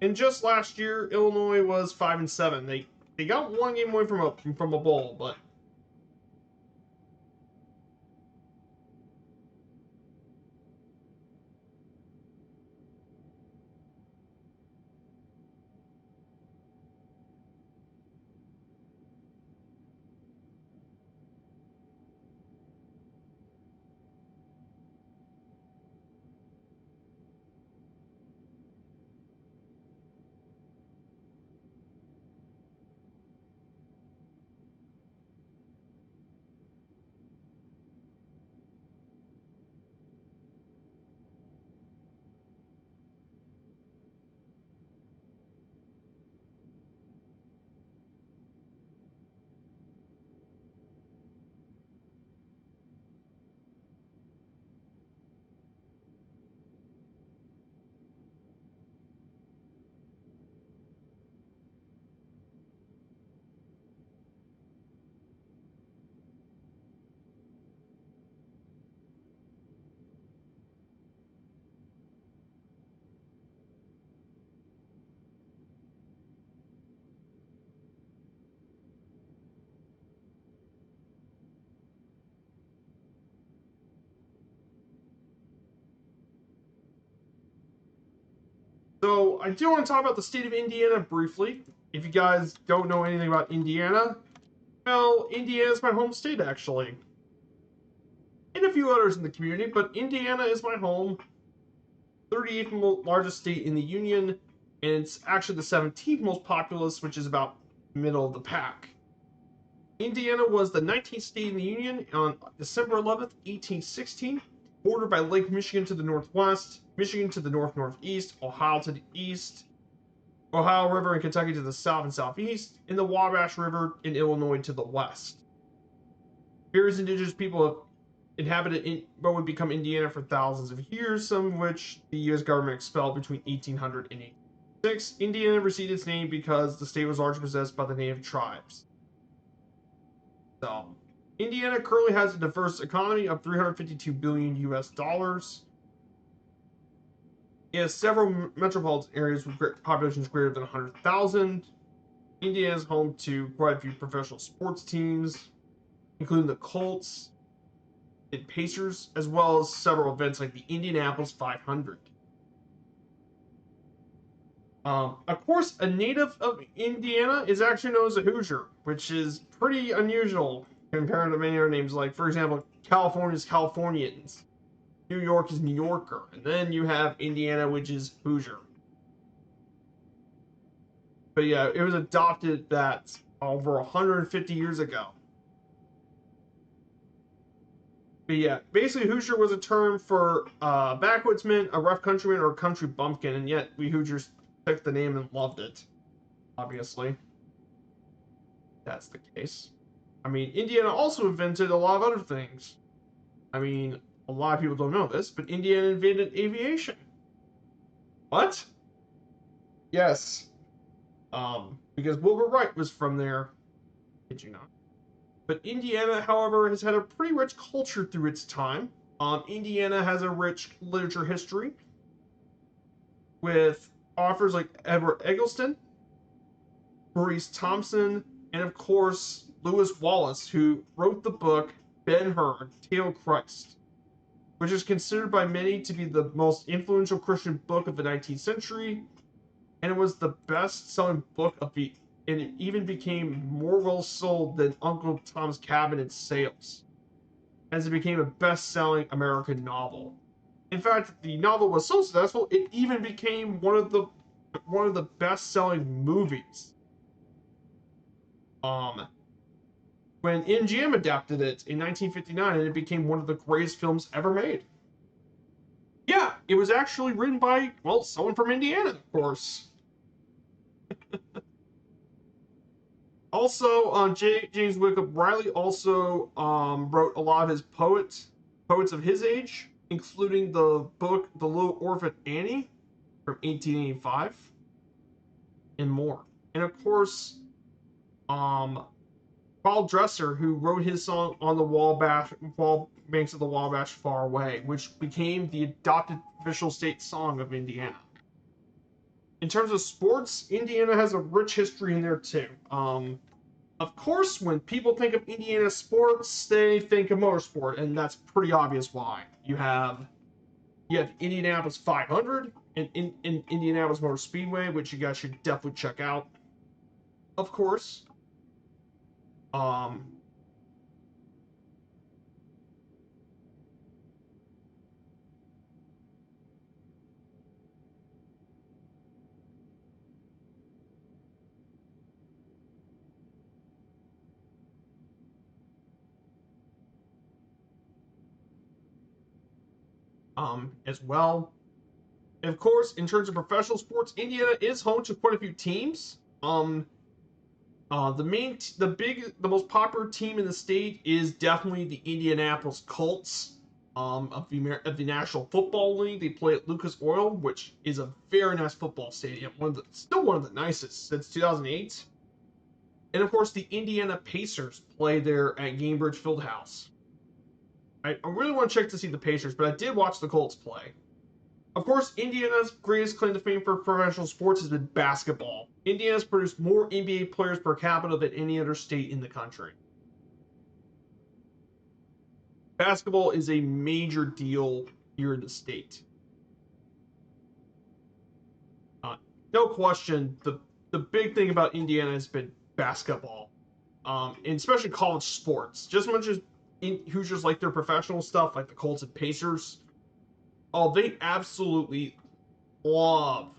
[SPEAKER 1] And just last year, Illinois was 5-7. They got one game away from a bowl, but so I do want to talk about the state of Indiana briefly. If you guys don't know anything about Indiana, well, Indiana is my home state actually, and a few others in the community. But Indiana is my home, 38th largest state in the union, and it's actually the 17th most populous, which is about middle of the pack. Indiana was the 19th state in the Union on December 11th, 1816, bordered by Lake Michigan to the northwest, Michigan to the north-northeast, Ohio to the east, Ohio River and Kentucky to the south and southeast, and the Wabash River in Illinois to the west. Various indigenous people have inhabited what would become Indiana for thousands of years, some of which the U.S. government expelled between 1800 and 1806. Indiana received its name because the state was largely possessed by the native tribes. So, Indiana currently has a diverse economy of 352 billion US dollars. It has several metropolitan areas with populations greater than 100,000. Indiana is home to quite a few professional sports teams, including the Colts and Pacers, as well as several events like the Indianapolis 500. Of course, a native of Indiana is actually known as a Hoosier, which is pretty unusual. compared to many other names, like, for example, California is Californians, New York is New Yorker, and then you have Indiana, which is Hoosier. But yeah, it was adopted that over 150 years ago. But yeah, basically Hoosier was a term for backwoodsman, a rough countryman, or a country bumpkin, and yet we Hoosiers took the name and loved it. Obviously, that's the case. I mean, Indiana also invented a lot of other things. I mean, a lot of people don't know this, but Indiana invented aviation. What? Yes. Because Wilbur Wright was from there. Did you know? But Indiana, however, has had a pretty rich culture through its time. Indiana has a rich literature history with authors like Edward Eggleston, Maurice Thompson, and of course Lewis Wallace, who wrote the book Ben-Hur, Tale of Christ, which is considered by many to be the most influential Christian book of the 19th century, and it was the best-selling book of the, and it even became more well sold than Uncle Tom's Cabin in sales, as it became a best-selling American novel. In fact, the novel was so successful it even became one of the best-selling movies. Um, when MGM adapted it in 1959, and it became one of the greatest films ever made. Yeah, it was actually written by, well, someone from Indiana, of course. Also, James Wickham Riley also wrote a lot of his poets of his age, including the book The Little Orphan Annie from 1885, and more. And of course, um, Paul Dresser, who wrote his song on the wall banks of the Wabash Far Away, which became the adopted official state song of Indiana. In terms of sports, Indiana has a rich history in there too. Of course, when people think of Indiana sports, they think of motorsport, and that's pretty obvious why. You have Indianapolis 500 and in Indianapolis Motor Speedway, which you guys should definitely check out. Of course, um, as well. And of course, in terms of professional sports, Indiana is home to quite a few teams. The most popular team in the state is definitely the Indianapolis Colts. Of the National Football League, they play at Lucas Oil, which is a very nice football stadium. Still one of the nicest since 2008. And of course, the Indiana Pacers play there at Gainbridge Fieldhouse. I really want to check to see the Pacers, but I did watch the Colts play. Of course, Indiana's greatest claim to fame for professional sports has been basketball. Indiana's produced more NBA players per capita than any other state in the country. Basketball is a major deal here in the state. Uh, no question, the big thing about Indiana has been basketball, and especially college sports. Just as much as Hoosiers like their professional stuff, like the Colts and Pacers. Oh, they absolutely love,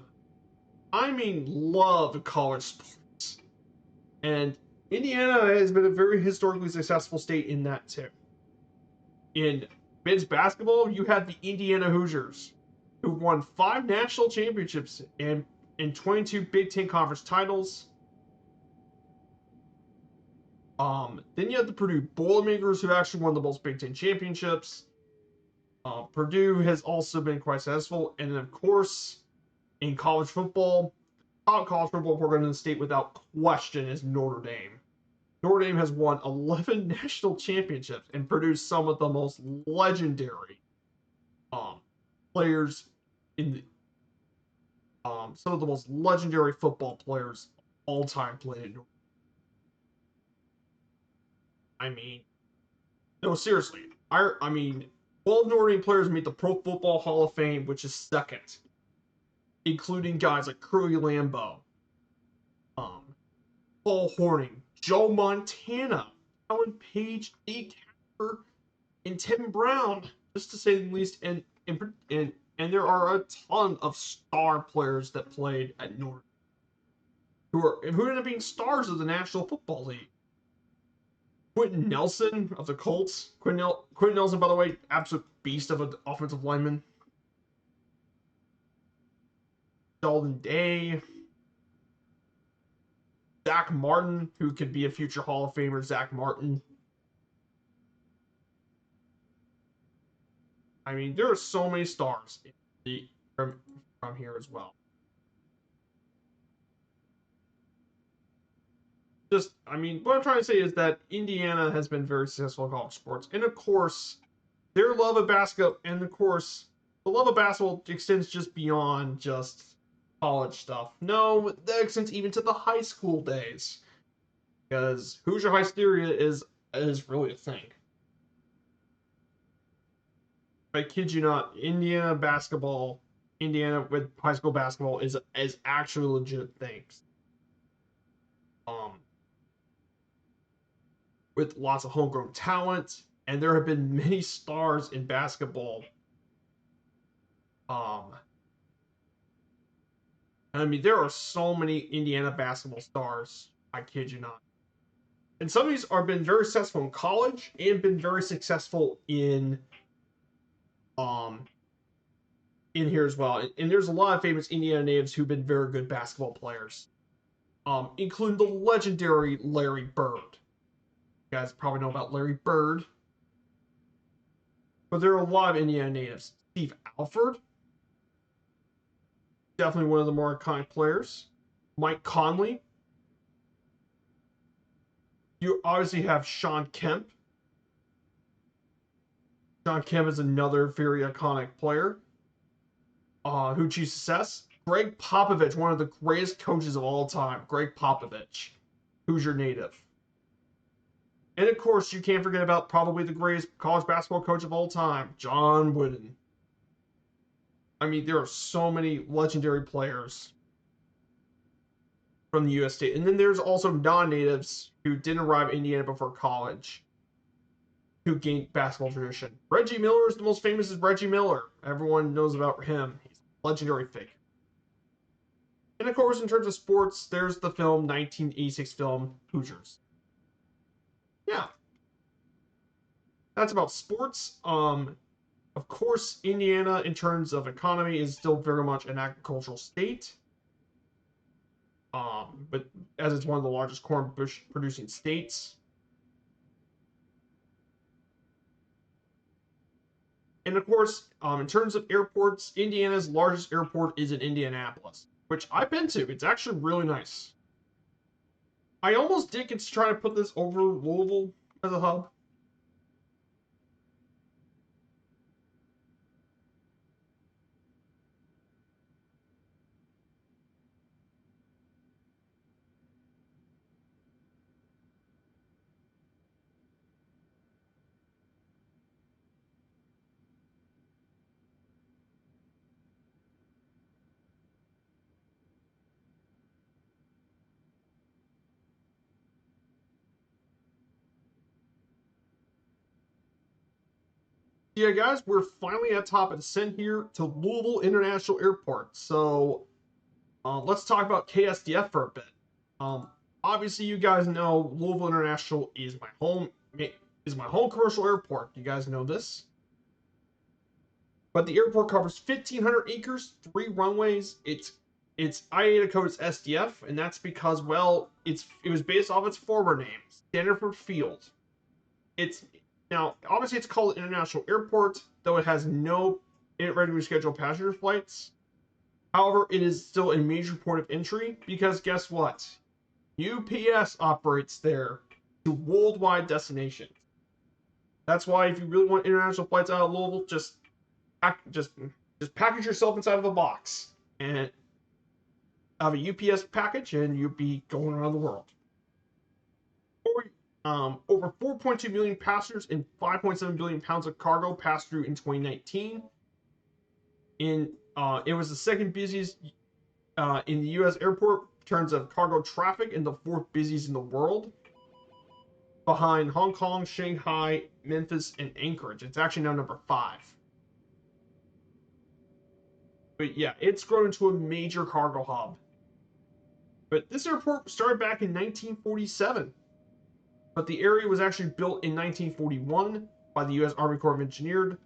[SPEAKER 1] I mean, love college sports. And Indiana has been a very historically successful state in that too. In men's basketball, you have the Indiana Hoosiers, who won 5 national championships and 22 Big Ten Conference titles. Then you have the Purdue Boilermakers, who actually won the most Big Ten championships. Purdue has also been quite successful, and then of course, in college football, top college football program in the state without question is Notre Dame. Notre Dame has won 11 national championships and produced some of the most legendary players in the some of the most legendary football players all time played in Notre Dame. I mean, no, seriously. I mean, 12 Notre Dame players made the Pro Football Hall of Fame, which is second, including guys like Curly Lambeau, um, Paul Hornung, Joe Montana, Alan Page, Lee Carter, and Tim Brown, just to say the least. And there are a ton of star players that played at Notre who ended up being stars of the National Football League. Quentin Nelson of the Colts. Quentin Nelson, by the way, absolute beast of an offensive lineman. Sheldon Day. Zach Martin, who could be a future Hall of Famer. Zach Martin. I mean, there are so many stars from here as well. I mean, what I'm trying to say is that Indiana has been very successful in college sports. And of course, their love of basketball, and of course, the love of basketball extends just beyond just college stuff. No, that extends even to the high school days. Because Hoosier Hysteria is really a thing. I kid you not, Indiana with high school basketball is actually legit things. Um, with lots of homegrown talent, and there have been many stars in basketball. Um, I mean, there are so many Indiana basketball stars. I kid you not. And some of these have been very successful in college and been very successful um in here as well. And there's a lot of famous Indiana natives who've been very good basketball players, including the legendary Larry Bird. You guys probably know about Larry Bird, but there are a lot of Indiana natives. Steve Alford, definitely one of the more iconic players. Mike Conley. You obviously have Sean Kemp. Sean Kemp is another very iconic player who achieved success. Greg Popovich, one of the greatest coaches of all time. Greg Popovich, Hoosier native. And of course, you can't forget about probably the greatest college basketball coach of all time, John Wooden. I mean, there are so many legendary players from the U.S. state. And then there's also non-natives who didn't arrive in Indiana before college who gained basketball tradition. Reggie Miller is the most famous. Is Reggie Miller. Everyone knows about him. He's a legendary figure. And of course, in terms of sports, there's the 1986 film Hoosiers. Yeah, that's about sports. Of course, Indiana, in terms of economy, is still very much an agricultural state. But as it's one of the largest corn producing states. And of course, in terms of airports, Indiana's largest airport is in Indianapolis, which I've been to. It's actually really nice. I almost did get to try to put this over Louisville as a hub. Yeah, guys, we're finally at top of descent here to Louisville International Airport. So let's talk about KSDF for a bit. Um, Obviously, you guys know Louisville International is my home commercial airport. You guys know this. But the airport covers 1,500 acres, 3 runways. Its IATA code is SDF, and that's because, well, it was based off its former name, Stanford Field. It's now obviously it's called an international airport, though it has no regularly scheduled passenger flights. However, it is still a major point of entry because guess what? UPS operates there to worldwide destinations. That's why if you really want international flights out of Louisville, just package yourself inside of a box and have a UPS package, and you'll be going around the world. Over 4.2 million passengers and 5.7 billion pounds of cargo passed through in 2019. It was the second busiest in the U.S. airport in terms of cargo traffic and the fourth busiest in the world. behind Hong Kong, Shanghai, Memphis, and Anchorage. It's actually now number 5. But yeah, it's grown into a major cargo hub. But this airport started back in 1947. But the area was actually built in 1941 by the U.S. Army Corps of Engineers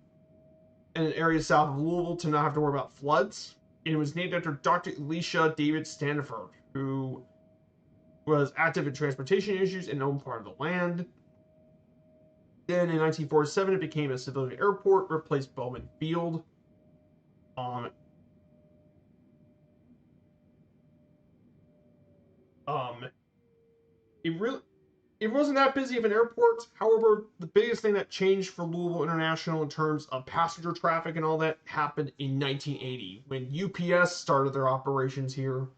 [SPEAKER 1] in an area south of Louisville to not have to worry about floods. And it was named after Dr. Elisha David Stanford, who was active in transportation issues and owned part of the land. Then in 1947, it became a civilian airport, replaced Bowman Field. Um, um, it really it wasn't that busy of an airport. However, the biggest thing that changed for Louisville International in terms of passenger traffic and all that happened in 1980 when UPS started their operations here.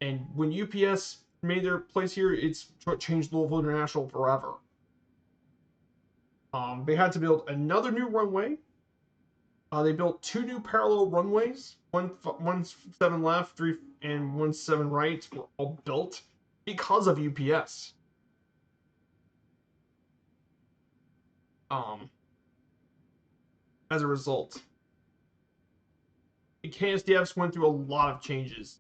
[SPEAKER 1] And when UPS made their place here, it's what changed Louisville International forever. They had to build another new runway. They built 2 new parallel runways. One 7 left, 3 and 1 7 right were all built because of UPS. Um, as a result, the KSDFs went through a lot of changes.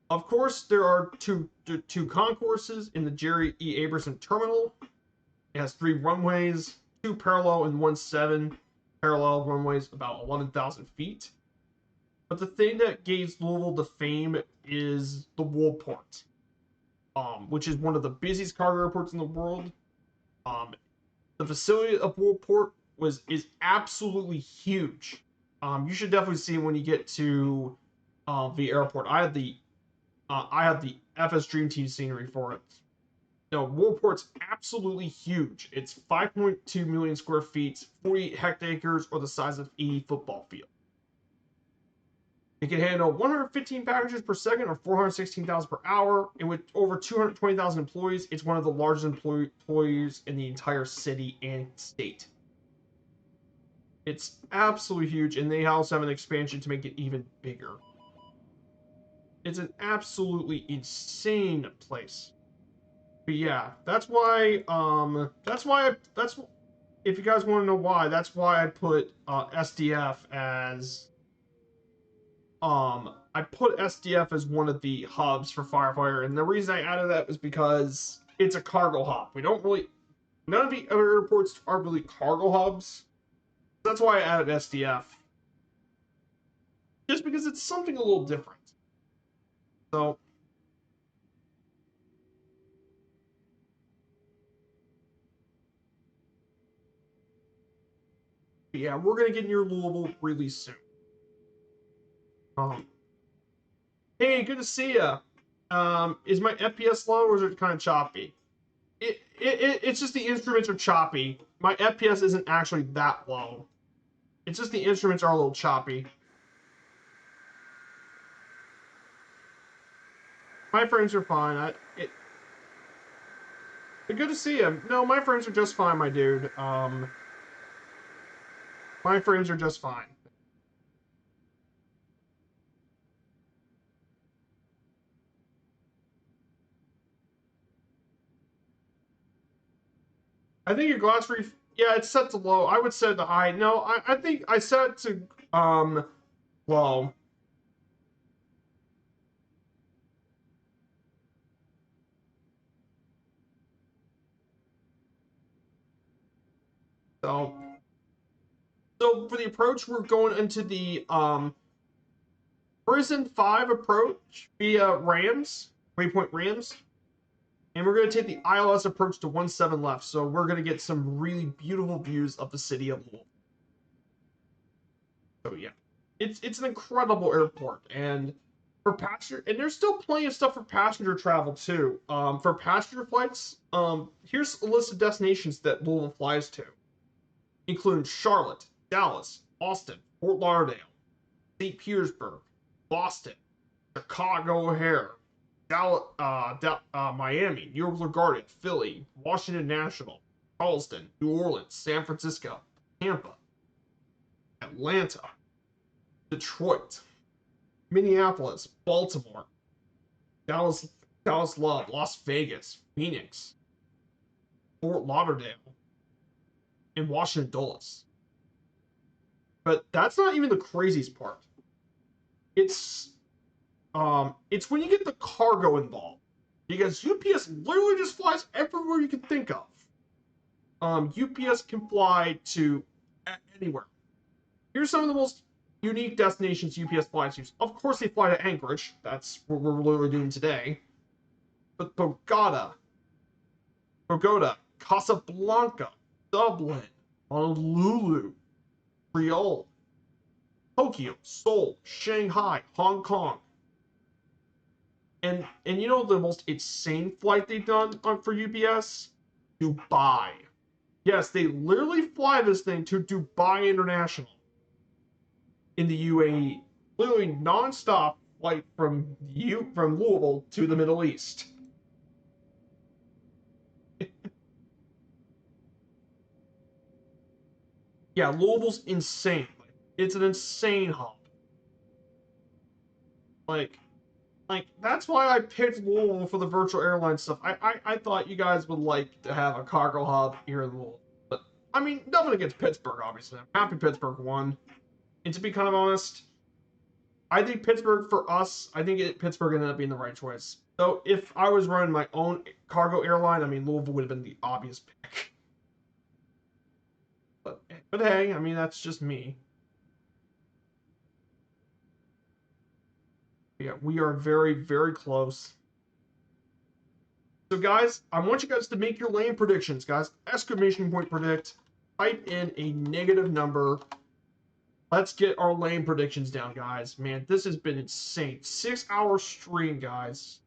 [SPEAKER 1] Of course, there are two concourses in the Jerry E. Aberson Terminal. It has 3 runways, 2 parallel and 1 7 parallel runways, about 11,000 feet. But the thing that gave Louisville the fame is the Woolport, which is one of the busiest cargo airports in the world. Um, the facility of Woolport is absolutely huge. You should definitely see it when you get to the airport. I have the FS Dream Team scenery for it. No, Woolport's absolutely huge. It's 5.2 million square feet, 48 hectares, or the size of a football field. It can handle 115 packages per second, or 416,000 per hour, and with over 220,000 employees, it's one of the largest employees in the entire city and state. It's absolutely huge, and they also have an expansion to make it even bigger. It's an absolutely insane place. But yeah, that's why if you guys want to know why, that's why I put SDF as I put SDF as one of the hubs for firefighter, and the reason I added that was because it's a cargo hub. None of the other airports are really cargo hubs. That's why I added SDF, just because it's something a little different. So yeah, we're gonna get near Louisville really soon. Um, hey, good to see ya. Is my FPS low or is it kind of choppy? It's just the instruments are choppy. My FPS isn't actually that low. It's just the instruments are a little choppy. My frames are fine. Good to see you. No, my frames are just fine, my dude. My frames are just fine. I think your glass ref. Yeah, it's set to low. I would set it to high. No, I think I set it to low. So for the approach, we're going into the Prison 5 approach via Rams, Waypoint Rams. And we're going to take the ILS approach to 1-7 left. So we're going to get some really beautiful views of the city of Louisville. So yeah, it's an incredible airport, and for passenger, and there's still plenty of stuff for passenger travel too. For passenger flights, here's a list of destinations that Louisville flies to, including Charlotte, Dallas, Austin, Fort Lauderdale, St. Petersburg, Boston, Chicago O'Hare, Miami, New York LaGuardia, Philly, Washington National, Charleston, New Orleans, San Francisco, Tampa, Atlanta, Detroit, Minneapolis, Baltimore, Dallas, Dallas Love, Las Vegas, Phoenix, Fort Lauderdale, and Washington Dulles. But that's not even the craziest part. It's it's when you get the cargo involved, because UPS literally just flies everywhere you can think of. UPS can fly to anywhere. Here's some of the most unique destinations UPS flies to. Of course, they fly to Anchorage. That's what we're literally doing today. But Bogota, Casablanca, Dublin, Honolulu, Creole, Tokyo, Seoul, Shanghai, Hong Kong. And you know the most insane flight they've done for UPS? Dubai. Yes, they literally fly this thing to Dubai International in the UAE. Literally non-stop flight from Louisville to the Middle East. Yeah, Louisville's insane. It's an insane hub. Like, that's why I picked Louisville for the virtual airline stuff. I thought you guys would like to have a cargo hub here in Louisville. But I mean, nothing against Pittsburgh, obviously. I'm happy Pittsburgh won. And to be kind of honest, I think Pittsburgh for us, Pittsburgh ended up being the right choice. So if I was running my own cargo airline, I mean Louisville would have been the obvious pick. But hey, I mean that's just me. Yeah, we are very, very close. So guys, I want you guys to make your lane predictions, guys. Exclamation point predict. Type in a negative number. Let's get our lane predictions down, guys. Man, this has been insane. 6-hour stream, guys.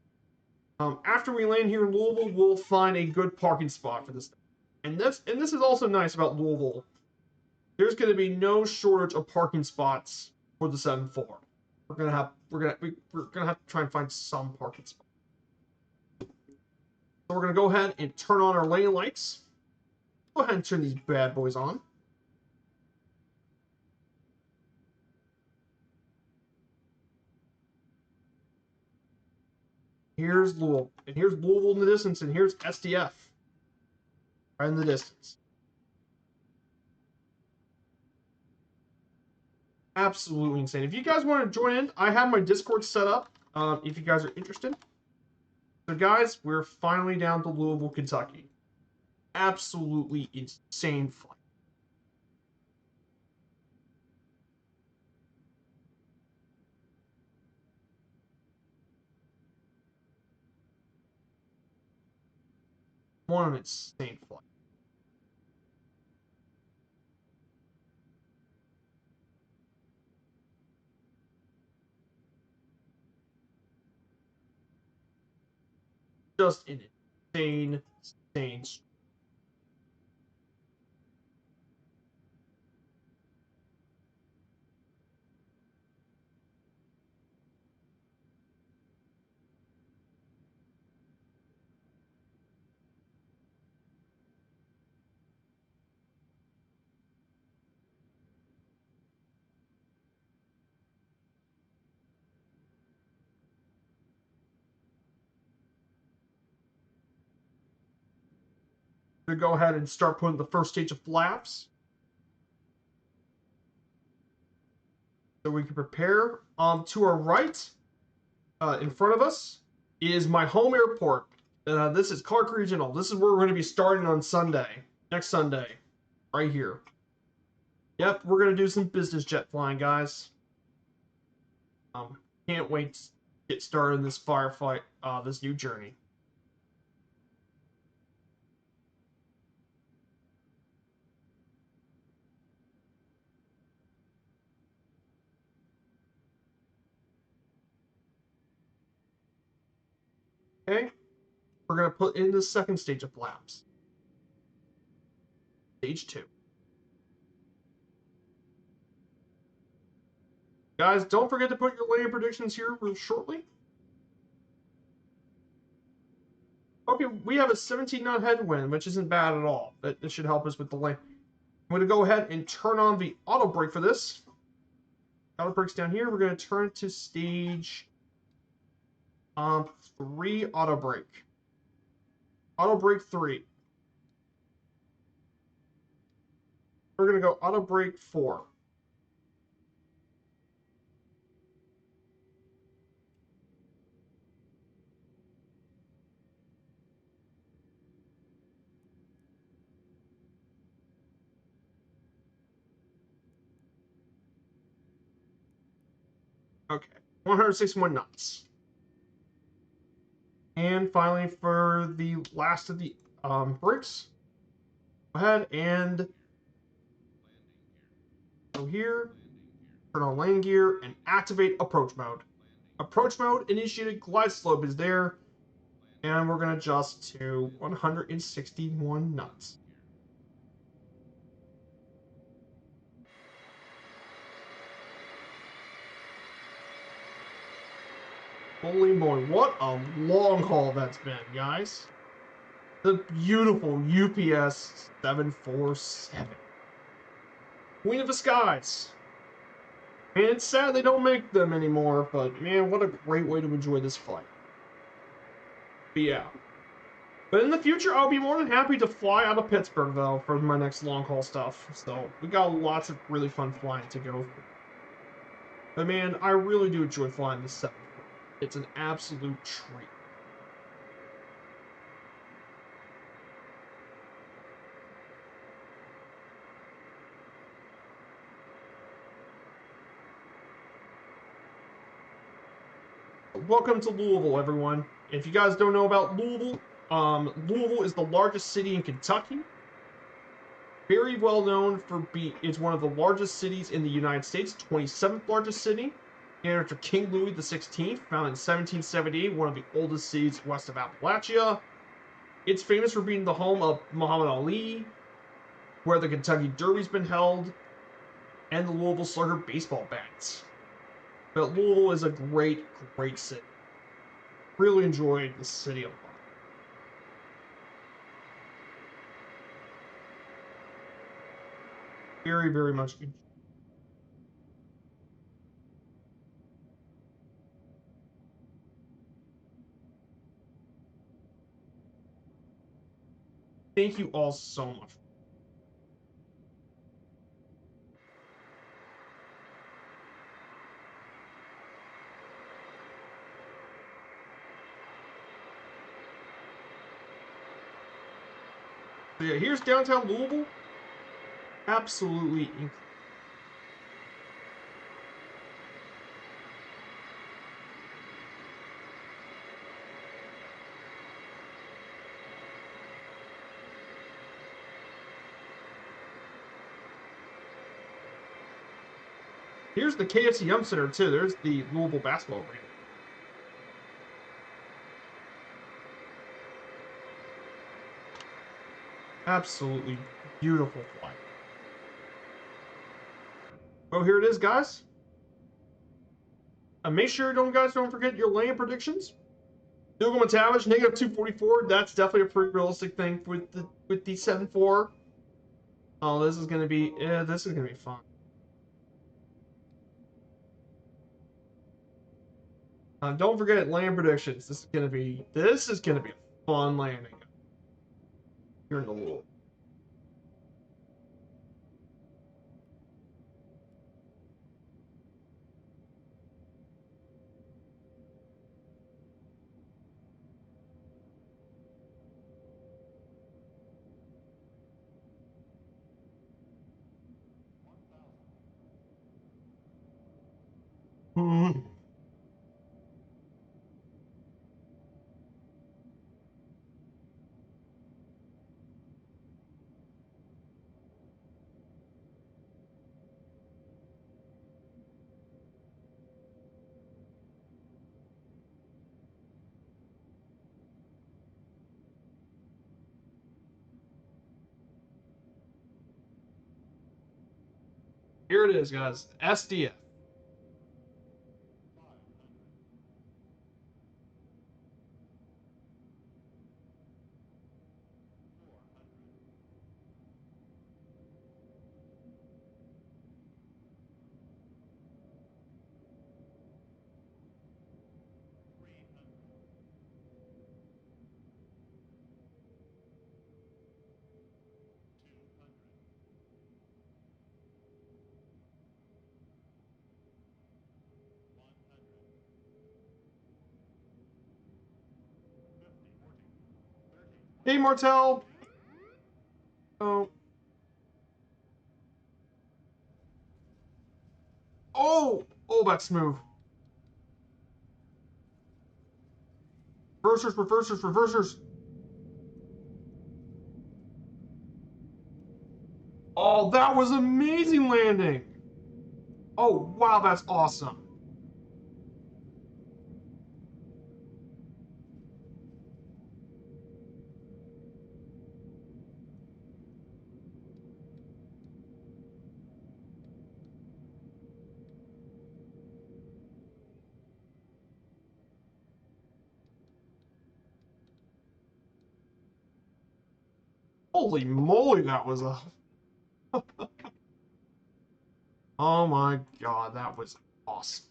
[SPEAKER 1] After we land here in Louisville, we'll find a good parking spot for this thing. And this is also nice about Louisville. There's going to be no shortage of parking spots for the 7-4. We're gonna have to try and find some parking spots. So we're gonna go ahead and turn on our lane lights. Go ahead and turn these bad boys on. Here's Louisville, and here's Louisville in the distance, and here's SDF right in the distance. Absolutely insane. If you guys want to join in, I have my Discord set up. If you guys are interested. So guys, we're finally down to Louisville, Kentucky. Absolutely insane flight. One insane flight. Just an insane. To go ahead and start putting the first stage of flaps. So we can prepare. To our right, in front of us, is my home airport. This is Clark Regional. This is where we're going to be starting on Sunday. Next Sunday. Right here. Yep, we're going to do some business jet flying, guys. Can't wait to get started in this firefight, this new journey. Okay, we're going to put in the second stage of flaps. Stage 2. Guys, don't forget to put your lane predictions here real shortly. Okay, we have a 17-knot headwind, which isn't bad at all. It should help us with the lane. I'm going to go ahead and turn on the auto brake for this. Auto brake's down here. We're going to turn to stage Um, 3 auto brake. Auto brake 3. We're gonna go auto brake 4. Okay, 161 knots. And finally, for the last of the brakes, go ahead and go here, turn on landing gear, and activate approach mode. Approach mode initiated glide slope is there, and we're going to adjust to 161 knots. Holy moly, what a long haul that's been, guys. The beautiful UPS 747. Queen of the Skies. And it's sad they don't make them anymore, but man, what a great way to enjoy this flight. But yeah. But in the future, I'll be more than happy to fly out of Pittsburgh, though, for my next long haul stuff. So we got lots of really fun flying to go through. But man, I really do enjoy flying this 747. It's an absolute treat. Welcome to Louisville, everyone. If you guys don't know about Louisville, Louisville is the largest city in Kentucky. Very well known for being, it's one of the largest cities in the United States, 27th largest city. And after King Louis XVI, founded in 1778, one of the oldest cities west of Appalachia. It's famous for being the home of Muhammad Ali, where the Kentucky Derby's been held, and the Louisville Slugger baseball bats. But Louisville is a great, great city. Really enjoyed the city a lot. Very, very much good. Thank you all so much. So yeah, here's downtown Louisville. Absolutely incredible. Here's the KFC Yum Center too. There's the Louisville basketball arena. Absolutely beautiful flight. Well, here it is, guys. Make sure don't forget your lane predictions. Google McTavish, negative 244. That's definitely a pretty realistic thing with the 7-4. Oh, this is gonna be fun. Don't forget land predictions. This is gonna be a fun landing. Here in the Louisville. Here it is, guys. SDF. Hey, Martel. Oh. Oh! Oh, that's smooth. Reversers, reversers, reversers. Oh, that was amazing landing. Oh, wow, that's awesome. Holy moly, that was a... Oh my god, that was awesome.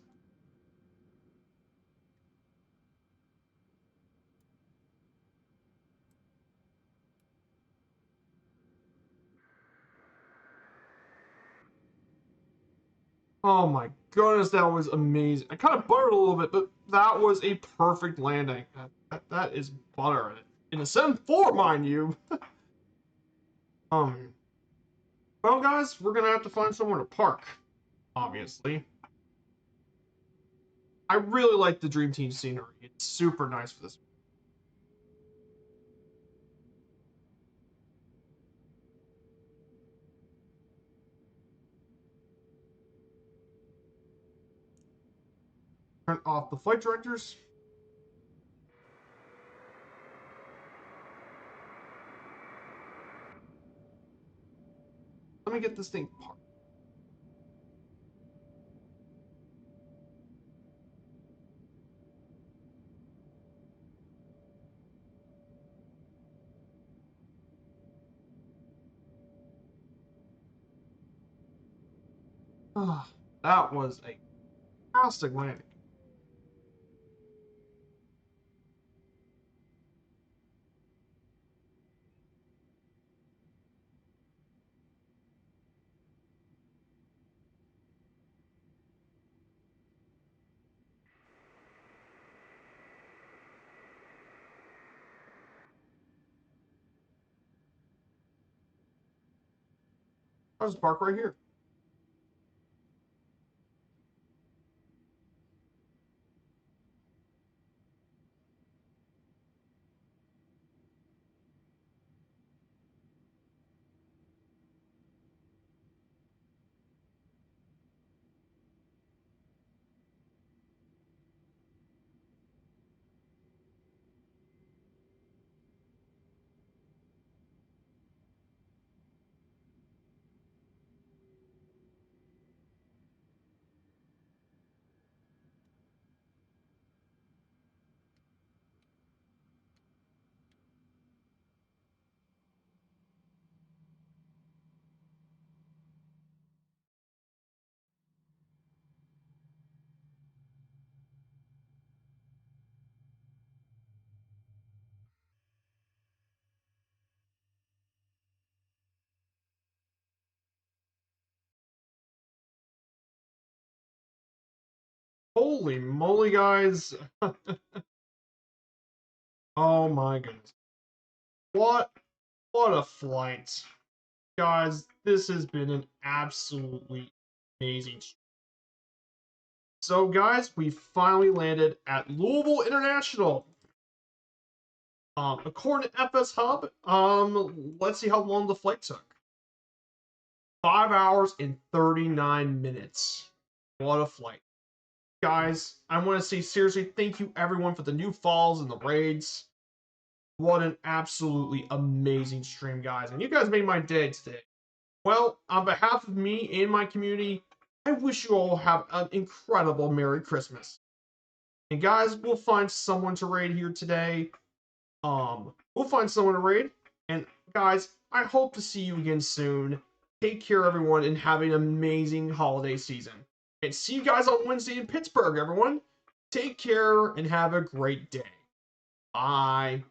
[SPEAKER 1] Oh my goodness, that was amazing. I kind of buttered a little bit, but that was a perfect landing. That is butter. In a 7-4, mind you. Um, well, guys, we're gonna have to find somewhere to park, obviously. I really like the Dream Team scenery. It's super nice for this. Turn off the flight directors. Let me get this thing parked. Ah, that was a fantastic landing. I'll just park right here. Holy moly, guys. Oh my goodness. What what a flight. Guys, this has been an absolutely amazing. So guys, we finally landed at Louisville International. According to FS Hub, let's see how long the flight took. 5 hours and 39 minutes. What a flight. Guys, I want to say seriously, thank you everyone for the new follows and the raids. What an absolutely amazing stream, guys. And you guys made my day today. Well, on behalf of me and my community, I wish you all have an incredible Merry Christmas. And guys, we'll find someone to raid here today. We'll find someone to raid. And guys, I hope to see you again soon. Take care, everyone, and have an amazing holiday season. And see you guys on Wednesday in Pittsburgh, everyone. Take care and have a great day. Bye.